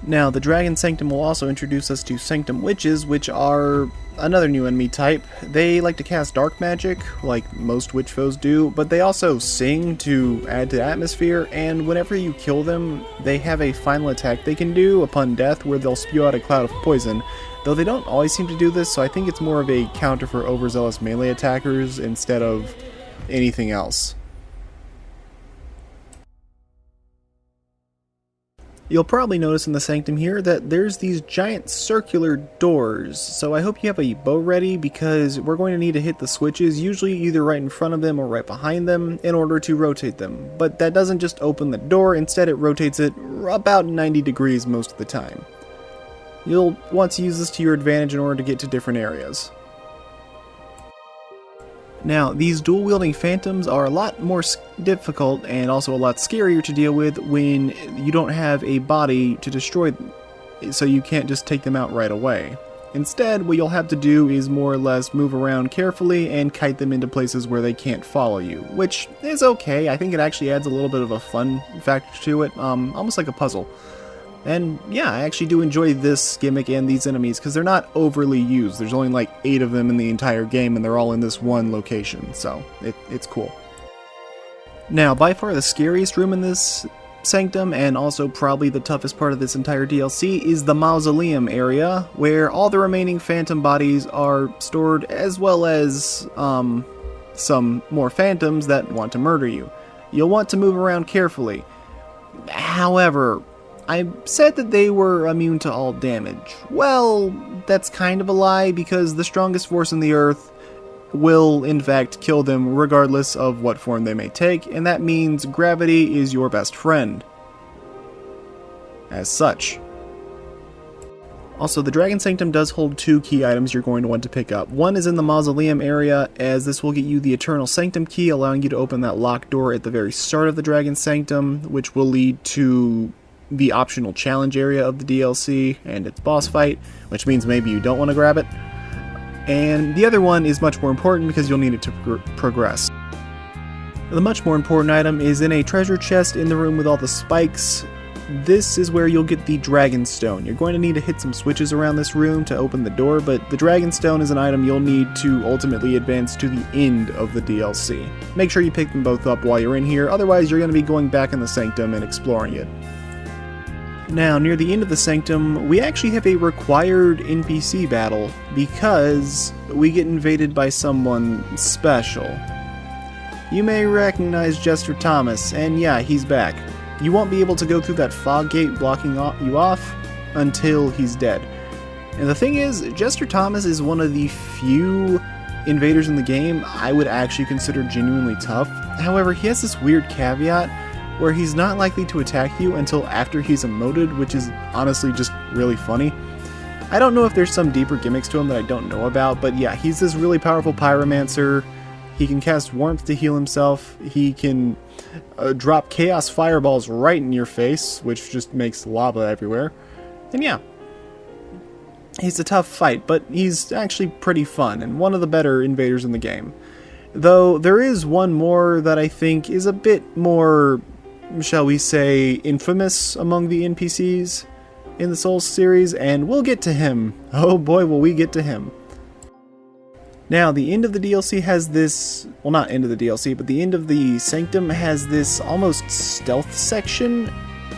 Now, the Dragon Sanctum will also introduce us to Sanctum Witches, which are another new enemy type. They like to cast dark magic, like most witch foes do, but they also sing to add to atmosphere, and whenever you kill them, they have a final attack they can do upon death where they'll spew out a cloud of poison, though they don't always seem to do this, so I think it's more of a counter for overzealous melee attackers instead of anything else. You'll probably notice in the Sanctum here that there's these giant circular doors, so I hope you have a bow ready because we're going to need to hit the switches, usually either right in front of them or right behind them, in order to rotate them. But that doesn't just open the door, instead it rotates it about 90 degrees most of the time. You'll want to use this to your advantage in order to get to different areas. Now, these dual-wielding phantoms are a lot more difficult and also a lot scarier to deal with when you don't have a body to destroy them, so you can't just take them out right away. Instead, what you'll have to do is more or less move around carefully and kite them into places where they can't follow you, which is okay. I think it actually adds a little bit of a fun factor to it, almost like a puzzle. And yeah, I actually do enjoy this gimmick and these enemies because they're not overly used. There's only like 8 of them in the entire game and they're all in this one location, so it's cool. Now, by far the scariest room in this Sanctum, and also probably the toughest part of this entire DLC, is the Mausoleum area, where all the remaining phantom bodies are stored, as well as some more phantoms that want to murder you. You'll want to move around carefully. However, I said that they were immune to all damage. Well, that's kind of a lie, because the strongest force in the earth will in fact kill them regardless of what form they may take, and that means gravity is your best friend. As such. Also, the Dragon Sanctum does hold 2 key items you're going to want to pick up. One is in the Mausoleum area, as this will get you the Eternal Sanctum key, allowing you to open that locked door at the very start of the Dragon Sanctum, which will lead to the optional challenge area of the DLC and its boss fight, which means maybe you don't want to grab it. And the other one is much more important because you'll need it to progress. The much more important item is in a treasure chest in the room with all the spikes. This is where you'll get the Dragon Stone. You're going to need to hit some switches around this room to open the door, but the Dragon Stone is an item you'll need to ultimately advance to the end of the DLC. Make sure you pick them both up while you're in here, otherwise you're going to be going back in the Sanctum and exploring it. Now, near the end of the Sanctum, we actually have a required NPC battle, because we get invaded by someone special. You may recognize Jester Thomas, and yeah, he's back. You won't be able to go through that fog gate blocking you off until he's dead. And the thing is, Jester Thomas is one of the few invaders in the game I would actually consider genuinely tough. However, he has this weird caveat where he's not likely to attack you until after he's emoted, which is honestly just really funny. I don't know if there's some deeper gimmicks to him that I don't know about, but yeah, he's this really powerful pyromancer. He can cast warmth to heal himself. He can drop chaos fireballs right in your face, which just makes lava everywhere. And yeah, he's a tough fight, but he's actually pretty fun and one of the better invaders in the game. Though there is one more that I think is a bit more, shall we say, infamous among the NPCs in the Souls series, and we'll get to him. Oh boy, will we get to him. Now, the end of the DLC has this, well, not end of the DLC, but the end of the Sanctum has this almost stealth section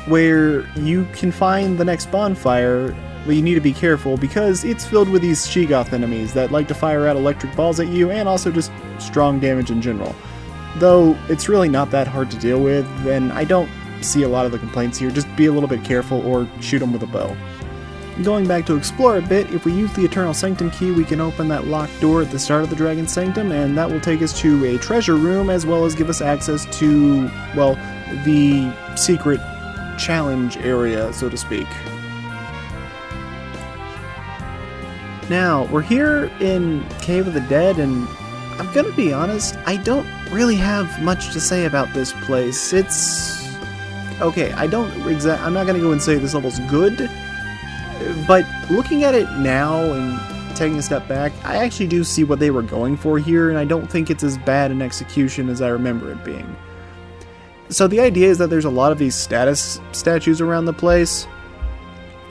where you can find the next bonfire, but you need to be careful because it's filled with these Sheegoth enemies that like to fire out electric balls at you and also just strong damage in general. Though it's really not that hard to deal with, and I don't see a lot of the complaints here. Just be a little bit careful or shoot them with a bow. Going back to explore a bit, if we use the Eternal Sanctum key, we can open that locked door at the start of the Dragon Sanctum, and that will take us to a treasure room, as well as give us access to, well, the secret challenge area, so to speak. Now, we're here in Cave of the Dead, and I'm gonna be honest, I don't really have much to say about this place. It's okay, I'm not gonna go and say this level's good, but looking at it now and taking a step back, I actually do see what they were going for here, and I don't think it's as bad an execution as I remember it being. So the idea is that there's a lot of these status statues around the place,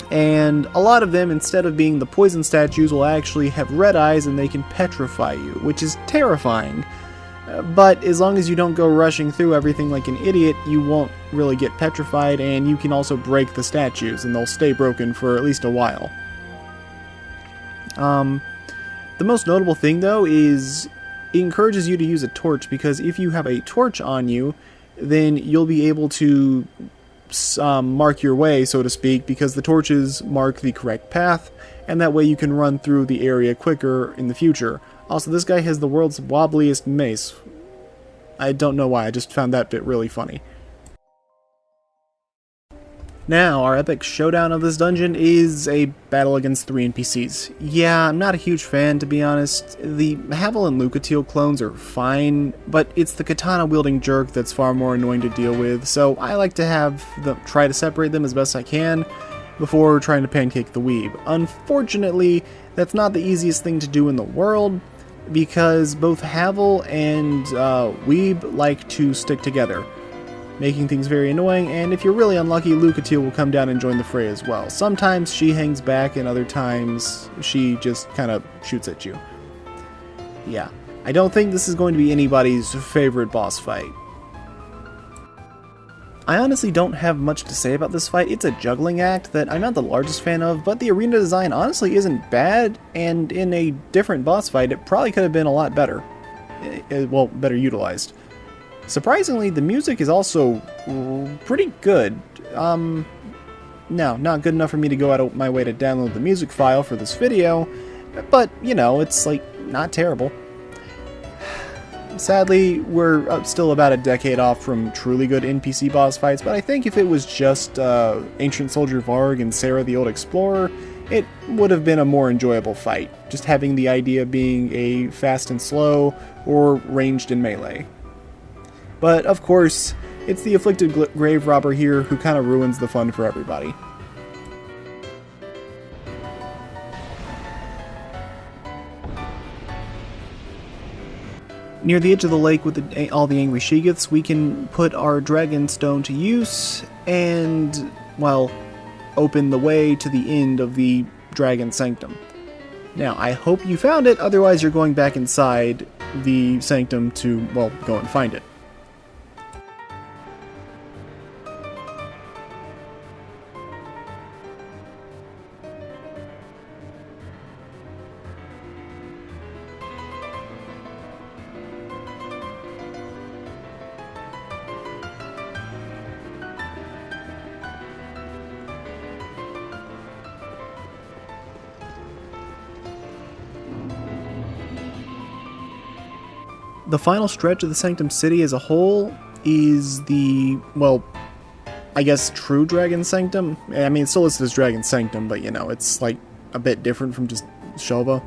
And a lot of them, instead of being the poison statues, will actually have red eyes and they can petrify you, which is terrifying. But as long as you don't go rushing through everything like an idiot, you won't really get petrified, and you can also break the statues, and they'll stay broken for at least a while. The most notable thing, though, is it encourages you to use a torch, because if you have a torch on you, then you'll be able to mark your way, so to speak, because the torches mark the correct path, and that way you can run through the area quicker in the future. Also, this guy has the world's wobbliest mace. I don't know why, I just found that bit really funny. Now, our epic showdown of this dungeon is a battle against 3 NPCs. Yeah, I'm not a huge fan, to be honest. The Havel and Lucatiel clones are fine, but it's the katana-wielding jerk that's far more annoying to deal with, so I like to try to separate them as best I can before trying to pancake the weeb. Unfortunately, that's not the easiest thing to do in the world, because both Havel and weeb like to stick together, making things very annoying, and if you're really unlucky, Lucatiel will come down and join the fray as well. Sometimes she hangs back, and other times she just kind of shoots at you. Yeah, I don't think this is going to be anybody's favorite boss fight. I honestly don't have much to say about this fight. It's a juggling act that I'm not the largest fan of, but the arena design honestly isn't bad, and in a different boss fight it probably could have been a lot better. Well, better utilized. Surprisingly, the music is also pretty good. No, not good enough for me to go out of my way to download the music file for this video, but, you know, it's, like, not terrible. Sadly, we're still about a decade off from truly good NPC boss fights, but I think if it was just Ancient Soldier Varg and Sarah the Old Explorer, it would have been a more enjoyable fight, just having the idea being a fast and slow, or ranged and melee. But, of course, it's the afflicted grave robber here who kind of ruins the fun for everybody. Near the edge of the lake with all the angry Sheegiths, we can put our dragon stone to use and, well, open the way to the end of the dragon sanctum. Now, I hope you found it, otherwise you're going back inside the sanctum to, well, go and find it. The final stretch of the Sanctum City as a whole is the, well, I guess true Dragon Sanctum. I mean, it's still listed as Dragon Sanctum, but you know, it's like a bit different from just Shova.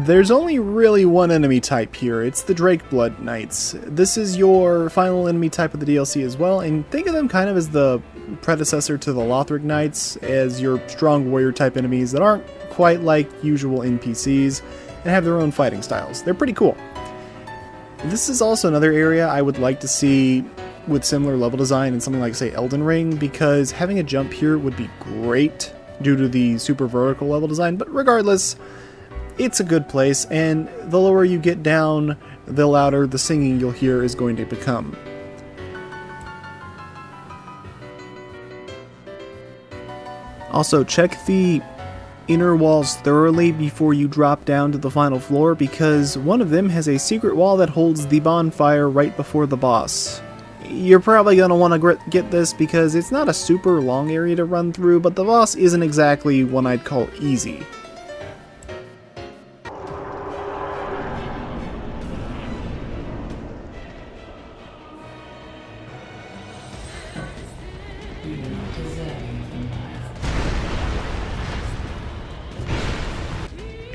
There's only really one enemy type here. It's the Drakeblood Knights. This is your final enemy type of the DLC as well, and think of them kind of as the predecessor to the Lothric Knights, as your strong warrior type enemies that aren't quite like usual NPCs and have their own fighting styles. They're pretty cool. This is also another area I would like to see with similar level design in something like, say, Elden Ring, because having a jump here would be great due to the super vertical level design, but regardless, it's a good place, and the lower you get down, the louder the singing you'll hear is going to become. Also, check the inner walls thoroughly before you drop down to the final floor, because one of them has a secret wall that holds the bonfire right before the boss. You're probably going to want to get this because it's not a super long area to run through, but the boss isn't exactly one I'd call easy.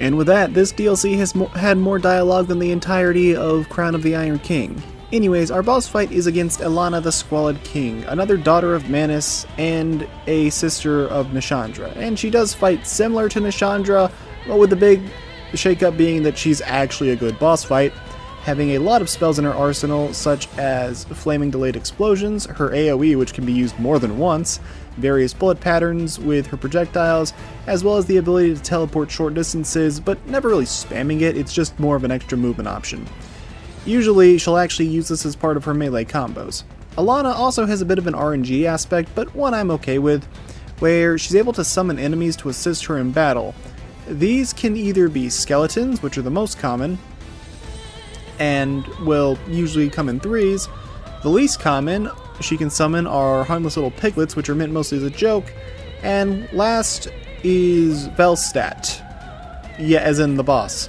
And with that, this DLC has had more dialogue than the entirety of Crown of the Iron King. Anyways, our boss fight is against Elana the Squalid King, another daughter of Manus and a sister of Nishandra. And she does fight similar to Nishandra, but with the big shakeup being that she's actually a good boss fight. having a lot of spells in her arsenal, such as Flaming Delayed Explosions, her AoE, which can be used more than once, various bullet patterns with her projectiles, as well as the ability to teleport short distances, but never really spamming it, it's just more of an extra movement option. Usually, she'll actually use this as part of her melee combos. Alana also has a bit of an RNG aspect, but one I'm okay with, where she's able to summon enemies to assist her in battle. These can either be skeletons, which are the most common, and will usually come in threes. The least common she can summon are harmless little piglets, which are meant mostly as a joke. And last is Velstadt, yeah, as in the boss,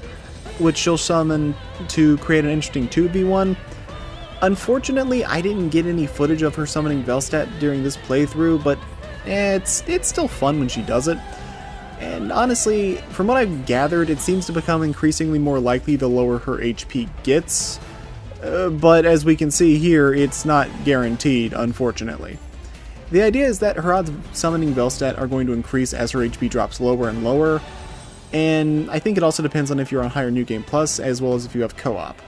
which she'll summon to create an interesting 2v1. Unfortunately, I didn't get any footage of her summoning Velstadt during this playthrough, but it's still fun when she does it. And honestly, from what I've gathered, it seems to become increasingly more likely the lower her HP gets. But as we can see here, it's not guaranteed, unfortunately. The idea is that her odds of summoning Velstadt are going to increase as her HP drops lower and lower, and I think it also depends on if you're on higher New Game Plus, as well as if you have co-op.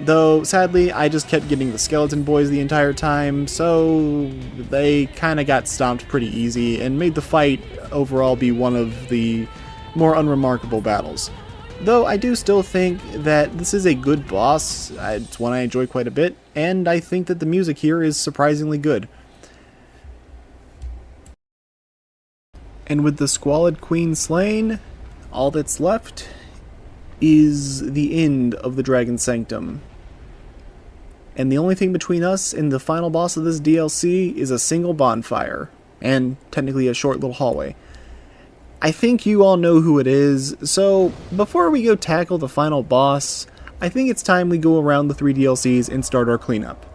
Though, sadly, I just kept getting the skeleton boys the entire time, so they kinda got stomped pretty easy, and made the fight overall be one of the more unremarkable battles. Though I do still think that this is a good boss, it's one I enjoy quite a bit, and I think that the music here is surprisingly good. And with the Squalid Queen slain, all that's left is the end of the Dragon Sanctum. And the only thing between us and the final boss of this DLC is a single bonfire, and technically a short little hallway. I think you all know who it is, so before we go tackle the final boss, I think it's time we go around the 3 DLCs and start our cleanup.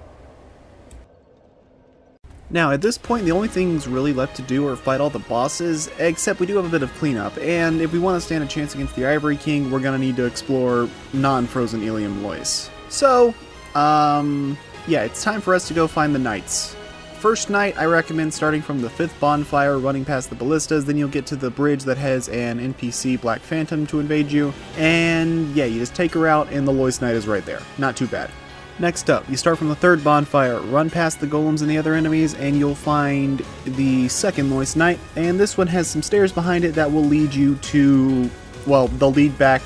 Now, at this point, the only things really left to do are fight all the bosses, except we do have a bit of cleanup, and if we want to stand a chance against the Ivory King, we're going to need to explore non-frozen Eleum Loyce. So, yeah, it's time for us to go find the knights. First night, I recommend starting from the 5th bonfire, running past the ballistas, then you'll get to the bridge that has an NPC Black Phantom to invade you, and yeah, you just take her out and the Loyce Knight is right there. Not too bad. Next up, you start from the 3rd bonfire, run past the golems and the other enemies, and you'll find the 2nd Loyce Knight, and this one has some stairs behind it that will lead you to, well, they'll lead back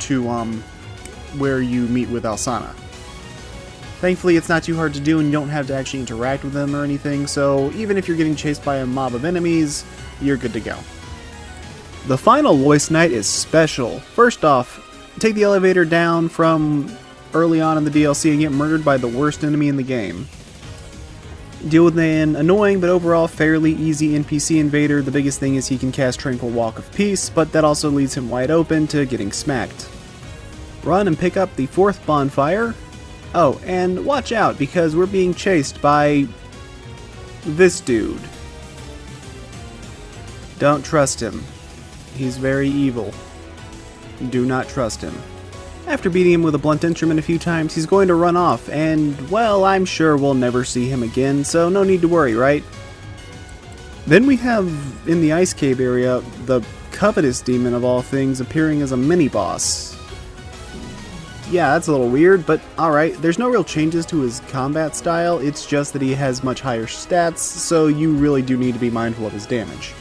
to, where you meet with Alsana. Thankfully, it's not too hard to do and you don't have to actually interact with them or anything, so even if you're getting chased by a mob of enemies, you're good to go. The final Loyce Knight is special. First off, take the elevator down from early on in the DLC and get murdered by the worst enemy in the game. Deal with an annoying but overall fairly easy NPC invader. The biggest thing is he can cast Tranquil Walk of Peace, but that also leaves him wide open to getting smacked. Run and pick up the 4th bonfire. Oh, and watch out, because we're being chased by this dude. Don't trust him. He's very evil. Do not trust him. After beating him with a blunt instrument a few times, he's going to run off, and, well, I'm sure we'll never see him again, so no need to worry, right? Then we have, in the Ice Cave area, the Covetous Demon of all things appearing as a mini-boss. Yeah, that's a little weird, but alright. There's no real changes to his combat style, it's just that he has much higher stats, so you really do need to be mindful of his damage.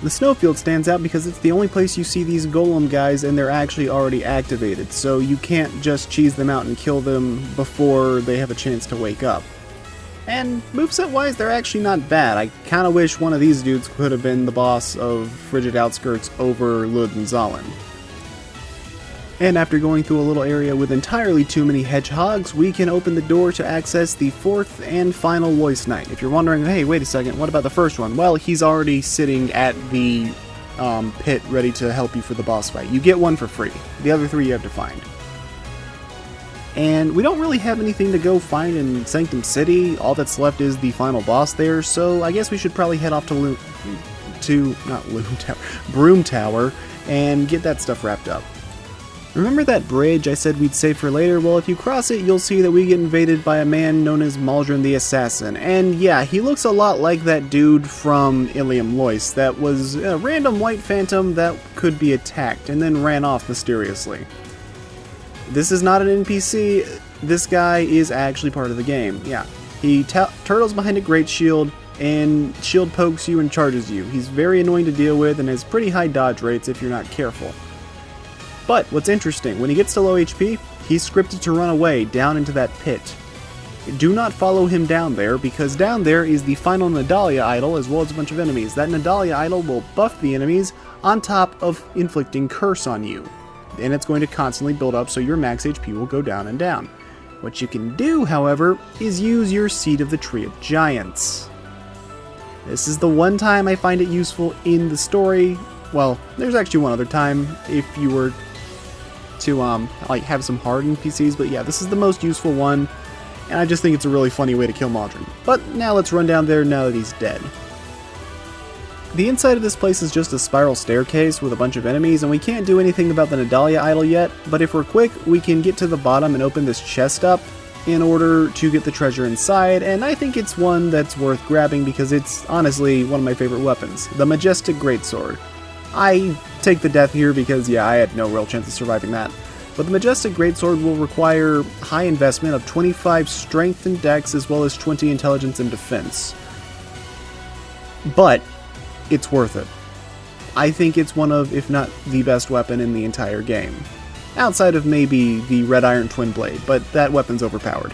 The snowfield stands out because it's the only place you see these golem guys and they're actually already activated, so you can't just cheese them out and kill them before they have a chance to wake up. And moveset wise, they're actually not bad. I kinda wish one of these dudes could have been the boss of Frigid Outskirts over Ludenzahlen. And after going through a little area with entirely too many hedgehogs, we can open the door to access the 4th and final Loyce Knight. If you're wondering, hey, wait a second, what about the first one? Well, he's already sitting at the pit ready to help you for the boss fight. You get one for free. The other 3 you have to find. And we don't really have anything to go find in Sanctum City. All that's left is the final boss there, so I guess we should probably head off to Brume Tower and get that stuff wrapped up. Remember that bridge I said we'd save for later? Well, if you cross it, you'll see that we get invaded by a man known as Maldron the Assassin. And yeah, he looks a lot like that dude from Eleum Loyce that was a random white phantom that could be attacked and then ran off mysteriously. This is not an NPC, this guy is actually part of the game, yeah. He turtles behind a great shield, and shield pokes you and charges you. He's very annoying to deal with and has pretty high dodge rates if you're not careful. But what's interesting, when he gets to low HP, he's scripted to run away down into that pit. Do not follow him down there, because down there is the final Nadalia idol as well as a bunch of enemies. That Nadalia idol will buff the enemies on top of inflicting curse on you. And it's going to constantly build up, so your max HP will go down and down. What you can do, however, is use your Seed of the Tree of Giants. This is the one time I find it useful in the story. Well, there's actually one other time if you were to like have some hard NPCs, but yeah, this is the most useful one, and I just think it's a really funny way to kill Modron. But now let's run down there now that he's dead. The inside of this place is just a spiral staircase with a bunch of enemies, and we can't do anything about the Nadalia idol yet, but if we're quick, we can get to the bottom and open this chest up in order to get the treasure inside, and I think it's one that's worth grabbing because it's honestly one of my favorite weapons, the Majestic Greatsword. I take the death here because, yeah, I had no real chance of surviving that. But the Majestic Greatsword will require high investment of 25 strength and dex as well as 20 intelligence and defense. But it's worth it. I think it's one of, if not the best weapon in the entire game. Outside of maybe the Red Iron Twin Blade, but that weapon's overpowered.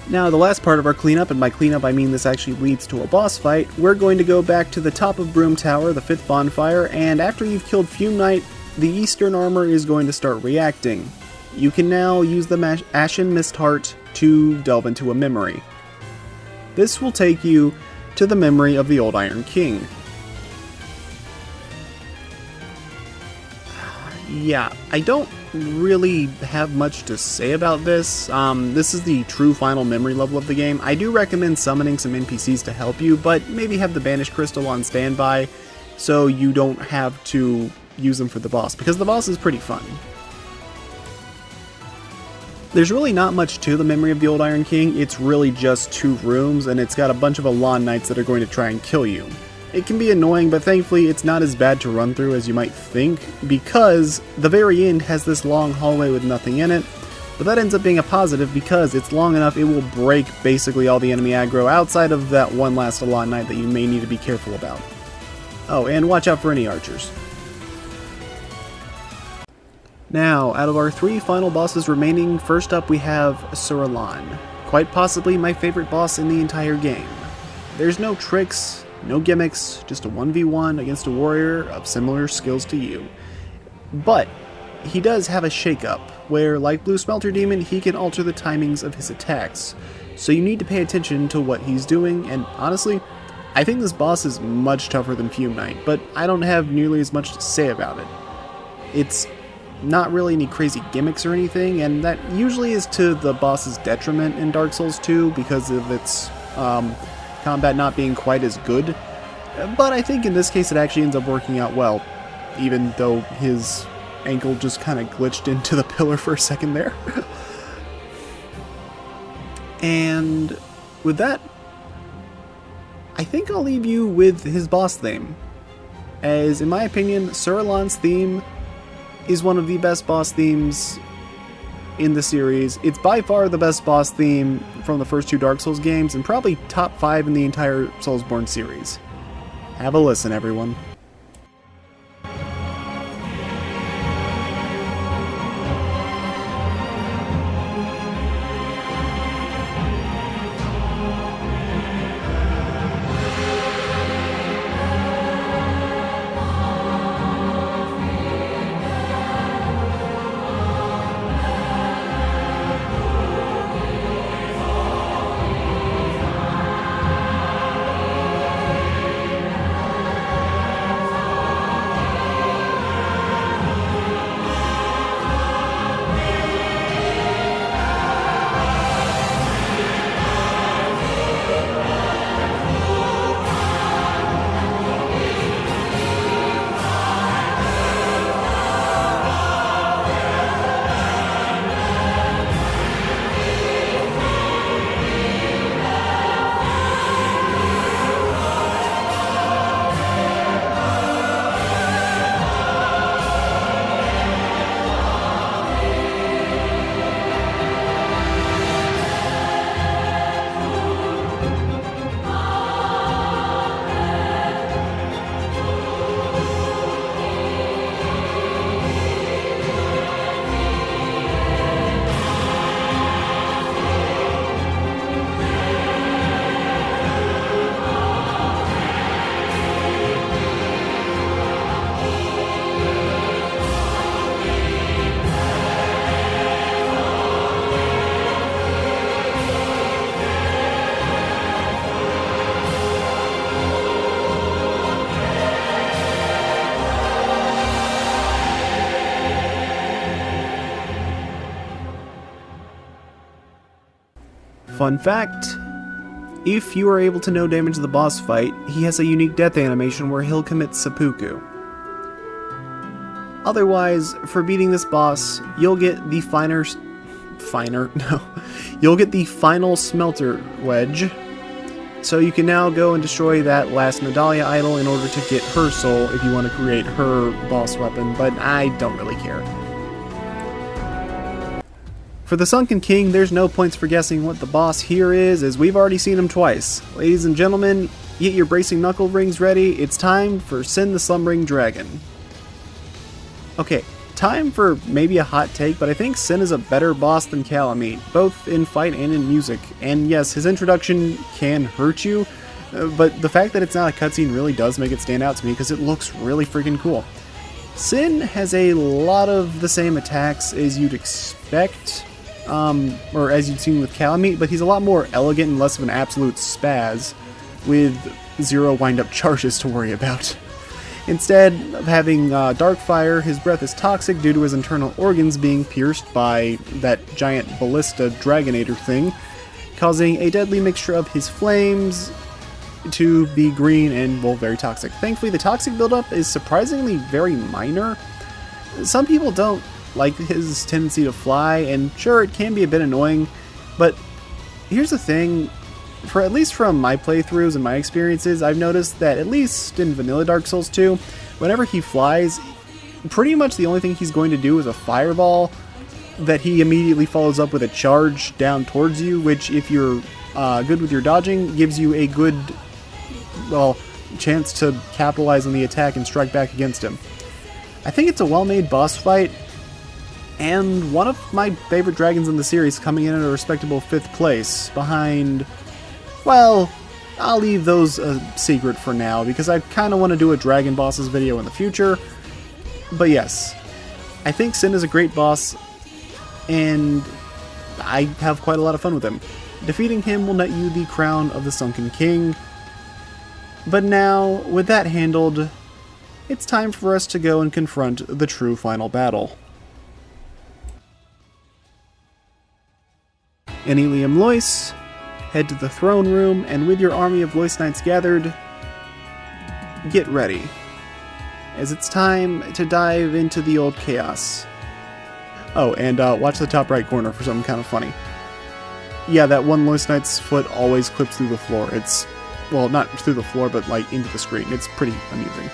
Now, the last part of our cleanup, and by cleanup I mean this actually leads to a boss fight, we're going to go back to the top of Brume Tower, the 5th bonfire, and after you've killed Fume Knight, the Eastern armor is going to start reacting. You can now use the Ashen Mist Heart to delve into a memory. This will take you to the memory of the Old Iron King. Yeah, I don't really have much to say about this. This is the true final memory level of the game. I do recommend summoning some NPCs to help you, but maybe have the Banished Crystal on standby so you don't have to use them for the boss, because the boss is pretty fun. There's really not much to the memory of the Old Iron King. It's really just 2 rooms, and it's got a bunch of Elan Knights that are going to try and kill you. It can be annoying, but thankfully it's not as bad to run through as you might think, because the very end has this long hallway with nothing in it, but that ends up being a positive because it's long enough it will break basically all the enemy aggro outside of that one last Elan Knight that you may need to be careful about. Oh, and watch out for any archers. Now, out of our 3 final bosses remaining, first up we have Suralan, quite possibly my favorite boss in the entire game. There's no tricks, no gimmicks, just a 1v1 against a warrior of similar skills to you. But he does have a shakeup, where like Blue Smelter Demon, he can alter the timings of his attacks. So you need to pay attention to what he's doing, and honestly, I think this boss is much tougher than Fume Knight, but I don't have nearly as much to say about it. It's not really any crazy gimmicks or anything, and that usually is to the boss's detriment in Dark Souls 2 because of its combat not being quite as good, but I think in this case it actually ends up working out well, even though his ankle just kind of glitched into the pillar for a second there. And with that, I think I'll leave you with his boss theme, as in my opinion, Suralan's theme is one of the best boss themes in the series. It's by far the best boss theme from the first 2 Dark Souls games, and probably top 5 in the entire Soulsborne series. Have a listen, everyone. Fun fact, if you are able to no damage the boss fight, he has a unique death animation where he'll commit seppuku. Otherwise, for beating this boss, you'll get the you'll get the final smelter wedge, so you can now go and destroy that last Nadalia idol in order to get her soul if you want to create her boss weapon, but I don't really care. For the Sunken King, there's no points for guessing what the boss here is, as we've already seen him twice. Ladies and gentlemen, get your bracing knuckle rings ready, it's time for Sin the Slumbering Dragon. Okay, time for maybe a hot take, but I think Sin is a better boss than Calamite, both in fight and in music. And yes, his introduction can hurt you, but the fact that it's not a cutscene really does make it stand out to me because it looks really freaking cool. Sin has a lot of the same attacks as you'd expect, or as you'd seen with Calamite, but he's a lot more elegant and less of an absolute spaz, with 0 wind-up charges to worry about. Instead of having dark fire, his breath is toxic due to his internal organs being pierced by that giant ballista dragonator thing, causing a deadly mixture of his flames to be green and, well, very toxic. Thankfully, the toxic buildup is surprisingly very minor. Some people don't like his tendency to fly, and sure, it can be a bit annoying, but here's the thing. For at least from my playthroughs and my experiences, I've noticed that at least in Vanilla Dark Souls 2, whenever he flies, pretty much the only thing he's going to do is a fireball that he immediately follows up with a charge down towards you, which if you're good with your dodging, gives you a good, well, chance to capitalize on the attack and strike back against him. I think it's a well-made boss fight, and one of my favorite dragons in the series, coming in at a respectable 5th place, behind... well, I'll leave those a secret for now, because I kind of want to do a Dragon Bosses video in the future. But yes, I think Sin is a great boss, and I have quite a lot of fun with him. Defeating him will net you the crown of the Sunken King. But now, with that handled, it's time for us to go and confront the true final battle. In Eleum Loyce, head to the throne room, and with your army of Loyce Knights gathered, get ready, as it's time to dive into the old chaos. Oh, and watch the top right corner for something kind of funny. Yeah, that one Loyce Knight's foot always clips through the floor. It's, well, not through the floor, but like into the screen. It's pretty amusing.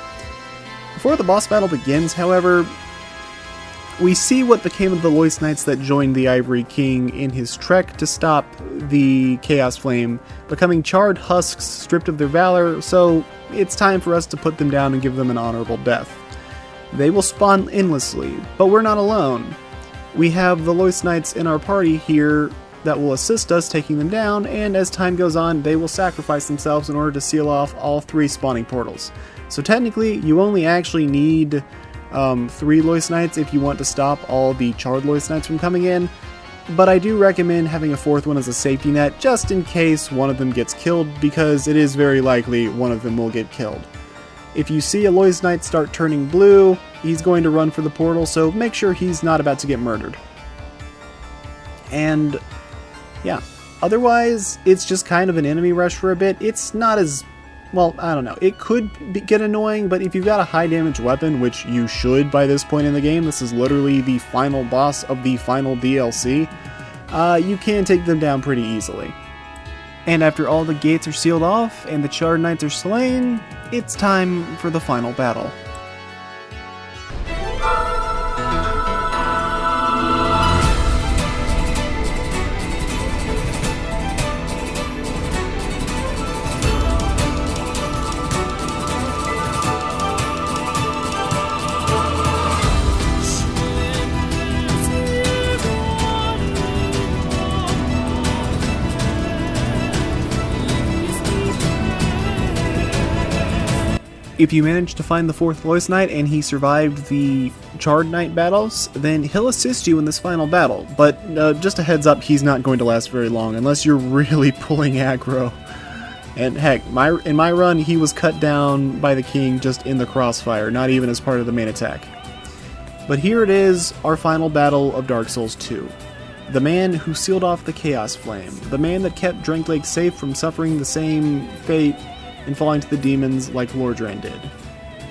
Before the boss battle begins, however, we see what became of the Loyce Knights that joined the Ivory King in his trek to stop the Chaos Flame, becoming charred husks stripped of their valor, so it's time for us to put them down and give them an honorable death. They will spawn endlessly, but we're not alone. We have the Loyce Knights in our party here that will assist us taking them down, and as time goes on, they will sacrifice themselves in order to seal off all 3 spawning portals. So technically, you only actually need 3 Loyce Knights if you want to stop all the charred Loyce Knights from coming in, but I do recommend having a 4th one as a safety net just in case one of them gets killed, because it is very likely one of them will get killed. If you see a Loyce Knight start turning blue, he's going to run for the portal, so make sure he's not about to get murdered. And yeah, otherwise it's just kind of an enemy rush for a bit. It's not as... well, I don't know. It could get annoying, but if you've got a high damage weapon, which you should by this point in the game, this is literally the final boss of the final DLC, you can take them down pretty easily. And after all the gates are sealed off and the Charred Knights are slain, it's time for the final battle. If you manage to find the 4th Loyce Knight and he survived the Charred Knight battles, then he'll assist you in this final battle, but just a heads up, he's not going to last very long unless you're really pulling aggro. And heck, in my run, he was cut down by the king just in the crossfire, not even as part of the main attack. But here it is, our final battle of Dark Souls 2. The man who sealed off the Chaos Flame. The man that kept Drangleic safe from suffering the same fate and falling to the demons like Lordran did.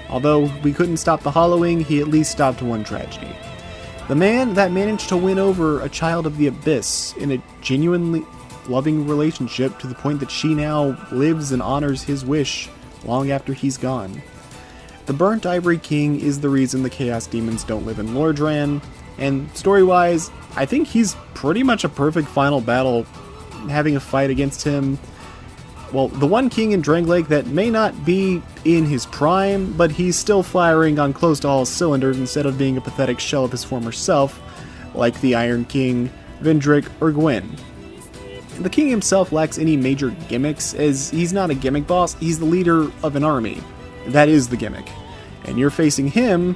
Although we couldn't stop the Hollowing, he at least stopped one tragedy. The man that managed to win over a child of the Abyss in a genuinely loving relationship to the point that she now lives and honors his wish long after he's gone. The Burnt Ivory King is the reason the Chaos Demons don't live in Lordran, and story-wise, I think he's pretty much a perfect final battle, having a fight against him. Well, the one king in Drangleic that may not be in his prime, but he's still firing on close to all cylinders instead of being a pathetic shell of his former self, like the Iron King, Vendrick, or Gwyn. The king himself lacks any major gimmicks, as he's not a gimmick boss, he's the leader of an army. That is the gimmick. And you're facing him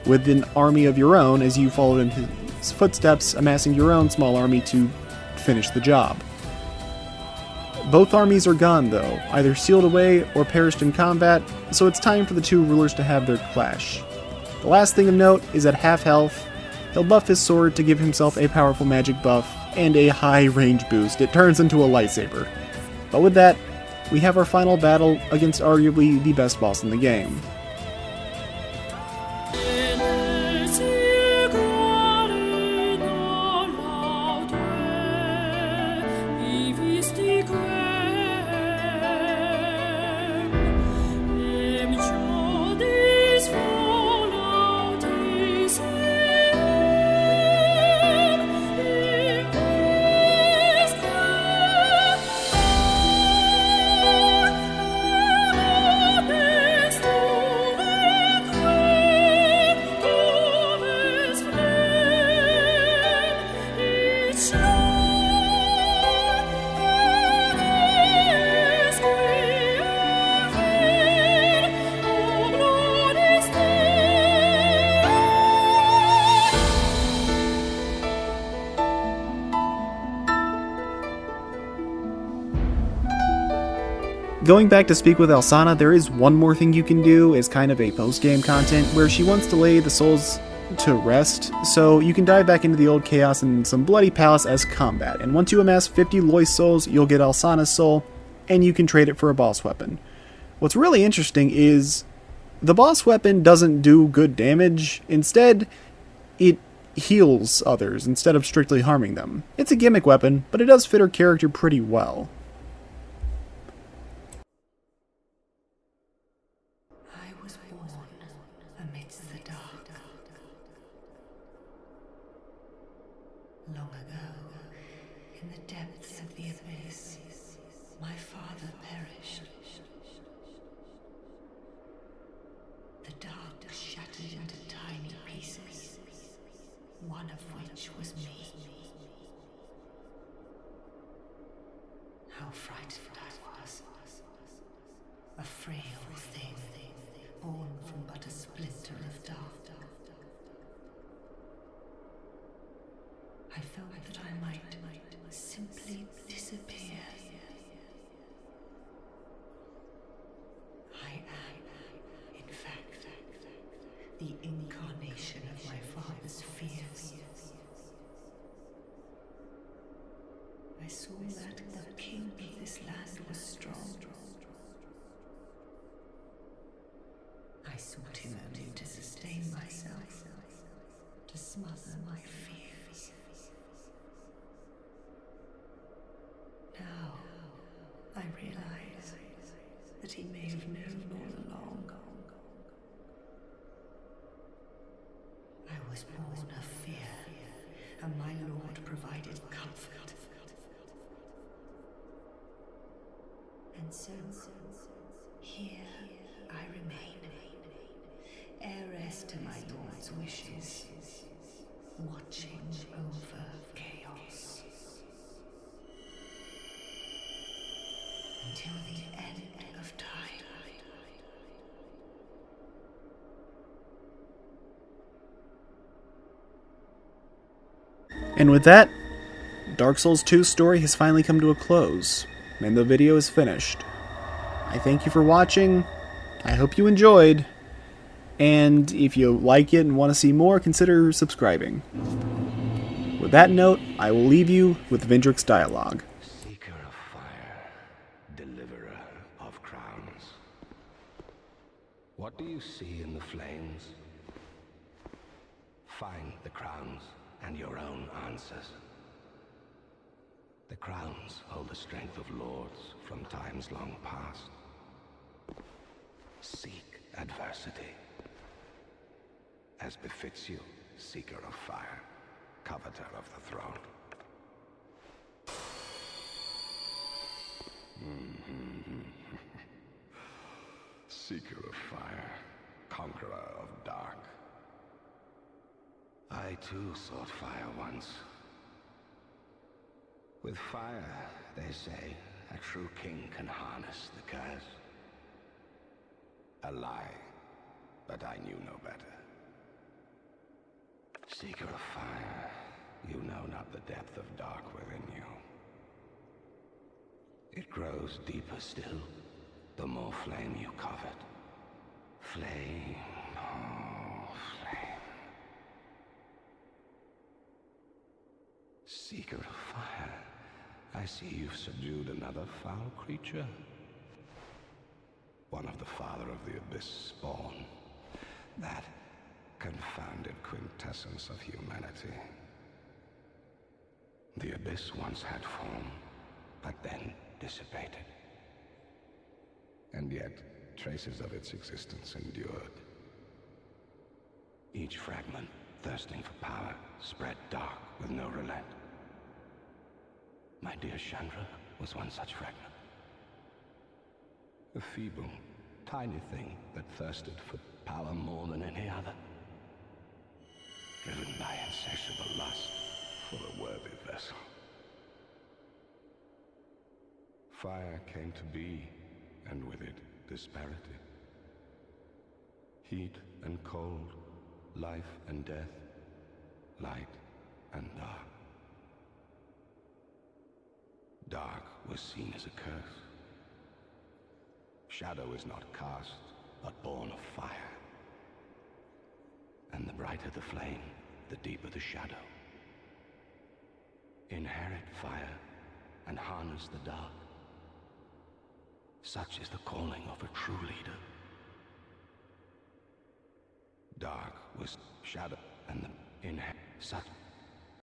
with an army of your own as you follow in his footsteps, amassing your own small army to finish the job. Both armies are gone though, either sealed away or perished in combat, so it's time for the two rulers to have their clash. The last thing of note is at half health, he'll buff his sword to give himself a powerful magic buff and a high range boost. It turns into a lightsaber. But with that, we have our final battle against arguably the best boss in the game. Going back to speak with Elsana, there is one more thing you can do as kind of a post-game content where she wants to lay the souls to rest, so you can dive back into the old chaos in some bloody palace as combat, and once you amass 50 Loyce souls, you'll get Elsana's soul, and you can trade it for a boss weapon. What's really interesting is the boss weapon doesn't do good damage, instead it heals others instead of strictly harming them. It's a gimmick weapon, but it does fit her character pretty well.
Long ago, in the depths of the abyss, my father perished. The dark shattered into tiny pieces, one of which was me. How frightened I was. A frail thing, born from but a splinter of dark. I felt that I might simply disappear. I am, in fact, the incarnation of my father's fears. I saw that the king of this land was strong. I sought him only to sustain myself, to smother my fears. Now, I realize that he may have known all along. I was born of fear, and my Lord provided comfort. And so, here I remain, heiress to my Lord's wishes, watching over chaos. Until the end of time.
And with that, Dark Souls 2's story has finally come to a close, and the video is finished. I thank you for watching, I hope you enjoyed, and if you like it and want to see more, consider subscribing. With that note, I will leave you with Vendrick's dialogue.
Seeker of fire, deliverer of crowns. What do you see in the flames? Find the crowns and your own answers. The crowns hold the strength of lords from times long past. Seek adversity, as befits you, seeker of fire, coveter of the throne. Seeker of fire, conqueror of dark. I too sought fire once. With fire, they say, a true king can harness the curse. A lie, but I knew no better. Seeker of fire, you know not the depth of dark within you. It grows deeper still, the more flame you covet. Flame, oh, flame. Seeker of fire, I see you've subdued another foul creature. One of the father of the abyss spawn. That confounded quintessence of humanity. The abyss once had form, but then dissipated. And yet, traces of its existence endured. Each fragment, thirsting for power, spread dark with no relent. My dear Chandra was one such fragment. A feeble, tiny thing that thirsted for power more than any other. Driven by insatiable lust for a worthy vessel. Fire came to be, and with it, disparity. Heat and cold, life and death, light and dark. Dark was seen as a curse. Shadow is not cast, but born of fire. And the brighter the flame, the deeper the shadow. Inherit fire and harness the dark. Such is the calling of a true leader. Dark was shadow and the inherit such